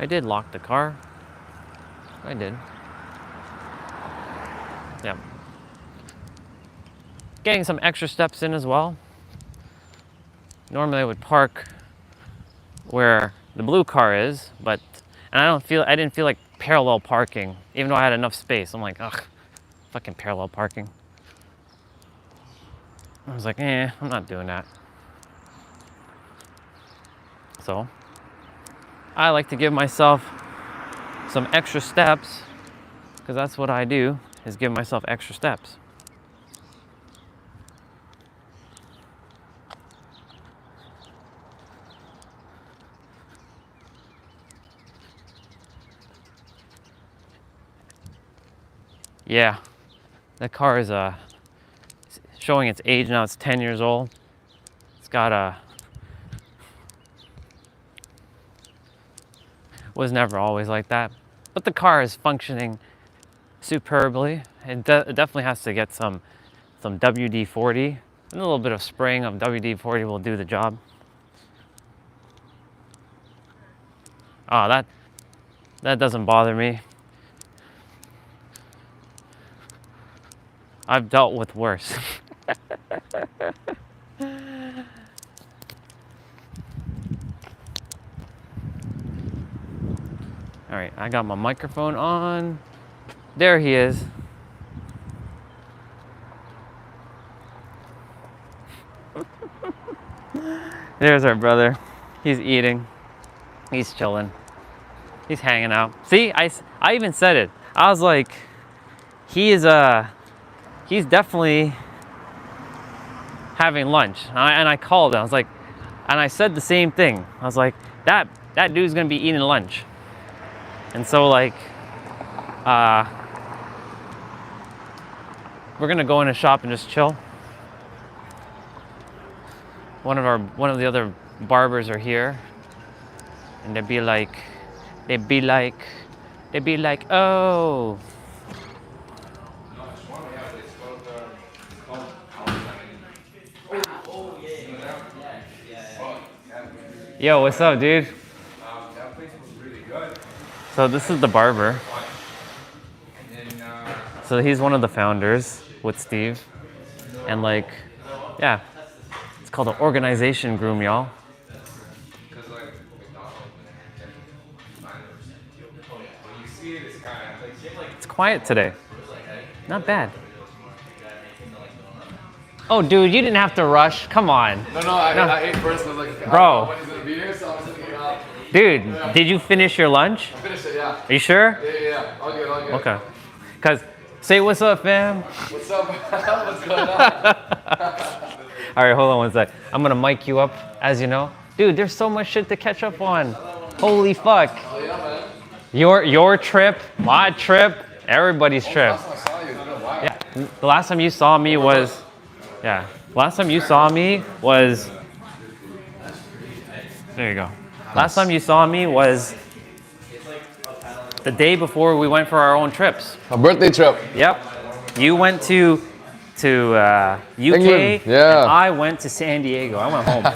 I did lock the car. I did. Yeah. Getting some extra steps in as well. Normally I would park where the blue car is, but I didn't feel like parallel parking, even though I had enough space. I'm like, ugh, fucking parallel parking. I was like, I'm not doing that. So I like to give myself some extra steps, because that's what I do, is give myself extra steps. Yeah, that car is showing its age now. It's 10 years old. It's got was never always like that, but the car is functioning superbly. It definitely has to get some WD-40, and a little bit of spraying of WD-40 will do the job. Oh, that doesn't bother me. I've dealt with worse. All right, I got my microphone on. There he is. There's our brother. He's eating. He's chilling. He's hanging out. See, I even said it. I was like, he's definitely having lunch. And I called him. I was like, and I said the same thing. I was like, that dude's gonna be eating lunch. And so like, we're gonna go in a shop and just chill. One of the other barbers are here, and they'd be like, oh. Yo, what's up, dude? That place was really good. So this is the barber. So he's one of the founders with Steve. And like, yeah, it's called an organization groom, y'all. Because like when you see it, it's kind of It's quiet today. Not bad. Oh, dude, you didn't have to rush. Come on. No, I ate first. I was like, Bro. when he's gonna be here, so I was thinking about. Dude, did you finish your lunch? I finished it, yeah. Are you sure? Yeah. All good, all good. Okay. Because, say what's up, fam. What's up? What's going on? All right, hold on one sec. I'm going to mic you up, as you know. Dude, there's so much shit to catch up on. Holy fuck. Oh, yeah, man. Your trip, my trip, everybody's trip. Last time I saw you, it's been a while. Yeah, the last time you saw me was, last time you saw me was, there you go. Last time you saw me was the day before we went for our own trips. A birthday trip. Yep. You went to UK, England, yeah. and I went to San Diego. I went home.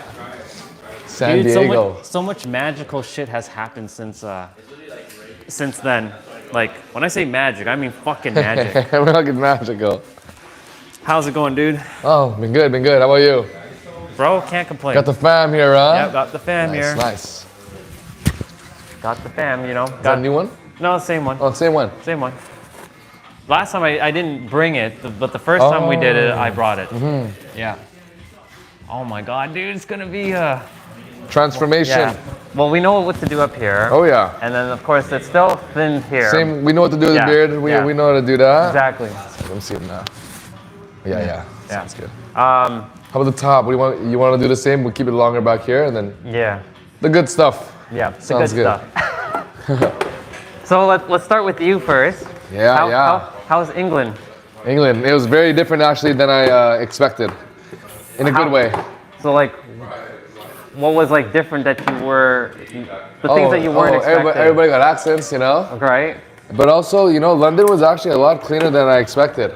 San Dude, Diego. so much magical shit has happened since then. Like, when I say magic, I mean fucking magic. We're fucking magical. How's it going, dude? Oh, been good, been good. How about you? Bro, can't complain. Got the fam here, huh? Yep, got the fam here. Nice. Got the fam, you know. Is that a new one? No, same one. Oh, same one. Same one. Last time I didn't bring it, but the first time we did it, I brought it. Mm-hmm. Yeah. Oh my God, dude, it's gonna be Transformation. yeah. Well, we know what to do up here. Oh, yeah. And then of course it's still thin here. Same, we know what to do with Yeah, the beard. We know how to do that. Exactly. Let me see it now. Yeah. Sounds good. Um, How about the top? What do you want? You want to do the same? We'll keep it longer back here, and then yeah. the good stuff. Yeah. The Sounds good. Stuff. So let's start with you first. Yeah. How's England? England. It was very different actually than I expected, in a good way. So like, what was like different that you were, the things that you weren't expecting? Everybody got accents, you know. Right. But also, you know, London was actually a lot cleaner than I expected.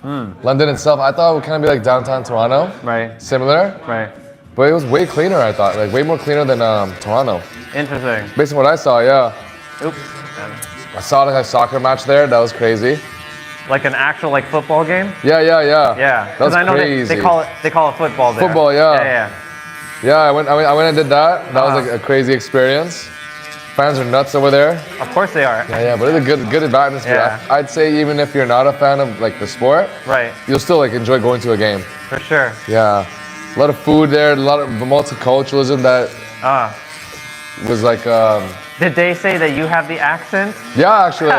London itself, I thought it would kind of be like downtown Toronto. Right. Similar. Right. But it was way cleaner, I thought. Like way more cleaner than Toronto. Interesting. Based on what I saw, yeah. Oops. I saw like a soccer match there. That was crazy. Like an actual like football game? Yeah. Yeah. That was I know crazy. they call it football there. Football, yeah. Yeah. Yeah, I went and did that. That was like a crazy experience. Fans are nuts over there. Of course they are. Yeah, but it's a good atmosphere. Yeah. I'd say even if you're not a fan of like the sport, Right. you'll still like enjoy going to a game. For sure. Yeah, a lot of food there, a lot of multiculturalism that was like. Did they say that you have the accent? Yeah, actually,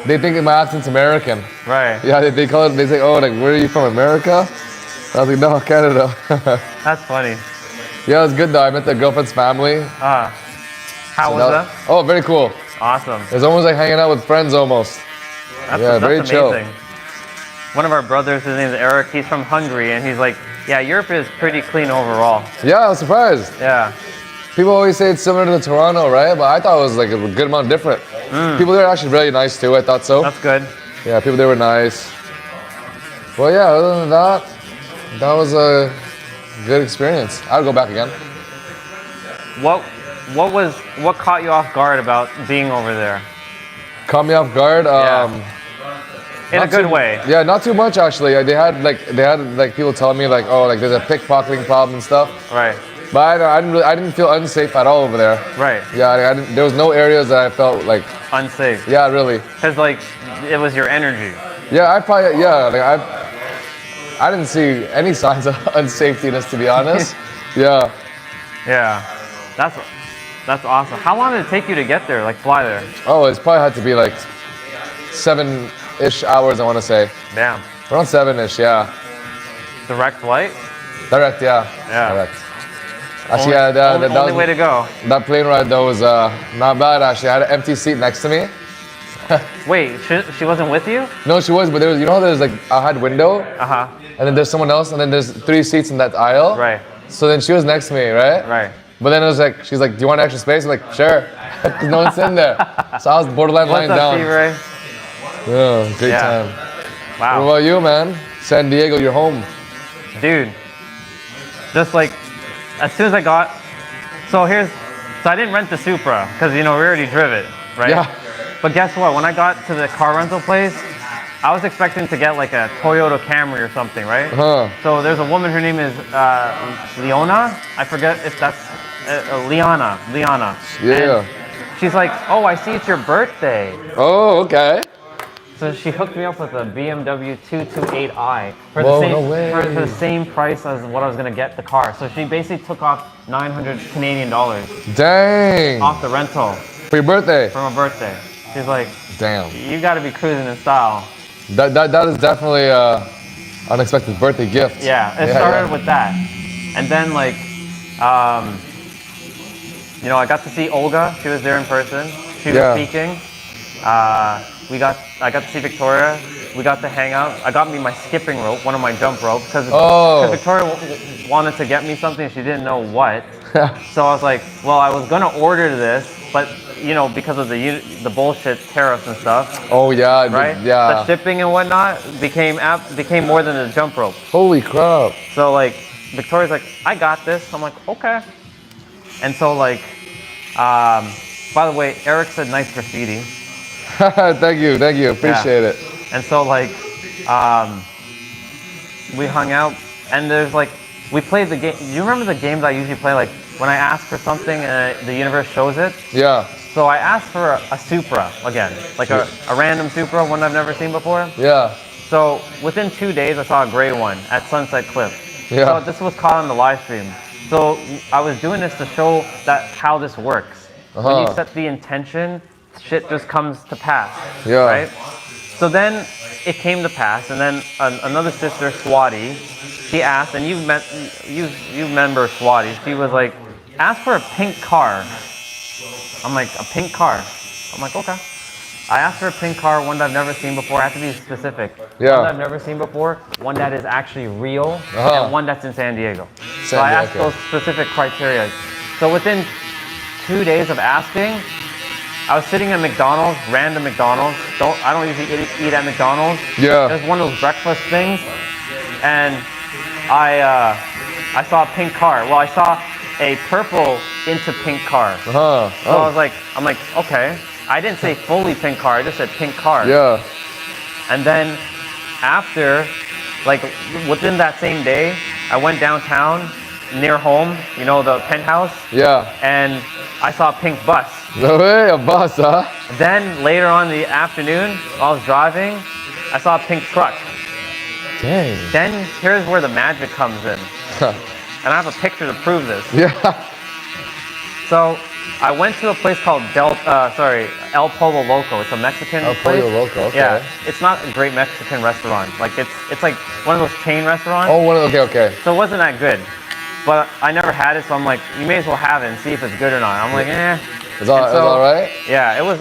they think my accent's American. Right. Yeah, they call it. They say, "Oh, like where are you from, America?" I was like, "No, Canada." That's funny. Yeah, it was good though. I met the girlfriend's family. How was that? Oh, very cool. Awesome. It's almost like hanging out with friends almost. That's very amazing. chill. One of our brothers, his name's Eric, he's from Hungary, and he's like, yeah, Europe is pretty clean overall. Yeah, I was surprised. Yeah. People always say it's similar to Toronto, right? But I thought it was like a good amount different. People there are actually really nice too. I thought so. That's good. Yeah, people there were nice. Well, yeah, other than that, that was a good experience. I'd go back again. What caught you off guard about being over there? Caught me off guard. In a good way. Yeah, not too much actually. They had like people telling me like, oh, like there's a pickpocketing problem and stuff. Right. But I didn't feel unsafe at all over there. Right. Yeah, there was no areas that I felt like unsafe. Yeah, really. Because like it was your energy. Yeah, I didn't see any signs of unsafetyness, to be honest. Yeah. Yeah. That's awesome. How long did it take you to get there? Like fly there? Oh, it's probably had to be like 7-ish hours, I want to say. Damn. Around 7-ish, yeah. Direct flight? Direct, yeah. Yeah. Direct. Actually, that only way to go. That plane ride though was not bad. Actually, I had an empty seat next to me, Wait, she wasn't with you? No, she was, but there was, you know, there's like I had window, Uh-huh. and then there's someone else, and then there's 3 seats in that aisle. Right. So then she was next to me, right? Right. But then it was like, she's like, "Do you want extra space?" I'm like, "Sure," because no one's in there. So I was borderline lying What's up, down. T-Ray? Yeah, great Yeah. time. Wow. What about you, man? San Diego, you're home. Dude, just like, as soon as I got, so I didn't rent the Supra, because, you know, we already drove it, right? Yeah. But guess what, when I got to the car rental place, I was expecting to get like a Toyota Camry or something, right? Huh. So there's a woman, her name is Leona, I forget if that's, Liana. Yeah. And she's like, oh, I see it's your birthday. Oh, okay. So she hooked me up with a BMW 228i for Whoa, the same no way. for the same price as what I was gonna get the car. So she basically took off 900 Canadian dollars Dang. off the rental For your birthday. for my birthday. She's like, Damn. you got to be cruising in style. That is definitely a unexpected birthday gift. Yeah, it started with that, and then like, you know, I got to see Olga. She was there in person. She was speaking. I got to see Victoria. We got to hang out. I got me my skipping rope, one of my jump ropes, because Victoria wanted to get me something. She didn't know what. So I was like, well, I was gonna order this, but you know, because of the bullshit tariffs and stuff. Oh yeah, right? yeah. The shipping and whatnot became more than the jump rope. Holy crap. So like, Victoria's like, I got this. I'm like, okay. And so like, by the way, Eric said nice graffiti. Thank you, appreciate it. And so like, we hung out, and there's like, we played the game. You remember the games I usually play, like when I ask for something and the universe shows it? Yeah. So I asked for a Supra again, like a random Supra, one I've never seen before. Yeah. So within 2 days, I saw a gray one at Sunset Cliff. Yeah. So this was caught on the live stream. So I was doing this to show that how this works. When you set the intention, shit just comes to pass. Yeah. Right? So then it came to pass, and then another sister, Swati, she asked, and you remember Swati. She was like, ask for a pink car. I'm like, a pink car? I'm like, okay. I asked for a pink car, one that I've never seen before. I have to be specific. Yeah. One that I've never seen before, one that is actually real, and one that's in San Diego. So I asked those specific criteria. So within 2 days of asking, I was sitting at McDonald's, random McDonald's. I don't usually eat at McDonald's. Yeah. There's one of those breakfast things, and I saw a pink car. Well, I saw a purple into pink car. So I was like, okay. I didn't say fully pink car. I just said pink car. Yeah. And then after, like within that same day, I went downtown near home. You know, the penthouse. Yeah. And I saw a pink bus. No way, a bus, huh? Then later on in the afternoon, while I was driving, I saw a pink truck. Dang. Then here's where the magic comes in. And I have a picture to prove this. Yeah. So I went to a place called El Pollo Loco. It's a Mexican place. El Pollo Loco, okay. Yeah, it's not a great Mexican restaurant. Like it's like one of those chain restaurants. Oh, okay. So it wasn't that good. But I never had it, so I'm like, you may as well have it and see if it's good or not. I'm like, eh. It's all right? Yeah, it was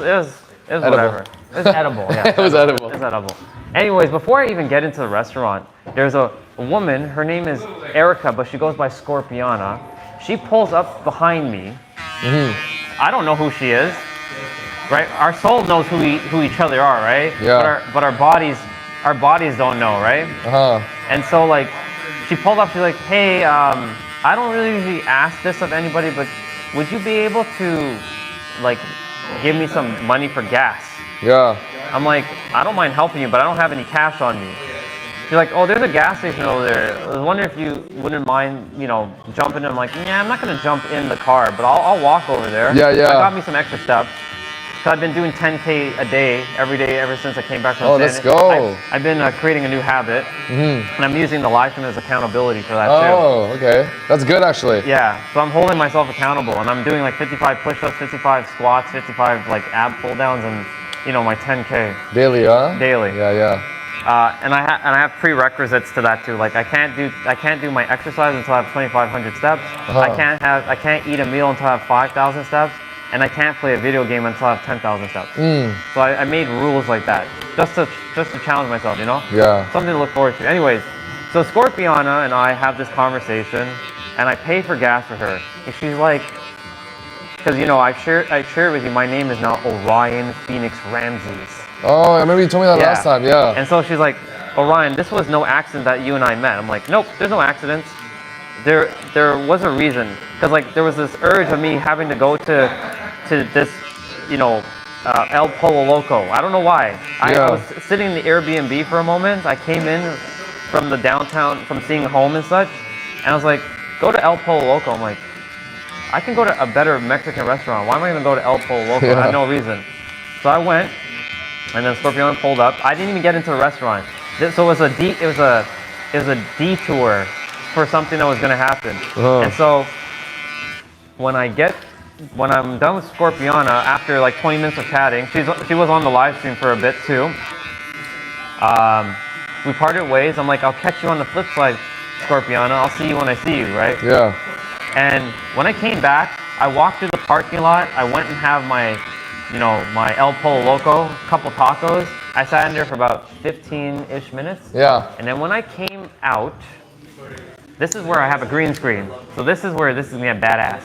whatever. It was edible. Yeah, it was edible. It was edible. Anyways, before I even get into the restaurant, there's a woman. Her name is Erica, but she goes by Scorpiana. She pulls up behind me. I don't know who she is. Right? Our soul knows who each other are, right? Yeah. But our bodies don't know, right? And so like, she pulled up. She's like, hey, I don't really usually ask this of anybody, but would you be able to like give me some money for gas? Yeah. I'm like, I don't mind helping you, but I don't have any cash on me. She's like, oh, there's a gas station over there. I was wondering if you wouldn't mind, you know, jumping in. I'm like, yeah, I'm not gonna jump in the car, but I'll walk over there. Yeah. I got me some extra steps. So I've been doing 10K a day, every day, ever since I came back from let's go. I've been creating a new habit, and I'm using the live stream as accountability for that too. Oh, okay. That's good, actually. Yeah, so I'm holding myself accountable, and I'm doing like 55 push-ups, 55 squats, 55 like ab pull-downs, and you know, my 10K. Daily, huh? Daily. Yeah. And I have prerequisites to that too. Like I can't do my exercise until I have 2,500 steps. I can't eat a meal until I have 5,000 steps. and I can't play a video game until I have 10,000 steps. So I made rules like that, just to challenge myself, you know? Yeah. Something to look forward to. Anyways, so Scorpiana and I have this conversation, and I pay for gas for her. And she's like, because you know, I shared with you, my name is now Orion Phoenix Ramses. Oh, I remember you told me that last time, yeah. And so she's like, Orion, this was no accident that you and I met. I'm like, nope, there's no accidents. There was a reason, because like there was this urge of me having to go to this, you know, El Polo Loco. I don't know why. I was sitting in the Airbnb for a moment. I came in from the downtown, from seeing home and such, and I was like, go to El Polo Loco. I'm like, I can go to a better Mexican restaurant. Why am I going to go to El Polo Loco? I had no reason. So I went, and then Scorpion pulled up. I didn't even get into the restaurant. So it was a detour for something that was going to happen. And so when I'm done with Scorpiana, after like 20 minutes of chatting, she was on the live stream for a bit too. We parted ways. I'm like, I'll catch you on the flip side, Scorpiana. I'll see you when I see you, right? Yeah. And when I came back, I walked through the parking lot. I went and have my, you know, my El Polo Loco, couple tacos. I sat in there for about 15-ish minutes. Yeah. And then when I came out, this is where I have a green screen. So this is where this is gonna get badass.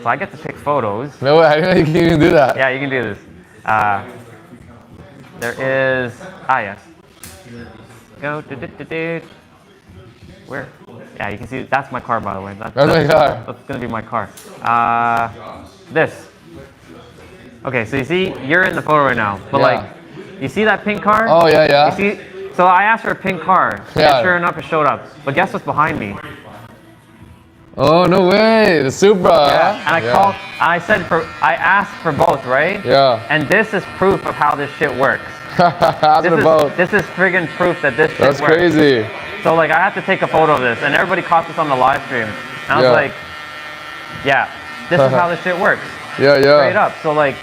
So I get to pick photos. No way, I didn't know you can even do that. Yeah, you can do this. There is, yes. Go, where? Yeah, you can see, that's my car, by the way. That's my car. That's gonna be my car. This. Okay, so you see, you're in the photo right now, but like, you see that pink car? Oh, yeah, yeah. You see, so I asked for a pink car, Yeah. and sure enough, it showed up. But guess what's behind me? Oh, no way, the Supra. Yeah, and I asked for both, right? Yeah. And this is proof of how this shit works. This is friggin' proof that this shit works. That's crazy. So like, I have to take a photo of this, and everybody caught this on the live stream. And I was like, yeah, this is how this shit works. Yeah, yeah. Straight up. So like,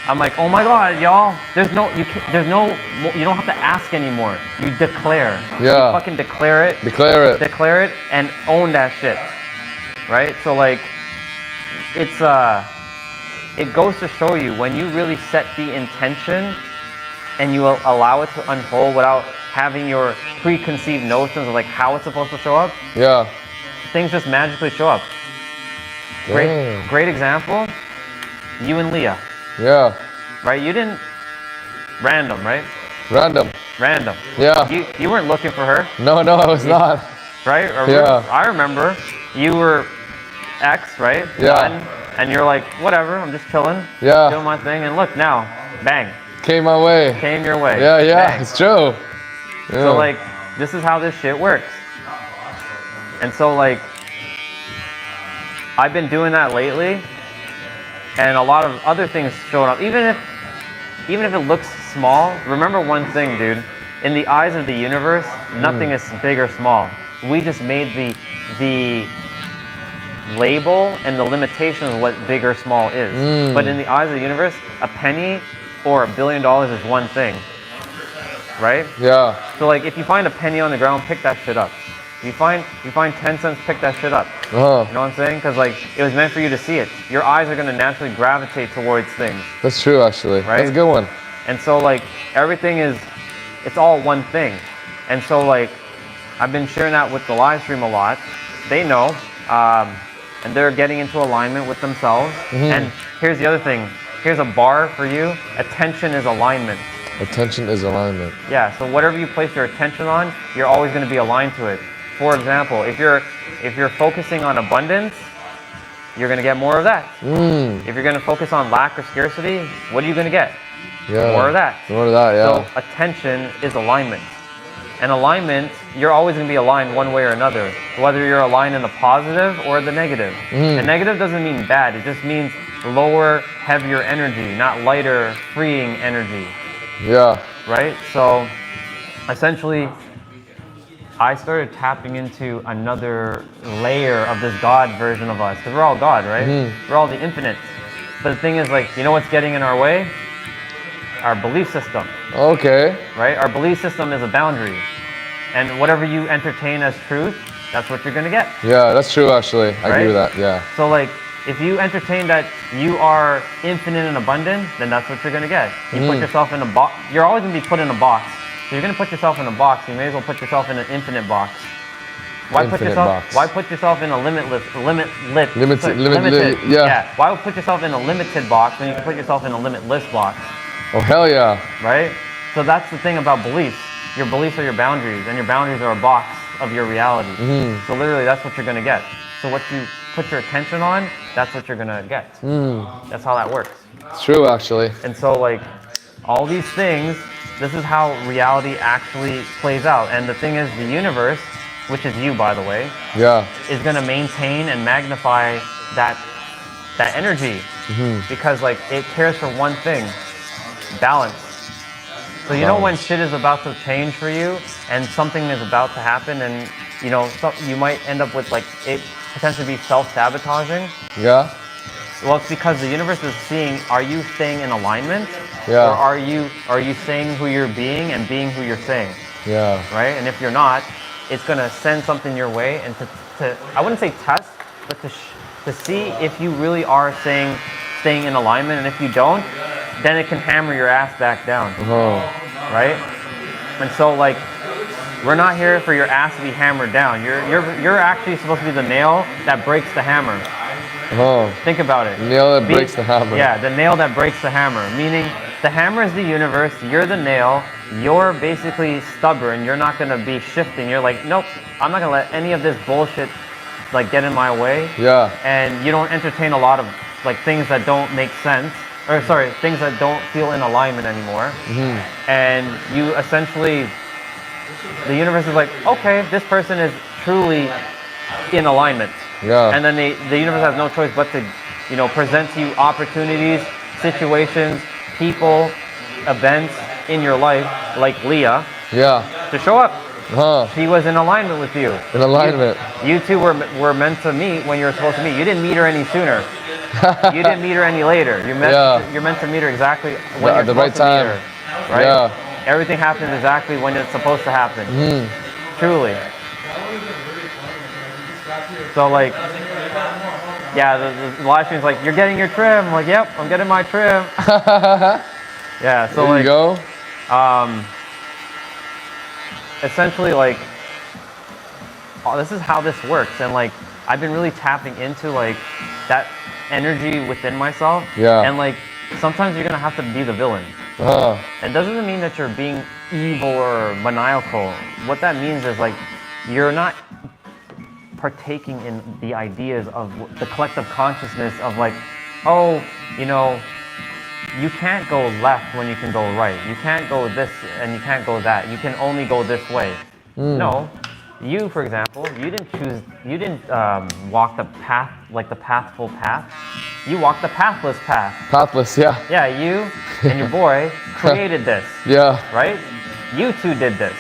I'm like, oh my God, y'all, you don't have to ask anymore. You declare. Yeah. You fucking declare it. Declare it. Declare it and own that shit. Right? So like, it goes to show you when you really set the intention and you allow it to unfold without having your preconceived notions of like how it's supposed to show up. Yeah. Things just magically show up. Great example. You and Leah. Yeah. Right? You didn't random, right? Random. Yeah. You weren't looking for her. No, I was not. Right? I remember you were X, right? Yeah. Done, and you're like, whatever, I'm just chilling. Yeah. Doing my thing, and look now, bang. Came my way. Came your way. Yeah, Bang. it's true. Yeah. So like, this is how this shit works. And so like, I've been doing that lately, and a lot of other things showing up. Even if it looks small, remember one thing, dude. In the eyes of the universe, nothing is big or small. We just made the label and the limitation of what big or small is. But in the eyes of the universe, a penny or $1 billion is one thing, right? Yeah. So like, if you find a penny on the ground, pick that shit up. You find 10 cents, pick that shit up. You know what I'm saying? Because like, it was meant for you to see it. Your eyes are gonna naturally gravitate towards things. That's true, actually. Right? That's a good one. And so like, everything it's all one thing. And so like, I've been sharing that with the live stream a lot. They know, and they're getting into alignment with themselves. And here's the other thing. Here's a bar for you. Attention is alignment. Attention is alignment. Yeah, so whatever you place your attention on, you're always going to be aligned to it. For example, if you're focusing on abundance, you're going to get more of that. If you're going to focus on lack or scarcity, what are you going to get? Yeah. More of that. More of that, yeah. So attention is alignment. And alignment, you're always going to be aligned one way or another, whether you're aligned in the positive or the negative. And negative doesn't mean bad, it just means lower, heavier energy, not lighter, freeing energy. Yeah. Right? So essentially, I started tapping into another layer of this God version of us, because we're all God, right? We're all the infinite. But the thing is, like, you know what's getting in our way? Our belief system. Okay. Right? Our belief system is a boundary. And whatever you entertain as truth, that's what you're going to get. Yeah, that's true, actually. I agree with that, yeah. So, like, if you entertain that you are infinite and abundant, then that's what you're going to get. You put yourself in a box. You're always going to be put in a box. So you're going to put yourself in a box. You may as well put yourself in an infinite box. Why put yourself in a limited? Yeah. Why put yourself in a limited box when you can put yourself in a limitless box? Oh, hell yeah. Right? So that's the thing about beliefs. Your beliefs are your boundaries, and your boundaries are a box of your reality. So literally, that's what you're going to get. So what you put your attention on, that's what you're going to get. That's how that works. It's true, actually. And so, like, all these things, this is how reality actually plays out. And the thing is, the universe, which is you, by the way, is going to maintain and magnify that energy because, like, it cares for one thing: balance. So you know when shit is about to change for you and something is about to happen, and you know you might end up with, like, it potentially be self-sabotaging. Yeah. Well, it's because the universe is seeing: are you staying in alignment, or are you saying who you're being and being who you're saying? Yeah. Right. And if you're not, it's gonna send something your way, and to I wouldn't say test, but to see if you really are staying in alignment, and if you don't, then it can hammer your ass back down. Right? And so, like, we're not here for your ass to be hammered down. You're actually supposed to be the nail that breaks the hammer. Think about it. Nail that breaks the hammer. Yeah, the nail that breaks the hammer. Meaning, the hammer is the universe, you're the nail, you're basically stubborn, you're not gonna be shifting. You're like, nope, I'm not gonna let any of this bullshit, like, get in my way. Yeah. And you don't entertain a lot of, like, things that don't make sense. Or sorry, things that don't feel in alignment anymore. And you essentially, the universe is like, okay, this person is truly in alignment. Yeah. And then the universe has no choice but to, you know, present to you opportunities, situations, people, events in your life, like Leah, to show up. She was in alignment with you. In alignment. You two were meant to meet when you were supposed to meet. You didn't meet her any sooner. You didn't meet her any later. You're meant to meet her exactly when you're at the supposed right to time. meet her. Right? Yeah. Everything happens exactly when it's supposed to happen. Truly. So, like, yeah, the live stream's like, you're getting your trim. I'm like, yep, I'm getting my trim. Yeah, so, there you go. Essentially, like, this is how this works. And, like, I've been really tapping into, like, that energy within myself. And, like, sometimes you're gonna have to be the villain. It doesn't mean that you're being evil or maniacal. What that means is, like, you're not partaking in the ideas of the collective consciousness of, like, oh, you know, you can't go left when you can go right. You can't go this and you can't go that. You can only go this way. No. You, for example, you didn't walk the path, like the pathful path. You walked the pathless path. Pathless, yeah. Yeah, you and your boy created this. Right? You two did this.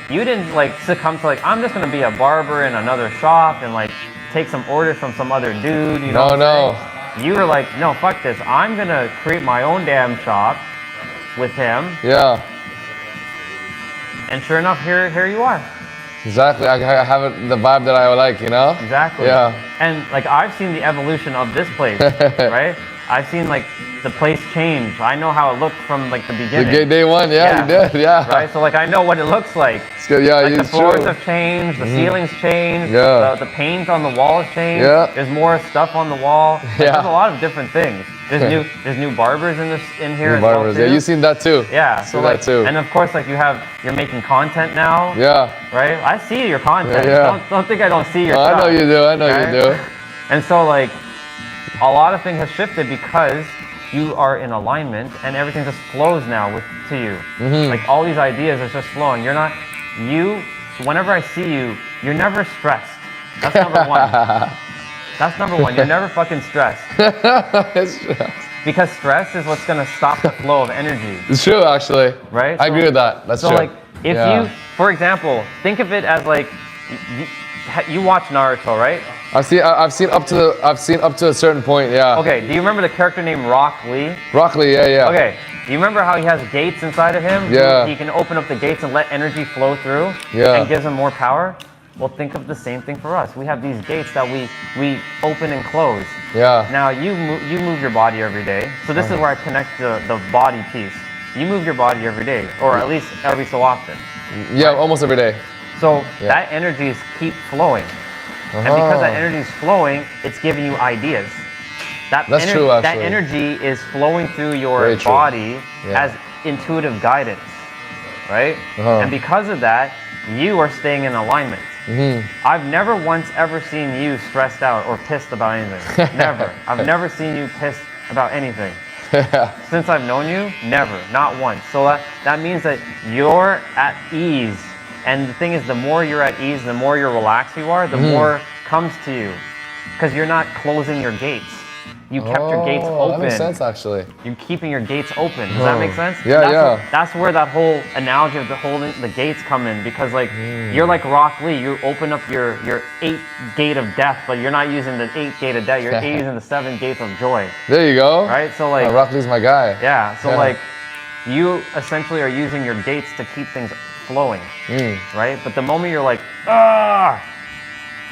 You didn't, like, succumb to, like, I'm just gonna be a barber in another shop and, like, take some orders from some other dude, you know? No. You were like, no, fuck this. I'm gonna create my own damn shop with him. And sure enough, here you are. Exactly. I have the vibe that I would like, you know? Exactly. And, like, I've seen the evolution of this place, right? I've seen, like, the place change. I know how it looked from, like, the beginning. Day one, you did, Right? So, like, I know what it looks like. It's good, like, the floors have changed, the ceilings changed, the paint on the walls changed. There's more stuff on the wall. Like, there's a lot of different things. There's new barbers in here. New barbers, you've seen that too. So, like, and of course, like, you're making content now. Right? I see your content. Don't think I don't see your stuff. I know you do. I know you do. And so, like, a lot of things have shifted because you are in alignment and everything just flows now to you. Like, all these ideas are just flowing. Whenever I see you, you're never stressed. That's number one. That's number one. You're never fucking stressed. Because stress is what's gonna stop the flow of energy. It's true, actually. Right? I agree with that. That's true. So, like, if you, for example, think of it as, like, you watch Naruto, right? I've seen up to a certain point. Okay. Do you remember the character named Rock Lee? Rock Lee, yeah. Okay. Do you remember how he has gates inside of him? He can open up the gates and let energy flow through. And gives him more power. Well, think of the same thing for us. We have these gates that we open and close. Yeah. Now you move your body every day. So this is where I connect the body piece. You move your body every day, or at least every so often. Yeah, almost every day. So that energy is keep flowing. And because that energy is flowing, it's giving you ideas. That's true, actually. That energy is flowing through your Very true. body as intuitive guidance, right? And because of that, you are staying in alignment. I've never once ever seen you stressed out or pissed about anything. Never. I've never seen you pissed about anything. Since I've known you, never, not once. So that means that you're at ease. And the thing is, the more you're at ease, the more you're relaxed you are, the more comes to you. Because you're not closing your gates. You kept your gates open. That makes sense, actually. You're keeping your gates open. Does that make sense? Yeah, That's where that whole analogy of holding the gates come in, because like you're like Rock Lee. You open up your 8th gate of death, but you're not using the 8th gate of death. You're using the 7th gate of joy. There you go. Right? So like Rock Lee's my guy. Yeah. So like you essentially are using your gates to keep things flowing. Right? But the moment you're like,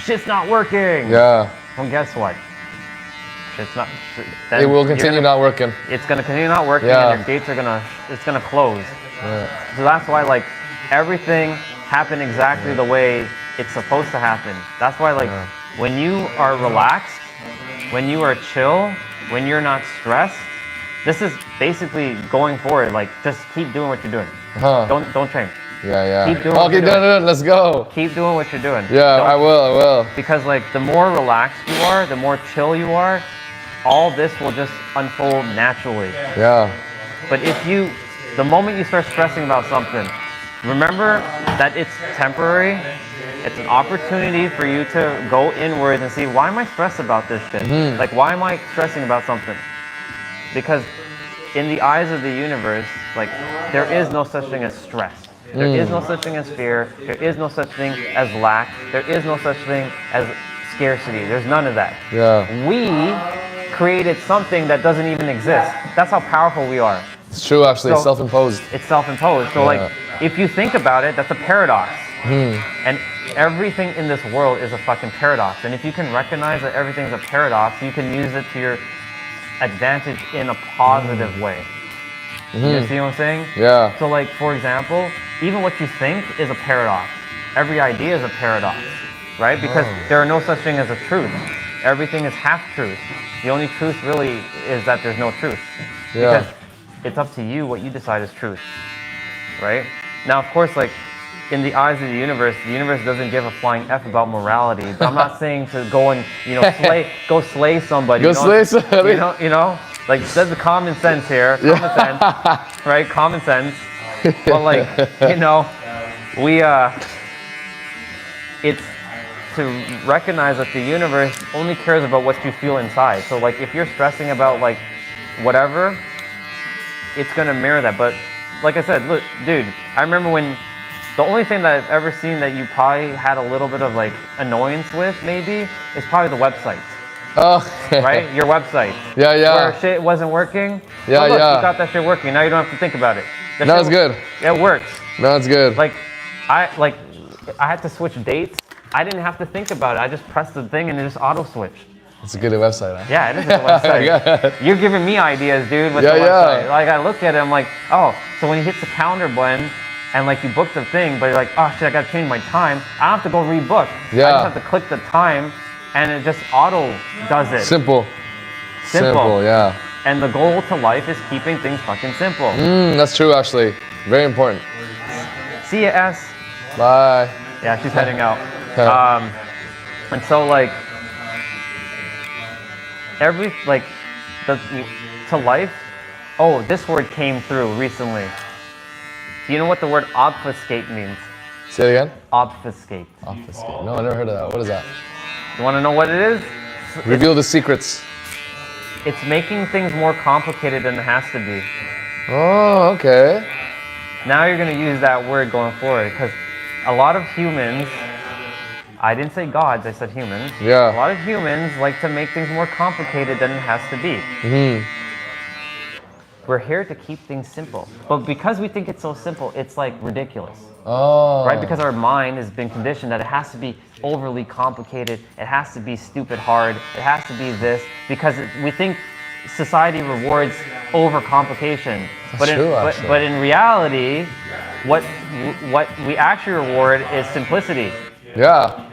shit's not working. Yeah. Well, guess what? It's not. It will continue not working. It's gonna continue not working, and your gates are it's gonna close. So that's why like everything happened exactly the way it's supposed to happen. That's why like when you are relaxed, when you are chill, when you're not stressed, this is basically going forward. Like just keep doing what you're doing. Don't change. Yeah. Keep doing what you're doing. Let's go. Keep doing what you're doing. Yeah, I will. Because like the more relaxed you are, the more chill you are, all this will just unfold naturally. Yeah. But the moment you start stressing about something, remember that it's temporary. It's an opportunity for you to go inwards and see, why am I stressed about this shit? Like, why am I stressing about something? Because in the eyes of the universe, like, there is no such thing as stress. There is no such thing as fear. There is no such thing as lack. There is no such thing as scarcity. There's none of that. Yeah. We created something that doesn't even exist. That's how powerful we are. It's true, actually. It's self-imposed. It's self-imposed. So like, if you think about it, that's a paradox. And everything in this world is a fucking paradox. And if you can recognize that everything's a paradox, you can use it to your advantage in a positive way. You see what I'm saying? Yeah. So like, for example, even what you think is a paradox. Every idea is a paradox, right? Because there are no such thing as a truth. Everything is half-truth. The only truth really is that there's no truth. Because it's up to you what you decide is truth, right? Now, of course, like, in the eyes of the universe doesn't give a flying F about morality. But I'm not saying to go and, go slay somebody. Go slay somebody. Like, there's a common sense here. Common sense, right? Common sense. But like, it's to recognize that the universe only cares about what you feel inside. So like, if you're stressing about like whatever, it's gonna mirror that. But like I said, look, dude, I remember when the only thing that I've ever seen that you probably had a little bit of like annoyance with maybe is probably the website. Oh. Right? Your website. Yeah. Where shit wasn't working. Yeah, look, you got that shit working. Now you don't have to think about it. That was good. It works. No, it's good. Like, I had to switch dates. I didn't have to think about it. I just pressed the thing and it just auto switched. It's a good website, huh? Yeah, it is a good website. You're giving me ideas, dude, with the website. Like, I look at it, I'm like, oh, so when you hit the calendar button and like you book the thing, but you're like, oh shit, I gotta change my time. I don't have to go rebook. Yeah. I just have to click the time and it just auto does it. Simple, yeah. And the goal to life is keeping things fucking simple. That's true, actually. Very important. See ya, S. Bye. Yeah, she's heading out. And so like, to life, this word came through recently. Do you know what the word obfuscate means? Say it again? Obfuscate. Obfuscate. No, I never heard of that. What is that? You want to know what it is? Reveal the secrets. It's making things more complicated than it has to be. Oh, okay. Now you're going to use that word going forward, because a lot of humans, I didn't say gods, I said humans. Yeah. A lot of humans like to make things more complicated than it has to be. We're here to keep things simple. But because we think it's so simple, it's like ridiculous. Oh. Right? Because our mind has been conditioned that it has to be overly complicated. It has to be stupid hard. It has to be this. Because we think society rewards overcomplication. That's true, actually. But in reality, what we actually reward is simplicity. Yeah.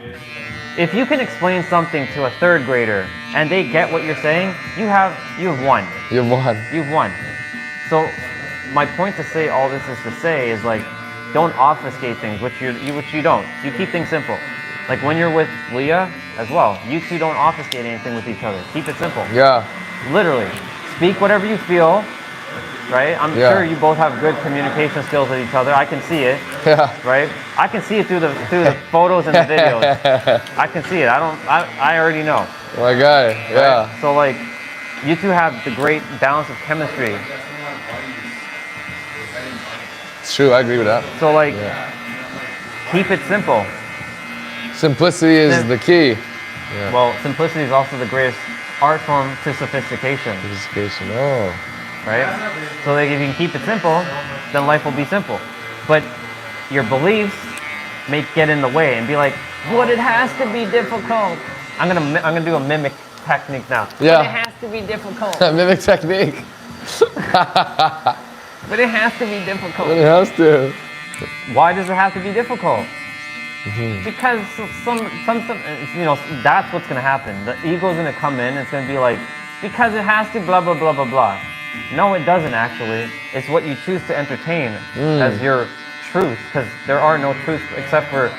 If you can explain something to a third grader and they get what you're saying, you've won. You've won. You've won. So my point to say all this is to say is like, don't obfuscate things, which you don't. You keep things simple. Like when you're with Leah as well, you two don't obfuscate anything with each other. Keep it simple. Yeah. Literally, speak whatever you feel. Right? I'm sure you both have good communication skills with each other. I can see it. Yeah. Right? I can see it through the photos and the videos. I can see it. I already know. My guy. Yeah. Right? So like, you two have the great balance of chemistry. It's true. I agree with that. So like, keep it simple. Simplicity is the key. Yeah. Well, simplicity is also the greatest art form to sophistication. Sophistication. Oh. Right? So like, if you can keep it simple, then life will be simple. But your beliefs may get in the way and be like, but it has to be difficult. I'm gonna do a mimic technique now. Yeah. But it has to be difficult. Mimic technique. But it has to be difficult. It has to. Why does it have to be difficult? Because some, that's what's gonna happen. The ego's gonna come in. It's gonna be like, because it has to blah blah blah blah blah. No, it doesn't actually. It's what you choose to entertain as your truth, because there are no truths except for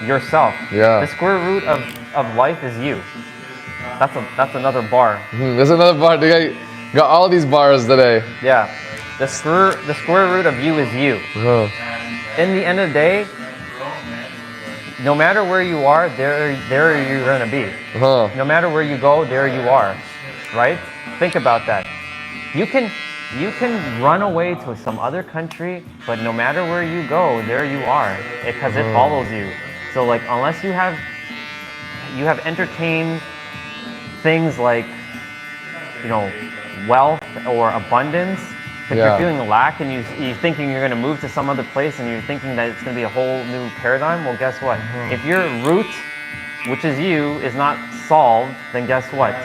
yourself. Yeah. The square root of life is you. That's another bar. There's another bar. They got all these bars today. Yeah. The square root of you is you. In the end of the day, no matter where you are, there you're gonna be. No matter where you go, there you are. Right? Think about that. You can run away to some other country, but no matter where you go, there you are, because it follows you. So like, unless you have entertained things like, wealth or abundance, but you're feeling lack and you're thinking you're going to move to some other place and you're thinking that it's going to be a whole new paradigm, well, guess what? If your root, which is you, is not solved, then guess what?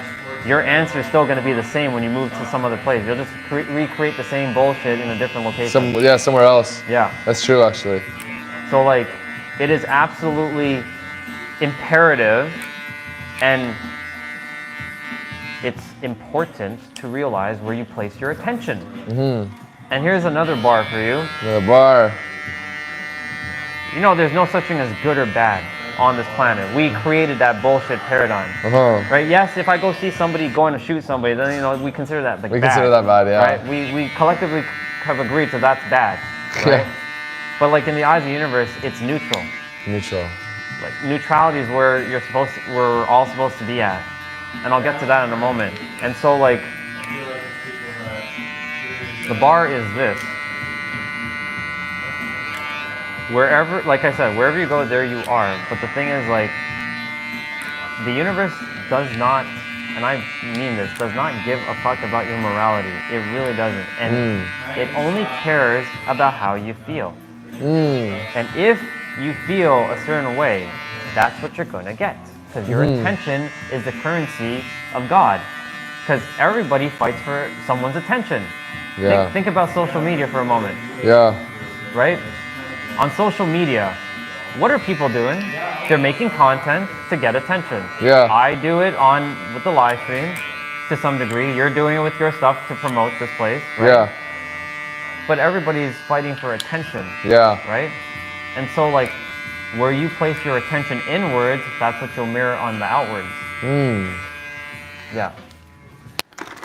Your answer is still going to be the same when you move to some other place. You'll just recreate the same bullshit in a different location. Somewhere else. Yeah. That's true, actually. So like, it is absolutely imperative and it's important to realize where you place your attention. And here's another bar for you. Another bar. There's no such thing as good or bad on this planet. We created that bullshit paradigm. Right? Yes, if I go see somebody going to shoot somebody, then we consider that like bad. We consider that bad, yeah. Right? We collectively have agreed to that's bad. Right? But like in the eyes of the universe, it's neutral. Neutral. Like neutrality is where we're all supposed to be at. And I'll get to that in a moment. And so like, the bar is this. Wherever, like I said, wherever you go, there you are. But the thing is, like, the universe does not, and I mean this, does not give a fuck about your morality. It really doesn't. And it only cares about how you feel. And if you feel a certain way, that's what you're going to get. Because your attention is the currency of God. Because everybody fights for someone's attention. Yeah. Think about social media for a moment. Yeah. Right? On social media, what are people doing? They're making content to get attention. Yeah. I do it with the live stream to some degree. You're doing it with your stuff to promote this place. Right? Yeah. But everybody's fighting for attention. Yeah. Right? And so like, where you place your attention inwards, that's what you'll mirror on the outwards. Yeah.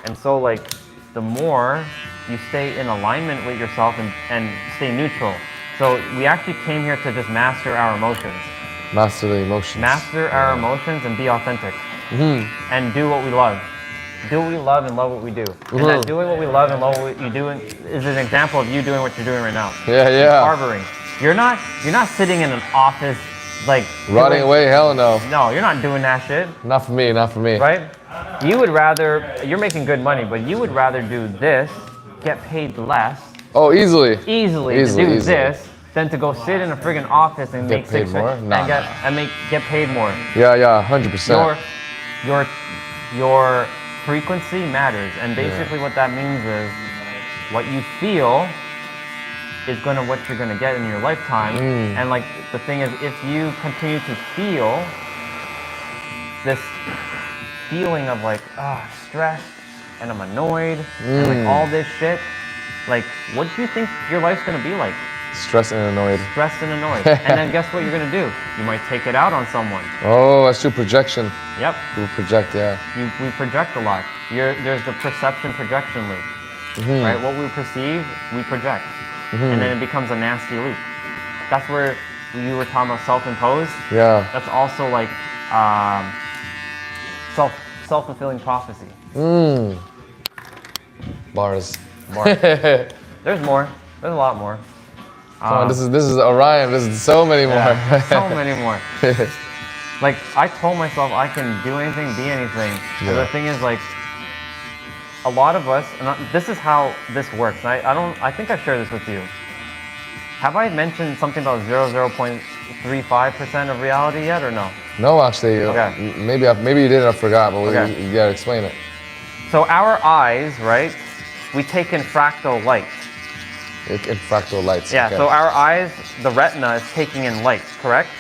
And so like, the more you stay in alignment with yourself and stay neutral. So we actually came here to just master our emotions. Master the emotions. Master our emotions and be authentic. And do what we love. Do what we love and love what we do. And that doing what we love and love what you do is an example of you doing what you're doing right now. Yeah. Barbering. You're not sitting in an office like rotting away. Hell no. No, you're not doing that shit. Not for me. Not for me. Right? You would rather, you're making good money, but you would rather do this get paid less Oh, easily. easily to do this than to go sit in a friggin' office and make paid more? Nah, get paid more. Yeah, 100%. Your frequency matters, and basically what that means is what you feel is what you're gonna get in your lifetime. And like the thing is, if you continue to feel this feeling of like stress and I'm annoyed and like all this shit, like what do you think your life's gonna be like? Stressed and annoyed. Stressed and annoyed. And then guess what you're gonna do? You might take it out on someone. Oh, that's true. Projection. Yep. We project, yeah. We project a lot. There's the perception projection loop, right? What we perceive, we project, and then it becomes a nasty loop. That's where you were talking about self-imposed. Yeah. That's also like self-fulfilling prophecy. Bars. There's more. There's a lot more. Come on, this is Orion. This is so many more. Yeah, so many more. Like I told myself I can do anything, be anything. And the thing is, like, a lot of us, and this is how this works. I think I shared this with you. Have I mentioned something about 0.35% of reality yet, or no? No, actually. Okay. Maybe you did. I forgot. But you gotta explain it. So our eyes, right? We take in fractal light. In fractal lights. Yeah. Okay. So our eyes, the retina is taking in light, correct?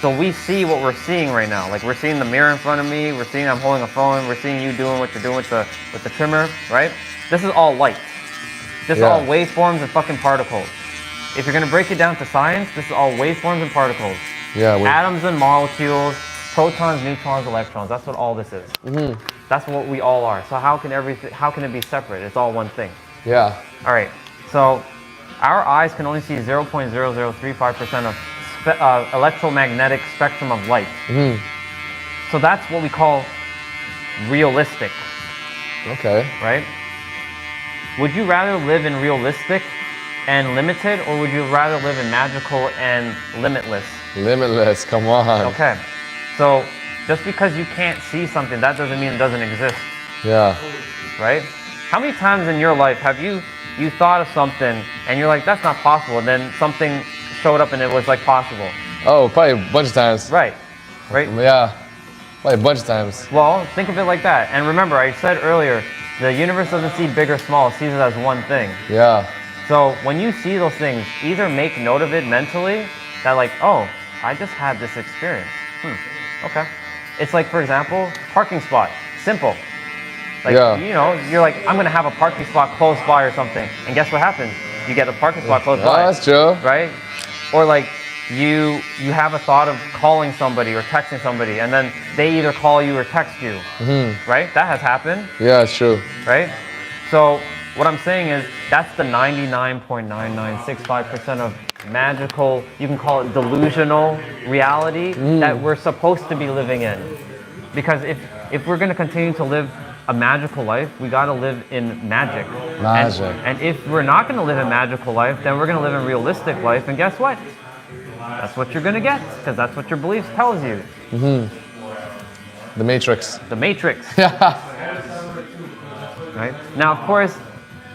So we see what we're seeing right now. Like we're seeing the mirror in front of me. We're seeing I'm holding a phone. We're seeing you doing what you're doing with the trimmer, right? This is all light. This is all waveforms and fucking particles. If you're gonna break it down to science, this is all waveforms and particles. Yeah. Atoms and molecules, protons, neutrons, electrons. That's what all this is. That's what we all are. So how can it be separate? It's all one thing. Yeah. All right. So our eyes can only see 0.0035% of electromagnetic spectrum of light. So that's what we call realistic. Okay. Right? Would you rather live in realistic and limited, or would you rather live in magical and limitless? Limitless, come on. Okay. So just because you can't see something, that doesn't mean it doesn't exist. Yeah. Right? How many times in your life have you thought of something and you're like, that's not possible, and then something showed up and it was like possible? Oh, probably a bunch of times. Right. Yeah, probably a bunch of times. Well, think of it like that. And remember, I said earlier, the universe doesn't see big or small, it sees it as one thing. Yeah. So when you see those things, either make note of it mentally, that like, oh, I just had this experience. Okay. It's like, for example, parking spot. Simple. Like, you know, you're like, I'm gonna have a parking spot close by or something. And guess what happens? You get a parking spot close by. Oh, that's true. Right? Or like, you have a thought of calling somebody or texting somebody, and then they either call you or text you. Right? That has happened. Yeah, it's true. Right? So what I'm saying is, that's the 99.9965% of magical, you can call it delusional reality that we're supposed to be living in. Because if we're going to continue to live a magical life, we got to live in magic. And if we're not going to live a magical life, then we're going to live in realistic life. And guess what? That's what you're going to get, because that's what your beliefs tells you. The Matrix. The Matrix. Right? Now, of course,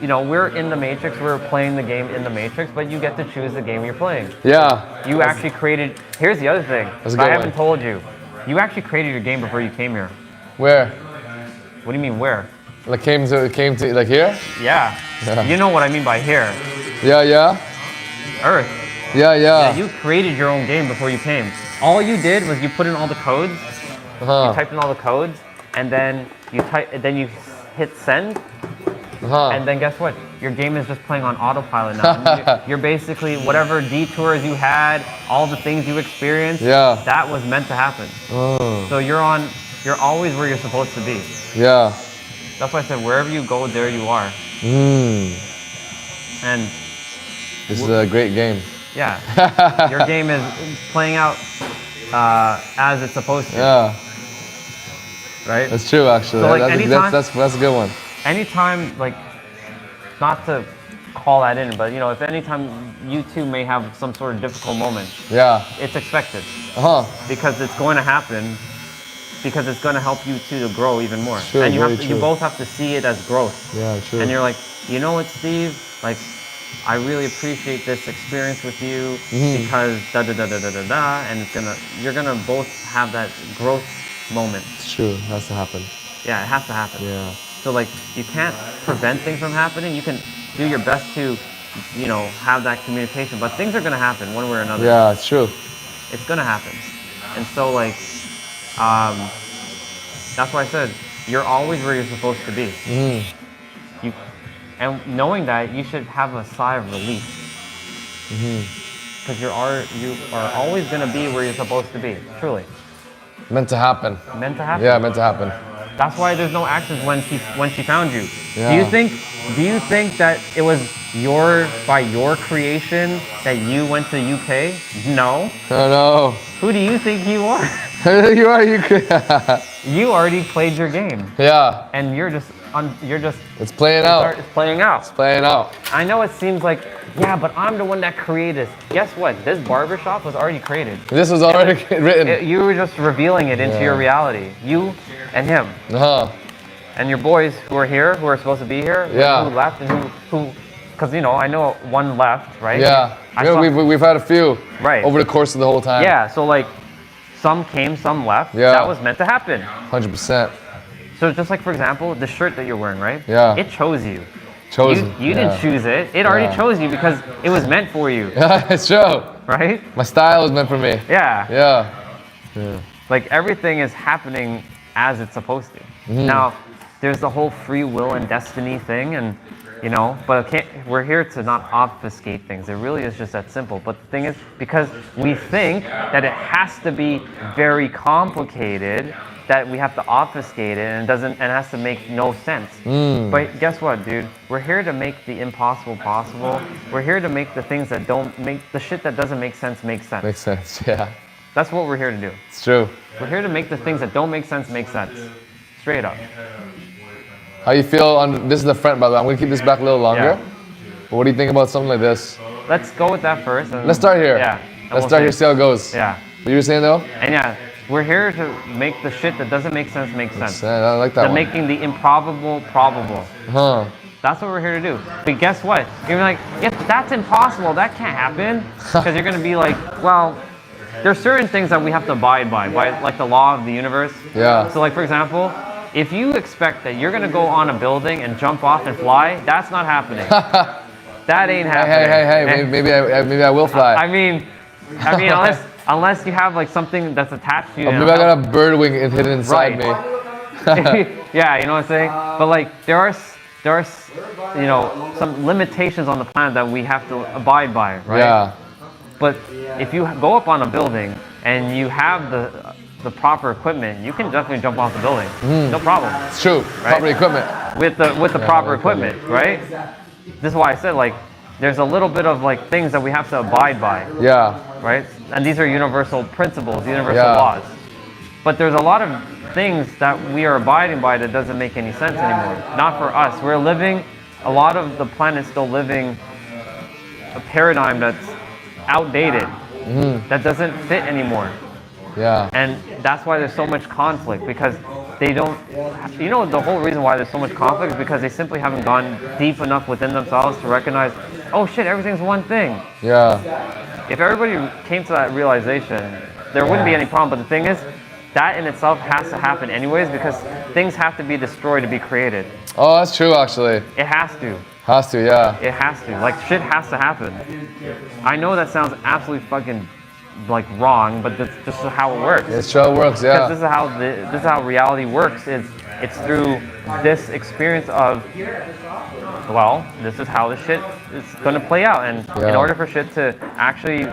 you know, we're in the Matrix, we're playing the game in the Matrix, but you get to choose the game you're playing. Yeah. You actually created, here's the other thing, I haven't told you. You actually created your game before you came here. Where? What do you mean, where? Like came to like here? Yeah. You know what I mean by here. Yeah. Earth. Yeah. You created your own game before you came. All you did was you put in all the codes, you typed in all the codes, and then you hit send, and then guess what? Your game is just playing on autopilot now. You're basically, whatever detours you had, all the things you experienced, that was meant to happen. So you're always where you're supposed to be. Yeah. That's why I said, wherever you go, there you are. And this is a great game. Yeah. Your game is playing out as it's supposed to. Yeah. Right? That's true, actually. So, like, that's a good one. Anytime, like, not to call that in, but, you know, if anytime you two may have some sort of difficult moment, it's expected. Because it's going to happen. because it's going to help you to grow even more. True, and you very have to, true. you both have to see it as growth. Yeah, true. And you're like, you know what, Steve? Like, I really appreciate this experience with you because da da da da da da da, and you're gonna both have that growth moment. It's true. It has to happen. Yeah, it has to happen. Yeah. So like, you can't prevent things from happening. You can do your best to, you know, have that communication, but things are gonna happen one way or another. Yeah, it's true. It's gonna happen. And so like, that's why I said, you're always where you're supposed to be. And knowing that, you should have a sigh of relief. Because you are always going to be where you're supposed to be, truly. Meant to happen. Meant to happen. Yeah, meant to happen. That's why there's no actions when she found you. Yeah. Do you think that it was by your creation that you went to the UK? No. Oh no. Who do you think you are? You are, you could. You already played your game. Yeah. And you're just It's playing out. It's playing out. It's playing out. I know it seems like, yeah, but I'm the one that created this. Guess what? This barbershop was already created. This was already written. You were just revealing it into your reality. You and him. And your boys who are here, who are supposed to be here, Yeah. who left and who, because you know, I know one left, right? Yeah. We've had a few. Right. Over the course of the whole time. Yeah, so like, some came, some left. Yeah. That was meant to happen. 100%. So just like, for example, the shirt that you're wearing, right? Yeah. It chose you. Chosen. You didn't choose it. It already chose you because it was meant for you. Yeah, it's true. Right? My style was meant for me. Yeah. Yeah. Like everything is happening as it's supposed to. Now, there's the whole free will and destiny thing, and you know, but we're here to not obfuscate things. It really is just that simple. But the thing is, because we think that it has to be very complicated, that we have to obfuscate it, and it has to make no sense. But guess what, dude? We're here to make the impossible possible. We're here to make the things that don't make the shit that doesn't make sense make sense. Makes sense, yeah. That's what we're here to do. It's true. We're here to make the things that don't make sense make sense. Straight up. How you feel on, this is the front, by the way. I'm gonna keep this back a little longer. Yeah. But what do you think about something like this? Let's go with that first. Let's start here. Yeah. Let's start here, see how it goes. Yeah. What you were saying though? And yeah, we're here to make the shit that doesn't make sense make sense. I like that one. Making the improbable probable. That's what we're here to do. But guess what? You're like, if that's impossible, that can't happen. Because you're gonna be like, well, there's certain things that we have to abide by like the law of the universe. Yeah. So like, for example, if you expect that you're gonna go on a building and jump off and fly, that's not happening. That ain't happening. Hey, maybe I will fly. I mean, unless you have like something that's attached to you. Maybe I got a bird wing hidden inside me. Yeah, you know what I'm saying? But like, there are you know, some limitations on the planet that we have to abide by, right? Yeah. But if you go up on a building and you have the proper equipment, you can definitely jump off the building. No problem. It's true. Right? Proper equipment. With the proper equipment, right? This is why I said like there's a little bit of like things that we have to abide by. Yeah. Right? And these are universal principles, universal laws. But there's a lot of things that we are abiding by that doesn't make any sense anymore. Not for us. We're living, a lot of the planet's still living a paradigm that's outdated, that doesn't fit anymore. Yeah. And that's why there's so much conflict, because they don't, you know, the whole reason why there's so much conflict is because they simply haven't gone deep enough within themselves to recognize, oh shit, everything's one thing. Yeah. If everybody came to that realization, there wouldn't be any problem. But the thing is, that in itself has to happen anyways, because things have to be destroyed to be created. Oh, that's true actually. It has to. Has to, yeah. It has to. Like, shit has to happen. I know that sounds absolutely fucking like wrong, but that's just how it works. It's how it works, yeah. Because this is how reality works. It's through this experience of, well, this is how this shit is going to play out, and in order for shit to actually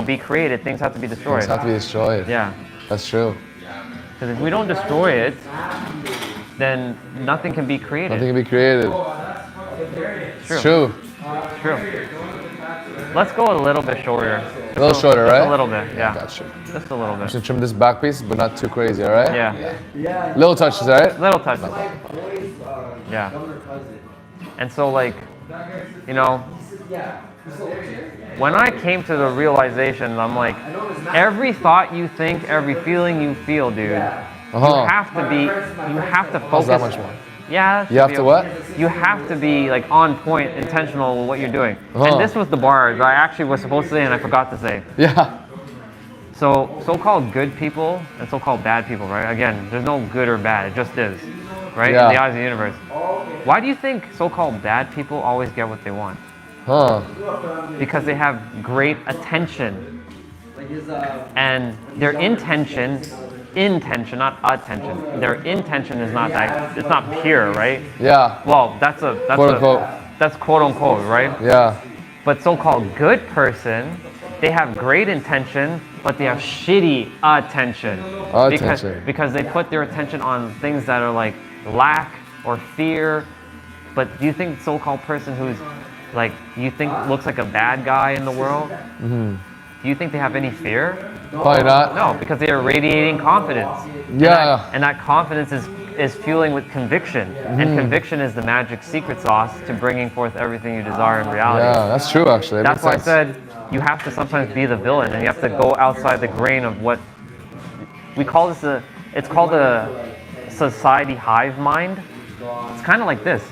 be created, things have to be destroyed. Things have to be destroyed. Yeah. That's true. Because if we don't destroy it, then nothing can be created. Nothing can be created. True. True. True. Let's go a little bit shorter. A little shorter, right? A little bit, yeah. Gotcha. Just a little bit. Just trim this back piece, but not too crazy, all right? Yeah. Little touches, all right? Little touches. Yeah. And so like, you know, when I came to the realization, I'm like, every thought you think, every feeling you feel, dude, you have to focus. That much more. Yeah. You have to what? You have to be like on point, intentional with what you're doing. And this was the bar that I actually was supposed to say and I forgot to say. Yeah. So-called good people and so-called bad people, right? Again, there's no good or bad, it just is, right? Yeah. In the eyes of the universe. Why do you think so-called bad people always get what they want? Because they have great attention. And their intention, not attention. Their intention is not that, it's not pure, right? Yeah. Well, that's quote unquote, right? Yeah. But so-called good person, they have great intention, but they have shitty attention. Because they put their attention on things that are like lack or fear. But do you think so-called person who's like, you think looks like a bad guy in the world, do you think they have any fear? Probably not. No, because they are radiating confidence. Yeah. And that confidence is fueling with conviction. And conviction is the magic secret sauce to bringing forth everything you desire in reality. Yeah, that's true actually. That's why I said you have to sometimes be the villain and you have to go outside the grain of what we call this it's called a society hive mind. It's kind of like this.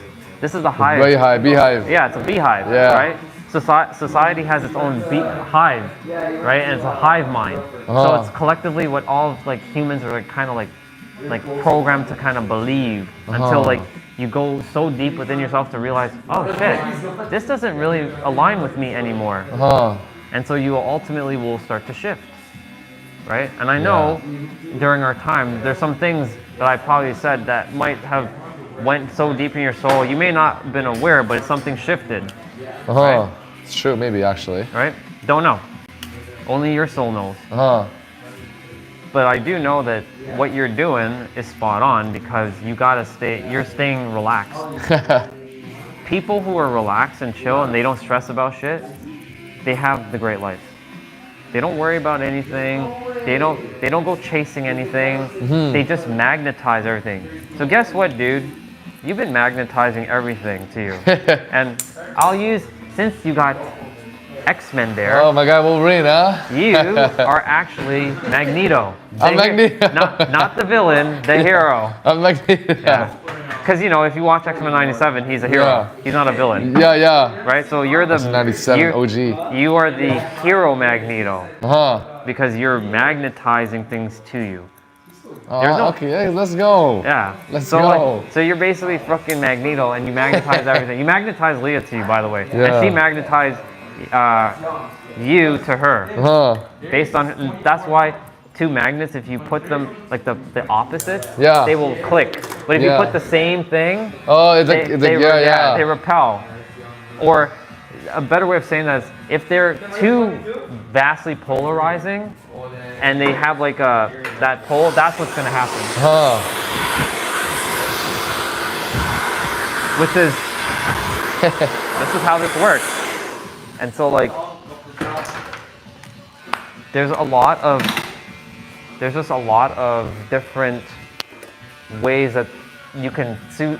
This is the hive. Beehive. Yeah, it's a beehive, right? Society has its own hive, right? And it's a hive mind. So it's collectively what all like humans are like kind of like programmed to kind of believe until like you go so deep within yourself to realize, oh shit, this doesn't really align with me anymore. And so you ultimately will start to shift, right? And I know during our time, there's some things that I probably said that might have went so deep in your soul, you may not have been aware, but something shifted. Right? It's true, maybe actually. Right? Don't know. Only your soul knows. But I do know that what you're doing is spot on because you're staying relaxed. People who are relaxed and chill and they don't stress about shit, they have the great life. They don't worry about anything. They don't go chasing anything. They just magnetize everything. So guess what, dude? You've been magnetizing everything to you. And since you got X-Men there. Oh my God, Wolverine, huh? You are actually Magneto. I'm Magneto. Not the villain, the hero. I'm Magneto. Yeah. Because if you watch X-Men '97, he's a hero. Yeah. He's not a villain. Yeah. Right? So you're the '97 OG. You are the hero Magneto. Because you're magnetizing things to you. Okay, hey, let's go. Yeah. Let's go. So you're basically fucking Magneto and you magnetize everything. You magnetize Leah to you, by the way. Yeah. And she magnetized you to her. Based on, that's why two magnets, if you put them like the opposites, they will click. But if you put the same thing, they repel. Or a better way of saying that is if they're too vastly polarizing and they have like that pole, that's what's going to happen. Which is, this is how this works. And so like, there's just a lot of different ways that you can suit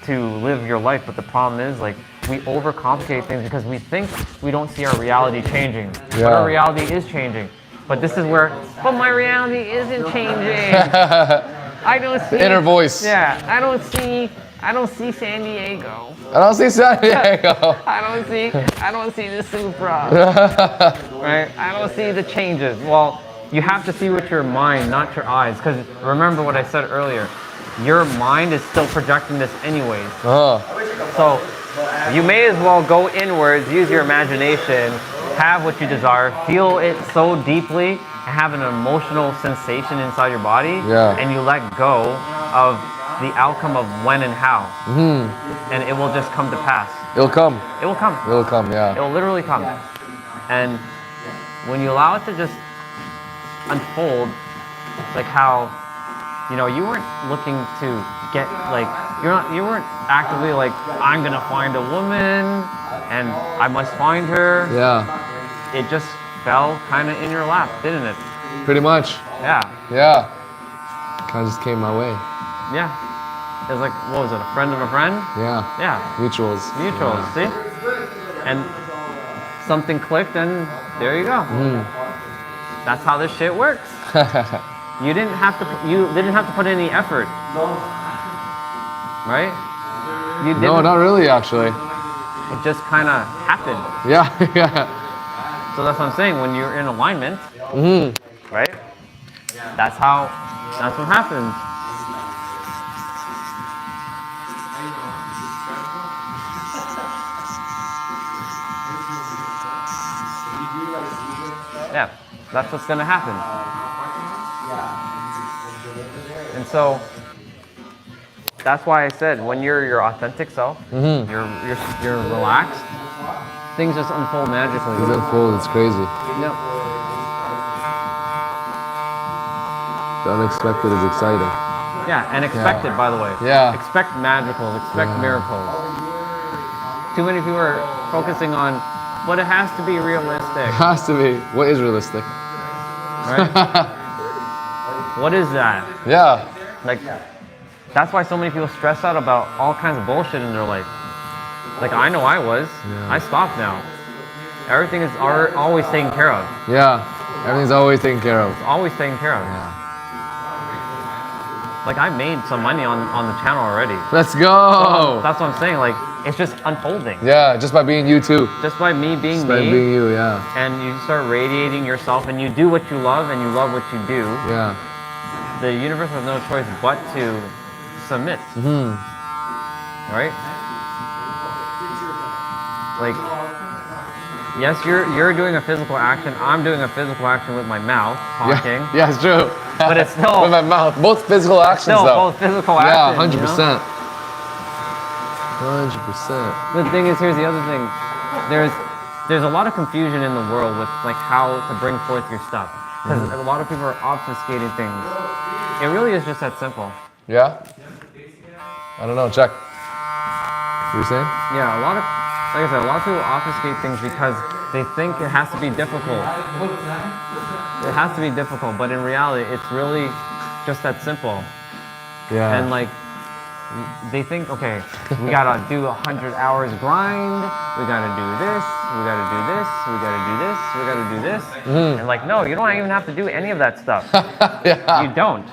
to live your life, but the problem is like we overcomplicate things because we think we don't see our reality changing. But our reality is changing. But this is where, but my reality isn't changing. I don't see the inner voice. Yeah, I don't see San Diego. I don't see San Diego. I don't see the Supra. Right? I don't see the changes. Well, you have to see with your mind, not your eyes. Because remember what I said earlier. Your mind is still projecting this anyways. So you may as well go inwards, use your imagination, have what you desire, feel it so deeply, and have an emotional sensation inside your body, and you let go of the outcome of when and how. And it will just come to pass. It will come. It will come. It will come, yeah. It will literally come. And when you allow it to just unfold, like how, you weren't looking to get, like, you weren't actively like, I'm gonna find a woman and I must find her. Yeah. It just fell kind of in your lap, didn't it? Pretty much. Yeah. Yeah. Kind of just came my way. Yeah. is like, what was it, a friend of a friend? Yeah. Yeah, Mutuals. mutuals, see? And something clicked and there you go. That's how this shit works. You didn't have to put any effort. Right? You didn't, No, not really, actually. it just kind of happened. Yeah, yeah. So that's what I'm saying, when you're in alignment, right? That's what happens. Yeah, that's what's gonna happen. And so that's why I said when you're your authentic self, you're relaxed, things just unfold magically. It's unfold, it's crazy. Yep. The unexpected is exciting. Yeah, and expected, by the way. Yeah. Expect magicals, expect miracles. Too many people are focusing on, but it has to be realistic. It has to be. What is realistic? Right? What is that? Yeah. Like, that's why so many people stress out about all kinds of bullshit in their life. Like, I know I was. Yeah. I stopped now. Everything is always taken care of. Yeah. Everything's always taken care of. It's always taken care of. Yeah. Like, I made some money on the channel already. Let's go. That's what I'm saying. Like, it's just unfolding. Yeah, just by being you too. Just by me being Just by me. being you, yeah. And you start radiating yourself and you do what you love and you love what you do. Yeah. The universe has no choice but to submit. Right? Like, yes, you're doing a physical action. I'm doing a physical action with my mouth, talking. Yeah, it's true. But it's still with my mouth. Both physical actions though. both physical Yeah, actions. 100%. 100%. The thing is, here's the other thing. There's a lot of confusion in the world with like how to bring forth your stuff. Because a lot of people are obfuscating things. It really is just that simple. Yeah? I don't know, check. You were saying? Yeah, like I said, a lot of people obfuscate things because they think it has to be difficult. It has to be difficult, but in reality, it's really just that simple. Yeah. And like, they think, okay, we gotta do 100 hours grind, we gotta do this, we gotta do this, we gotta do this, we gotta do this. And like, no, you don't even have to do any of that stuff. Yeah. You don't.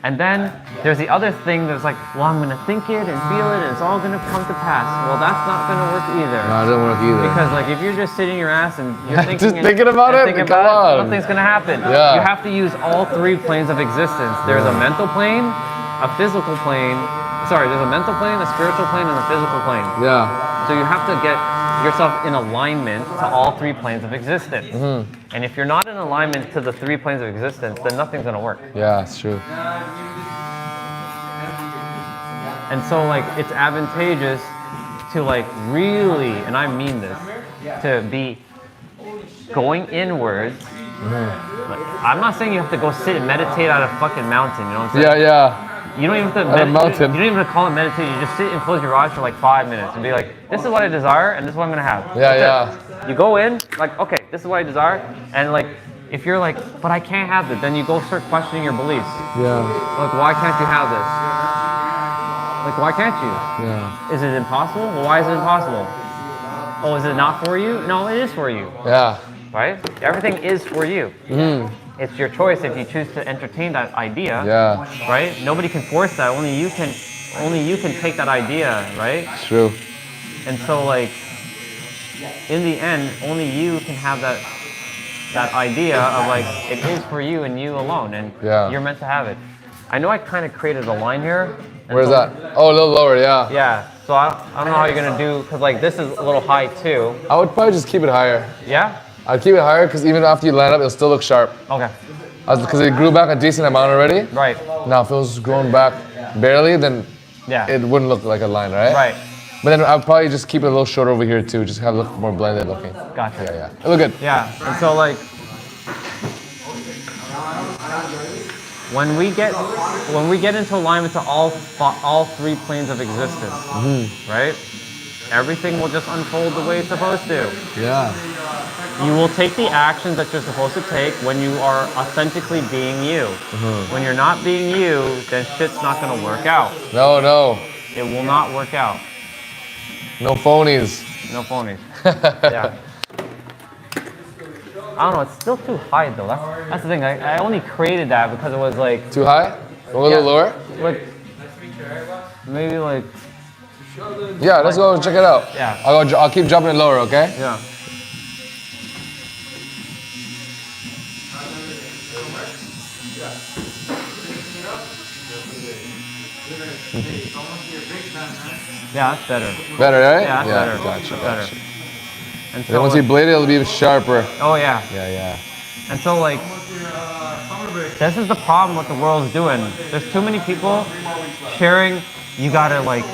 And then there's the other thing that's like, well, I'm gonna think it and feel it and it's all gonna come to pass. Well, that's not gonna work either. No, it doesn't work either. Because like, if you're just sitting your ass and you're thinking Just thinking about it? Come on. nothing's gonna happen. Yeah. You have to use all three planes of existence. There's a mental plane, a physical plane. Sorry, there's a mental plane, a spiritual plane, and a physical plane. Yeah. So you have to get yourself in alignment to all three planes of existence. And if you're not in alignment to the three planes of existence, then nothing's gonna work. Yeah, it's true. And so like, it's advantageous to like really, and I mean this, to be going inwards. Like, I'm not saying you have to go sit and meditate at a fucking mountain, you know what I'm saying? Yeah, yeah. You don't even have to At a mountain. You don't even have to call it meditation. You just sit and close your eyes for like 5 minutes and be like, this is what I desire and this is what I'm gonna have. Yeah, That's it. You go in, like, okay, this is what I desire. And like, if you're like, but I can't have it, then you go start questioning your beliefs. Yeah. Like, why can't you have this? Like, why can't you? Yeah. Is it impossible? Well, why is it impossible? Oh, is it not for you? No, it is for you. Yeah. Right? Everything is for you. It's your choice if you choose to entertain that idea. Yeah. Right? Nobody can force that. Only you can take that idea, right? It's true. And so like, in the end, only you can have that idea of like, it is for you and you alone, and you're meant to have it. I know I kind of created a line here. Where's that? Oh, a little lower, yeah. Yeah, so I don't know how you're gonna do, because like this is a little high too. I would probably just keep it higher. Yeah? I'd keep it higher because even after you land up, it'll still look sharp. Okay. Because it grew back a decent amount already. Right. Now if it was growing back barely, then Yeah. it wouldn't look like a line, right? Right. But then I'd probably just keep it a little shorter over here too, just have it look more blended looking. Gotcha. Yeah, yeah. It look good. Yeah, and so like, when we get into alignment to all three planes of existence, right? everything will just unfold the way it's supposed to. Yeah. You will take the actions that you're supposed to take when you are authentically being you. When you're not being you, then shit's not gonna work out. No, no. It will not work out. No phonies. No phonies. Yeah. I don't know, it's still too high though. That's the thing. I only created that because it was like Too high? Go a little lower? like maybe like Yeah, let's go check it out. Yeah. I'll keep jumping it lower, okay? yeah. Yeah, that's better. Better, right? Yeah, that's better. Gotcha, Better. gotcha. And Then once you blade it, it'll be sharper. oh yeah. Yeah, yeah. And so like, this is the problem what the world's doing. There's too many people sharing, you gotta like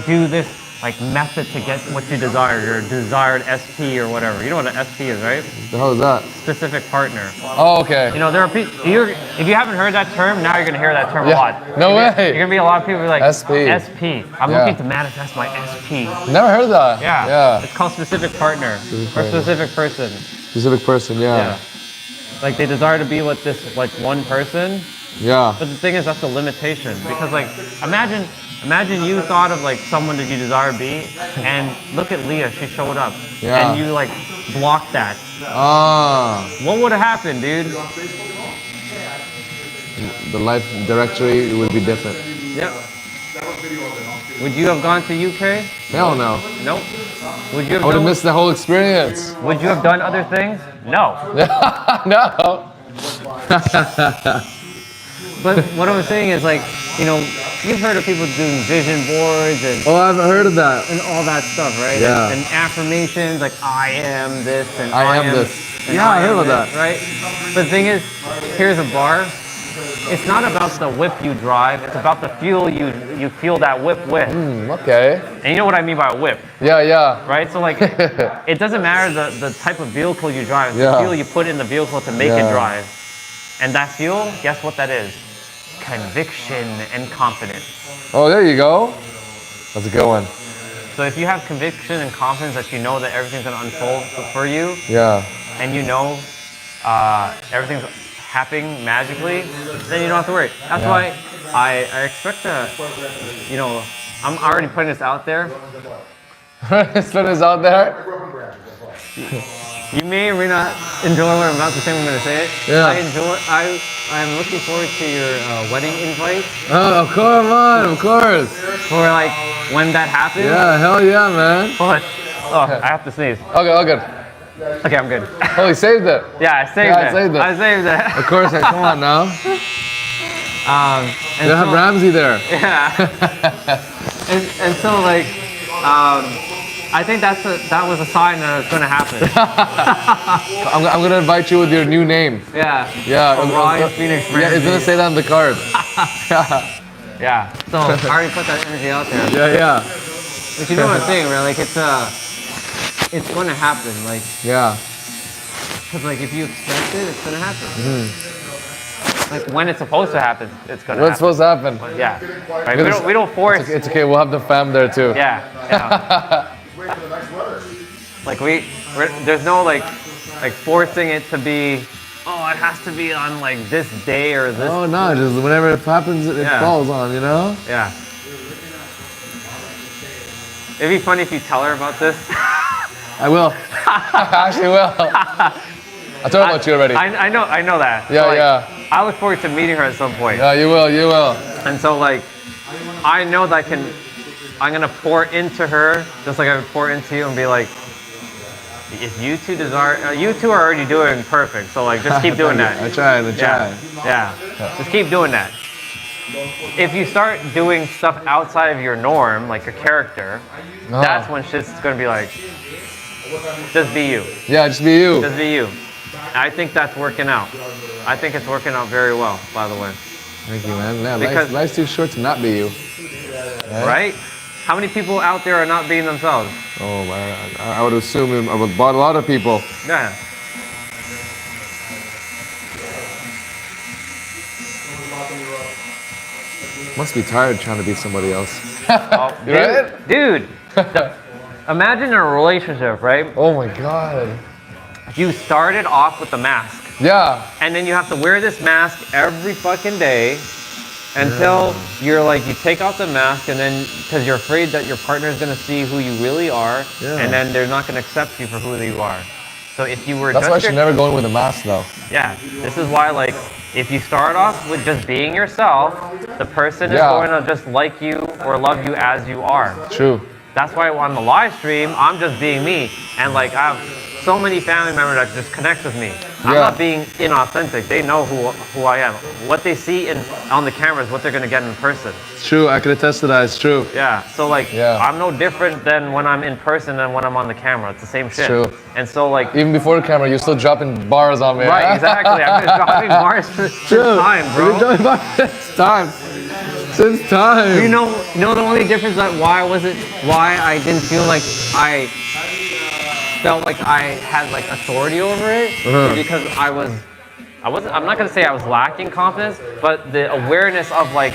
do this like method to get what you desire, your desired SP or whatever. You know what an SP is, right? The hell is that? Specific partner. Oh, okay. You know, there are people, if you haven't heard that term, now you're gonna hear that term a Yeah. lot. No You're way. gonna be a lot of people who are like, SP. SP. I'm Yeah. looking to manifest my SP. Never heard of that. Yeah. Yeah. It's called specific partner or specific person. Specific person, Yeah. yeah. Like they desire to be with this like one person, Yeah. but the thing is that's a limitation because like imagine you thought of like someone that you desire to be, and look at Leah, she showed up, Yeah. and you like blocked that. Ah. What would have happened, dude? The life directory would be different. Yep. Would you have gone to UK? Hell no. Nope. Would you have I would have done, missed the whole experience. would you have done other things? No. No. But what I'm saying is like, you know, you've heard of people doing vision boards and Oh, I haven't heard of that. and all that stuff, right? Yeah. And affirmations like I am this and I am this. and Yeah, I heard am about this, that. right? But the thing is, here's a bar. It's not about the whip you drive. It's about the fuel you fuel that whip with. Okay. And you know what I mean by a whip, Yeah, yeah. right? So like, it doesn't matter the type of vehicle you drive. It's Yeah. the fuel you put in the vehicle to make it Yeah. drive. And that fuel, guess what that is? Conviction and confidence. Oh, there you go. That's a good one. So if you have conviction and confidence that you know that everything's gonna unfold for you, Yeah. and you know everything's happening magically, then you don't have to worry. That's Yeah. why I expect to, you know, I'm already putting this out there. Spin is out there. You may or may not enjoy what I'm about to say. I'm going to say it. Yeah. I'm looking forward to your wedding invite Oh, come on, of course. for like when that happens. Yeah, hell yeah, man. But I have to sneeze. Okay, all good. Okay, I'm good. Oh, you saved it. Yeah, I saved Yeah, I it. saved it. I saved it. Of course, come on now. And They have so- Ramsey there. Yeah. and so like, I think that was a sign that it's gonna happen. I'm gonna invite you with your new name. Yeah. Yeah. Orion Phoenix Yeah, it's gonna say that on the card. Yeah. So I already put that energy out there. Yeah, yeah. But you know what I'm saying, right? Like it's gonna happen. Like, Yeah. cause like if you expect it, it's gonna happen. Like when it's supposed to happen, it's gonna What's happen. supposed to happen? Yeah. Right? We don't force. It's okay, we'll have the fam there too. Yeah. Like there's no like forcing it to be. Oh, it has to be on like this day or this. Oh no, just whenever it happens, it Yeah. falls on, you know? Yeah. It'd be funny if you tell her about this. I will. I actually will. I told about you already. I know that. Yeah, So, like, yeah. I look forward to meeting her at some point. Yeah, you will, you will. And so like, I know that I'm gonna pour into her just like I would pour into you and be like, if you two desire, you two are already doing perfect. So like, just keep doing that. I tried. Yeah. Just keep doing that. If you start doing stuff outside of your norm, like your character, that's when shit's gonna be like, just be you. Yeah, just be you. Just be you. I think that's working out. I think it's working out very well, by the way. Thank you, man. Yeah, Because- life's too short to not be you. Right? How many people out there are not being themselves? Oh, man. I would assume about a lot of people. Yeah. Must be tired trying to be somebody else. Oh, You right? dude, imagine in a relationship, right? Oh my God. You started off with the mask. Yeah. And then you have to wear this mask every fucking day until you're like, you take off the mask, and then, because you're afraid that your partner is going to see who you really are, and then they're not going to accept you for who you are. So if you were That's why I should never go in with a mask though. Yeah, this is why, like, if you start off with just being yourself, the person is going to just like you or love you as you are. True. That's why on the live stream, I'm just being me. And like, I have so many family members that just connect with me. I'm not being inauthentic. They know who I am. What they see on the camera is what they're gonna get in person. It's true, I can attest to that, it's true. Yeah, so like, I'm no different than when I'm in person than when I'm on the camera. It's the same shit. True. And so like, even before the camera, you're still dropping bars on me. Right, exactly. I've been dropping bars since time, bro. You've been dropping bars since time. Since time. You know the only difference that why I didn't feel like I felt like I had like authority over it is because I'm not gonna say I was lacking confidence, but the awareness of like,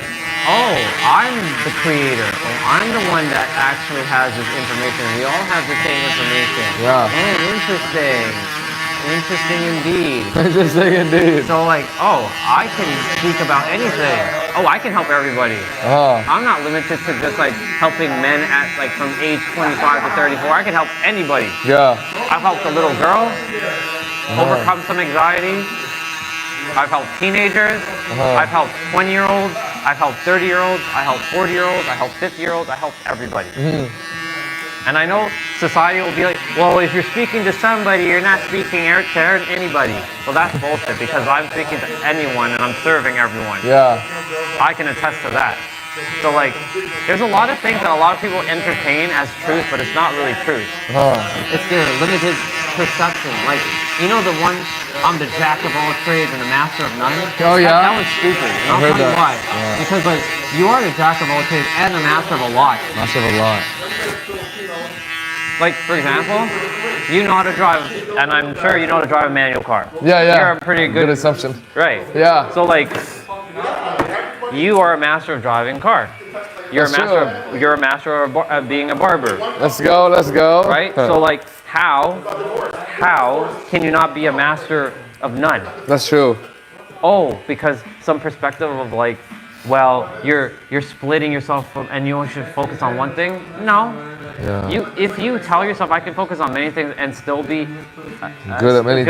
oh, I'm the creator. Oh, I'm the one that actually has this information. We all have the same information. Yeah. Oh, interesting. Interesting indeed. Interesting indeed. So like, oh, I can speak about anything. Oh, I can help everybody. I'm not limited to just like helping men at like from age 25 to 34. I can help anybody. Yeah. I've helped a little girl overcome some anxiety. I've helped teenagers. I've helped 20-year-olds. I've helped 30-year-olds. I helped 40-year-olds. I helped 50-year-olds. I helped everybody. And I know society will be like, well, if you're speaking to somebody, you're not speaking to anybody. Well, that's bullshit, because I'm speaking to anyone and I'm serving everyone. Yeah. I can attest to that. So like, there's a lot of things that a lot of people entertain as truth, but it's not really truth. It's their limited perception. Like, you know the one, I'm the jack of all trades and the master of none? Oh yeah? That one's stupid. And I'll tell you why. Because like, you are the jack of all trades and the master of a lot. Master of a lot. Like, for example, you know how to drive, and I'm sure you know how to drive a manual car. Yeah. You're a pretty good assumption. Right. Yeah. So like, you are a master of driving a car. You're a master of being a barber. Let's go. Right? So like, how can you not be a master of none? That's true. Oh, because some perspective of like, well, you're splitting yourself from, and you should focus on one thing. No. Yeah. If you tell yourself I can focus on many things and still be good at many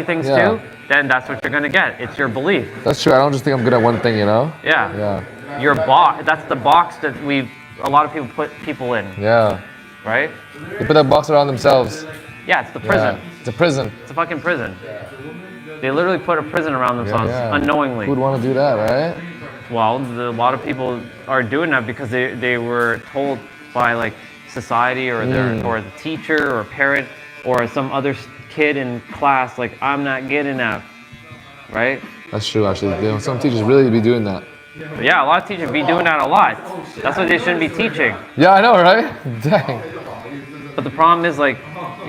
things too. Then that's what you're gonna get. It's your belief. That's true. I don't just think I'm good at one thing, you know? Yeah. Your box. That's the box that a lot of people put people in. Yeah. Right? They put that box around themselves. Yeah, it's the prison. Yeah. It's a prison. It's a fucking prison. They literally put a prison around themselves unknowingly. Who'd want to do that, right? Well, a lot of people are doing that because they were told by like society or or the teacher or parent or some other kid in class, like, I'm not good enough, right? That's true, actually. Some teachers really be doing that. Yeah, a lot of teachers be doing that a lot. That's why they shouldn't be teaching. Yeah, I know, right? Dang. But the problem is, like,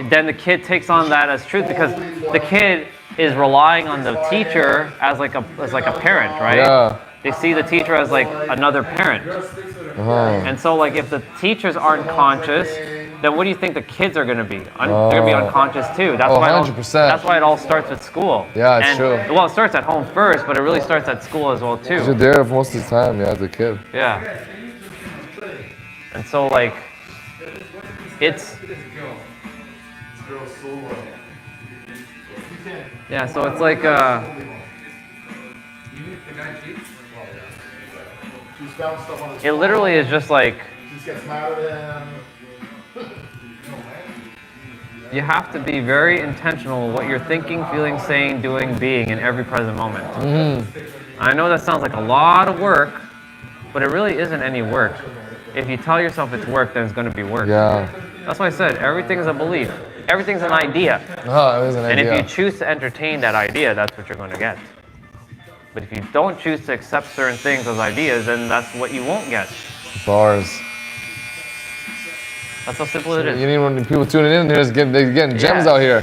then the kid takes on that as truth because the kid is relying on the teacher as like a parent, right? Yeah. They see the teacher as like another parent. And so like if the teachers aren't conscious, then what do you think the kids are going to be? They're going to be unconscious too. That's why 100%. That's why it all starts with school. Yeah, it's true. Well, it starts at home first, but it really starts at school as well too. You're there most of the time, as a kid. Yeah. And so like, yeah, so it's like, it literally is just like, you have to be very intentional with what you're thinking, feeling, saying, doing, being in every present moment. I know that sounds like a lot of work, but it really isn't any work. If you tell yourself it's work, then it's going to be work. Yeah. That's why I said everything's a belief. Everything's an idea. Oh, it is an idea. And if you choose to entertain that idea, that's what you're going to get. But if you don't choose to accept certain things as ideas, then that's what you won't get. Bars. That's how simple it is. You need when people tuning in, they're getting gems out here.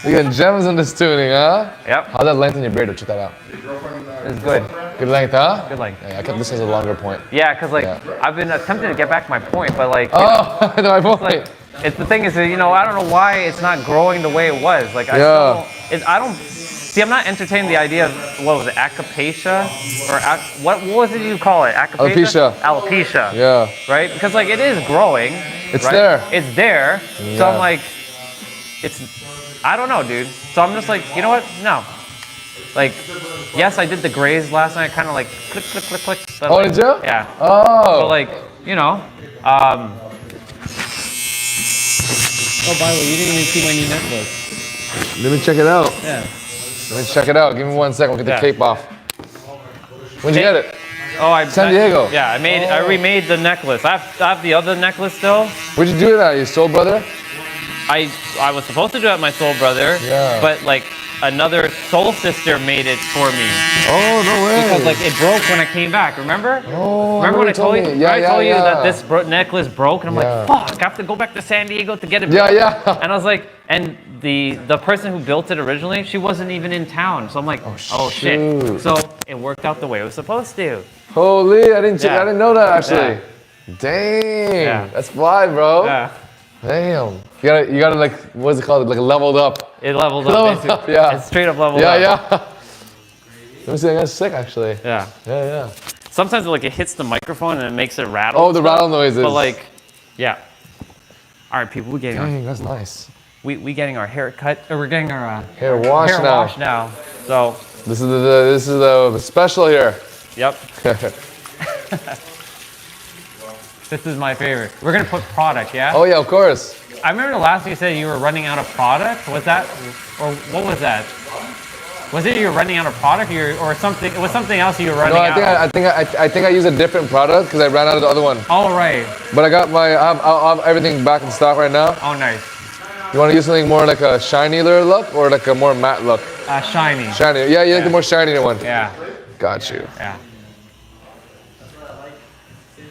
They're getting gems in this tuning, huh? Yep. How'd that lengthen your beard? Check that out. It's good. Good length, huh? Good length. Yeah, I kept this as a longer point. Yeah, because like Yeah. I've been attempting to get back my point, but like Oh, my point. like it's the thing is that, you know, I don't know why it's not growing the way it was. Like I Yeah. still, I don't see. I'm not entertaining the idea of what was it, alopecia or what was it you call it? Alopecia. Alopecia. Yeah. Right? Because like it is growing. It's right? there. It's there. Yeah. So I'm like, I don't know, dude. So I'm just like, you know what? No. Like, yes, I did the graze last night, kind of like click, click, click, click. But Oh, like, did you? Yeah. Oh. But like, you know. Oh, by the way, you didn't even see my new necklace. Let me check it out. Yeah. Let me check it out. Give me 1 second. We'll get the Yeah. cape off. When'd you get it? Oh, San Diego. Yeah, I remade the necklace. I have the other necklace still. Where'd you do it at? Your soul brother? I was supposed to do it at my soul brother. Yeah. But like another soul sister made it for me. Oh, no way. Because like it broke when I came back, remember? Oh, remember when I told you? me. Yeah, I told you yeah. that this necklace broke, and I'm Yeah. like, fuck, I have to go back to San Diego to get it. Yeah, built. yeah. And I was like, and the person who built it originally, she wasn't even in town. So I'm like, oh shit. shoot. So it worked out the way it was supposed to. Holy, I didn't Yeah. I didn't know that actually. Dang. Yeah. That's fly, bro. Yeah. Damn. You gotta like, what's it called? Like leveled up. It leveled up. Leveled basically. up, yeah. It's straight up leveled Yeah, up. yeah. Let me see, that's sick actually. Yeah. Yeah, yeah. Sometimes like it hits the microphone and it makes it rattle. Oh, the rattle noises. But like, yeah. All right, people, we're getting Dang, that's nice. we getting our hair cut, or we're getting our Hair wash hair now. wash now. So, This is the special here. yep. This is my favorite. We're gonna put product, yeah? Oh yeah, of course. I remember the last time you said you were running out of product. Was that, or what was that? Was it you were running out of product, or something? It was something else you were running No, out of. I think I used a different product because I ran out of the other one. All right. But I have everything back in stock right now. Oh, nice. You want to use something more like a shinier look or like a more matte look? Shiny. Shiny. Yeah, you like the more shinier one. Yeah. Got you. Yeah.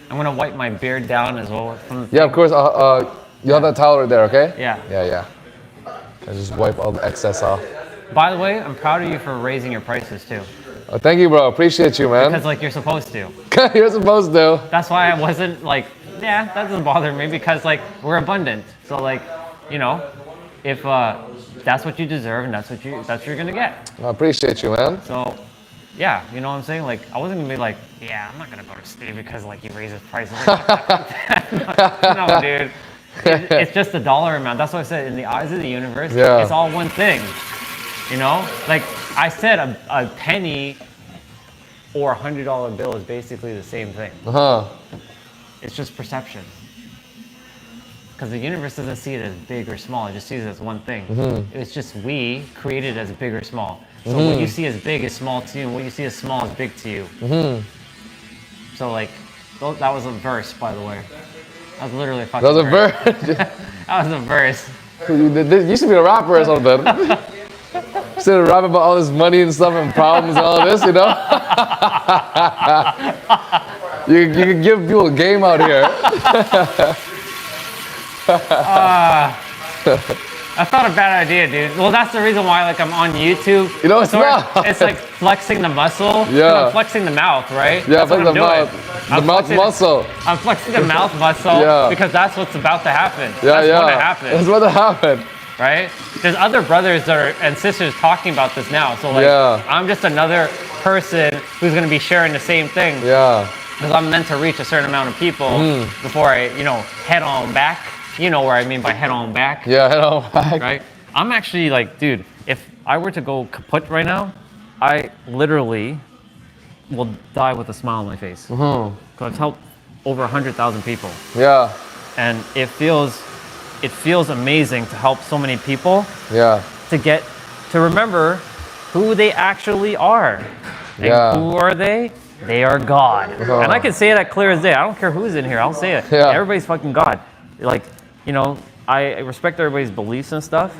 I'm gonna wipe my beard down as well. From the Yeah, of course. You have that towel right there, okay? Yeah. Yeah, yeah. I just wipe all the excess off. By the way, I'm proud of you for raising your prices too. Oh, thank you, bro. Appreciate you, man. Because like you're supposed to. You're supposed to. That's why I wasn't like, yeah, that doesn't bother me because like we're abundant. So like, you know, if that's what you deserve and that's what you're gonna get. I appreciate you, man. So yeah, you know what I'm saying? Like I wasn't gonna be like, yeah, I'm not gonna go to Steve because like he raises prices. No, dude. It's just a dollar amount. That's what I said. In the eyes of the universe, Yeah. it's all one thing. You know, like I said, a penny or $100 bill is basically the same thing. It's just perception. Because the universe doesn't see it as big or small; it just sees it as one thing. It's just we create it as big or small. So what you see as big is small to you, and what you see as small is big to you. So like, that was a verse, by the way. That was literally a fucking That was a verse. verse. That was a verse. You used to be a rapper or something. Instead of rapping about all this money and stuff and problems and all this, you know? you can give people a game out here. That's not a bad idea, dude. Well, that's the reason why, like, I'm on YouTube. You know, it's not. It's like flexing the muscle. Yeah. I'm flexing the mouth, right? Yeah, That's what like I'm the doing. mouth. I'm The mouth flexing- muscle. I'm flexing the mouth muscle Yeah. because that's what's about to happen. Yeah, That's yeah. going to happen, That's what happened. right? There's other brothers and sisters talking about this now. So, like, Yeah. I'm just another person who's going to be sharing the same thing. Yeah. Because I'm meant to reach a certain amount of people before I, head on back. You know where I mean by head on back. Yeah, I know. Right? I'm actually like, dude, if I were to go kaput right now, I literally will die with a smile on my face. Because I've helped over 100,000 people. Yeah. And it feels amazing to help so many people Yeah. to remember who they actually are. And Yeah. who are they? They are God. And I can say that clear as day. I don't care who's in here. I'll say it. Yeah. Everybody's fucking God. Like, I respect everybody's beliefs and stuff.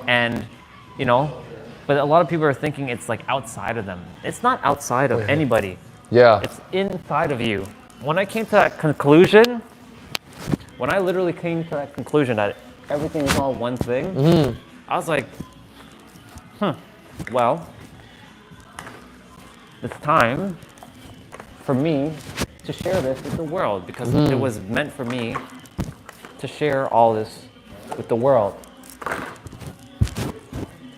And, but a lot of people are thinking it's like outside of them. It's not outside of anybody. Yeah. It's inside of you. When I came to that conclusion, that everything is all one thing, I was like, well, it's time for me to share this with the world, because it was meant for me to share all this with the world.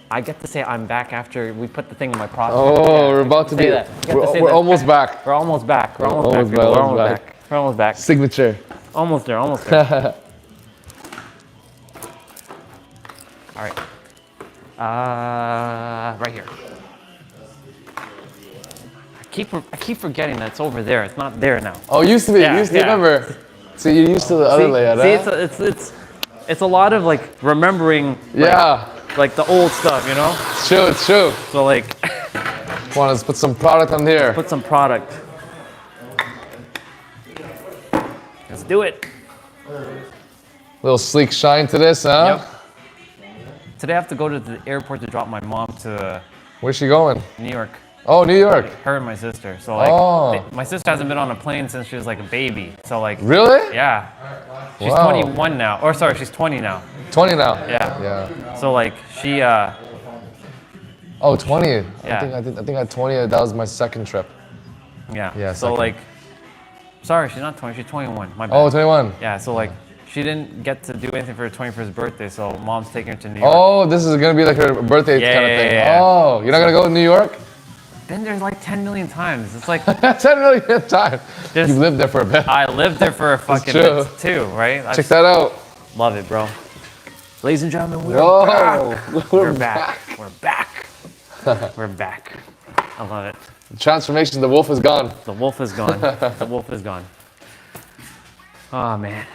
I get to say I'm back after we put the thing in my pocket. Oh, we're about to be. We're almost back. We're almost back. We're almost back. We're We're almost almost back. back. We're almost back. Signature. Almost there. Almost there. All right. Right here. I keep forgetting that it's over there. It's not there now. Oh, it used to be. Yeah, You used to yeah. remember. So you're used to the other layout, huh? See, it's a lot of like remembering. Yeah. Like the old stuff, you know. It's true. It's true. So like, Come on, let's put some product on here. put some product. Let's do it. Little sleek shine to this, huh? Yep. Today I have to go to the airport to drop my mom to Where's she going? New York. Oh, New York. Her and my sister. So like, Oh. my sister hasn't been on a plane since she was like a baby. So like, Really? yeah. She's Wow. 21 now. Or sorry, she's 20 now. 20 now. Yeah. Yeah. So like, she Oh, 20. Yeah. I think at 20 that was my second trip. yeah. Yeah, So second. like, sorry, she's not 20. She's 21. My bad. Oh, 21. Yeah. So like, she didn't get to do anything for her 21st birthday. So mom's taking her to New York. Oh, this is gonna be like her birthday Yeah, kind of yeah, thing. yeah, yeah. Oh, you're not gonna go to New York? Been there like 10 million times. It's like 10 million times. Just- You've lived there for a bit. I lived there for a fucking true. bit too, right? I Check just that out. love it, bro. Ladies and gentlemen, we're Whoa. back. We're back. We're back. We're back. I love it. Transformation, the wolf is gone. The wolf is gone. The wolf is gone. Oh man,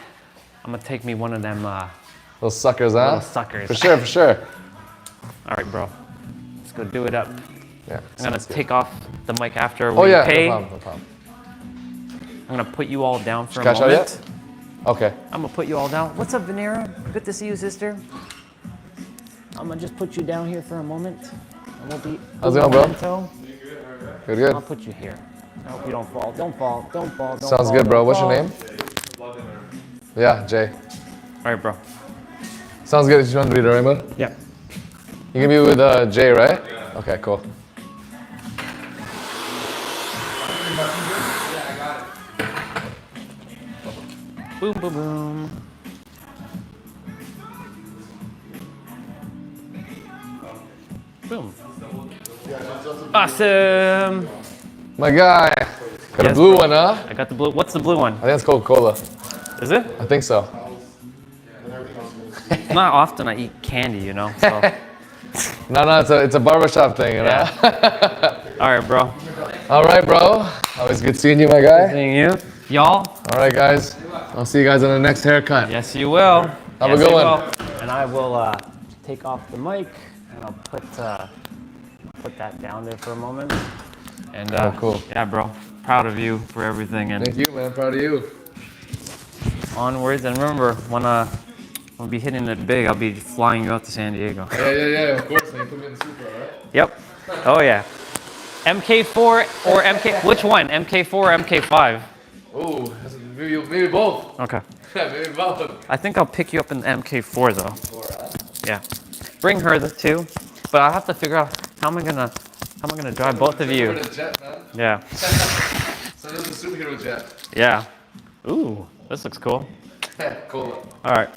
I'm gonna take me one of them Little suckers, huh? little suckers. For sure, for sure. All right, bro. Let's go do it up. Yeah. I'm gonna take off the mic after Oh we yeah, pay. no problem, no problem. I'm gonna put you all down for a Cash out moment. yet? Okay. I'm gonna put you all down. What's up, Venera? Good to see you, sister. I'm gonna just put you down here for a moment. And we'll be. How's it going, bro? Memento. Good, good. I'll put you here. I hope you don't fall. Don't fall. Don't fall. Don't Sounds fall, good, bro. don't What's your fall. name? Yeah, Jay. All right, bro. Sounds good. You want to read it, right, bud? Yeah. You're gonna be with Jay, right? Okay, cool. Boom, boom, boom. Boom. Awesome. My guy. Got a Yes, blue bro. one, huh? I got the blue. What's the blue one? I think it's Coca-Cola. Is it? I think so. It's not often I eat candy, you know. So. No, it's a barbershop thing, you know? Yeah. All right, bro. All right, bro. Always good seeing you, my guy. Seeing you, y'all. All right, guys. I'll see you guys on the next haircut. Yes, you will. Have a Yes, good you one. will. And I will take off the mic and I'll put that down there for a moment. And Oh, cool. Yeah, bro. Proud of you for everything and Thank you, man. Proud of you. onwards. And remember, when I'll be hitting it big, I'll be flying you out to San Diego. Yeah. Of course, man. You put me in the Supra, right? Yep. Oh yeah. MK4 or MK? Which one? MK4 or MK5? Ooh, maybe both. Okay. Yeah, maybe both. I think I'll pick you up in the MK4 though. Yeah. Bring her too, but I'll have to figure out how am I gonna drive both of you. The jet, man. Yeah. So this is a superhero jet. Yeah. Ooh, this looks cool. Cool. All right.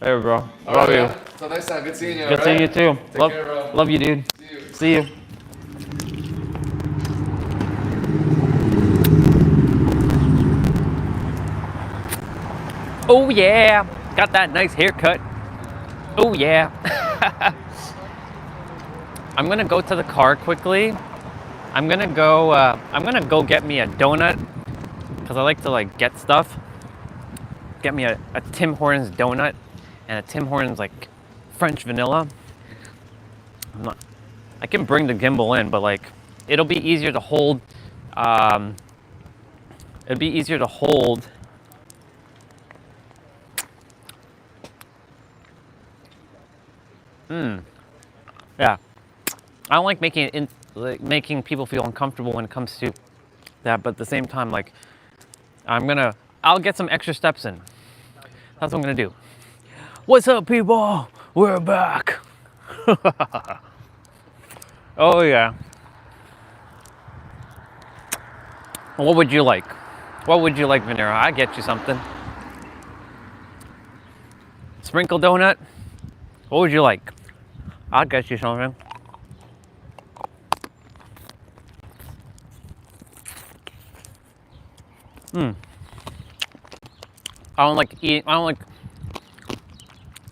There, bro. All Love right, you. man. Till next time. Good seeing you. Good all seeing you right? too. Take care, bro. Love you, dude. See you. See you. Oh yeah, got that nice haircut. Oh yeah. I'm gonna go to the car quickly. I'm gonna go get me a donut because I like to like get stuff. Get me a Tim Hortons donut and a Tim Hortons like French vanilla. I can bring the gimbal in, but like it'll be easier to hold. It'd be easier to hold. Yeah. I don't like making people feel uncomfortable when it comes to that, but at the same time, like I'll get some extra steps in. That's what I'm gonna do. What's up, people? We're back. Oh yeah. What would you like? What would you like, Venera? I get you something. Sprinkle donut? What would you like? I'll get you something. I don't like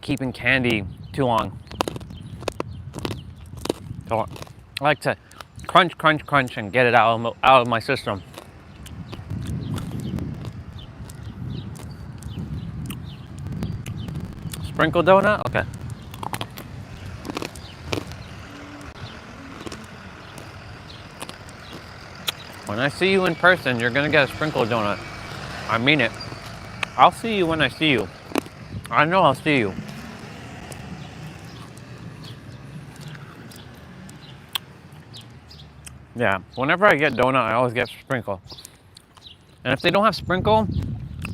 keeping candy too long. So I like to crunch, crunch, crunch and get it out of my system. Sprinkle donut? Okay. When I see you in person, you're gonna get a sprinkle donut. I mean it. I'll see you when I see you. I know I'll see you. Yeah, whenever I get donut, I always get sprinkle. And if they don't have sprinkle,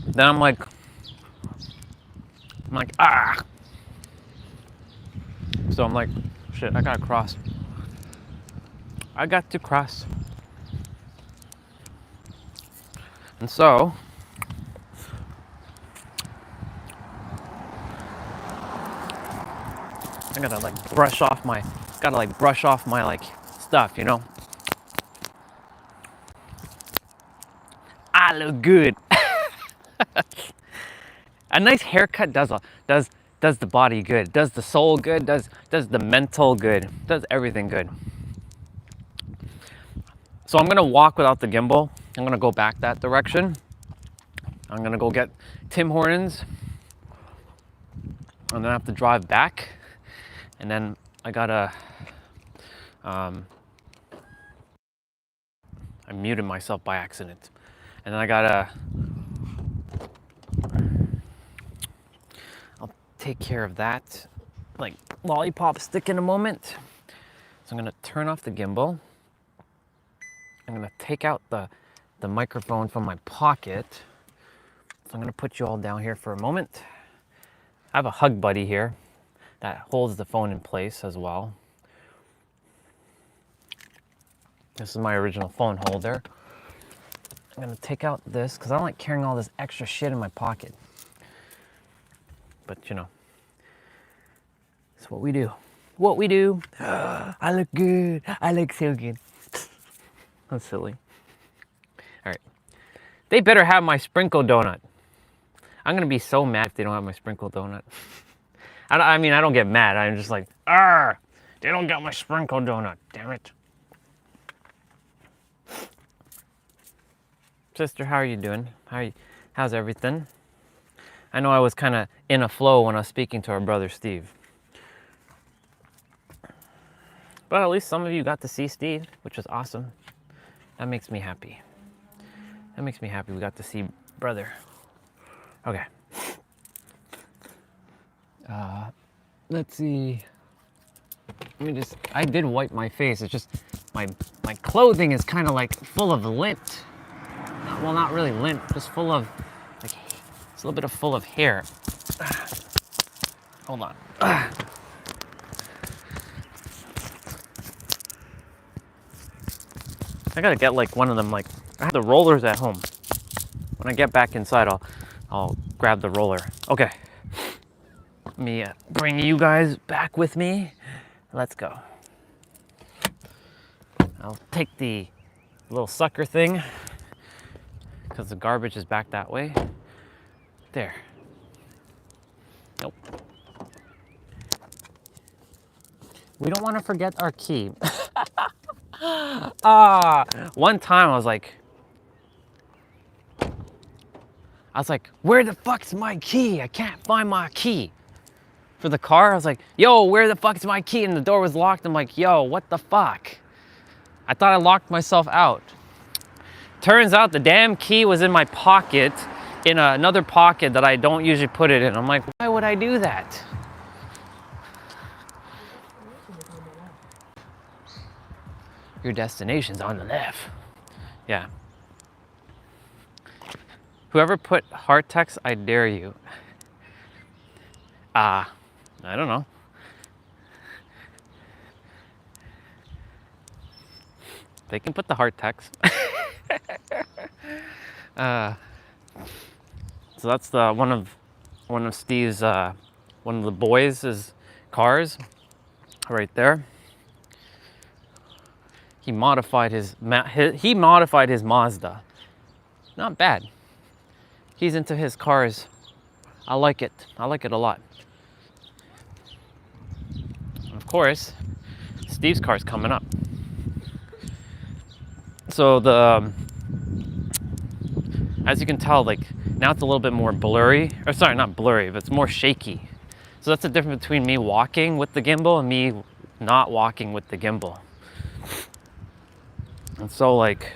then I'm like, ah. So I'm like, shit, I gotta cross. I got to cross. And so, I gotta brush off my stuff, you know? I look good. A nice haircut does the body good, does the soul good, does the mental good, does everything good. So I'm gonna walk without the gimbal. I'm gonna go back that direction. I'm gonna go get Tim Hortons. And then I have to drive back. And then I gotta, I muted myself by accident. And then I gotta, I'll take care of that, like lollipop stick in a moment. So I'm gonna turn off the gimbal. I'm gonna take out the microphone from my pocket. So I'm gonna put you all down here for a moment. I have a hug buddy here that holds the phone in place as well. This is my original phone holder. I'm gonna take out this because I don't like carrying all this extra shit in my pocket. But you know, it's what we do. What we do. I look good. I look so good. That's silly. All right. They better have my sprinkle donut. I'm gonna be so mad if they don't have my sprinkle donut. I mean, I don't get mad. I'm just like, ah, they don't got my sprinkle donut. Damn it. Sister, how are you doing? How's everything? I know I was kind of in a flow when I was speaking to our brother Steve. But at least some of you got to see Steve, which was awesome. That makes me happy. That makes me happy we got to see brother. Okay. Let's see. I did wipe my face. It's just my clothing is kind of like full of lint. Well, not really lint, just full of like, it's a little bit full of hair. Hold on. I gotta get like one of them, like, I have the rollers at home. When I get back inside, I'll grab the roller. Okay. Let me bring you guys back with me. Let's go. I'll take the little sucker thing because the garbage is back that way. There. Nope. We don't want to forget our key. One time I was like, where the fuck's my key? I can't find my key. For the car, I was like, yo, where the fuck's my key? And the door was locked. I'm like, yo, what the fuck? I thought I locked myself out. Turns out the damn key was in my pocket, in another pocket that I don't usually put it in. I'm like, why would I do that? Your destination's on the left. Yeah. Whoever put heart text, I dare you. I don't know. They can put the heart text. So that's the one of Steve's one of the boys' cars right there. He modified his Mazda. Not bad. He's into his cars. I like it. I like it a lot. And of course, Steve's car's coming up. So as you can tell, like now it's a little bit more blurry. Or sorry, not blurry, but it's more shaky. So that's the difference between me walking with the gimbal and me not walking with the gimbal. And so like,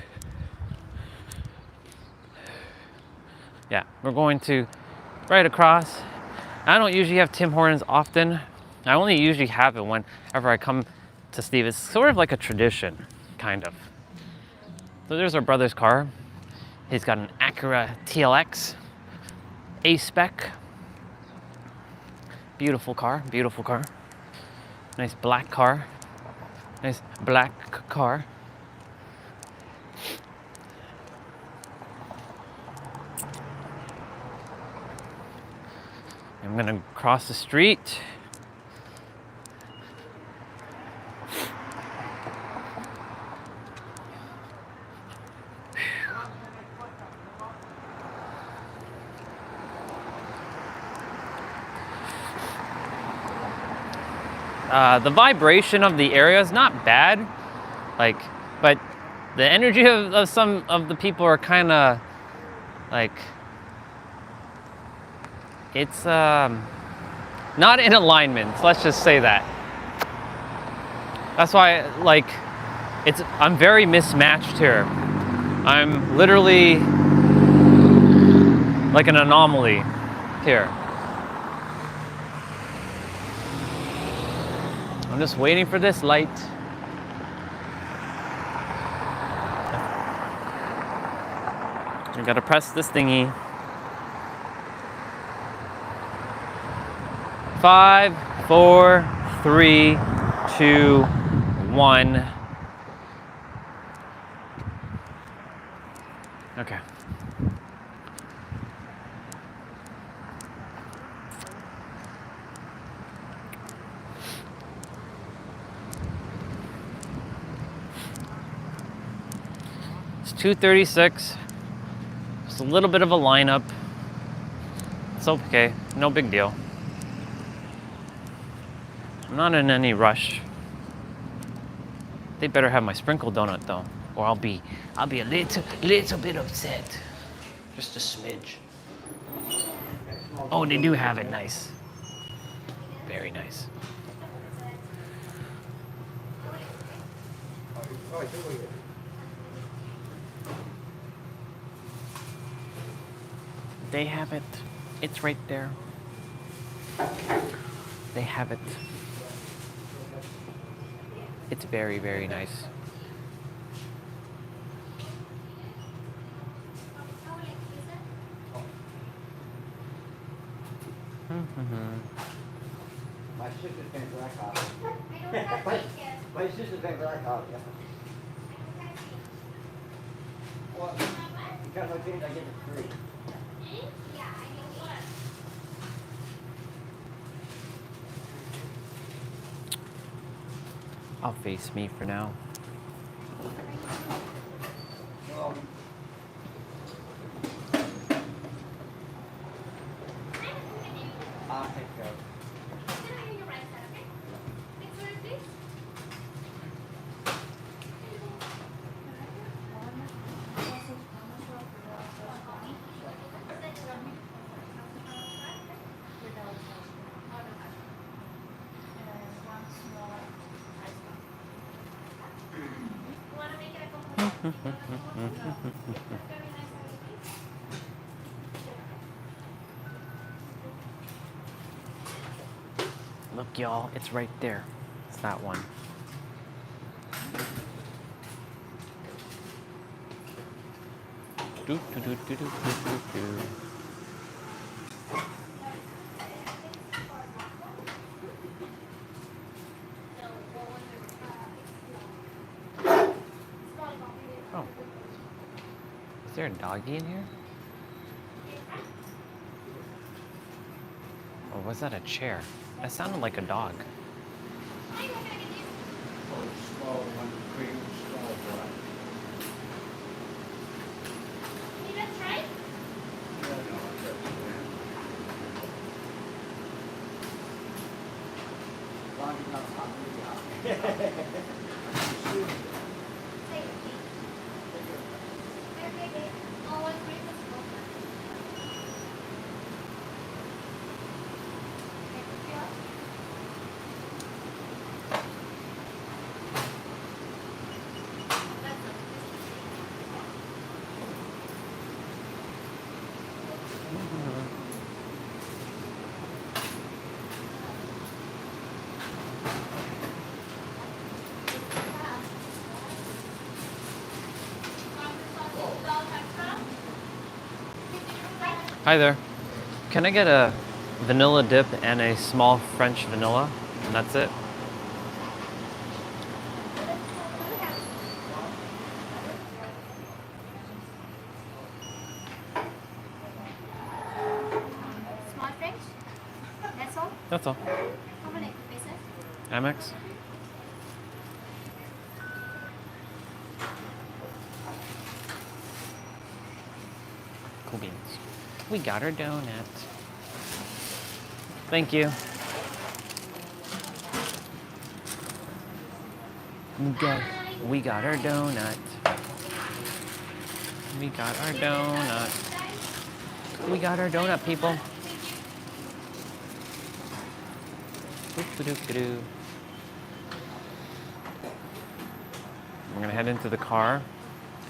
yeah, we're going to right across. I don't usually have Tim Hortons often. I only usually have it whenever I come to Steve. It's sort of like a tradition, kind of. So there's our brother's car. He's got an Acura TLX, A-spec. Beautiful car, beautiful car. Nice black car. Nice black car. I'm gonna cross the street. The vibration of the area is not bad, like, but the energy of some of the people are kind of like, it's not in alignment. Let's just say that. That's why, like, I'm very mismatched here. I'm literally like an anomaly here. I'm just waiting for this light. I gotta press this thingy. 5, 4, 3, 2, 1. Okay. It's 2:36. Just a little bit of a lineup. It's okay, no big deal. I'm not in any rush. They better have my sprinkle donut though, or I'll be a little bit upset. Just a smidge. Oh, they do have it. Nice. Very nice. They have it. It's right there. They have it. It's very, very nice. My sister's paying for that coffee. My sister's paying for that coffee. Well, because I think I get it free. I'll face me for now. Well, I'll take care of it. Look, y'all, it's right there. It's that one. Do, do, do, do, do, do, do. Oh. there a doggy in here? Or was that a chair? That sounded like a dog. Hi there. Can I get a vanilla dip and a small French vanilla? And that's it. Small French? That's all? That's all. How many pieces? Amex? Cool beans. We got our donut. Thank you. We got our donut. We got our donut. We got our donut, people. Doop-a-doop-a-doo. We're gonna head into the car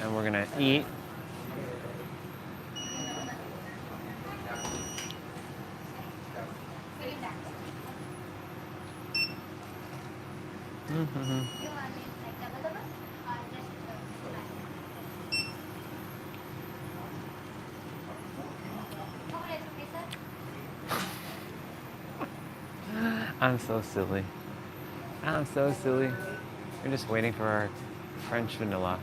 and we're gonna eat. Mm-hmm. You want it like double or just how many pieces? I'm so silly. I'm so silly. We're just waiting for our French vanilla.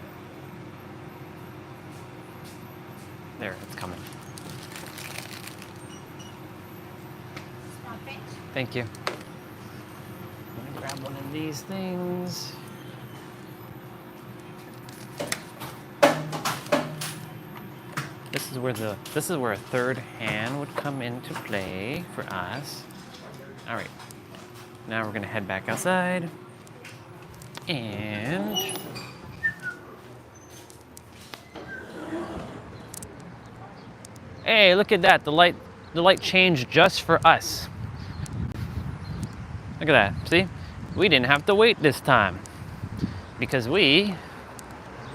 There, it's coming. Small French? Thank you. Let me grab one of these things. This is where a third hand would come into play for us. All right. Now we're gonna head back outside. And hey, look at that. The light changed just for us. Look at that. See? We didn't have to wait this time because we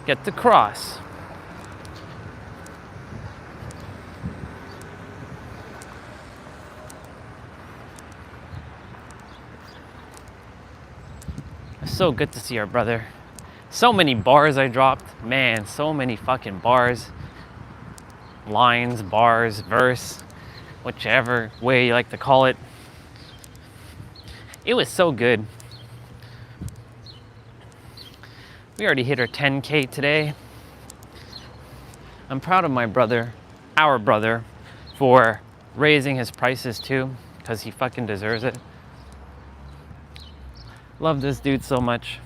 get to cross. It's so good to see our brother. So many bars I dropped. Man, so many fucking bars. Lines, bars, verse, whichever way you like to call it. It was so good. We already hit our 10K today. I'm proud of my brother, our brother, for raising his prices too, because he fucking deserves it. Love this dude so much.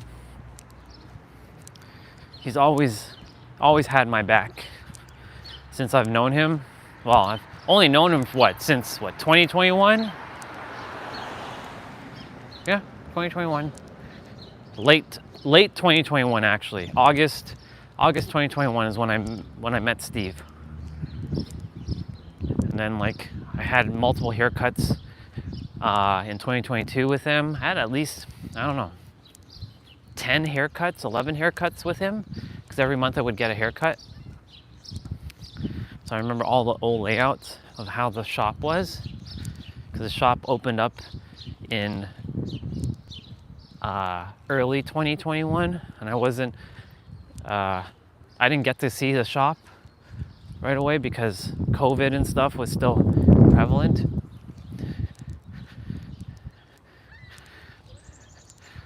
He's always had my back since I've known him. Well, I've only known him since 2021? Yeah, 2021. Late 2021 actually. August 2021 is when I met Steve. And then like I had multiple haircuts in 2022 with him. I had at least, I don't know, 10 haircuts, 11 haircuts with him, because every month I would get a haircut. So I remember all the old layouts of how the shop was, because the shop opened up in early 2021, and I didn't get to see the shop right away because COVID and stuff was still prevalent.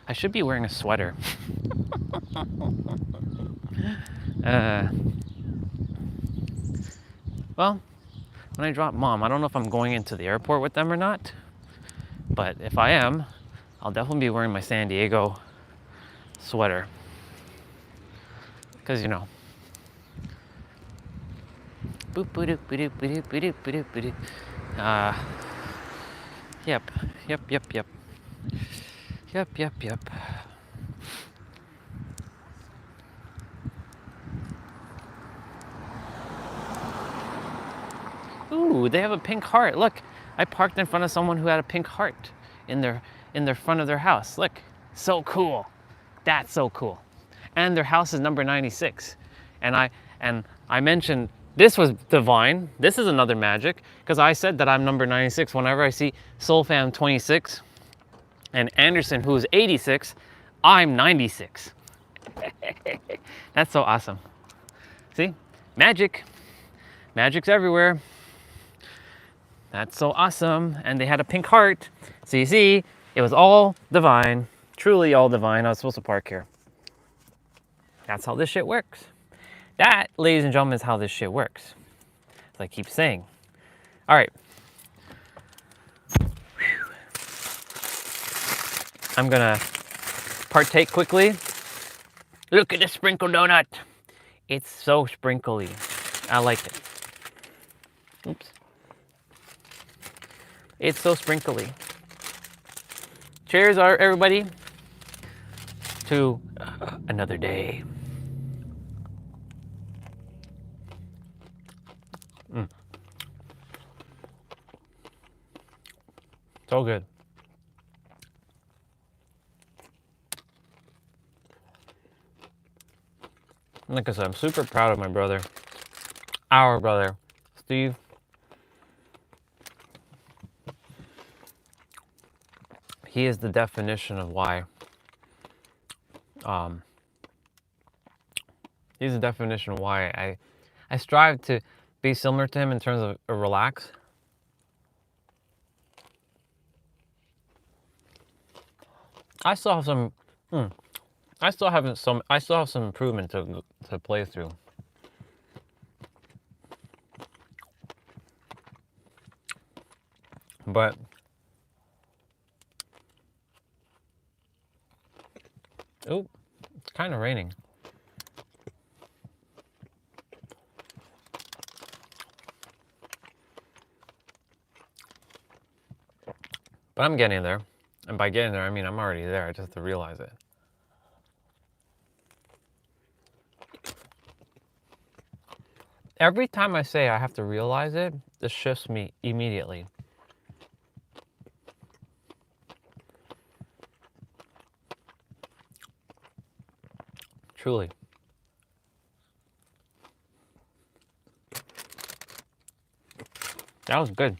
I should be wearing a sweater. Well, when I drop mom, I don't know if I'm going into the airport with them or not, but if I am, I'll definitely be wearing my San Diego sweater. Because, you know. Boop, boop, boop, boop, boop, boop, boop, boop. Yep. Yep. Ooh, they have a pink heart. Look, I parked in front of someone who had a pink heart in their front of their house. Look, so cool. That's so cool. And their house is number 96. And I mentioned this was divine. This is another magic because I said that I'm number 96 whenever I see SoulFam 26 and Anderson who's 86, I'm 96. That's so awesome. See? Magic. Magic's everywhere. That's so awesome. And they had a pink heart. So you see, it was all divine. Truly all divine. I was supposed to park here. That's how this shit works. That, ladies and gentlemen, is how this shit works. As I keep saying. All right. Whew. I'm gonna partake quickly. Look at the sprinkle donut. It's so sprinkly. I like it. Oops. It's so sprinkly. Cheers, everybody, to another day. So good. Like I said, I'm super proud of my brother. Our brother, Steve. He is the definition of why. He's the definition of why I strive to be similar to him in terms of relax. I still have some. I still have some improvement to play through. But oh, it's kind of raining. But I'm getting there. And by getting there, I mean I'm already there. I just have to realize it. Every time I say I have to realize it, this shifts me immediately. Truly. That was good.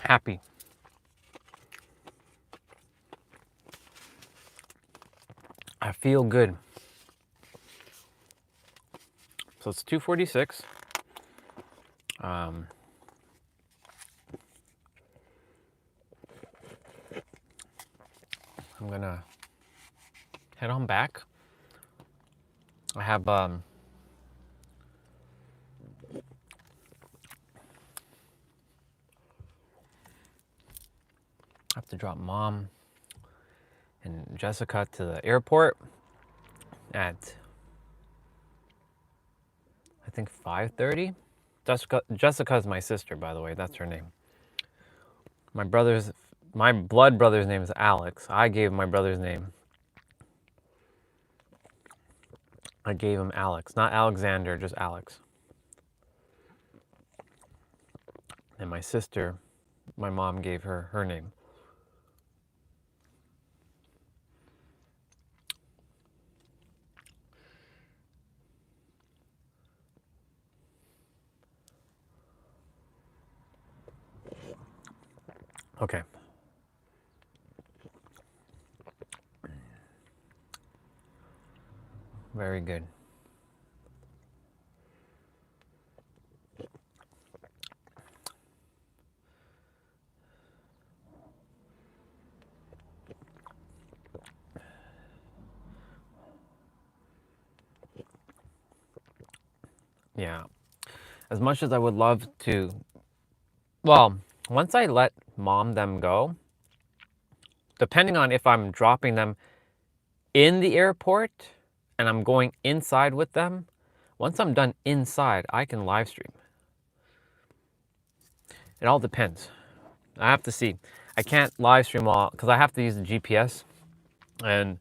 Happy. I feel good. So it's 2:46. I'm gonna head on back. I have to drop Mom and Jessica to the airport at I think 5:30. Jessica is my sister, by the way. That's her name. My blood brother's name is Alex. I gave my brother's name. I gave him Alex, not Alexander, just Alex. And my sister, my mom gave her name. Okay. Very good. Yeah. As much as I would love to, well, once I let mom them go, depending on if I'm dropping them in the airport and I'm going inside with them, once I'm done inside, I can live stream. It all depends. I have to see. I can't live stream all because I have to use the GPS. And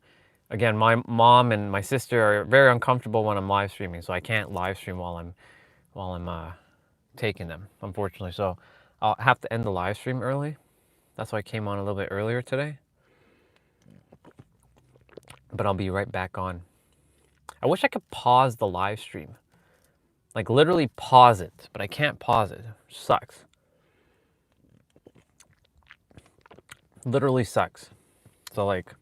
again, my mom and my sister are very uncomfortable when I'm live streaming, so I can't live stream while I'm taking them, unfortunately. So I'll have to end the live stream early. That's why I came on a little bit earlier today. But I'll be right back on. I wish I could pause the live stream. Like literally pause it, but I can't pause it. It sucks. Literally sucks. So like,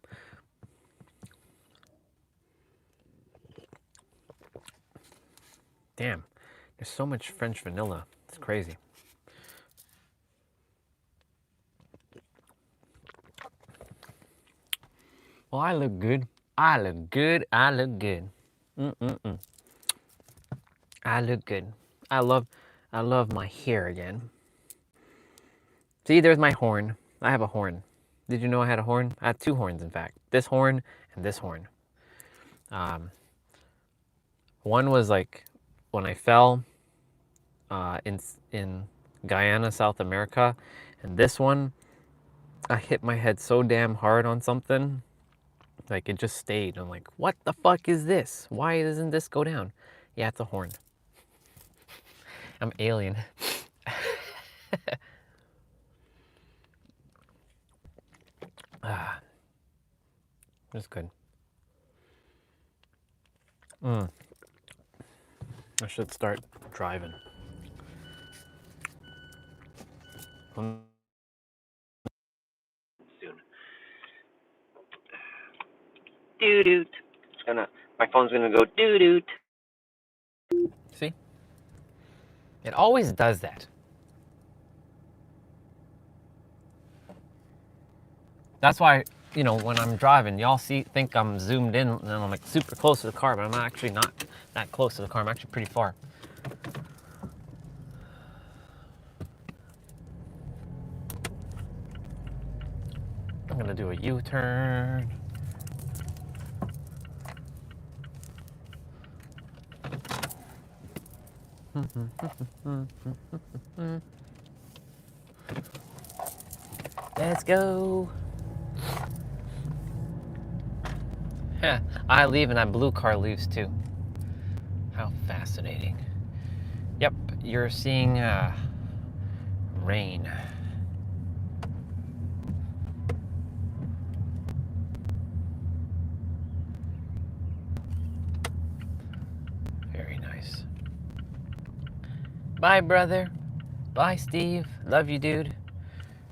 damn, there's so much French vanilla. It's crazy. Well, I look good. I look good. I look good. I look good. I love my hair again. See, there's my horn. I have a horn. Did you know I had a horn? I had two horns, in fact. This horn and this horn. One was like when I fell in Guyana, South America, and this one, I hit my head so damn hard on something, like it just stayed. I'm like, what the fuck is this? Why doesn't this go down? Yeah, it's a horn. I'm alien. It's good. I should start driving. Soon. Doo-doot. My phone's gonna go doo-doot. See? It always does that. That's why, you know, when I'm driving, y'all think I'm zoomed in and I'm like super close to the car, but I'm actually not that close to the car. I'm actually pretty far. I'm gonna do a U-turn. Let's go. Yeah, I leave and that blue car leaves too. How fascinating. Yep, you're seeing rain. Very nice. Bye, brother. Bye, Steve. Love you, dude.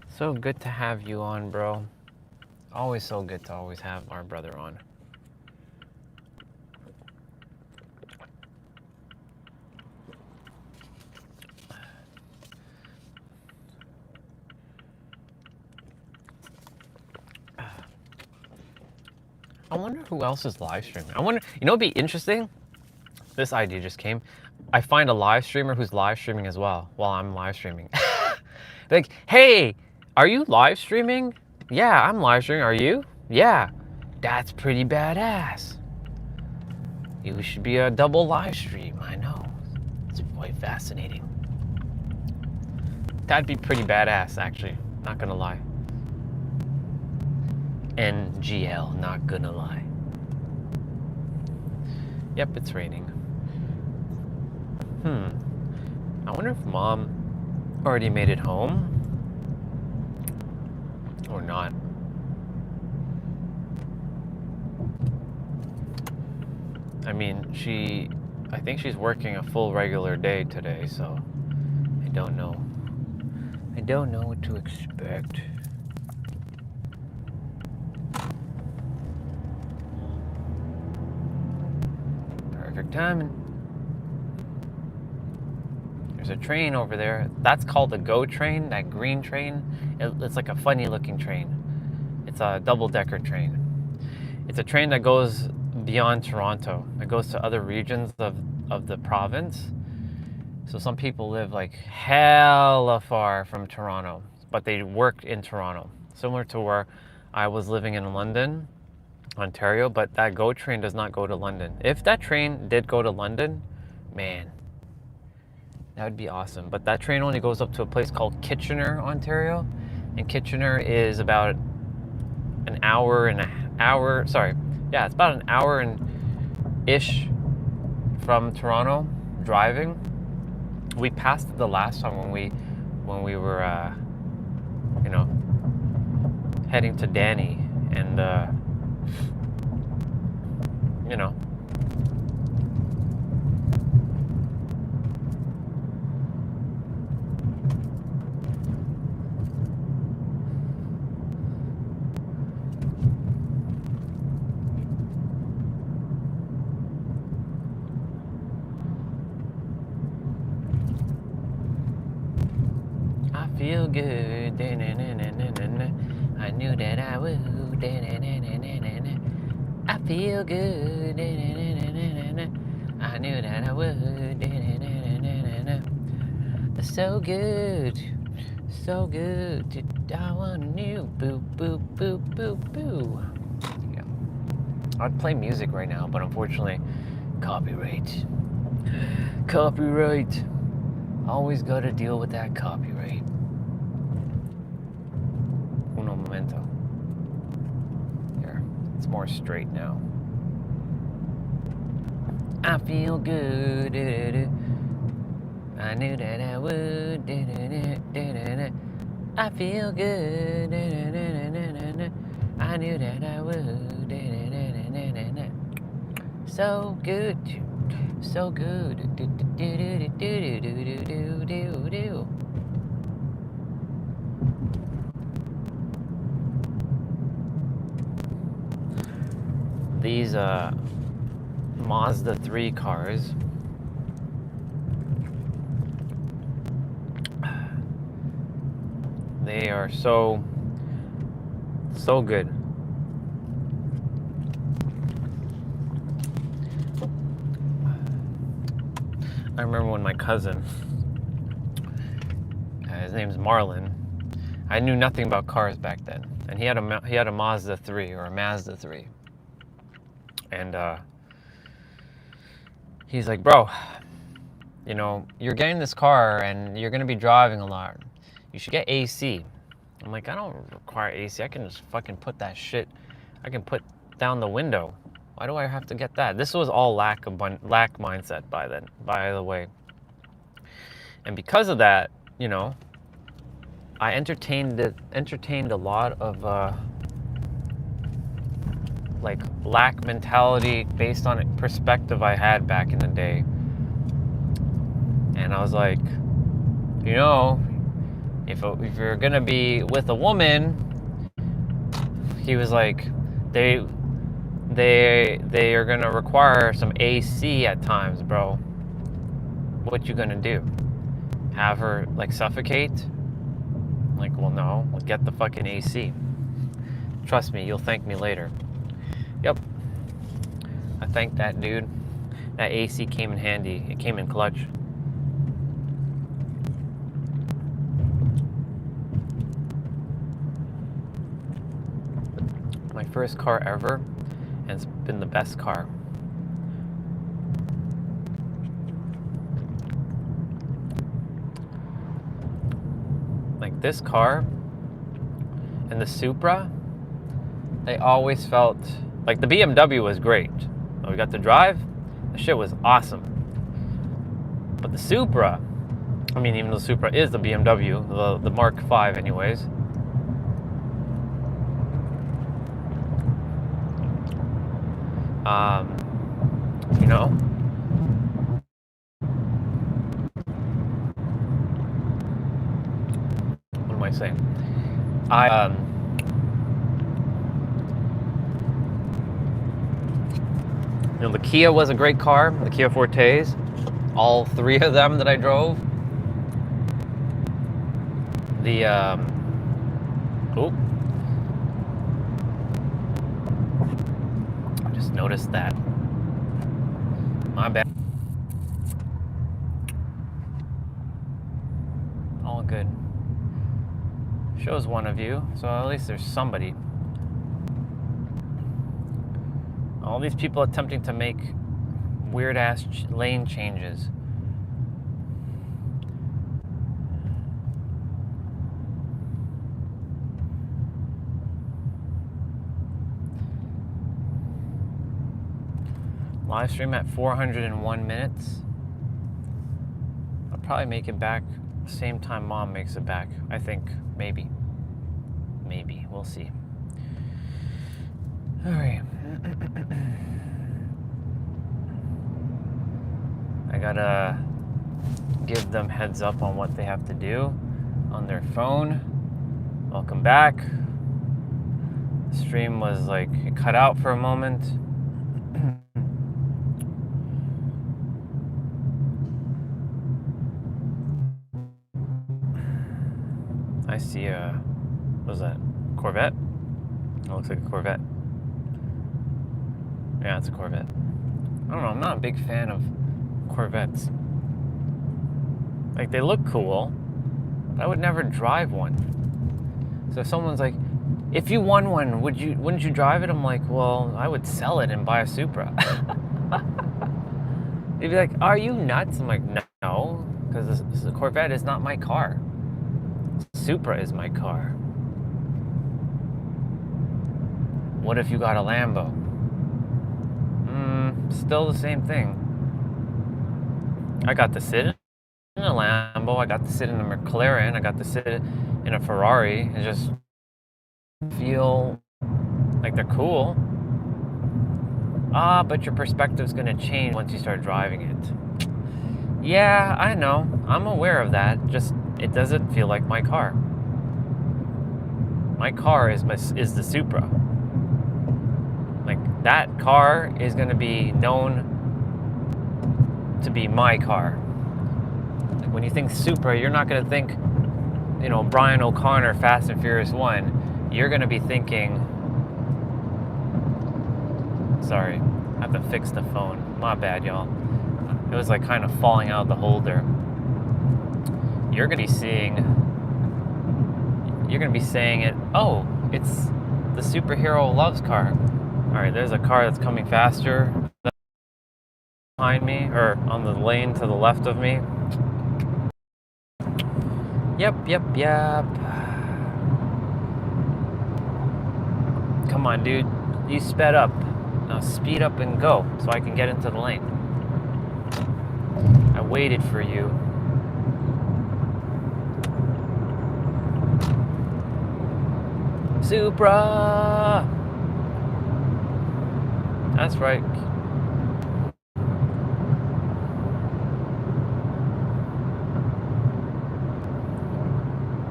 So good to have you on, bro. Always so good to always have our brother on. I wonder who else is live streaming. I wonder, you know, it'd be interesting. This idea just came. I find a live streamer who's live streaming as well while I'm live streaming. Like, hey, are you live streaming? Yeah, I'm live streaming. Are you? Yeah. That's pretty badass. You should be a double live stream. I know. It's quite fascinating. That'd be pretty badass, actually. Not gonna lie. NGL, not gonna lie. Yep, it's raining. I wonder if mom already made it home or not. I mean, I think she's working a full regular day today, so I don't know. I don't know what to expect. Perfect timing. There's a train over there. That's called the GO train, that green train. It's like a funny looking train. It's a double-decker train. It's a train that goes beyond Toronto. It goes to other regions of the province. So some people live like hella far from Toronto, but they work in Toronto. Similar to where I was living in London, Ontario, but that GO train does not go to London. If that train did go to London, man, that would be awesome. But that train only goes up to a place called Kitchener, Ontario. And Kitchener is about an hour and it's about an hour and ish from Toronto driving. We passed it the last time when we were heading to Danny, and I feel good. I knew that I would. I feel good. I knew that I would. So good. So good. I want a new boo, boo, boo, boo, boo. Yeah. I'd play music right now, but unfortunately, copyright. Copyright. Always gotta deal with that copyright. Uno momento. Here, it's more straight now. I feel good. I knew that I would. I feel good. I knew that I would. So good. So good. These Mazda 3 cars, they are so good. I remember when my cousin, his name's Marlon, I knew nothing about cars back then, and he had a Mazda 3 or a Mazda 3, and he's like, bro, you're getting this car and you're gonna be driving a lot. You should get AC. I'm like, I don't require AC. I can just fucking put that shit. I can put down the window. Why do I have to get that? This was all lack mindset by then, by the way. And because of that, I entertained a lot of like lack mentality based on a perspective I had back in the day. And I was like, if you're gonna be with a woman, he was like, they are gonna require some AC at times, bro. What you gonna do? Have her like suffocate? I'm like, well, no, we'll get the fucking AC. Trust me, you'll thank me later. Yep. I thanked that dude. That AC came in handy. It came in clutch. My first car ever, and it's been the best car. Like this car and the Supra, they always felt like the BMW was great. We got to drive, the shit was awesome. But the Supra, even though the Supra is the BMW, the Mark V anyways, what am I saying? The Kia was a great car, the Kia Fortes, all three of them that I drove. The, I just noticed that. My bad. good. Shows one of you, so at least there's somebody. All these people attempting to make weird-ass lane changes. Live stream at 401 minutes. I'll probably make it back same time Mom makes it back. I think. Maybe. Maybe. We'll see. Alright. I gotta give them heads up on what they have to do on their phone. Welcome back. The stream was like, it cut out for a moment. I see a, what was that, Corvette? It looks like a Corvette. Yeah, it's a Corvette. I don't know, I'm not a big fan of Corvettes. Like, they look cool, but I would never drive one. So if someone's like, if you won one, wouldn't you drive it? I'm like, well, I would sell it and buy a Supra. They'd be like, are you nuts? I'm like, no, because the Corvette is not my car. Supra is my car. What if you got a Lambo? Still the same thing. I got to sit in a Lambo, I got to sit in a McLaren, I got to sit in a Ferrari and just feel like they're cool. But your perspective's gonna change once you start driving it. Yeah, I know. I'm aware of that. Just, it doesn't feel like my car. My car is the Supra. Like, that car is gonna be known to be my car. Like, when you think Supra, you're not gonna think, you know, Brian O'Connor, Fast and Furious 1. You're gonna be thinking, sorry, I have to fix the phone. My bad, y'all. It was like kind of falling out of the holder. You're gonna be saying it, oh, it's the superhero loves car. All right, there's a car that's coming faster behind me, or on the lane to the left of me. Yep. Come on, dude. You sped up. Now speed up and go so I can get into the lane. I waited for you. Supra! That's right.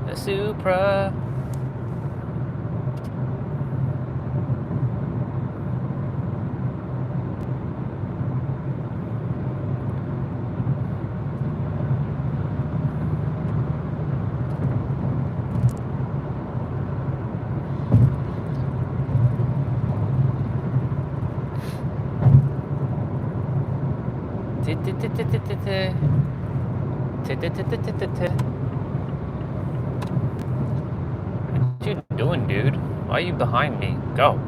The Supra. What you doing, dude? Why are you behind me? Go.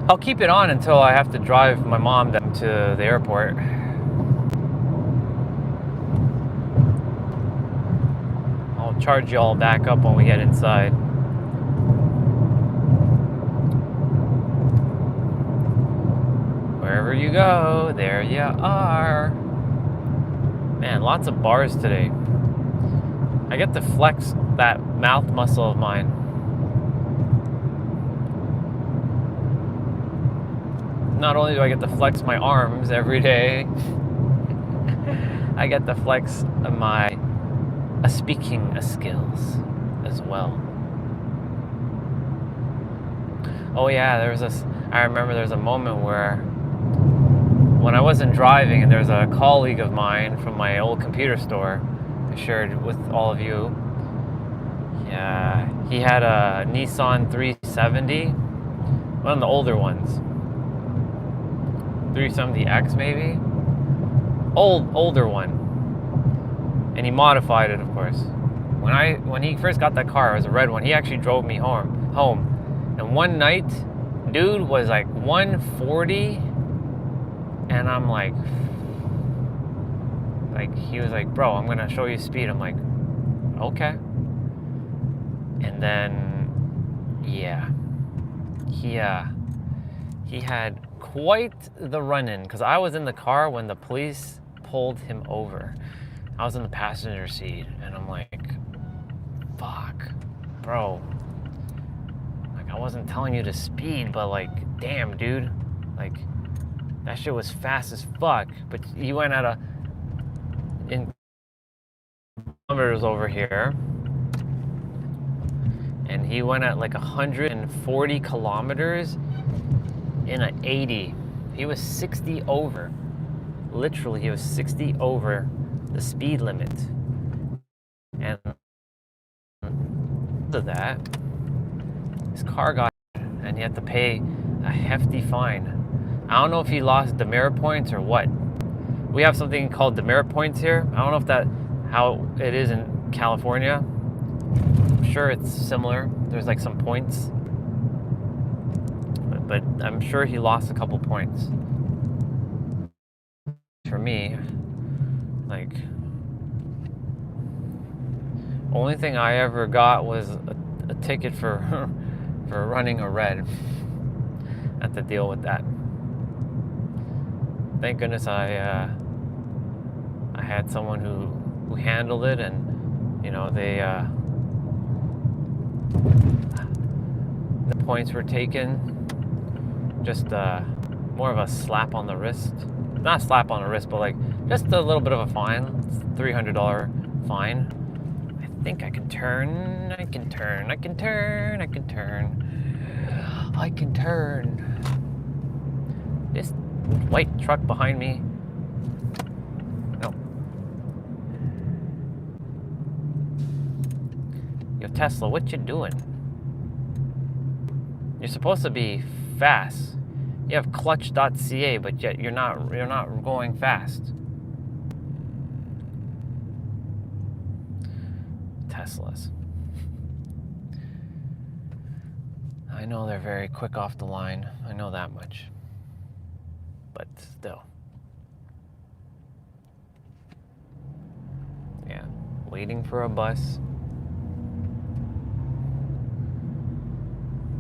I'll keep it on until I have to drive my mom down to the airport. I'll charge you all back up when we get inside. Wherever you go, there you are. Man, lots of bars today. I get to flex that mouth muscle of mine. Not only do I get to flex my arms every day, I get to flex my speaking skills as well. Oh yeah, I remember there was a moment where when I wasn't driving and there was a colleague of mine from my old computer store I shared with all of you. Yeah, he had a Nissan 370, one of the older ones. 370X maybe. Older one. And he modified it, of course. When he first got that car, it was a red one. He actually drove me home. And one night, dude was like 140, and I'm like he was like, bro, I'm gonna show you speed. I'm like, okay. And then, yeah, he had quite the run-in, because I was in the car when the police pulled him over. I was in the passenger seat, and I'm like, fuck, bro. Like, I wasn't telling you to speed, but like, damn, dude. Like, that shit was fast as fuck. But he went at in kilometers over here. And he went at like 140 kilometers in an 80. He was 60 over. Literally, he was 60 over the speed limit. And because of that, his car got, and he had to pay a hefty fine. I don't know if he lost demerit points or what. We have something called demerit points here. I don't know if that how it is in California. I'm sure it's similar. There's like some points, but I'm sure he lost a couple points. For me, like, only thing I ever got was a ticket for for running a red. I had to deal with that. Thank goodness I had someone who handled it, and you know, the points were taken. Just more of a slap on the wrist. Not a slap on the wrist, but like just a little bit of a fine. It's a $300 fine. I think I can turn. I can turn. I can turn. I can turn. I can turn. This white truck behind me. No. Yo, Tesla, what you doing? You're supposed to be fast. You have clutch.ca, but yet you're not going fast. Teslas. I know they're very quick off the line. I know that much. But still. Yeah. Waiting for a bus.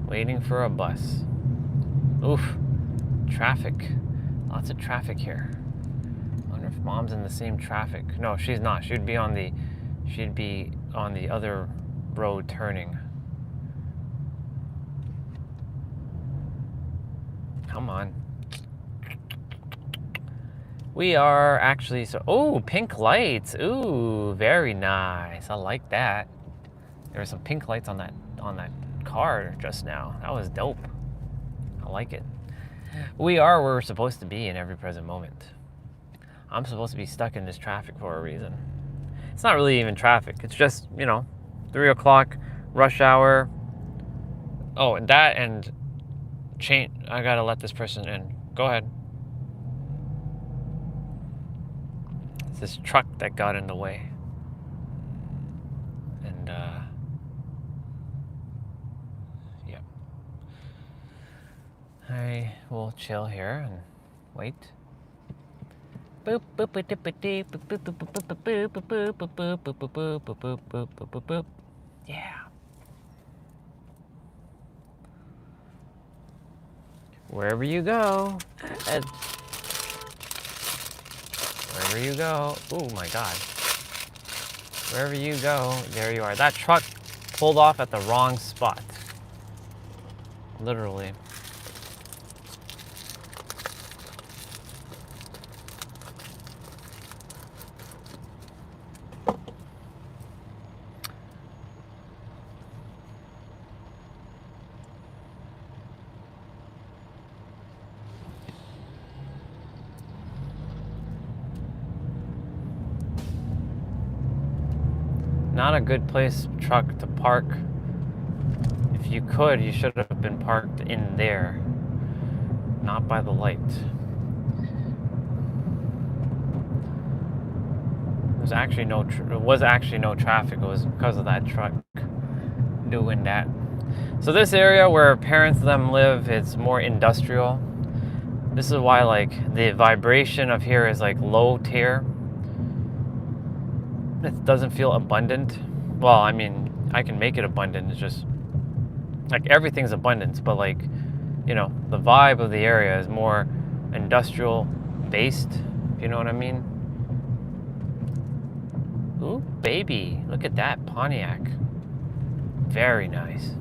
Waiting for a bus. Oof. Traffic. Lots of traffic here. I wonder if Mom's in the same traffic. No, she's not. She'd be on the other road turning. Come on. We are actually oh, pink lights. Ooh, very nice. I like that. There were some pink lights on that car just now. That was dope. I like it. We are where we're supposed to be in every present moment. I'm supposed to be stuck in this traffic for a reason. It's not really even traffic. It's just, you know, 3 o'clock, rush hour. Oh, and that and change. I gotta let this person in. Go ahead. It's this truck that got in the way. And, yeah. I will chill here and wait. Boop boop boop boop boop boop boop boop boop boop boop boop boop boop boop boop boop boop. Yeah. Wherever you go, wherever you go. Oh my God. Wherever you go, there you are. That truck pulled off at the wrong spot. Literally. Not a good place, truck, to park. If you could, you should have been parked in there, not by the light. There's actually no, it was actually no traffic. It was because of that truck doing that. So this area where parents of them live, it's more industrial. This is why like the vibration of here is like low tier. It doesn't feel abundant. Well, I mean, I can make it abundant. It's just like everything's abundance, but like, you know, the vibe of the area is more industrial based, if you know what I mean. Ooh, baby, look at that Pontiac. Very nice.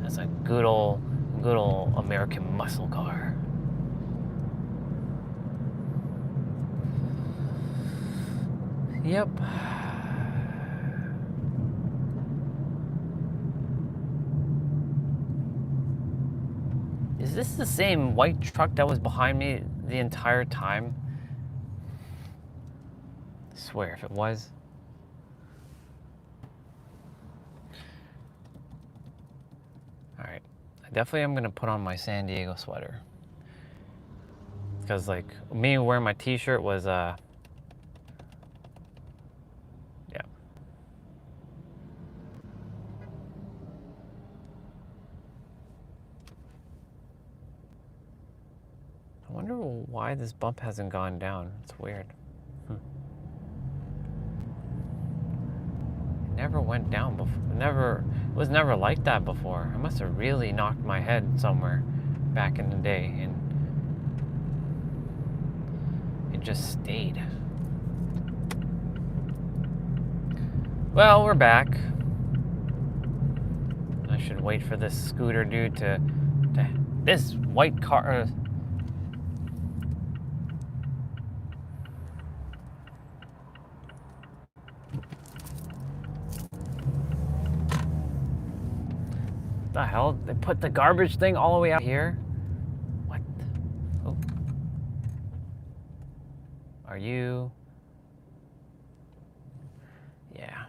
That's a good old American muscle car. Yep. Is this the same white truck that was behind me the entire time? I swear if it was. Alright. I definitely am gonna put on my San Diego sweater. Because like me wearing my t-shirt was yeah. I wonder why this bump hasn't gone down. It's weird. It never went down before. It was never like that before. I must have really knocked my head somewhere back in the day and it just stayed. Well, we're back. I should wait for this scooter dude to this white car. The hell? They put the garbage thing all the way out here? What? Oh. Are you? Yeah.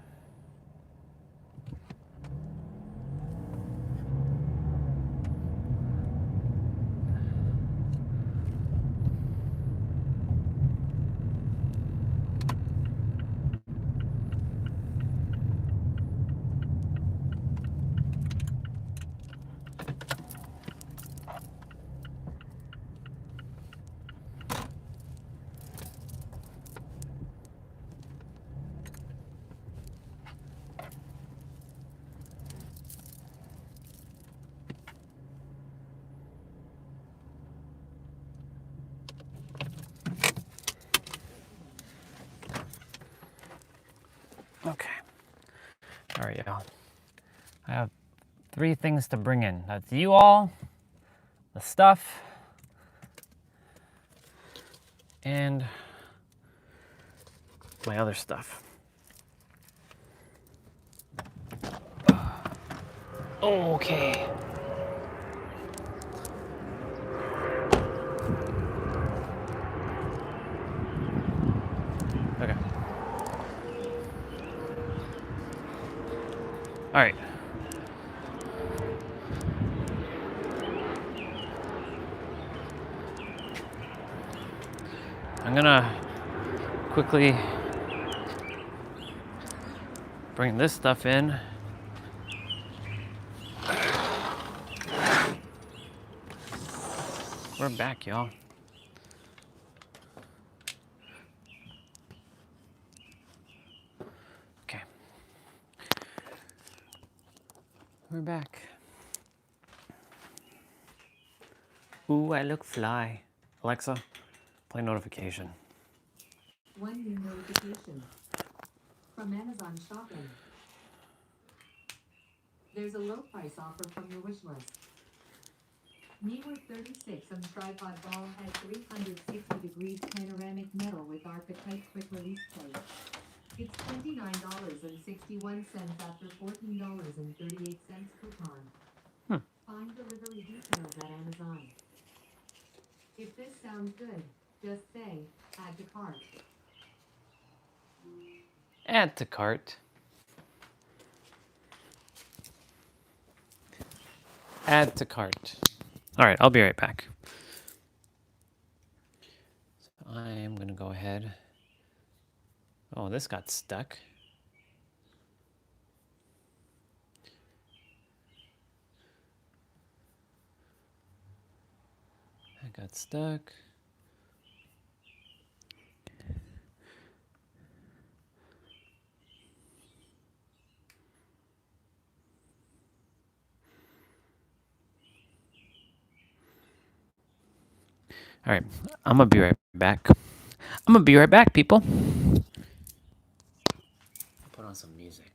Okay. All right, y'all. I have 3 things to bring in. That's you all, the stuff, and my other stuff. Okay. Okay. All right. I'm gonna quickly bring this stuff in. We're back, y'all. Okay. We're back. Ooh, I look fly. Alexa, play notification. One new notification from Amazon Shopping. There's a low price offer from your wish list. Neewer 36 on tripod ball has 360 degrees panoramic metal with Archetype quick release plate. It's $29.61 after $14.38 coupon. Find delivery details at Amazon. If this sounds good, just say, add to cart. Add to cart. Add to cart. All right, I'll be right back. So I am going to go ahead Oh, this got stuck. That got stuck. All right, I'm gonna be right back. I'm gonna be right back, people. Put on some music.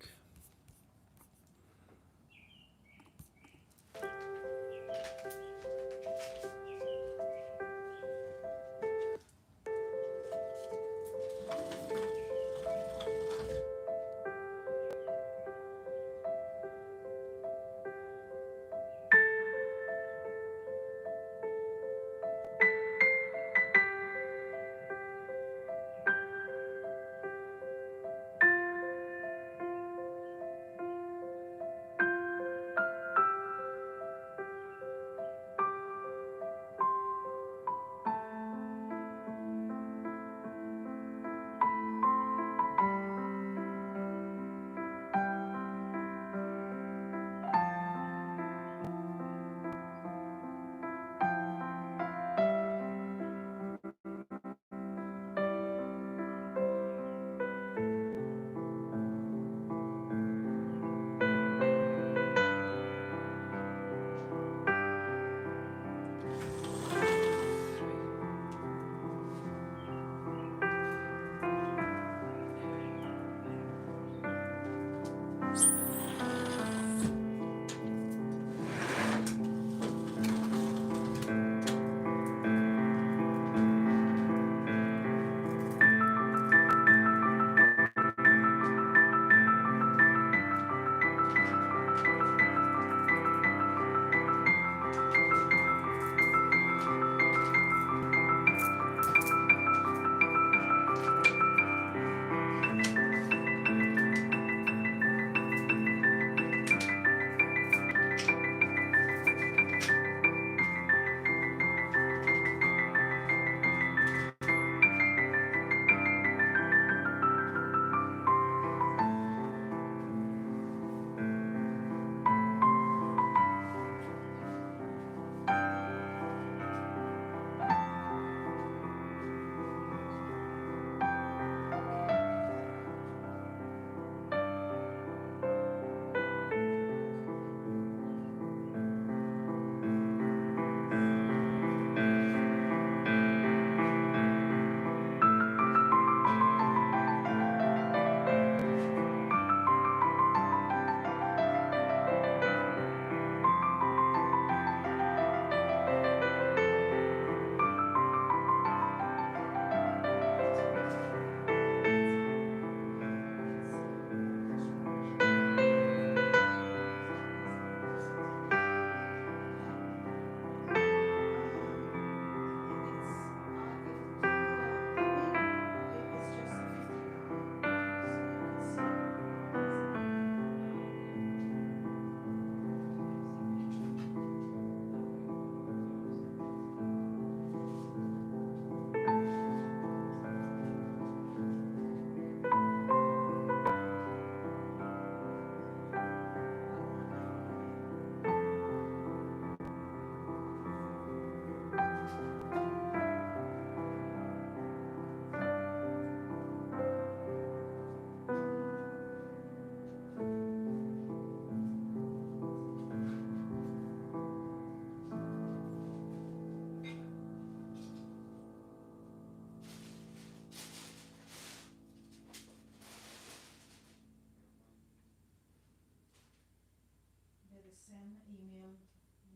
Send email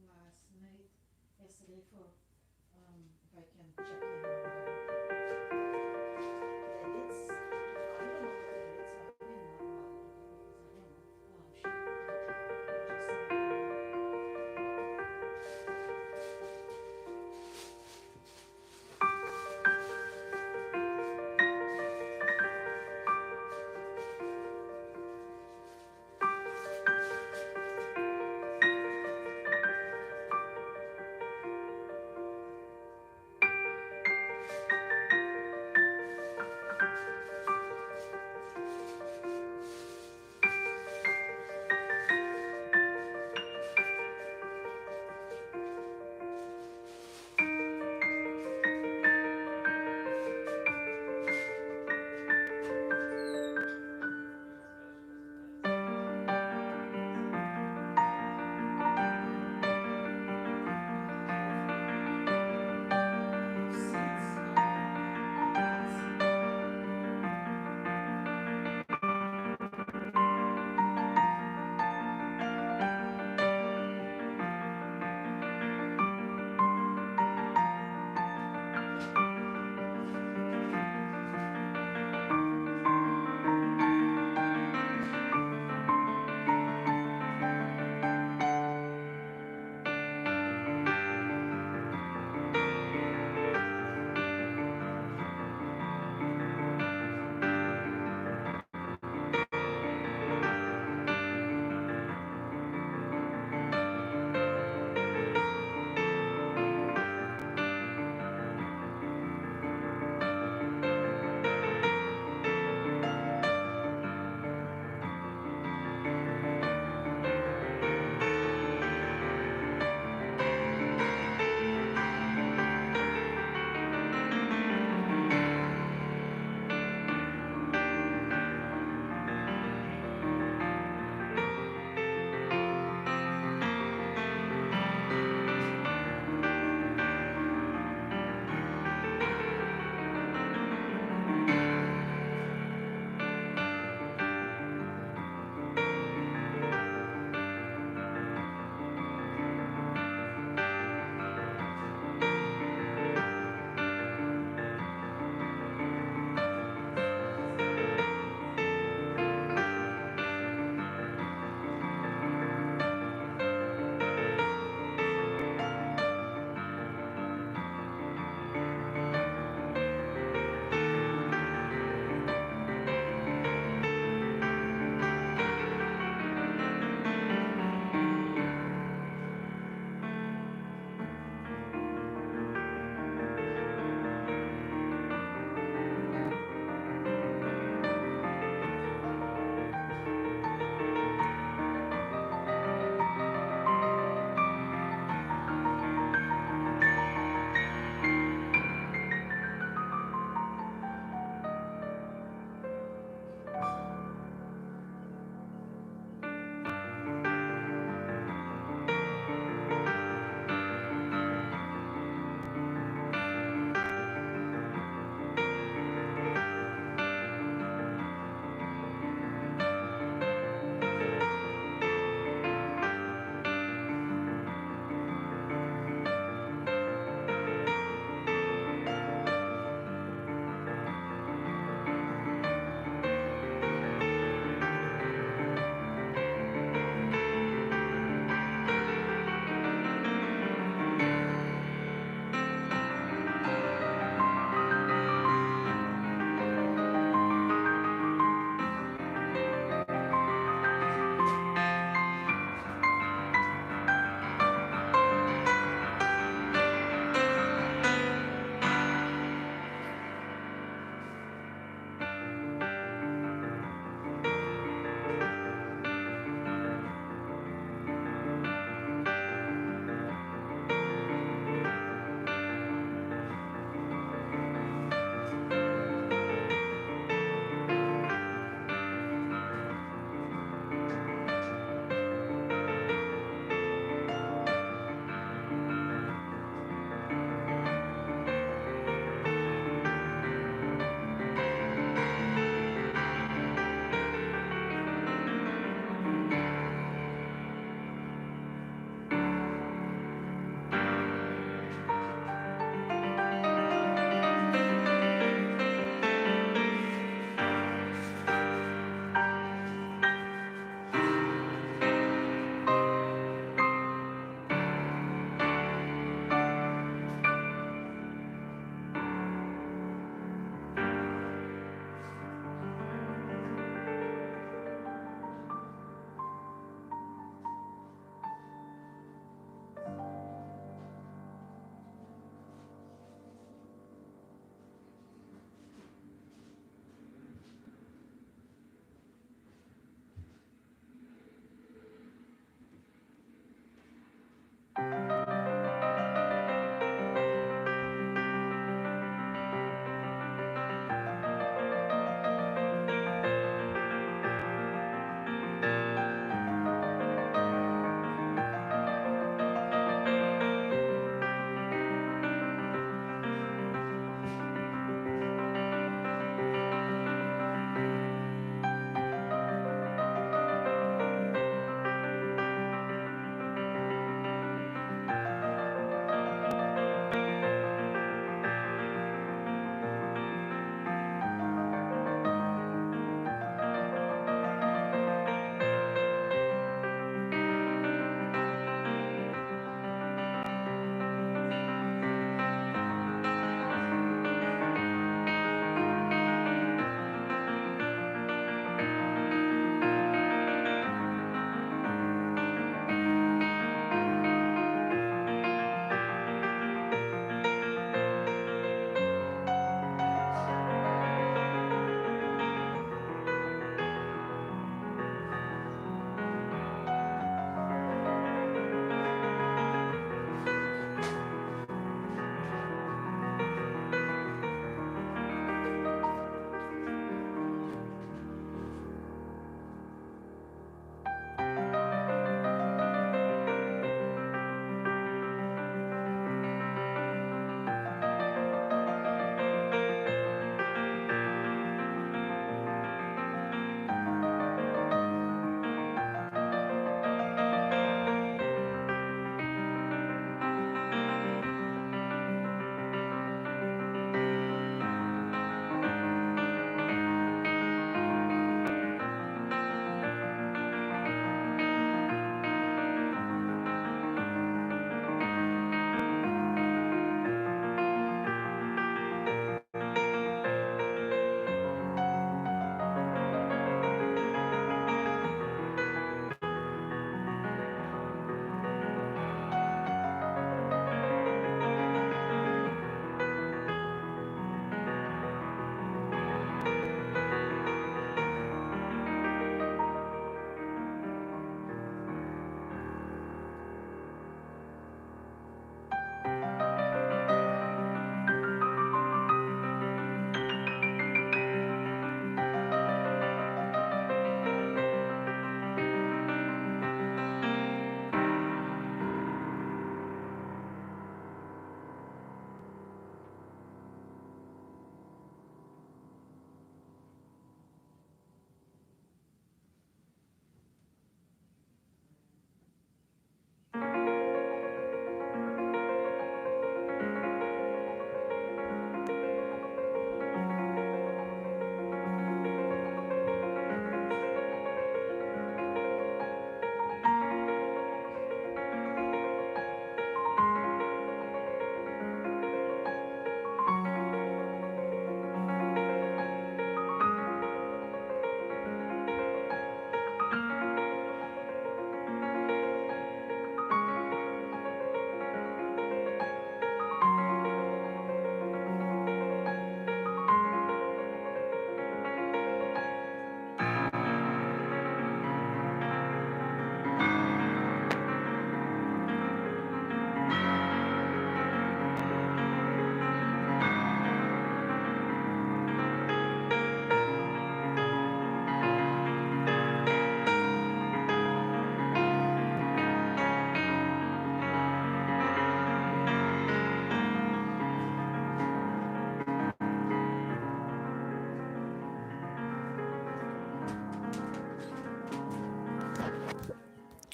last night, yesterday for if I can check in on the edits. I don't know what the edits are. I didn't know about it because I don't know.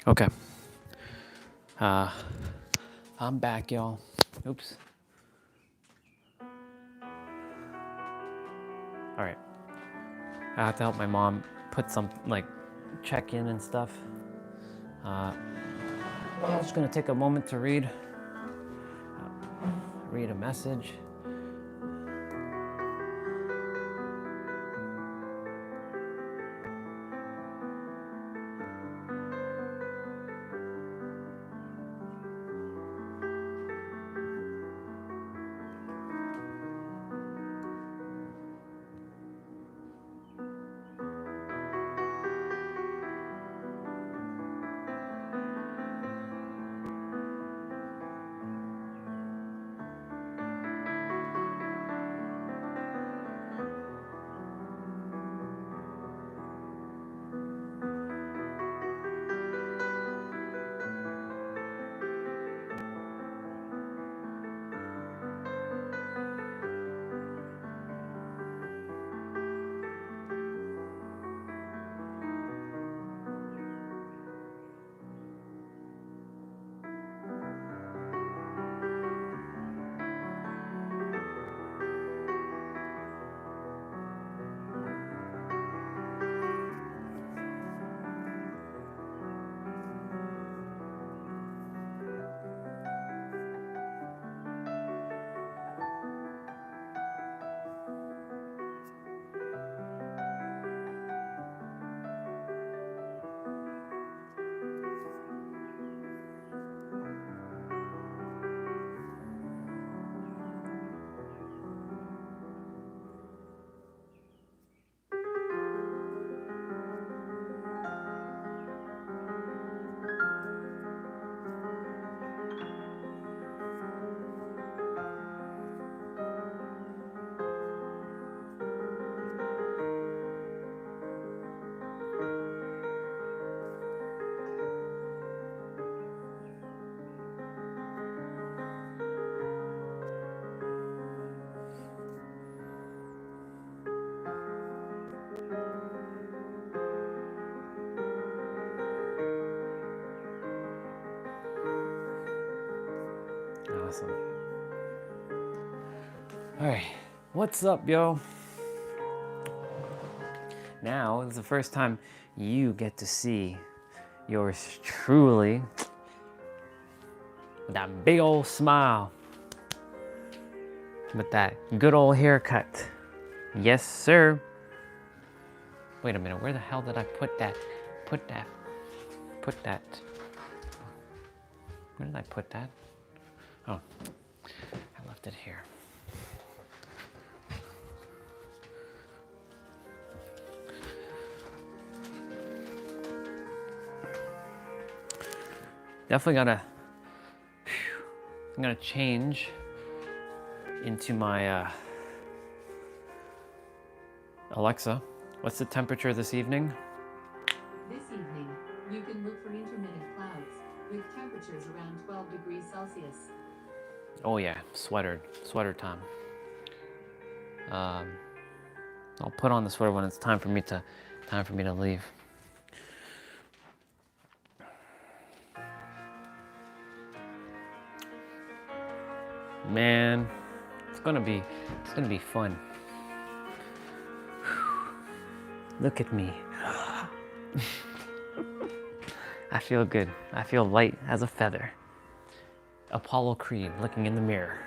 Okay. I'm back, y'all. Oops. All right. I have to help my mom put some, like, check in and stuff. I'm just gonna take a moment to read a message. Awesome. All right, what's up, yo? Now is the first time you get to see yours truly with that big old smile, with that good old haircut. Yes, sir. Wait a minute, where the hell did I put that? Where did I put that? Oh, I left it here. Definitely I'm gonna change into my Alexa. What's the temperature this evening? This evening, you can look for intermittent clouds with temperatures around 12 degrees Celsius. Oh yeah, sweater time. I'll put on the sweater when it's time for me to leave. Man, it's gonna be fun. Look at me. I feel good. I feel light as a feather. Apollo Creed looking in the mirror.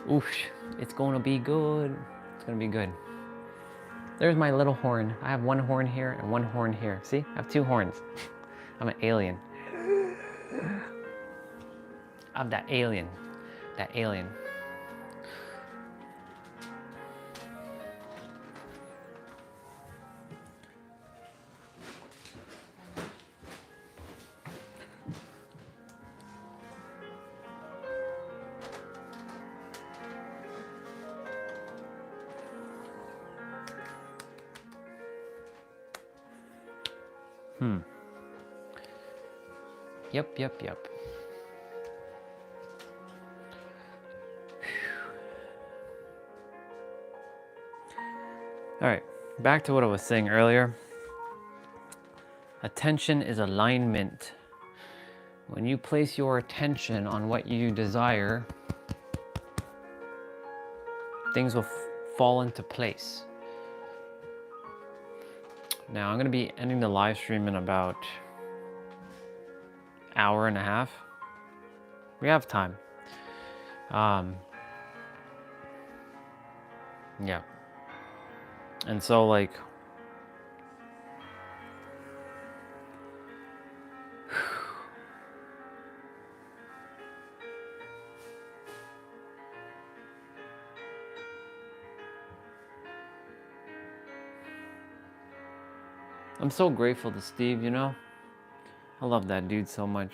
Oof, it's gonna be good. It's gonna be good. There's my little horn. I have one horn here and one horn here. See, I have two horns. I'm an alien. I'm that alien. Yep. All right, back to what I was saying earlier. Attention is alignment. When you place your attention on what you desire, things will fall into place. Now I'm going to be ending the live stream in about an hour and a half. We have time. Yeah. And so like, I'm so grateful to Steve, you know? I love that dude so much.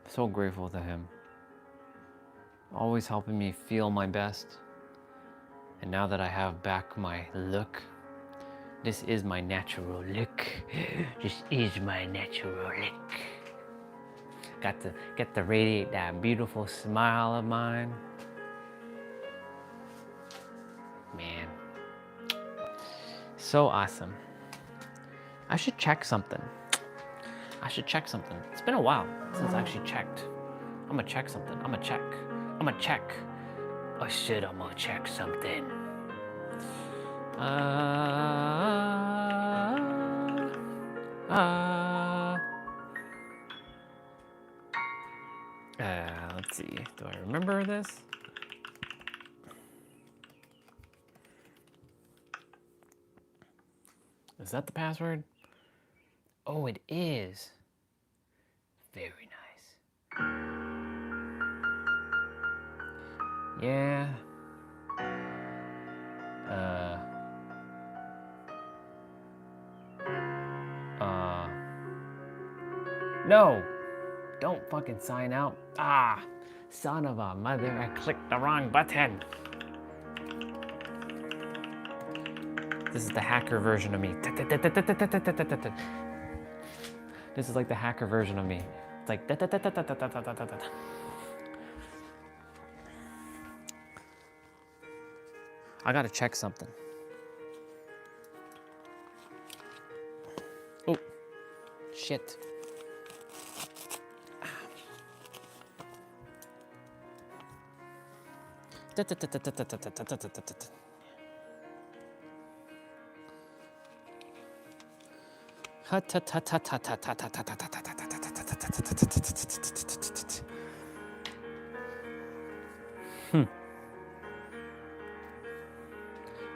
So grateful to him. Always helping me feel my best. And now that I have back my look, this is my natural look. This is my natural look. Get to radiate that beautiful smile of mine. Man. So awesome. I should check something. It's been a while since I actually checked. I'm gonna check something. I'm gonna check. I said I'm gonna check something. Let's see. Do I remember this? Is that the password? Oh, it is. Very nice. Yeah. No! Don't fucking sign out. Ah! Son of a mother, I clicked the wrong button. This is the hacker version of me. This is like the hacker version of me. It's like I gotta check something. Oh, shit.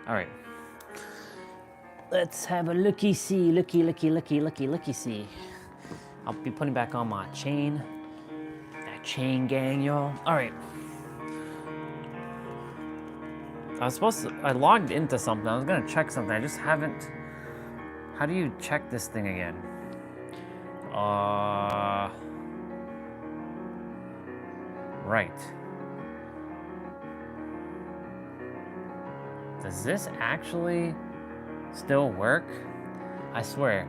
All right. Let's have a looky-see, looky-see. I'll be putting back on my chain. That chain gang, y'all. All right. I logged into something. I was gonna check something. I just haven't. How do you check this thing again? Right. Does this actually still work? I swear,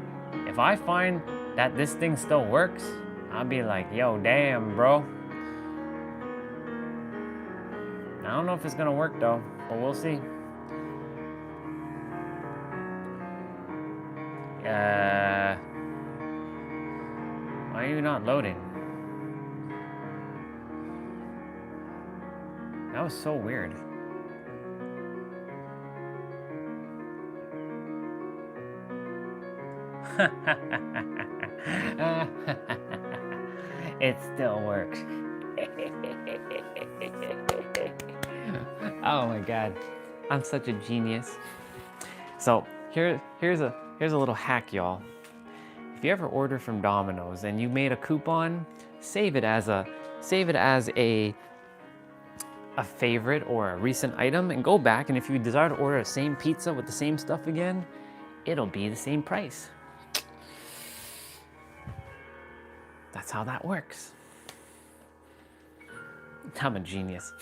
if I find that this thing still works, I'll be like, yo, damn, bro. I don't know if it's gonna work though, but we'll see. Why are you not loading? That was so weird. It still works. Oh my god, I'm such a genius. So here's a little hack, y'all. If you ever order from Domino's and you made a coupon, save it as a favorite or a recent item and go back, and if you desire to order the same pizza with the same stuff again, it'll be the same price. That's how that works. I'm a genius.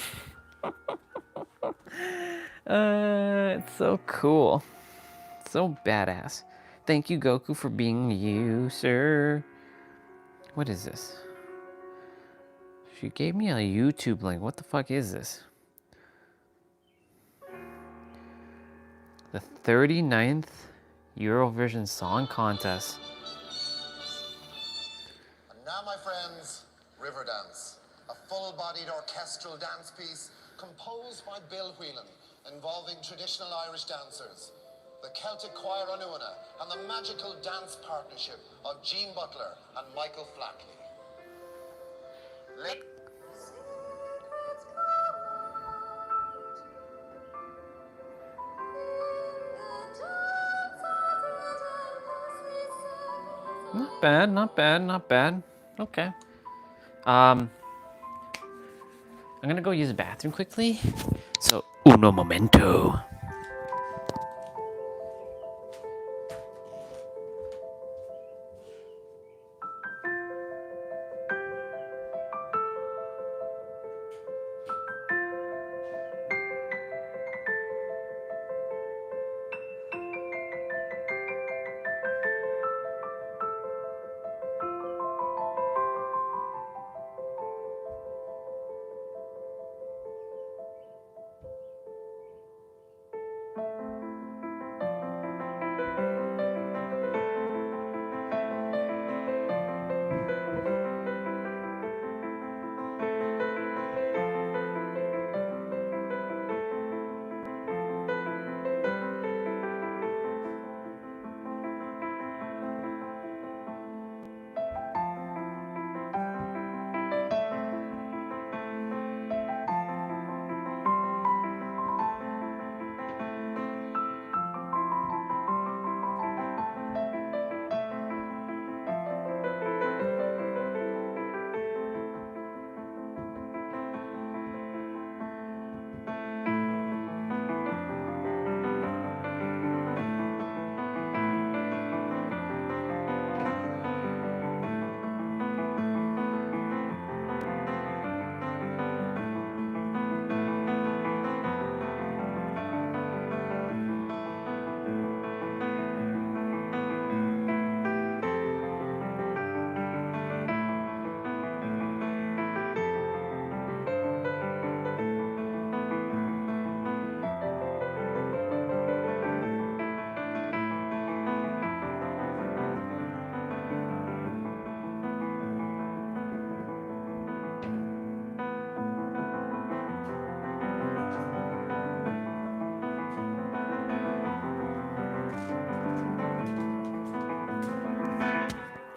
It's so cool. So badass. Thank you, Goku, for being you, sir. What is this? She gave me a YouTube link. What the fuck is this? The 39th Eurovision Song Contest. And now, my friends, River Dance, a full-bodied orchestral dance piece composed by Bill Whelan, involving traditional Irish dancers, the Celtic Choir Onuana, and the magical dance partnership of Jean Butler and Michael Flatley. Not bad, not bad, not bad. Okay. I'm gonna go use the bathroom quickly. So, uno momento.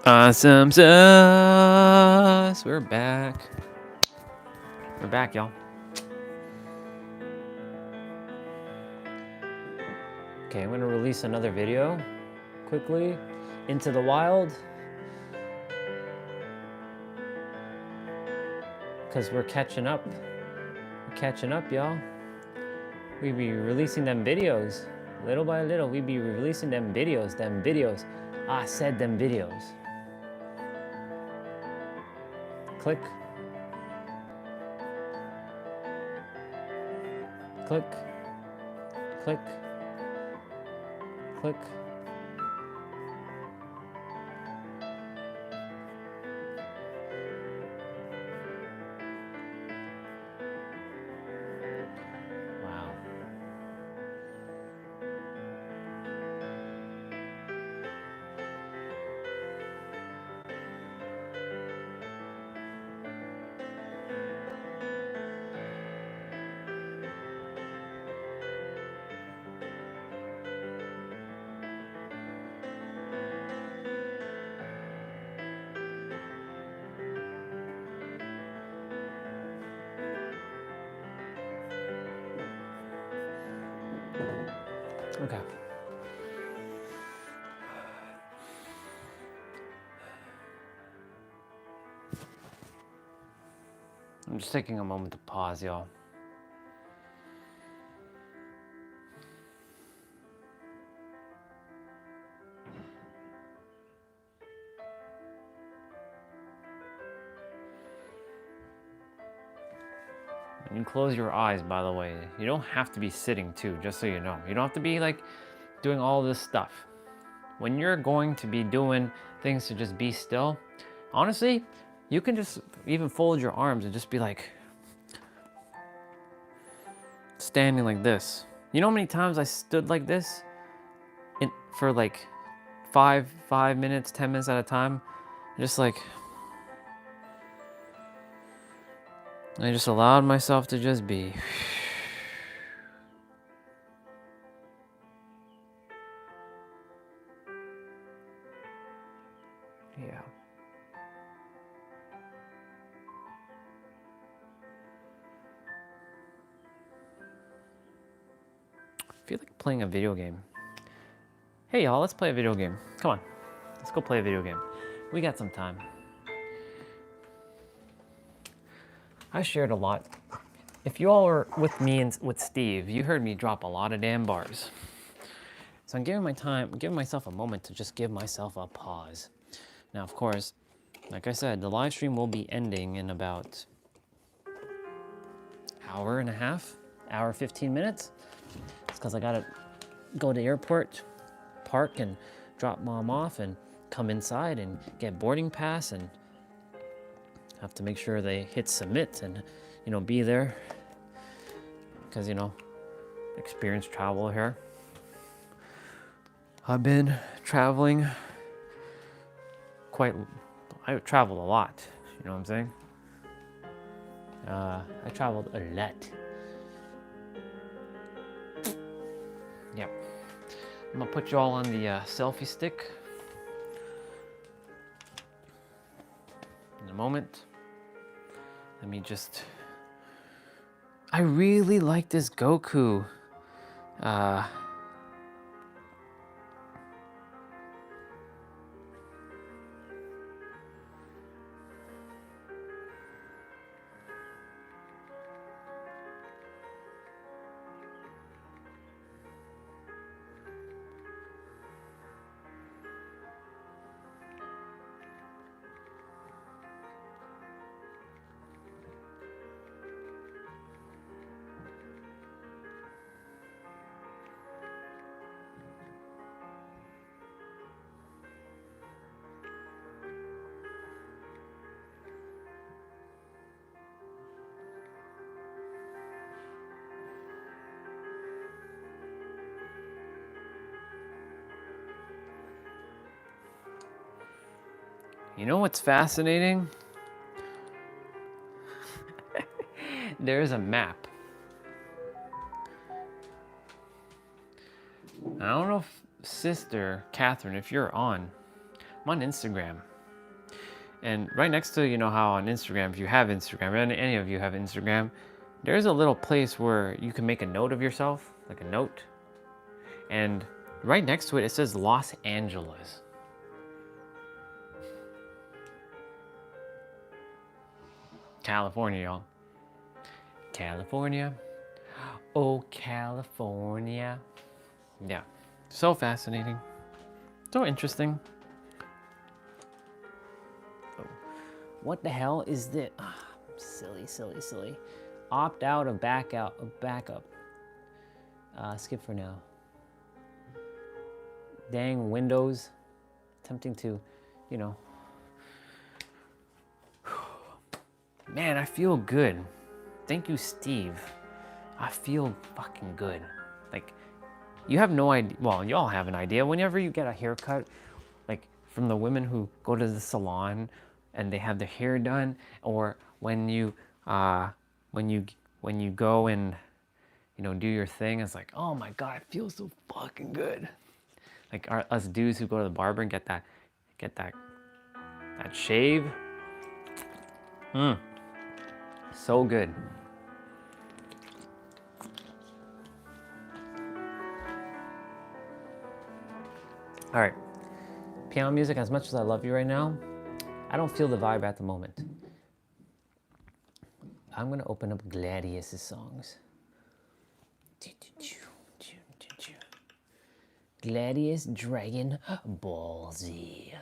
Awesome sauce. We're back. We're back, y'all. Okay, I'm gonna release another video quickly into the wild because we're catching up. We're catching up, y'all. We be releasing them videos little by little. We be releasing them videos. I said them videos. Click. Click. Click. Click. Wow. Okay. I'm just taking a moment to pause, y'all. When you close your eyes, by the way, you don't have to be sitting too, just so you know. You don't have to be like doing all this stuff. When you're going to be doing things to just be still, honestly, you can just even fold your arms and just be like standing like this You know how many times I stood like this for like 5 minutes, 10 minutes at a time? Just like, I just allowed myself to just be. Yeah. I feel like playing a video game. Hey y'all, let's play a video game. Come on, let's go play a video game. We got some time. I shared a lot. If you all were with me and with Steve, you heard me drop a lot of damn bars. So I'm giving myself a moment to just give myself a pause. Now, of course, like I said, the live stream will be ending in about hour and a half, hour 15 minutes. It's because I gotta go to the airport, park and drop mom off and come inside and get boarding pass and have to make sure they hit submit and, you know, be there. Because, you know, experienced travel here. I've been traveling I traveled a lot, you know what I'm saying? I traveled a lot. Yep. I'm gonna put you all on the selfie stick in a moment. Let me just... I really like this Goku. You know what's fascinating? There's a map. I don't know if Sister Catherine, if you're on, I'm on Instagram. And right next to, you know how on Instagram, if you have Instagram, any of you have Instagram, there's a little place where you can make a note of yourself, like a note. And right next to it, it says Los Angeles. California, y'all. California. Oh, California. Yeah. So fascinating. So interesting. Oh. What the hell is this? Silly. Opt out of backup. Skip for now. Dang Windows. Attempting to, you know. Man, I feel good. Thank you, Steve. I feel fucking good. Like, you have no idea. Well, y'all have an idea. Whenever you get a haircut, like from the women who go to the salon and they have their hair done, or when you go and, you know, do your thing, it's like, oh my god, it feels so fucking good. Like us dudes who go to the barber and get that shave. So good. All right, piano music, as much as I love you right now, I don't feel the vibe at the moment. I'm gonna open up Gladius's songs. Gladius Dragon Ball Z.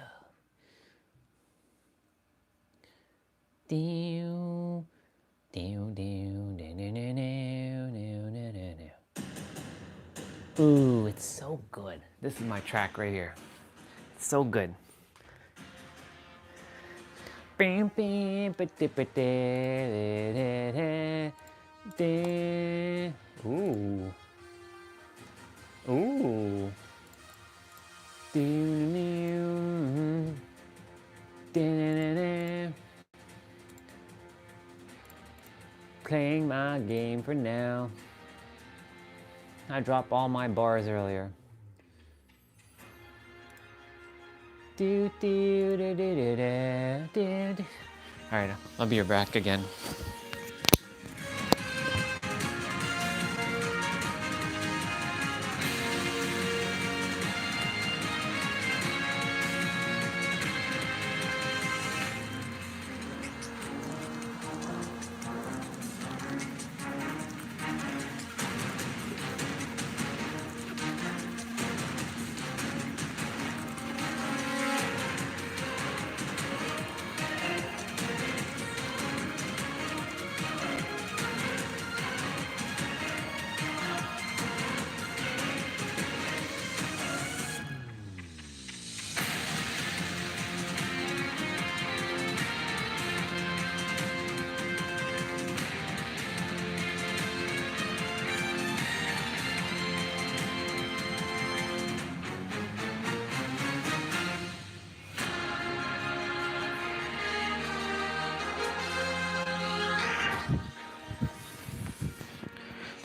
Ooh, it's so good. This is my track right here. It's so good. Ooh. Ooh. Playing my game for now. I dropped all my bars earlier. Alright, I'll be back again.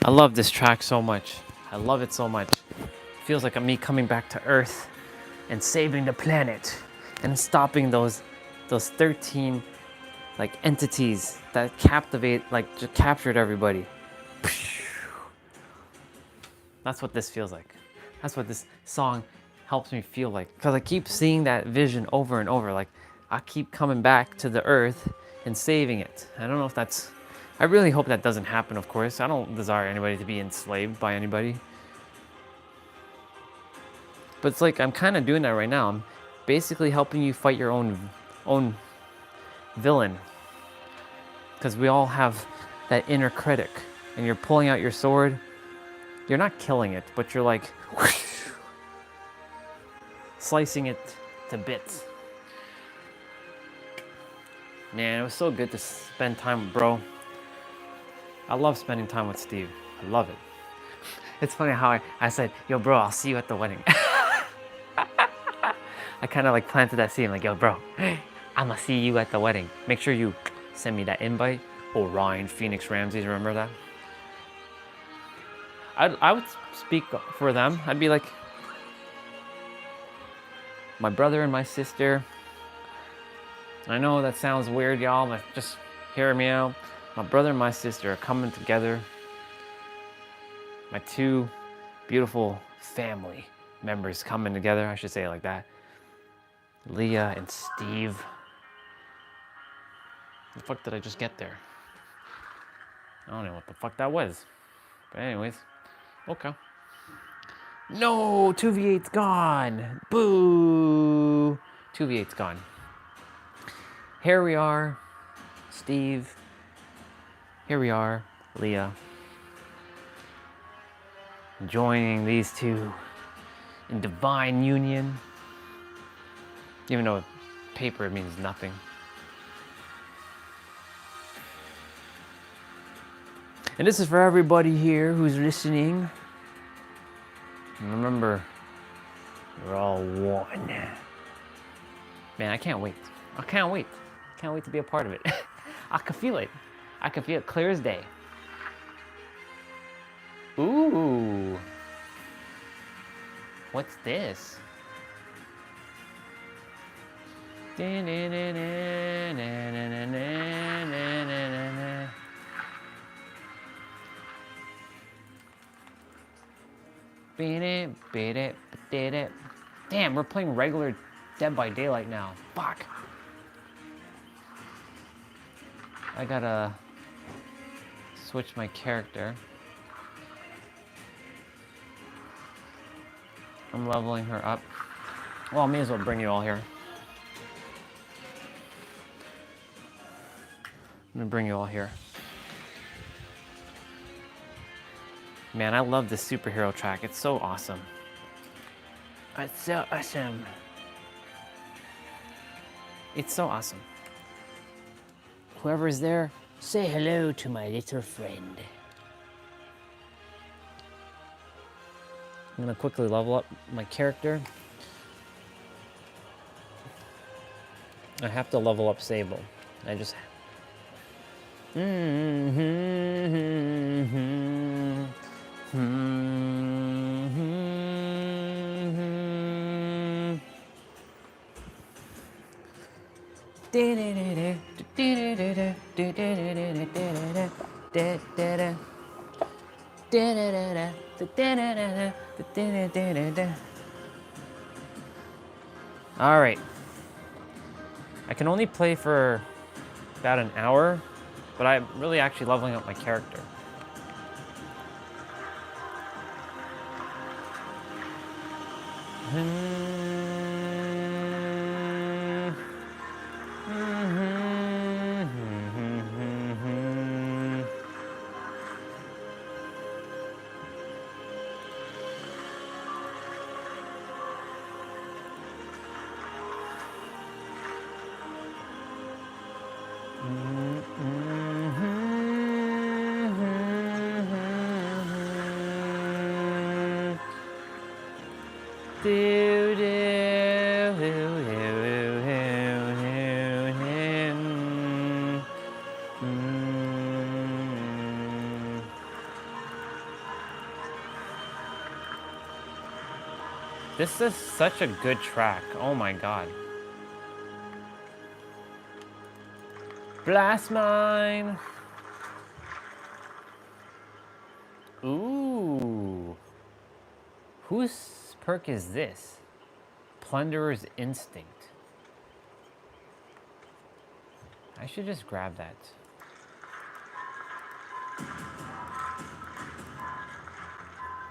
I love this track so much. I love it so much. It feels like me coming back to Earth and saving the planet and stopping those 13 like entities that just captured everybody. That's what this feels like. That's what this song helps me feel like. Because I keep seeing that vision over and over. Like, I keep coming back to the earth and saving it. I don't know if that's... I really hope that doesn't happen, of course. I don't desire anybody to be enslaved by anybody. But it's like, I'm kind of doing that right now. I'm basically helping you fight your own villain. Because we all have that inner critic. And you're pulling out your sword. You're not killing it, but you're like... whoosh, slicing it to bits. Man, it was so good to spend time with bro. I love spending time with Steve. I love it. It's funny how I said, yo bro, I'll see you at the wedding. I kind of like planted that seed. I'm like, yo bro, I'm gonna see you at the wedding. Make sure you send me that invite. Orion, Phoenix Ramses, remember that? I would speak for them. I'd be like, my brother and my sister. I know that sounds weird, y'all, but just hear me out. My brother and my sister are coming together. My two beautiful family members coming together, I should say it like that. Leah and Steve. The fuck did I just get there? I don't know what the fuck that was. But anyways, okay. No, 2v8's gone. Boo. 2v8's gone. Here we are, Steve. Here we are, Leah. Joining these two in divine union. Even though paper means nothing. And this is for everybody here who's listening. And remember, we're all one. Man, I can't wait. I can't wait. Can't wait to be a part of it. I can feel it. I can feel it clear as day. Ooh. What's this? Damn, we're playing regular Dead by Daylight now. Fuck. I gotta switch my character. I'm leveling her up. Well, I may as well bring you all here. I'm gonna bring you all here. Man, I love this superhero track. It's so awesome. It's so awesome. It's so awesome. Whoever is there, say hello to my little friend. I'm gonna quickly level up my character. I have to level up Sable. I just. All right. I can only play for about an hour, but I'm really actually leveling up my character. This is such a good track. Oh my god. Blast mine. Ooh. Whose perk is this? Plunderer's Instinct. I should just grab that.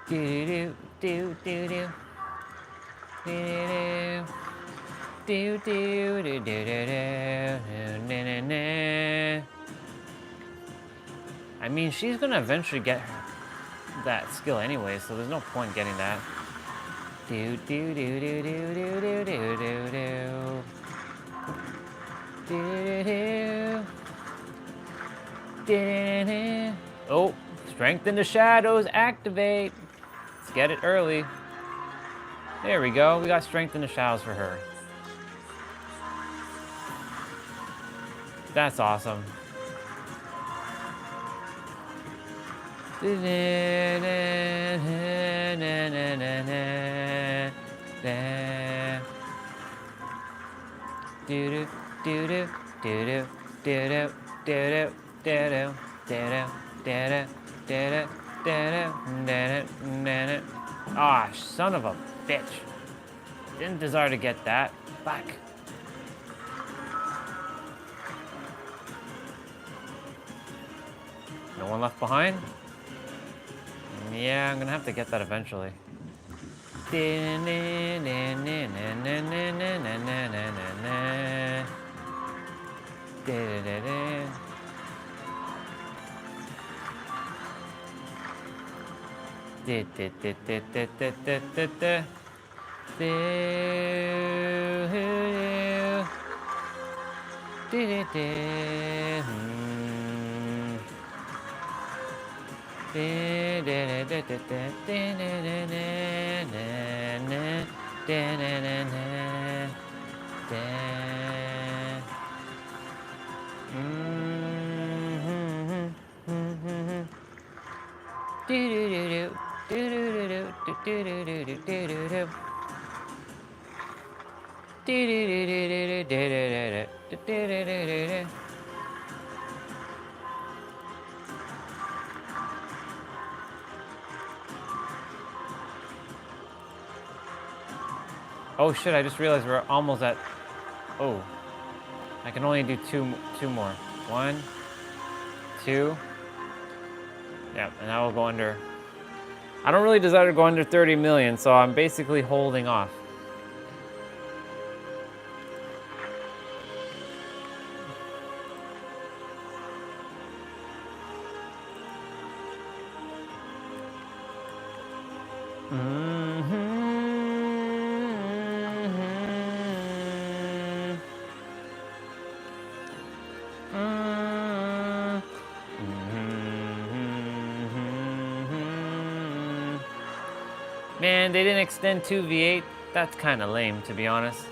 Do do do do do. Do do do do do do do. I mean, she's gonna eventually get that skill anyway, so there's no point getting that. Do do do do do do do do do do. Do do do do. Oh, Strength in the Shadows activate. Let's get it early. There we go. We got Strength in the Shadows for her. That's awesome. Ah, son of a bitch. Didn't desire to get that. Fuck. No one left behind? Yeah, I'm gonna have to get that eventually. Oh shit, I just realized we're almost at... Oh. I can only do two more. 1, 2. Yep, and that will go under... I don't really desire to go under 30 million, so I'm basically holding off. Man, they didn't extend 2v8. That's kind of lame, to be honest.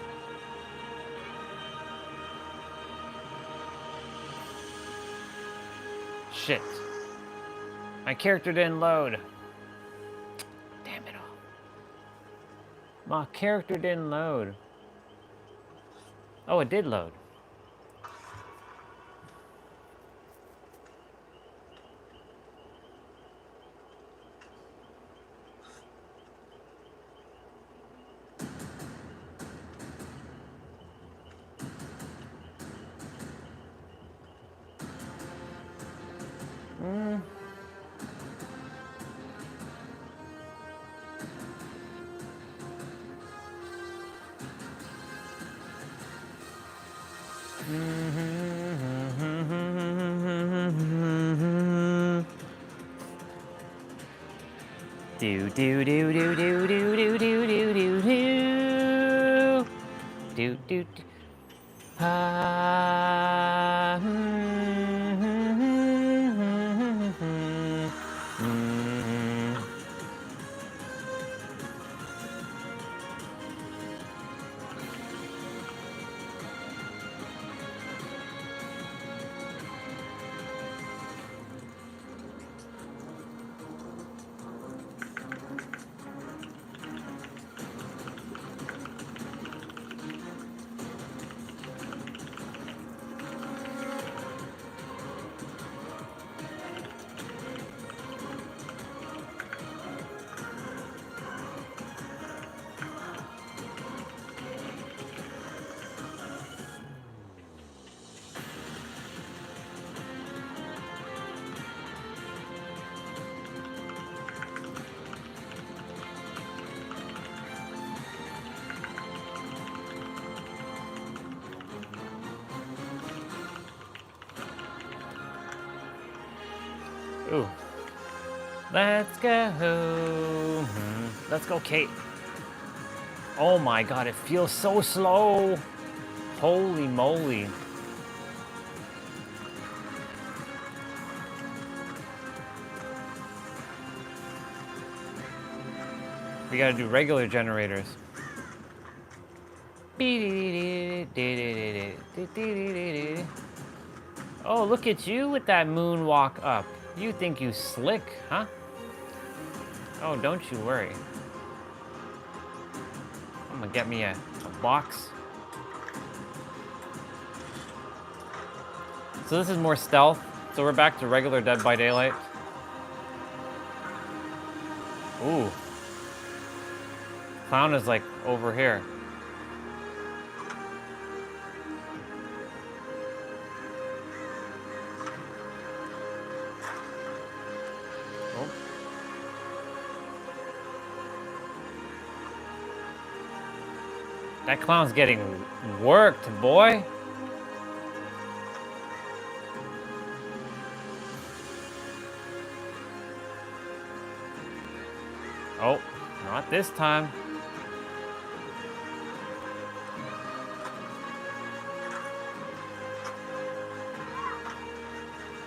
Shit. My character didn't load. Damn it all. My character didn't load. Oh, it did load. Do do do do do do do do do do do do do do. Ah, ooh. Let's go. Let's go, Kate. Oh my god, it feels so slow. Holy moly. We gotta do regular generators. Oh, look at you with that moonwalk up. You think you slick, huh? Oh, don't you worry. I'm gonna get me a box. So this is more stealth. So we're back to regular Dead by Daylight. Ooh. Clown is like over here. Oh. That clown's getting worked, boy. Oh, not this time.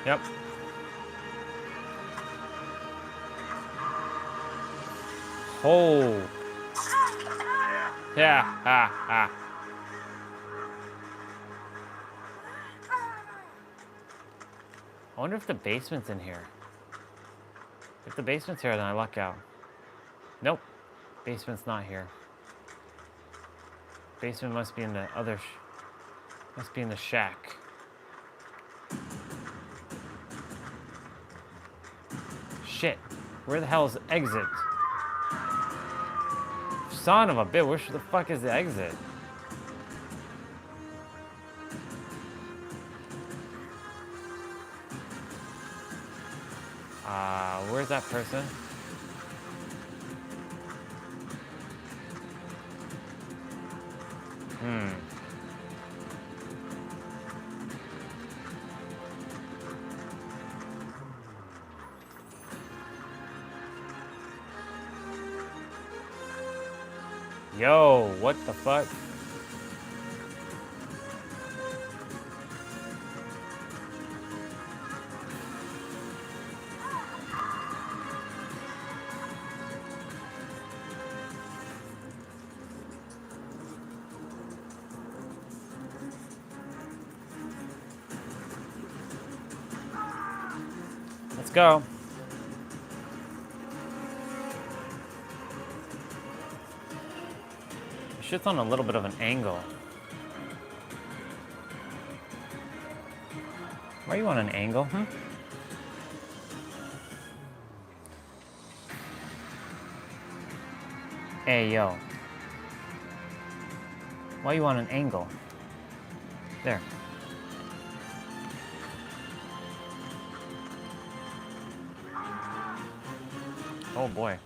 Yep. Oh. Yeah, ha, ha. I wonder if the basement's in here. If the basement's here, then I luck out. Nope. Basement's not here. Basement must be in the other must be in the shack. Shit. Where the hell is the exit? Son of a bitch, where the fuck is the exit? Where's that person? Yo, what the fuck? Let's go. Shit's on a little bit of an angle. Why are you on an angle, huh? Hey, yo. Why are you on an angle? There. Oh boy.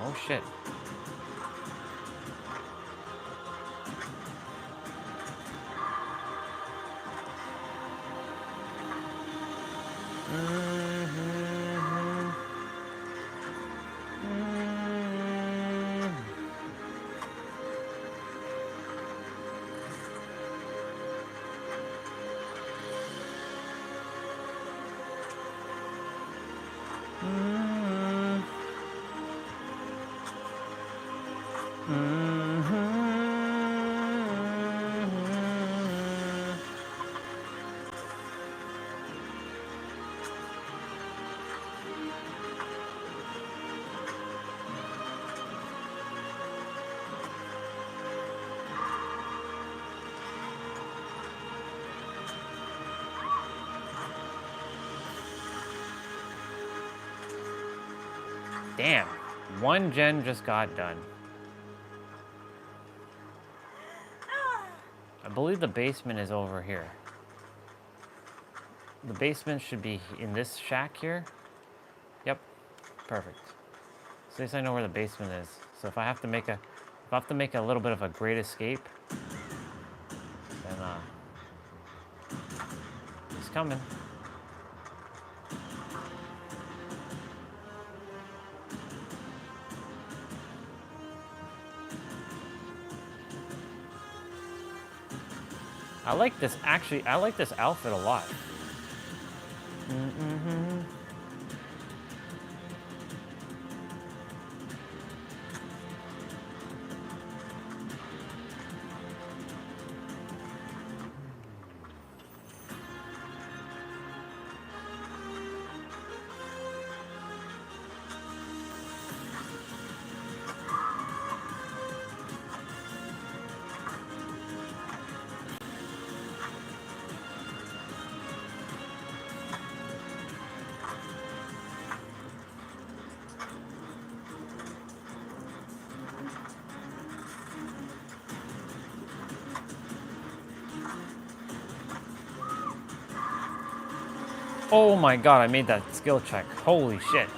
Oh shit. Damn, one gen just got done. I believe the basement is over here. The basement should be in this shack here. Yep, perfect. So at least I know where the basement is. So if I have to make a little bit of a great escape, then it's coming. I like this outfit a lot. Oh my god, I made that skill check. Holy shit.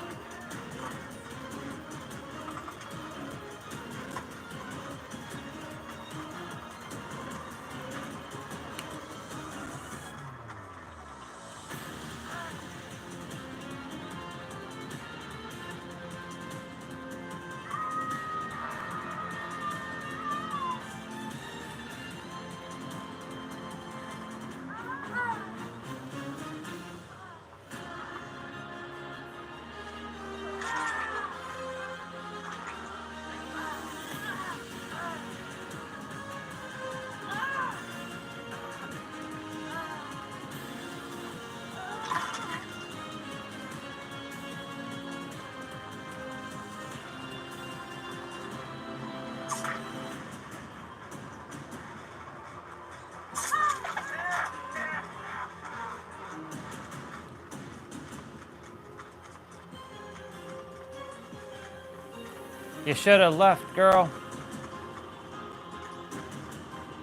You should have left, girl.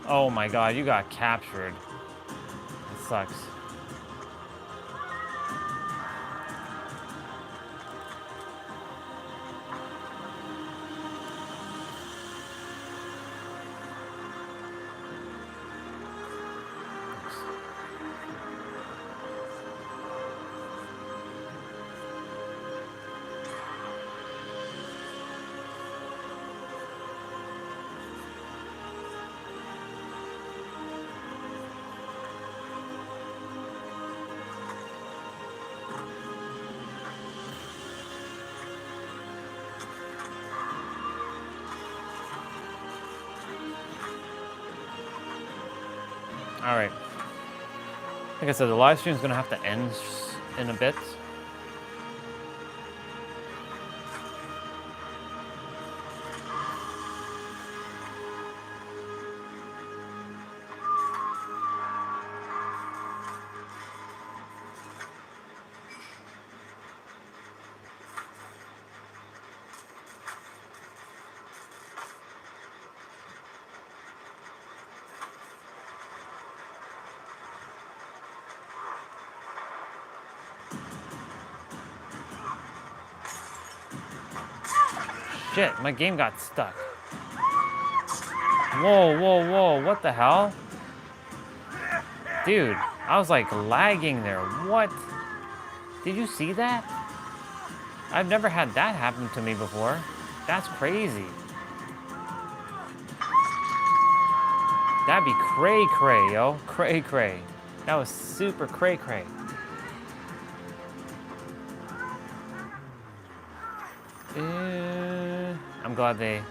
Oh my god, you got captured. It sucks. All right. Like I said, the live stream is gonna have to end in a bit. Shit, my game got stuck. Whoa, whoa, whoa, what the hell? Dude, I was like lagging there. What? Did you see that? I've never had that happen to me before. That's crazy. That'd be cray cray, yo. Cray cray. That was super cray cray. I'm glad they.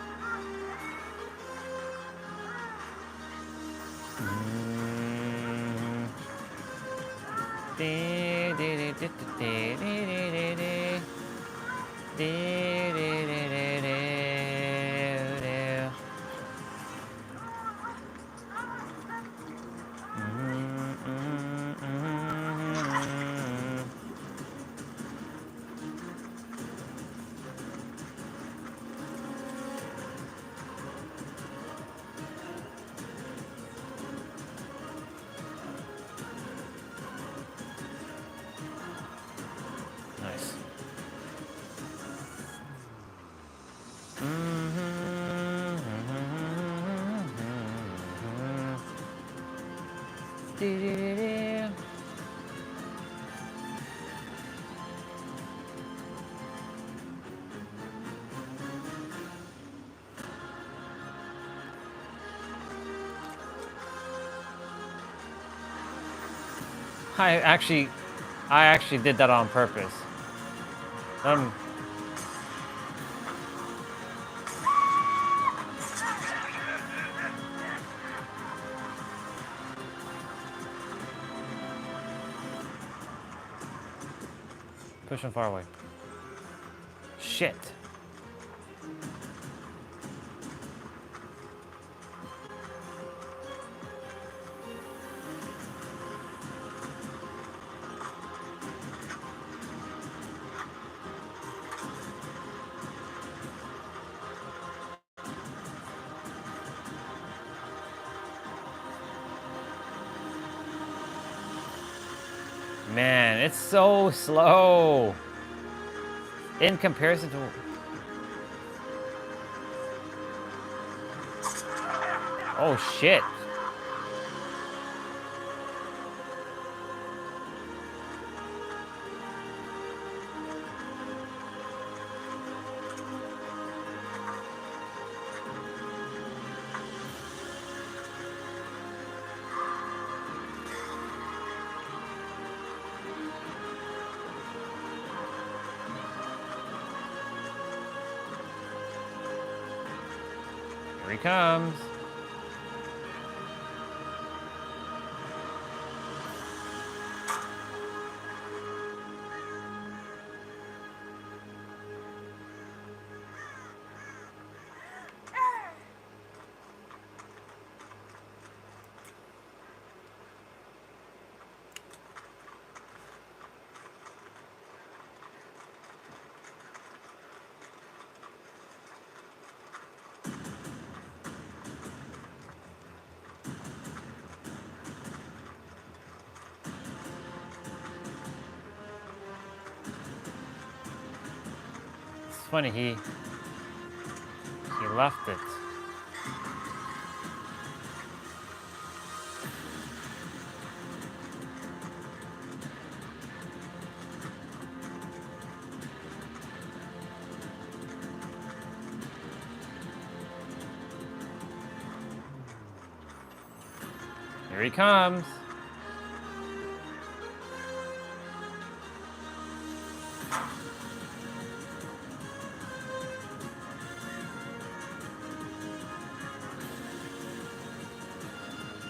Nice. I actually did that on purpose. Push him far away. Shit. Man, it's so slow in comparison to. Oh shit. Here he comes. It's funny, he left it. Here he comes.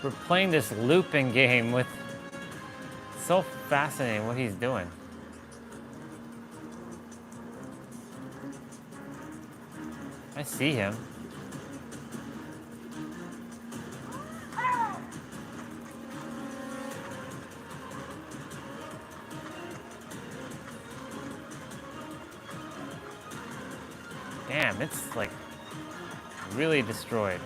We're playing this looping game with... It's so fascinating what he's doing. I see him. Damn, it's like really destroyed.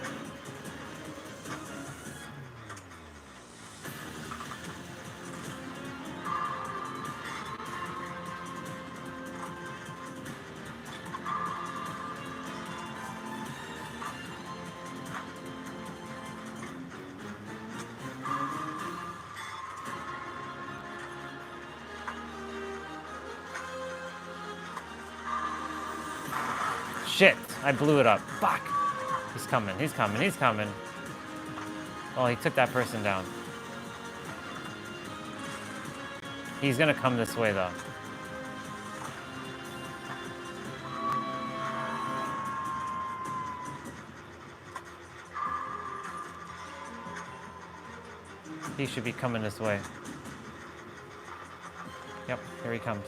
Shit, I blew it up. Fuck. He's coming, he's coming, he's coming. Oh, he took that person down. He's gonna come this way though. He should be coming this way. Yep, here he comes.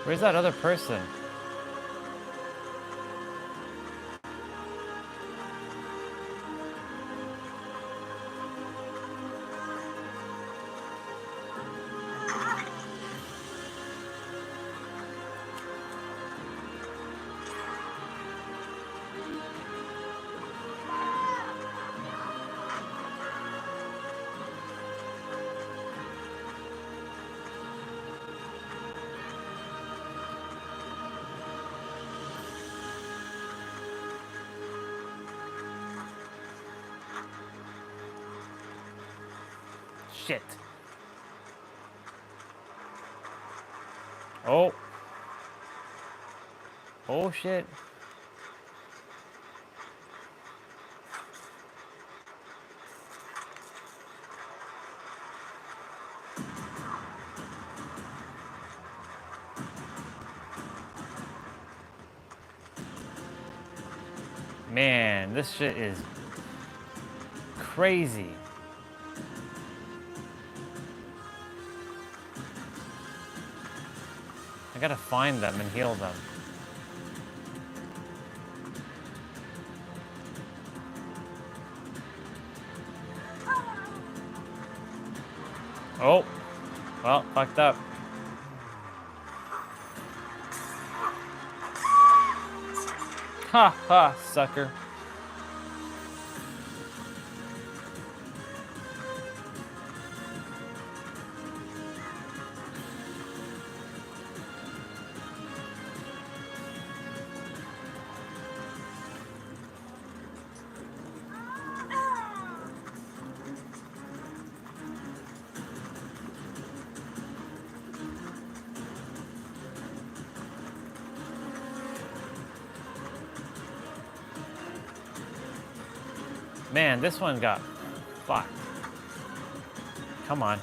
Where's that other person? Shit. Oh. Oh shit. Man, this shit is crazy. I gotta find them and heal them. Oh, well, fucked up. Ha ha, sucker. Man, this one got fucked. Come on.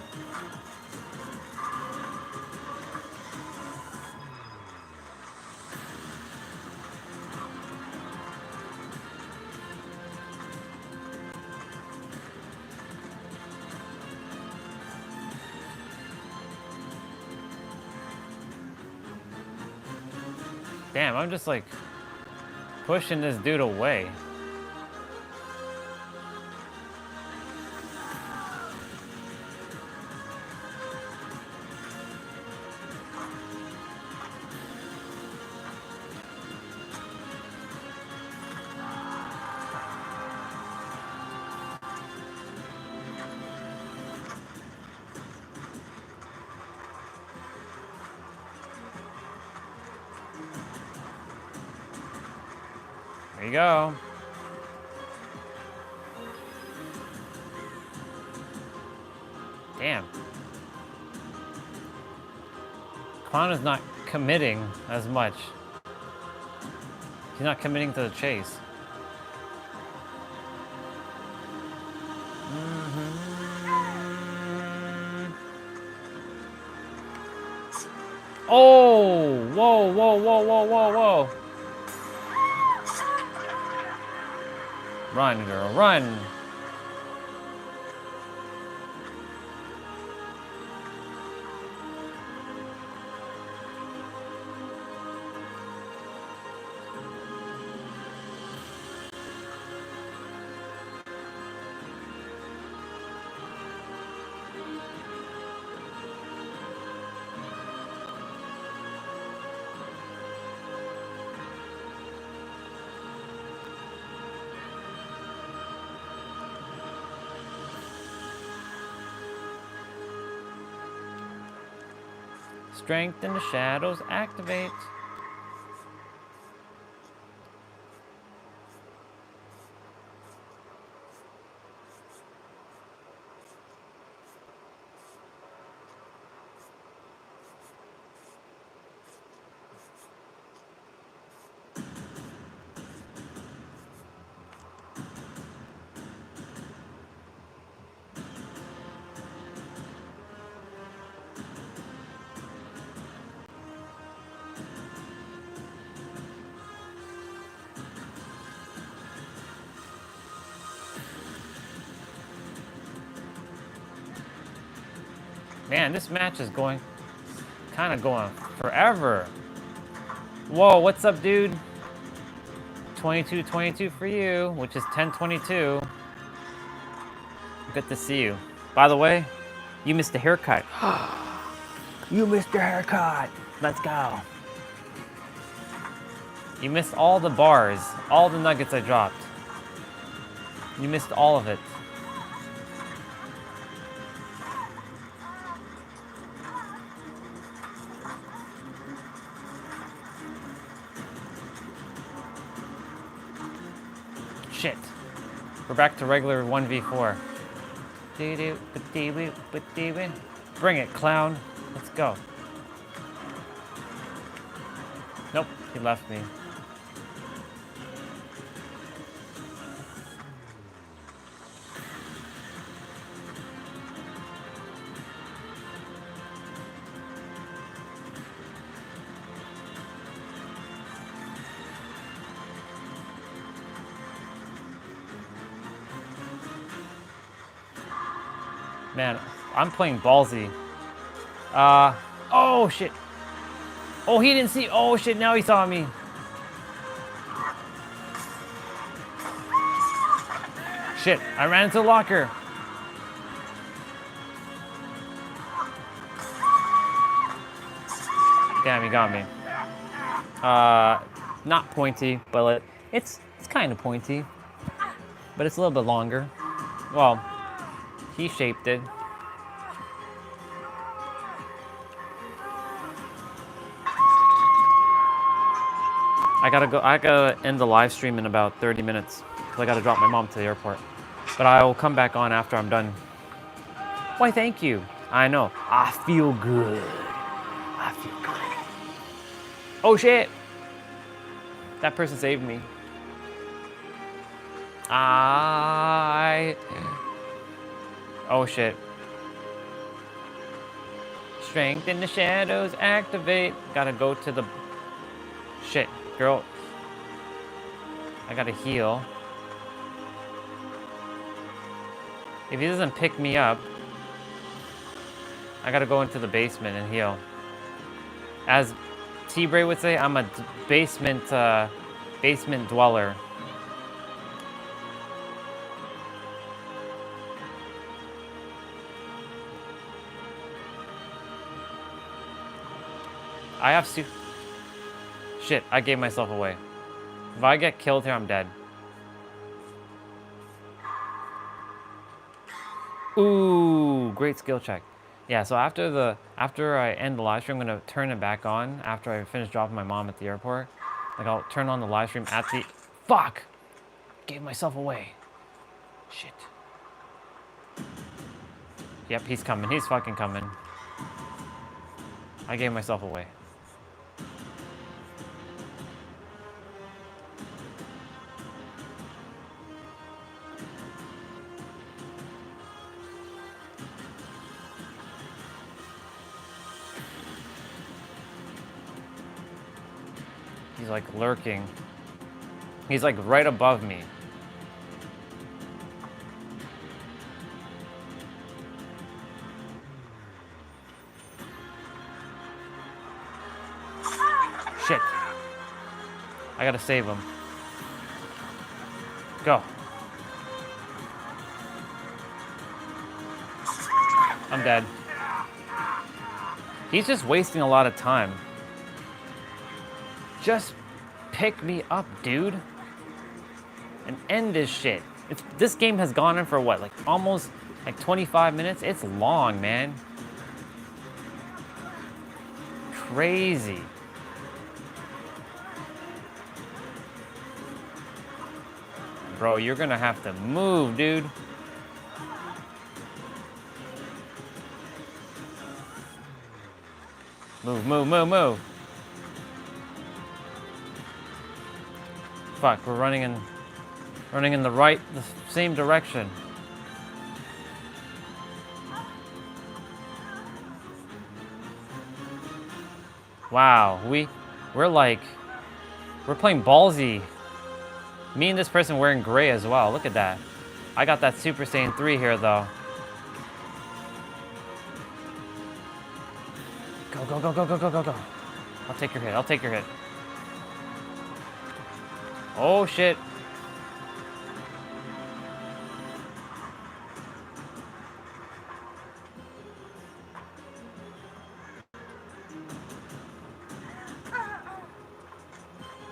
Damn, I'm just like pushing this dude away. There you go. Damn. Clown is not committing as much. He's not committing to the chase. Oh! Whoa, whoa, whoa, whoa, whoa, whoa. Run, girl, run. Strength in the shadows activate. Man, this match is going, kind of going forever. Whoa, what's up, dude? 22-22 for you, which is 10-22. Good to see you. By the way, you missed a haircut. You missed your haircut. Let's go. You missed all the bars, all the nuggets I dropped. You missed all of it. Shit. We're back to regular 1v4. Bring it, clown. Let's go. Nope, he left me. Man, I'm playing ballsy. Oh shit. Oh, he didn't see. Oh shit, now he saw me. Shit, I ran into the locker. Damn, he got me. Not pointy, but it's kind of pointy. But it's a little bit longer. Well, he shaped it. I gotta end the live stream in about 30 minutes. Because I gotta drop my mom to the airport. But I will come back on after I'm done. Why, thank you. I know. I feel good. I feel good. Oh shit! That person saved me. Oh shit. Strength in the shadows activate. Gotta go to the... Shit, girl. I gotta heal. If he doesn't pick me up, I gotta go into the basement and heal. As T-Bray would say, I'm a basement dweller. I have Shit, I gave myself away. If I get killed here, I'm dead. Ooh, great skill check. Yeah, so after I end the live stream, I'm gonna turn it back on after I finish dropping my mom at the airport. Like, I'll turn on the live stream at the... Fuck! Gave myself away. Shit. Yep, he's coming. He's fucking coming. I gave myself away. He's like lurking. He's like right above me. Shit. I gotta save him. Go. I'm dead. He's just wasting a lot of time. Just pick me up, dude. And end this shit. This game has gone on for what, like almost like 25 minutes? It's long, man. Crazy. Bro, you're gonna have to move, dude. Move, move, move, move. Fuck, we're running in the same direction. Wow, we're playing ballsy. Me and this person wearing gray as well. Look at that. I got that Super Saiyan 3 here though. Go, go, go, go, go, go, go, go. I'll take your hit. I'll take your hit. Oh shit.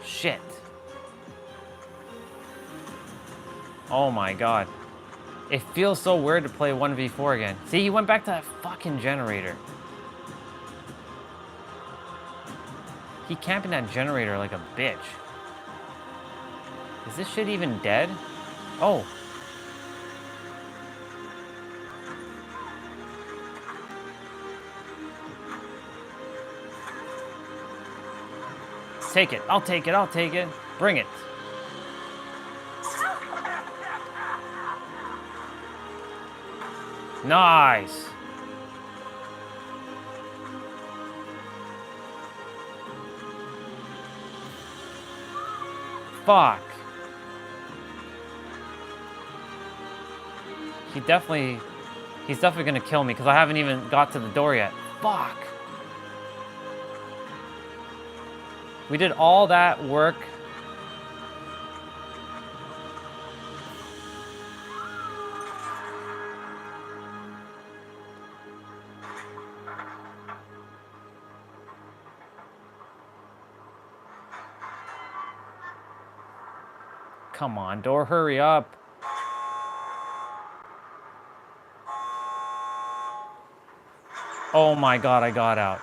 Shit. Oh my god. It feels so weird to play 1v4 again. See, he went back to that fucking generator. He camping that generator like a bitch. Is this shit even dead? Oh. Take it. I'll take it. I'll take it. Bring it. Nice. Fuck. He's definitely gonna kill me because I haven't even got to the door yet. Fuck. We did all that work. Come on, door, hurry up. Oh my god, I got out.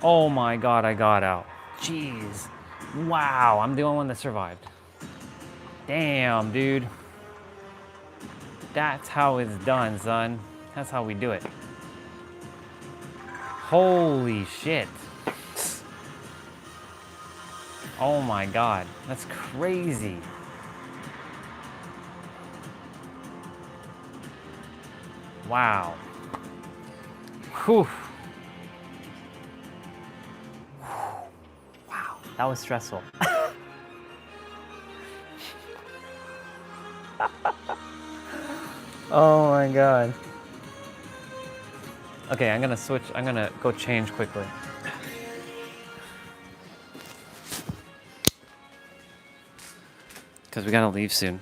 Oh my god, I got out. Jeez. Wow, I'm the only one that survived. Damn, dude. That's how it's done, son. That's how we do it. Holy shit. Oh my god, that's crazy. Wow. Whew. Wow, that was stressful. Oh my god. Okay, I'm gonna go change quickly. Because we gotta leave soon.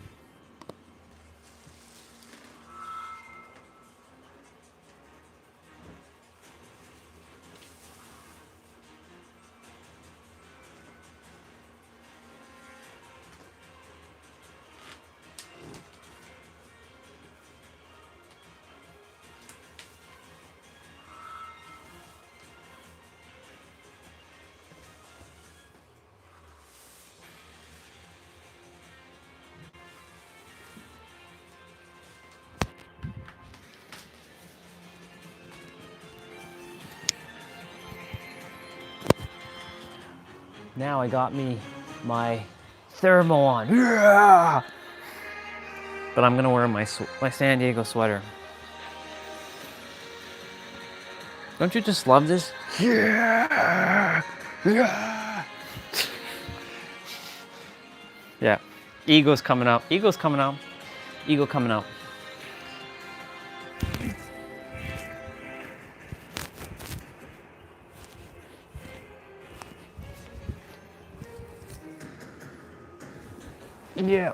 Now I got me my thermo on. Yeah! But I'm gonna wear my San Diego sweater. Don't you just love this? Yeah! Yeah! Yeah. Ego's coming out. Ego's coming out. Ego coming out. Yeah.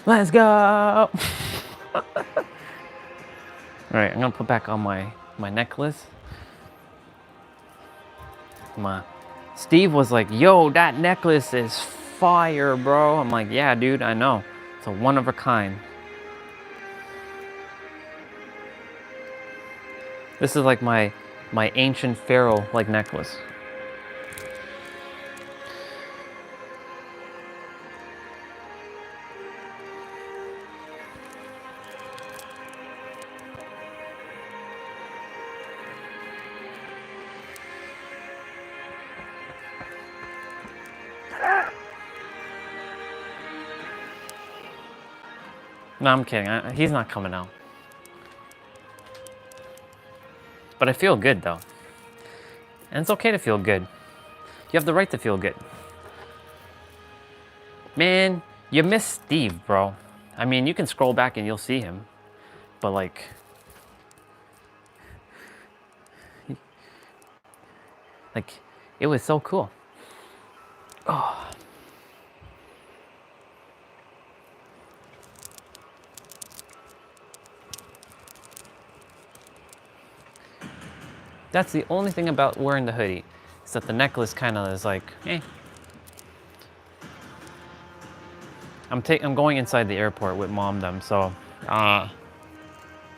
Let's go. All right, I'm gonna put back on my necklace. Steve was like, yo, that necklace is fire, bro. I'm like, yeah, dude, I know. It's a one of a kind. This is like my ancient pharaoh like necklace. No, I'm kidding. He's not coming out. But I feel good though. And it's okay to feel good. You have the right to feel good. Man, you miss Steve, bro. I mean, you can scroll back and you'll see him. But like, it was so cool. Oh. That's the only thing about wearing the hoodie, is that the necklace kind of is like, eh. I'm going inside the airport with mom them, so I'm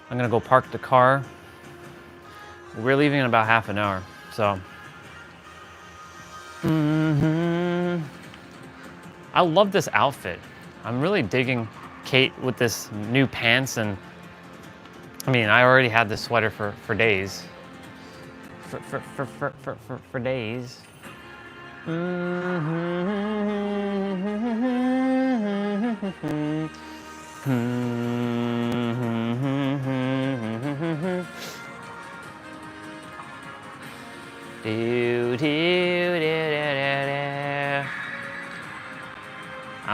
gonna go park the car. We're leaving in about half an hour, so. I love this outfit. I'm really digging Kate with this new pants, and I mean, I already had this sweater for days. For days. I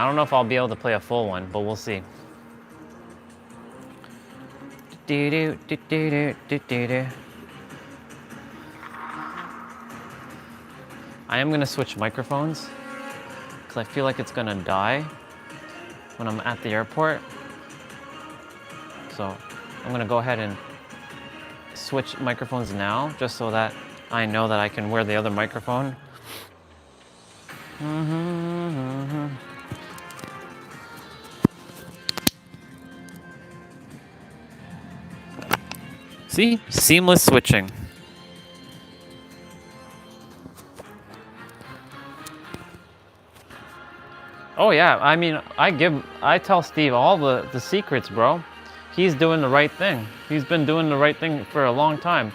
don't know if I'll be able to play a full one, but we'll see. I am gonna switch microphones because I feel like it's gonna die when I'm at the airport. So I'm gonna go ahead and switch microphones now, just so that I know that I can wear the other microphone. See? Seamless switching. Oh yeah, I mean, I tell Steve all the secrets, bro. He's doing the right thing. He's been doing the right thing for a long time.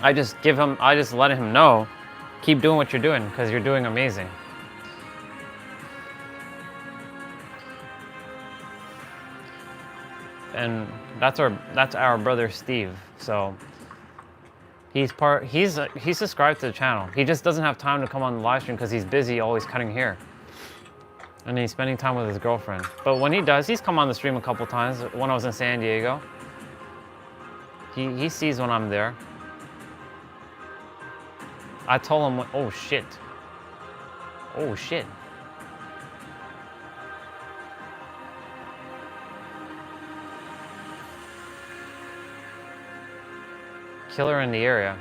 I just let him know, keep doing what you're doing, because you're doing amazing. And that's our brother Steve. So he's subscribed to the channel. He just doesn't have time to come on the live stream because he's busy always cutting hair. And he's spending time with his girlfriend. But when he does, he's come on the stream a couple times. When I was in San Diego, he sees when I'm there. I told him, oh shit. Oh shit. Killer in the area.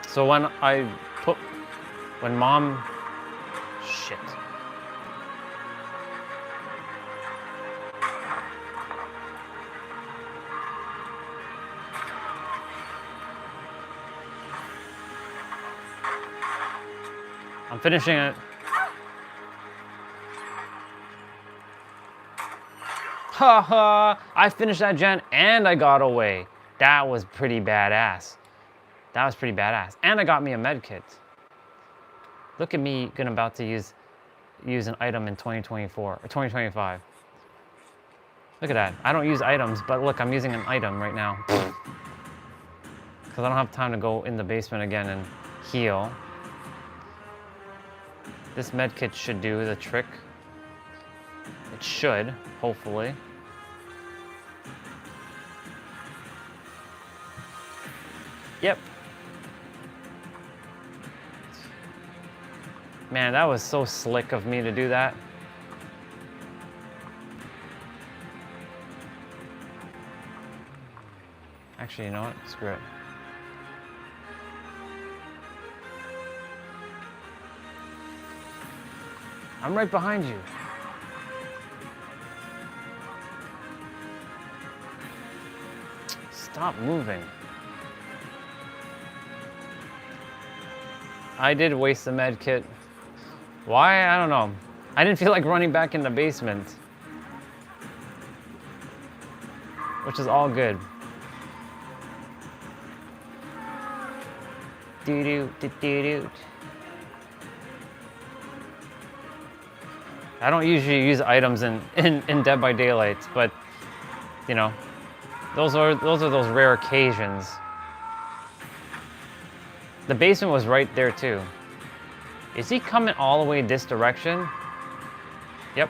So when mom, shit. I'm finishing it. Ha ha! I finished that gen and I got away. That was pretty badass. That was pretty badass. And I got me a med kit. Look at me about to use an item in 2024 or 2025. Look at that. I don't use items, but look, I'm using an item right now. Because I don't have time to go in the basement again and heal. This med kit should do the trick. It should, hopefully. Yep. Man, that was so slick of me to do that. Actually, you know what? Screw it. I'm right behind you. Stop moving. I did waste the med kit. Why? I don't know. I didn't feel like running back in the basement. Which is all good. Doo-doo, doo-doo-doo. I don't usually use items in Dead by Daylight, but you know, those are those rare occasions. The basement was right there too. Is he coming all the way this direction? Yep.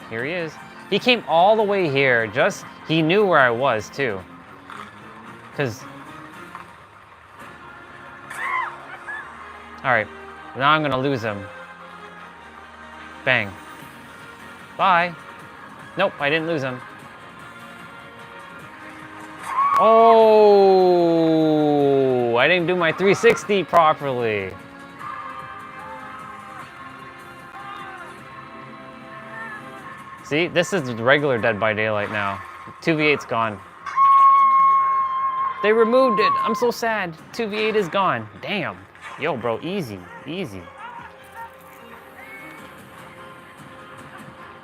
Here he is. He came all the way here. He knew where I was too. All right, now I'm gonna lose him. Bang. Bye. Nope, I didn't lose him. Oh, I didn't do my 360 properly. See, this is regular Dead by Daylight now. 2v8's gone. They removed it. I'm so sad. 2v8 is gone. Damn. Yo, bro, easy, easy.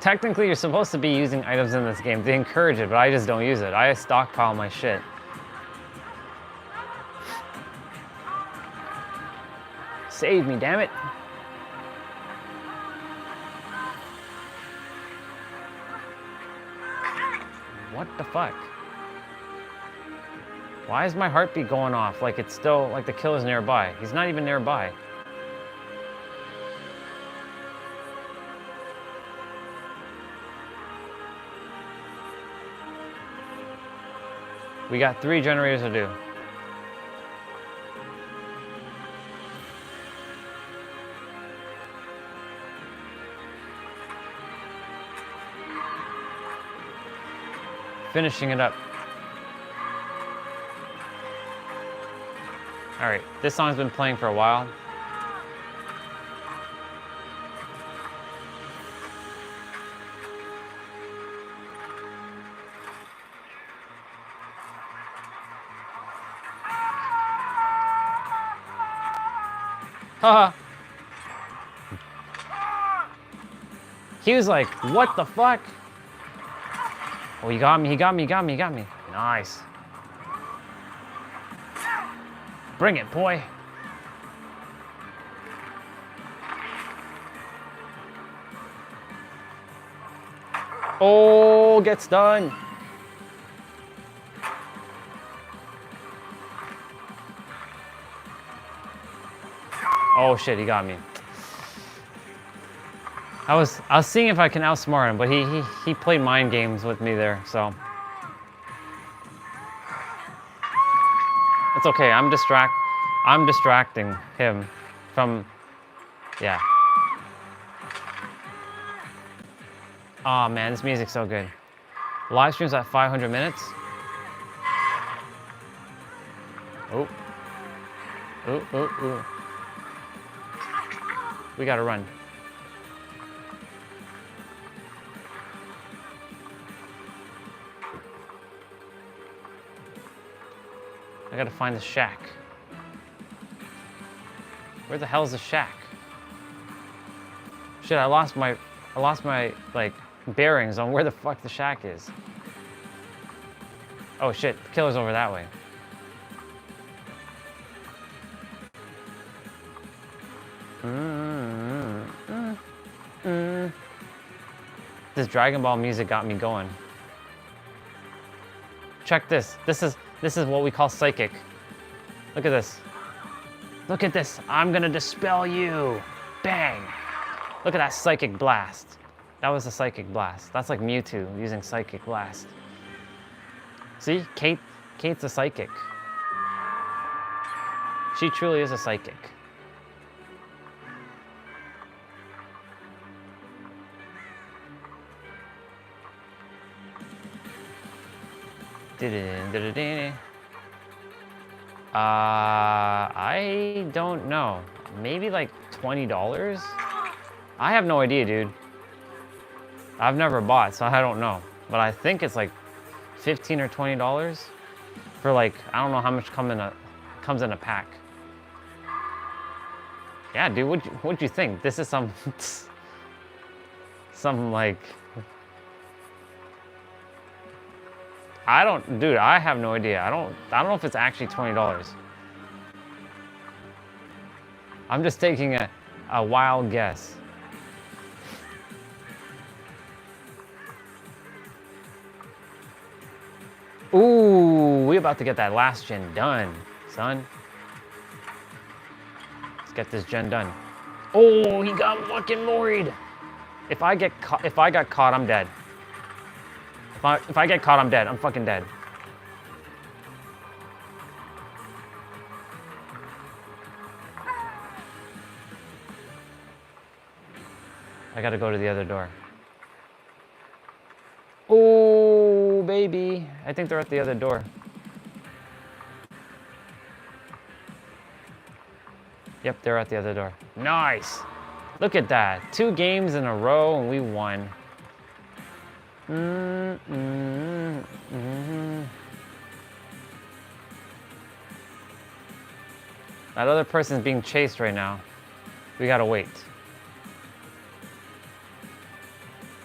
Technically, you're supposed to be using items in this game. They encourage it, but I just don't use it. I stockpile my shit. Save me, damn it. What the fuck? Why is my heartbeat going off like it's still, like the killer's nearby? He's not even nearby. We got 3 generators to do. Finishing it up. All right, this song's been playing for a while. Haha. He was like, what the fuck? Oh, he got me, he got me, he got me, he got me. Nice. Bring it, boy. Oh, gets done. Oh shit, he got me. I was seeing if I can outsmart him, but he played mind games with me there, so. It's okay, I'm distracting him from, yeah. Oh man, this music's so good. Live streams at 500 minutes. Oh. Ooh, ooh, ooh. We gotta run. I gotta find the shack. Where the hell's the shack? Shit, I lost my like bearings on where the fuck the shack is. Oh shit, the killer's over that way. This Dragon Ball music got me going. Check this. This is what we call psychic. Look at this. Look at this. I'm gonna dispel you. Bang. Look at that psychic blast. That was a psychic blast. That's like Mewtwo using psychic blast. See, Kate's a psychic. She truly is a psychic. I don't know. Maybe like $20? I have no idea, dude. I've never bought, so I don't know. But I think it's like $15 or $20 for like, I don't know how much comes in a pack. Yeah, dude, what'd you think? This is some like, dude, I have no idea. I don't know if it's actually $20. I'm just taking a wild guess. Ooh, we about to get that last gen done, son. Let's get this gen done. Oh, he got fucking worried. If I got caught, I'm dead. If I get caught, I'm dead. I'm fucking dead. I gotta go to the other door. Oh, baby. I think they're at the other door. Yep, they're at the other door. Nice. Look at that. 2 games in a row and we won. That other person's being chased right now. We gotta wait.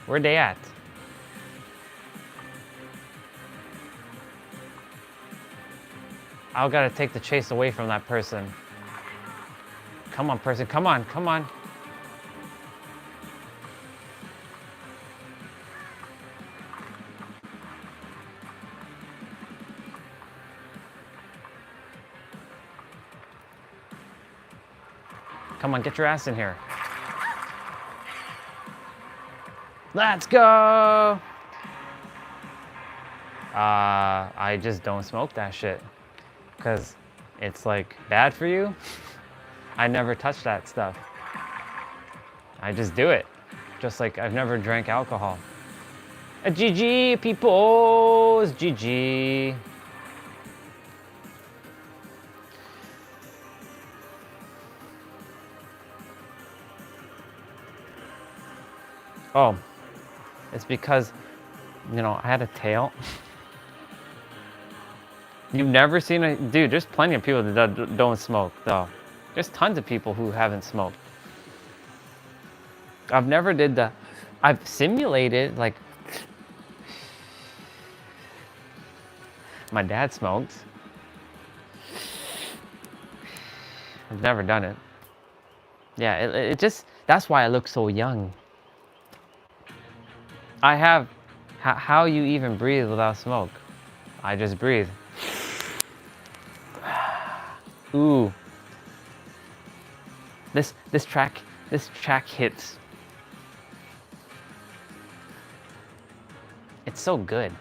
Where'd they at? I gotta take the chase away from that person. Come on, person, come on, come on. Come on, get your ass in here. Let's go! I just don't smoke that shit. Because it's like bad for you. I never touch that stuff. I just do it. Just like I've never drank alcohol. A GG, peoples, GG. Oh, it's because, you know, I had a tail. You've never seen a, dude, there's plenty of people that don't smoke, though. There's tons of people who haven't smoked. I've never did the, I've simulated, like, my dad smoked. I've never done it. Yeah, it just, that's why I look so young. I have, how you even breathe without smoke? I just breathe. Ooh. This track hits. It's so good.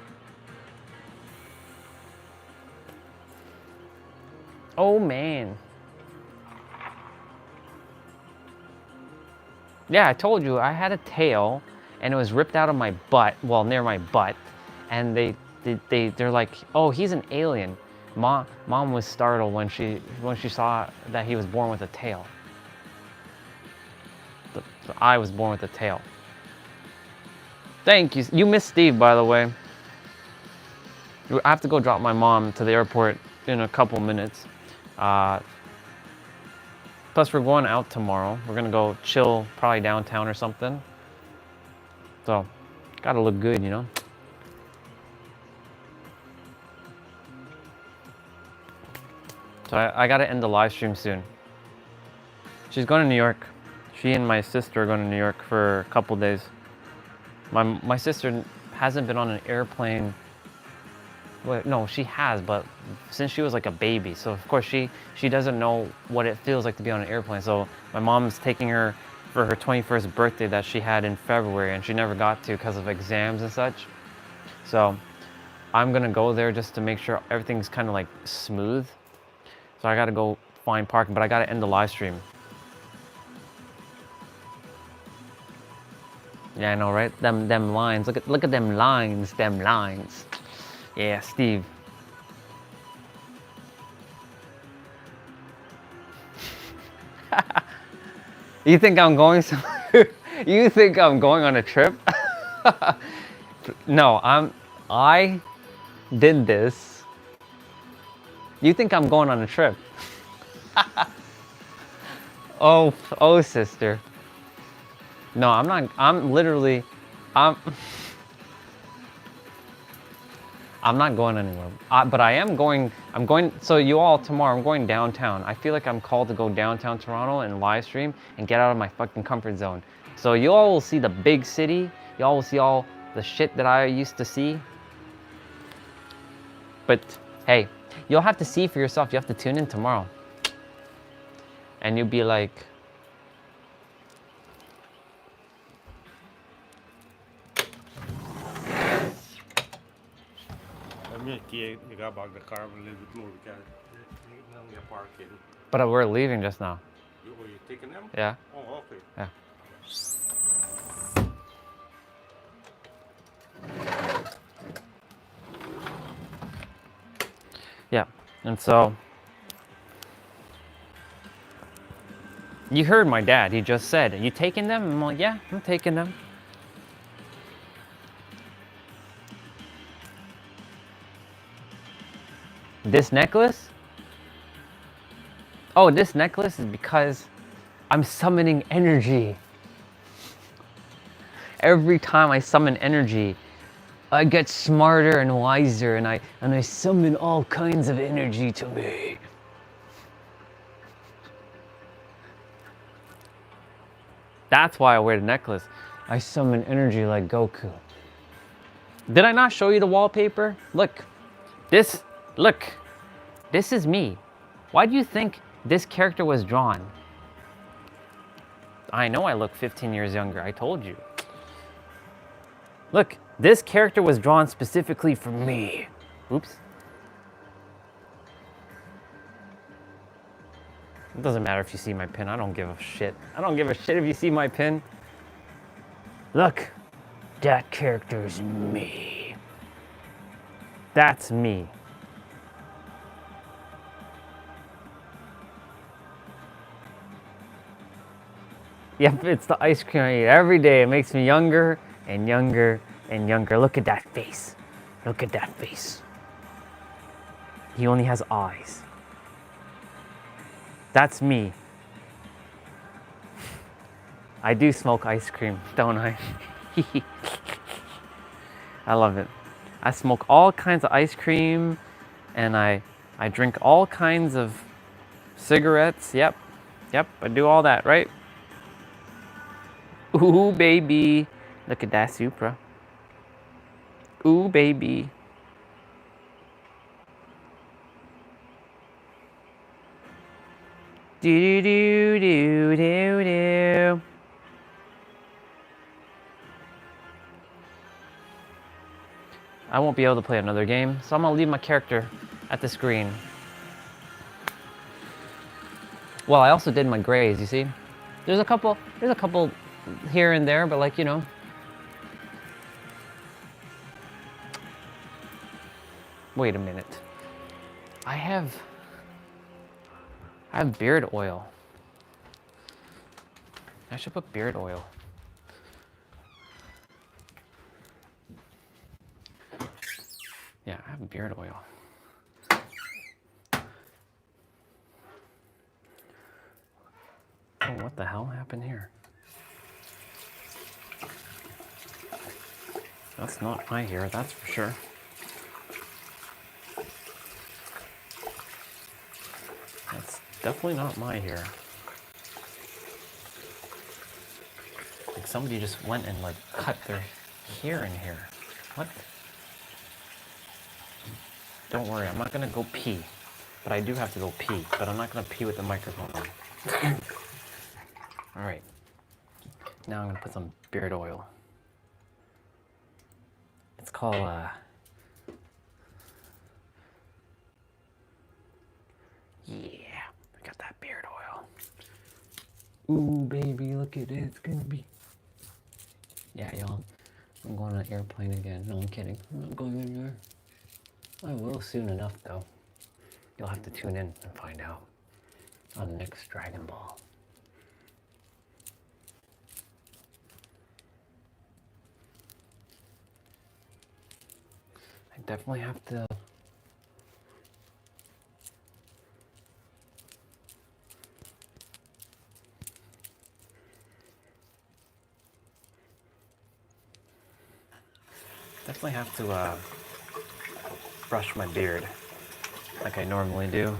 Oh man. Yeah, I told you I had a tail and it was ripped out of my butt, well, near my butt, and they're like, oh, he's an alien. Mom was startled when she saw that he was born with a tail. The I was born with a tail. Thank you. You missed Steve, by the way. I have to go drop my mom to the airport in a couple minutes. Plus, we're going out tomorrow. We're gonna go chill, probably downtown or something. So, gotta look good, you know? So I gotta end the live stream soon. She's going to New York. She and my sister are going to New York for a couple days. My sister hasn't been on an airplane. Well, no, she has, but since she was like a baby. So of course she doesn't know what it feels like to be on an airplane. So my mom's taking her for her 21st birthday that she had in February, and she never got to because of exams and such. So I'm gonna go there just to make sure everything's kind of like smooth. So I gotta go find parking, but I gotta end the live stream. Yeah, I know, right? Them lines. Look at them lines. Them lines. Yeah, Steve. You think I'm going somewhere? You think I'm going on a trip? No, I did this. You think I'm going on a trip? Oh, sister. No, I'm not. I'm not going anywhere. But I am going. I'm going. So you all tomorrow, I'm going downtown. I feel like I'm called to go downtown Toronto and live stream and get out of my fucking comfort zone. So you all will see the big city. You all will see all the shit that I used to see. But hey, you'll have to see for yourself. You have to tune in tomorrow, and you'll be like, but we're leaving just now. You taking them? Yeah. Oh, okay. Yeah. Yeah, and so you heard my dad. He just said, "Are you taking them?" I'm like, "Yeah, I'm taking them." This necklace? Oh, this necklace is because I'm summoning energy. Every time I summon energy, I get smarter and wiser, and I summon all kinds of energy to me. That's why I wear the necklace. I summon energy like Goku. Did I not show you the wallpaper? Look, this is me. Why do you think this character was drawn? I know I look 15 years younger, I told you. Look, this character was drawn specifically for me. Oops. It doesn't matter if you see my pin, I don't give a shit. I don't give a shit if you see my pin. Look, that character is me. That's me. Yep, it's the ice cream I eat every day. It makes me younger and younger and younger. Look at that face. Look at that face. He only has eyes. That's me. I do smoke ice cream, don't I? I love it. I smoke all kinds of ice cream, and I drink all kinds of cigarettes. Yep, I do all that, right? Ooh, baby. Look at that Supra. Ooh, baby. Do do do do do. I won't be able to play another game, so I'm gonna leave my character at the screen. Well, I also did my grays, you see? There's a couple here and there, but like, you know. Wait a minute. I have beard oil. I should put beard oil. Yeah, I have beard oil. Oh, what the hell happened here? That's not my hair, that's for sure. That's definitely not my hair. Like somebody just went and like cut their hair in here. What? Don't worry, I'm not gonna go pee. But I do have to go pee, but I'm not gonna pee with the microphone on. All right, now I'm gonna put some beard oil. It's called, yeah, I got that beard oil. Ooh, baby, look at it, it's gonna be. Yeah, y'all, I'm going on an airplane again. No, I'm kidding, I'm not going anywhere. I will soon enough, though. You'll have to tune in and find out on the next Dragon Ball. I definitely have to brush my beard like I normally do.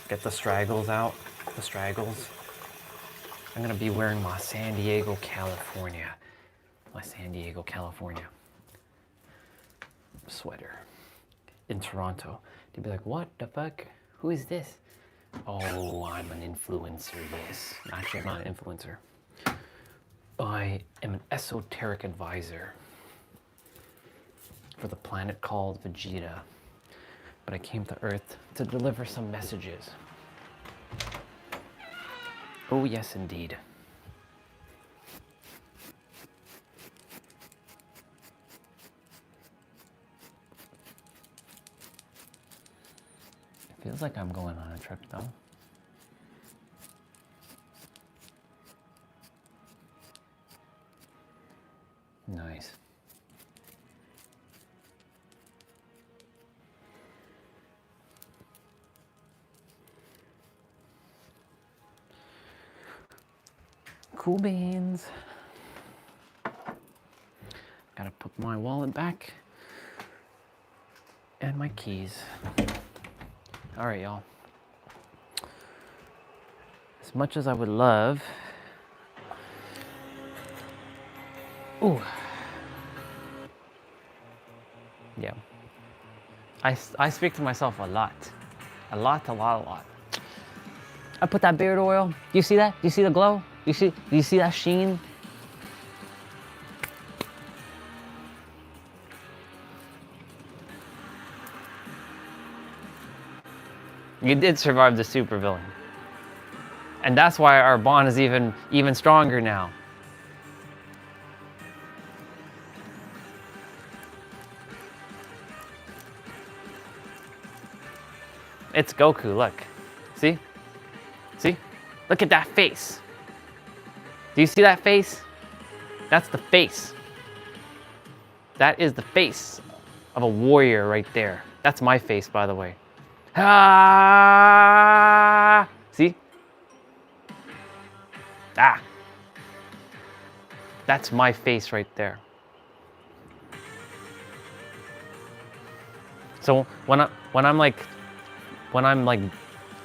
Get the straggles out, the straggles. I'm gonna be wearing my San Diego, California sweater in Toronto. They'd be like, what the fuck? Who is this? Oh, I'm an influencer, yes. Actually, I'm not an influencer. I am an esoteric advisor for the planet called Vegeta. But I came to Earth to deliver some messages. Oh, yes, indeed. It feels like I'm going on a trip, though. Nice. Cool beans. Gotta put my wallet back and my keys. All right, y'all. As much as I would love, ooh, yeah. I speak to myself a lot. A lot. I put that beard oil. Do you see that? Do you see the glow? Do you see that sheen? You did survive the supervillain. And that's why our bond is even stronger now. It's Goku, look. See? See? Look at that face. Do you see that face? That's the face. That is the face of a warrior right there. That's my face, by the way. Ah! See? Ah! That's my face right there. So when I'm like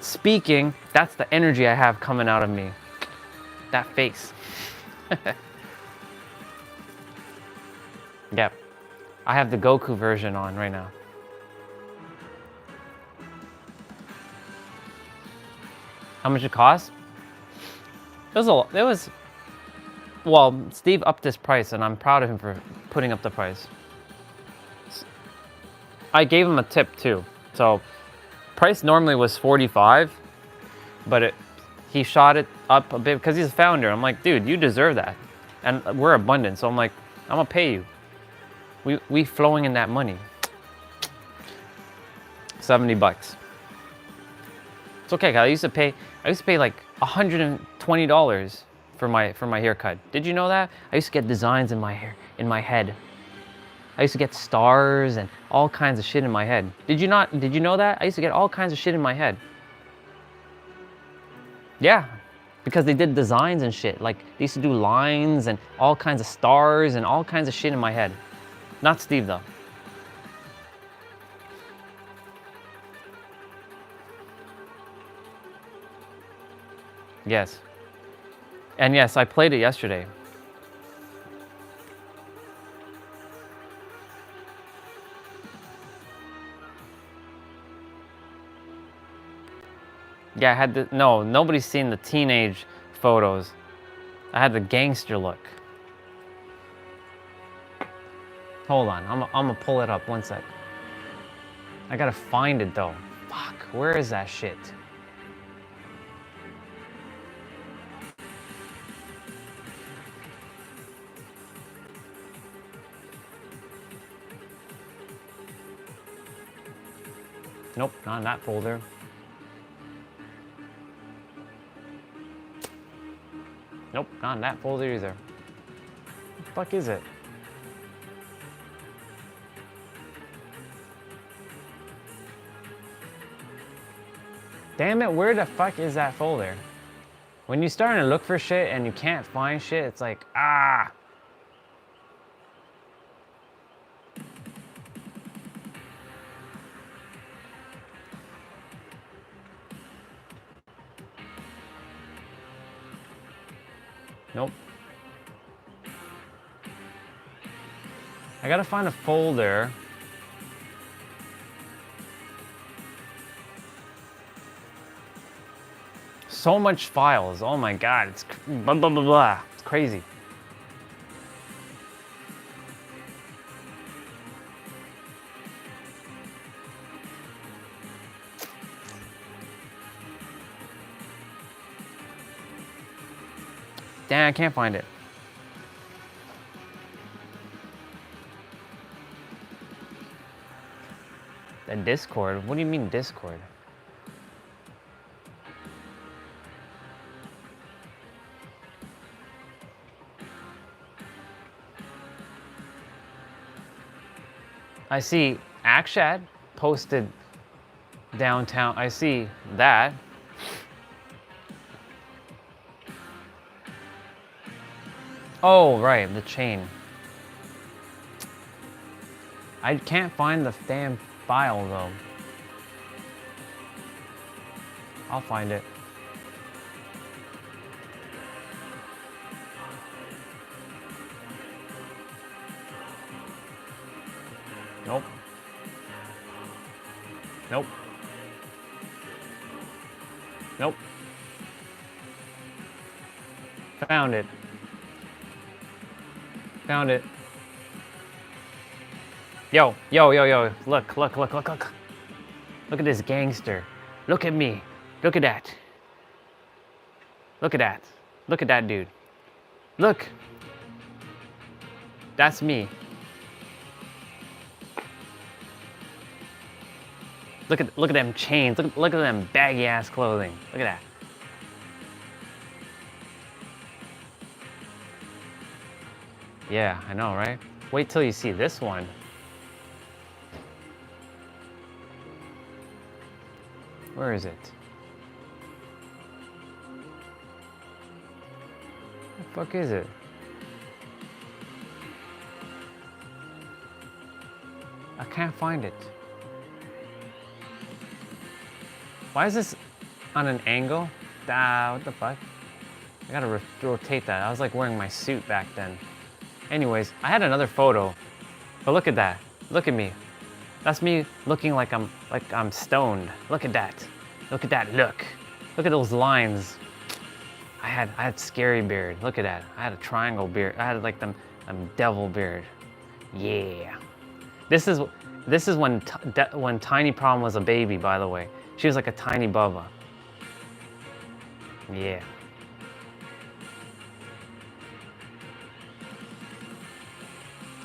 speaking, that's the energy I have coming out of me. That face. Yep. I have the Goku version on right now. How much it cost? Well, Steve upped his price and I'm proud of him for putting up the price. I gave him a tip too. So price normally was $45, but he shot it up a bit because he's a founder. I'm like, dude, you deserve that. And we're abundant, so I'm like, I'm gonna pay you. We flowing in that money. $70. It's okay, 'cause I used to pay like $120 for my haircut. Did you know that? I used to get designs in my hair, in my head. I used to get stars and all kinds of shit in my head. Did you know that? I used to get all kinds of shit in my head. Yeah, because they did designs and shit. Like, they used to do lines and all kinds of stars and all kinds of shit in my head. Not Steve, though. Yes. And yes, I played it yesterday. Yeah, I had the, no, nobody's seen the teenage photos. I had the gangster look. Hold on, I'm gonna pull it up, one sec. I gotta find it though. Fuck, where is that shit? Nope, not in that folder. Nope, not in that folder either. What the fuck is it? Damn it, where the fuck is that folder? When you're starting to look for shit and you can't find shit, it's like, ah! Nope. I gotta find a folder. So much files. Oh my god, it's blah blah blah blah. It's crazy. Damn, I can't find it. The Discord? What do you mean Discord? I see Akshat posted downtown. I see that. Oh, right, the chain. I can't find the damn file though. I'll find it. Nope. Nope. Nope. Found it. Found it. Yo, yo, yo, yo. Look, look, look, look, look. Look at this gangster. Look at me. Look at that. Look at that. Look at that dude. Look. That's me. Look at them chains. Look at them baggy ass clothing. Look at that. Yeah, I know, right? Wait till you see this one. Where is it? Where the fuck is it? I can't find it. Why is this on an angle? Ah, what the fuck? I gotta rotate that. I was like wearing my suit back then. Anyways, I had another photo, but look at that. Look at me. That's me looking like I'm stoned. Look at that. Look at that look. Look at those lines. I had scary beard. Look at that. I had a triangle beard. I had like them devil beard. Yeah. This is when Tiny Prom was a baby, by the way. She was like a tiny Bubba. Yeah.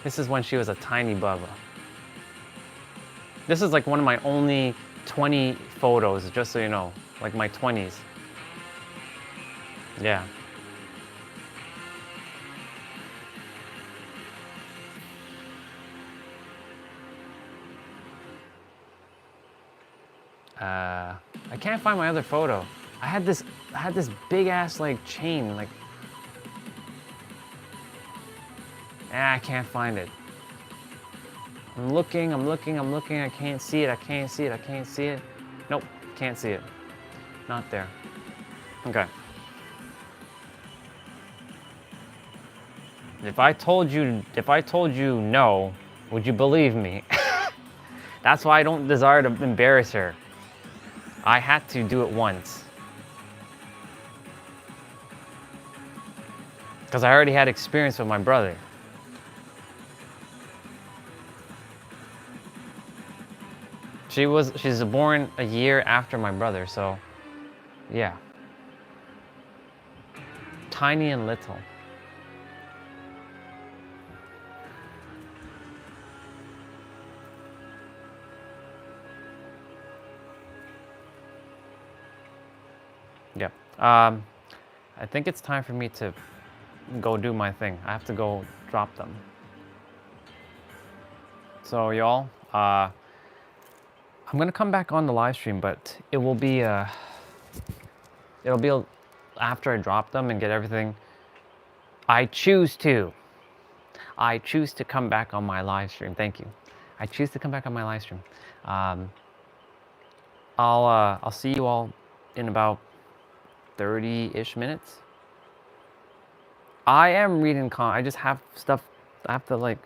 This is when she was a tiny Bubba. This is like one of my only 20 photos, just so you know, like my 20s. Yeah. I can't find my other photo. I had this big ass like chain, like. I can't find it. I'm looking, I can't see it. Nope, can't see it. Not there. Okay. If I told you no, would you believe me? That's why I don't desire to embarrass her. I had to do it once. Because I already had experience with my brother. She's born a year after my brother, so yeah. Tiny and little. Yeah. I think it's time for me to go do my thing. I have to go drop them. So y'all, I'm gonna come back on the live stream, but it will be after I drop them and get everything. I choose to come back on my live stream. Thank you. I choose to come back on my live stream. I'll see you all in about 30-ish minutes. I am reading I just have stuff. I have to like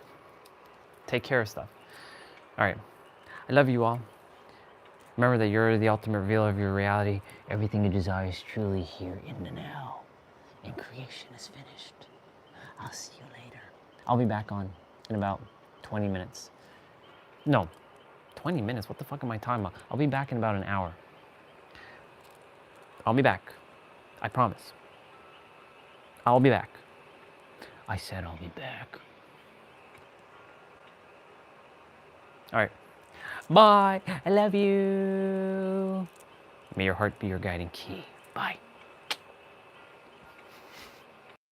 take care of stuff. All right. I love you all. Remember that you're the ultimate revealer of your reality. Everything you desire is truly here in the now. And creation is finished. I'll see you later. I'll be back on in about 20 minutes. No, 20 minutes? What the fuck am I talking about? I'll be back in about an hour. I'll be back. I promise. I'll be back. I said I'll be back. All right. Bye. I love you. May your heart be your guiding key. Bye.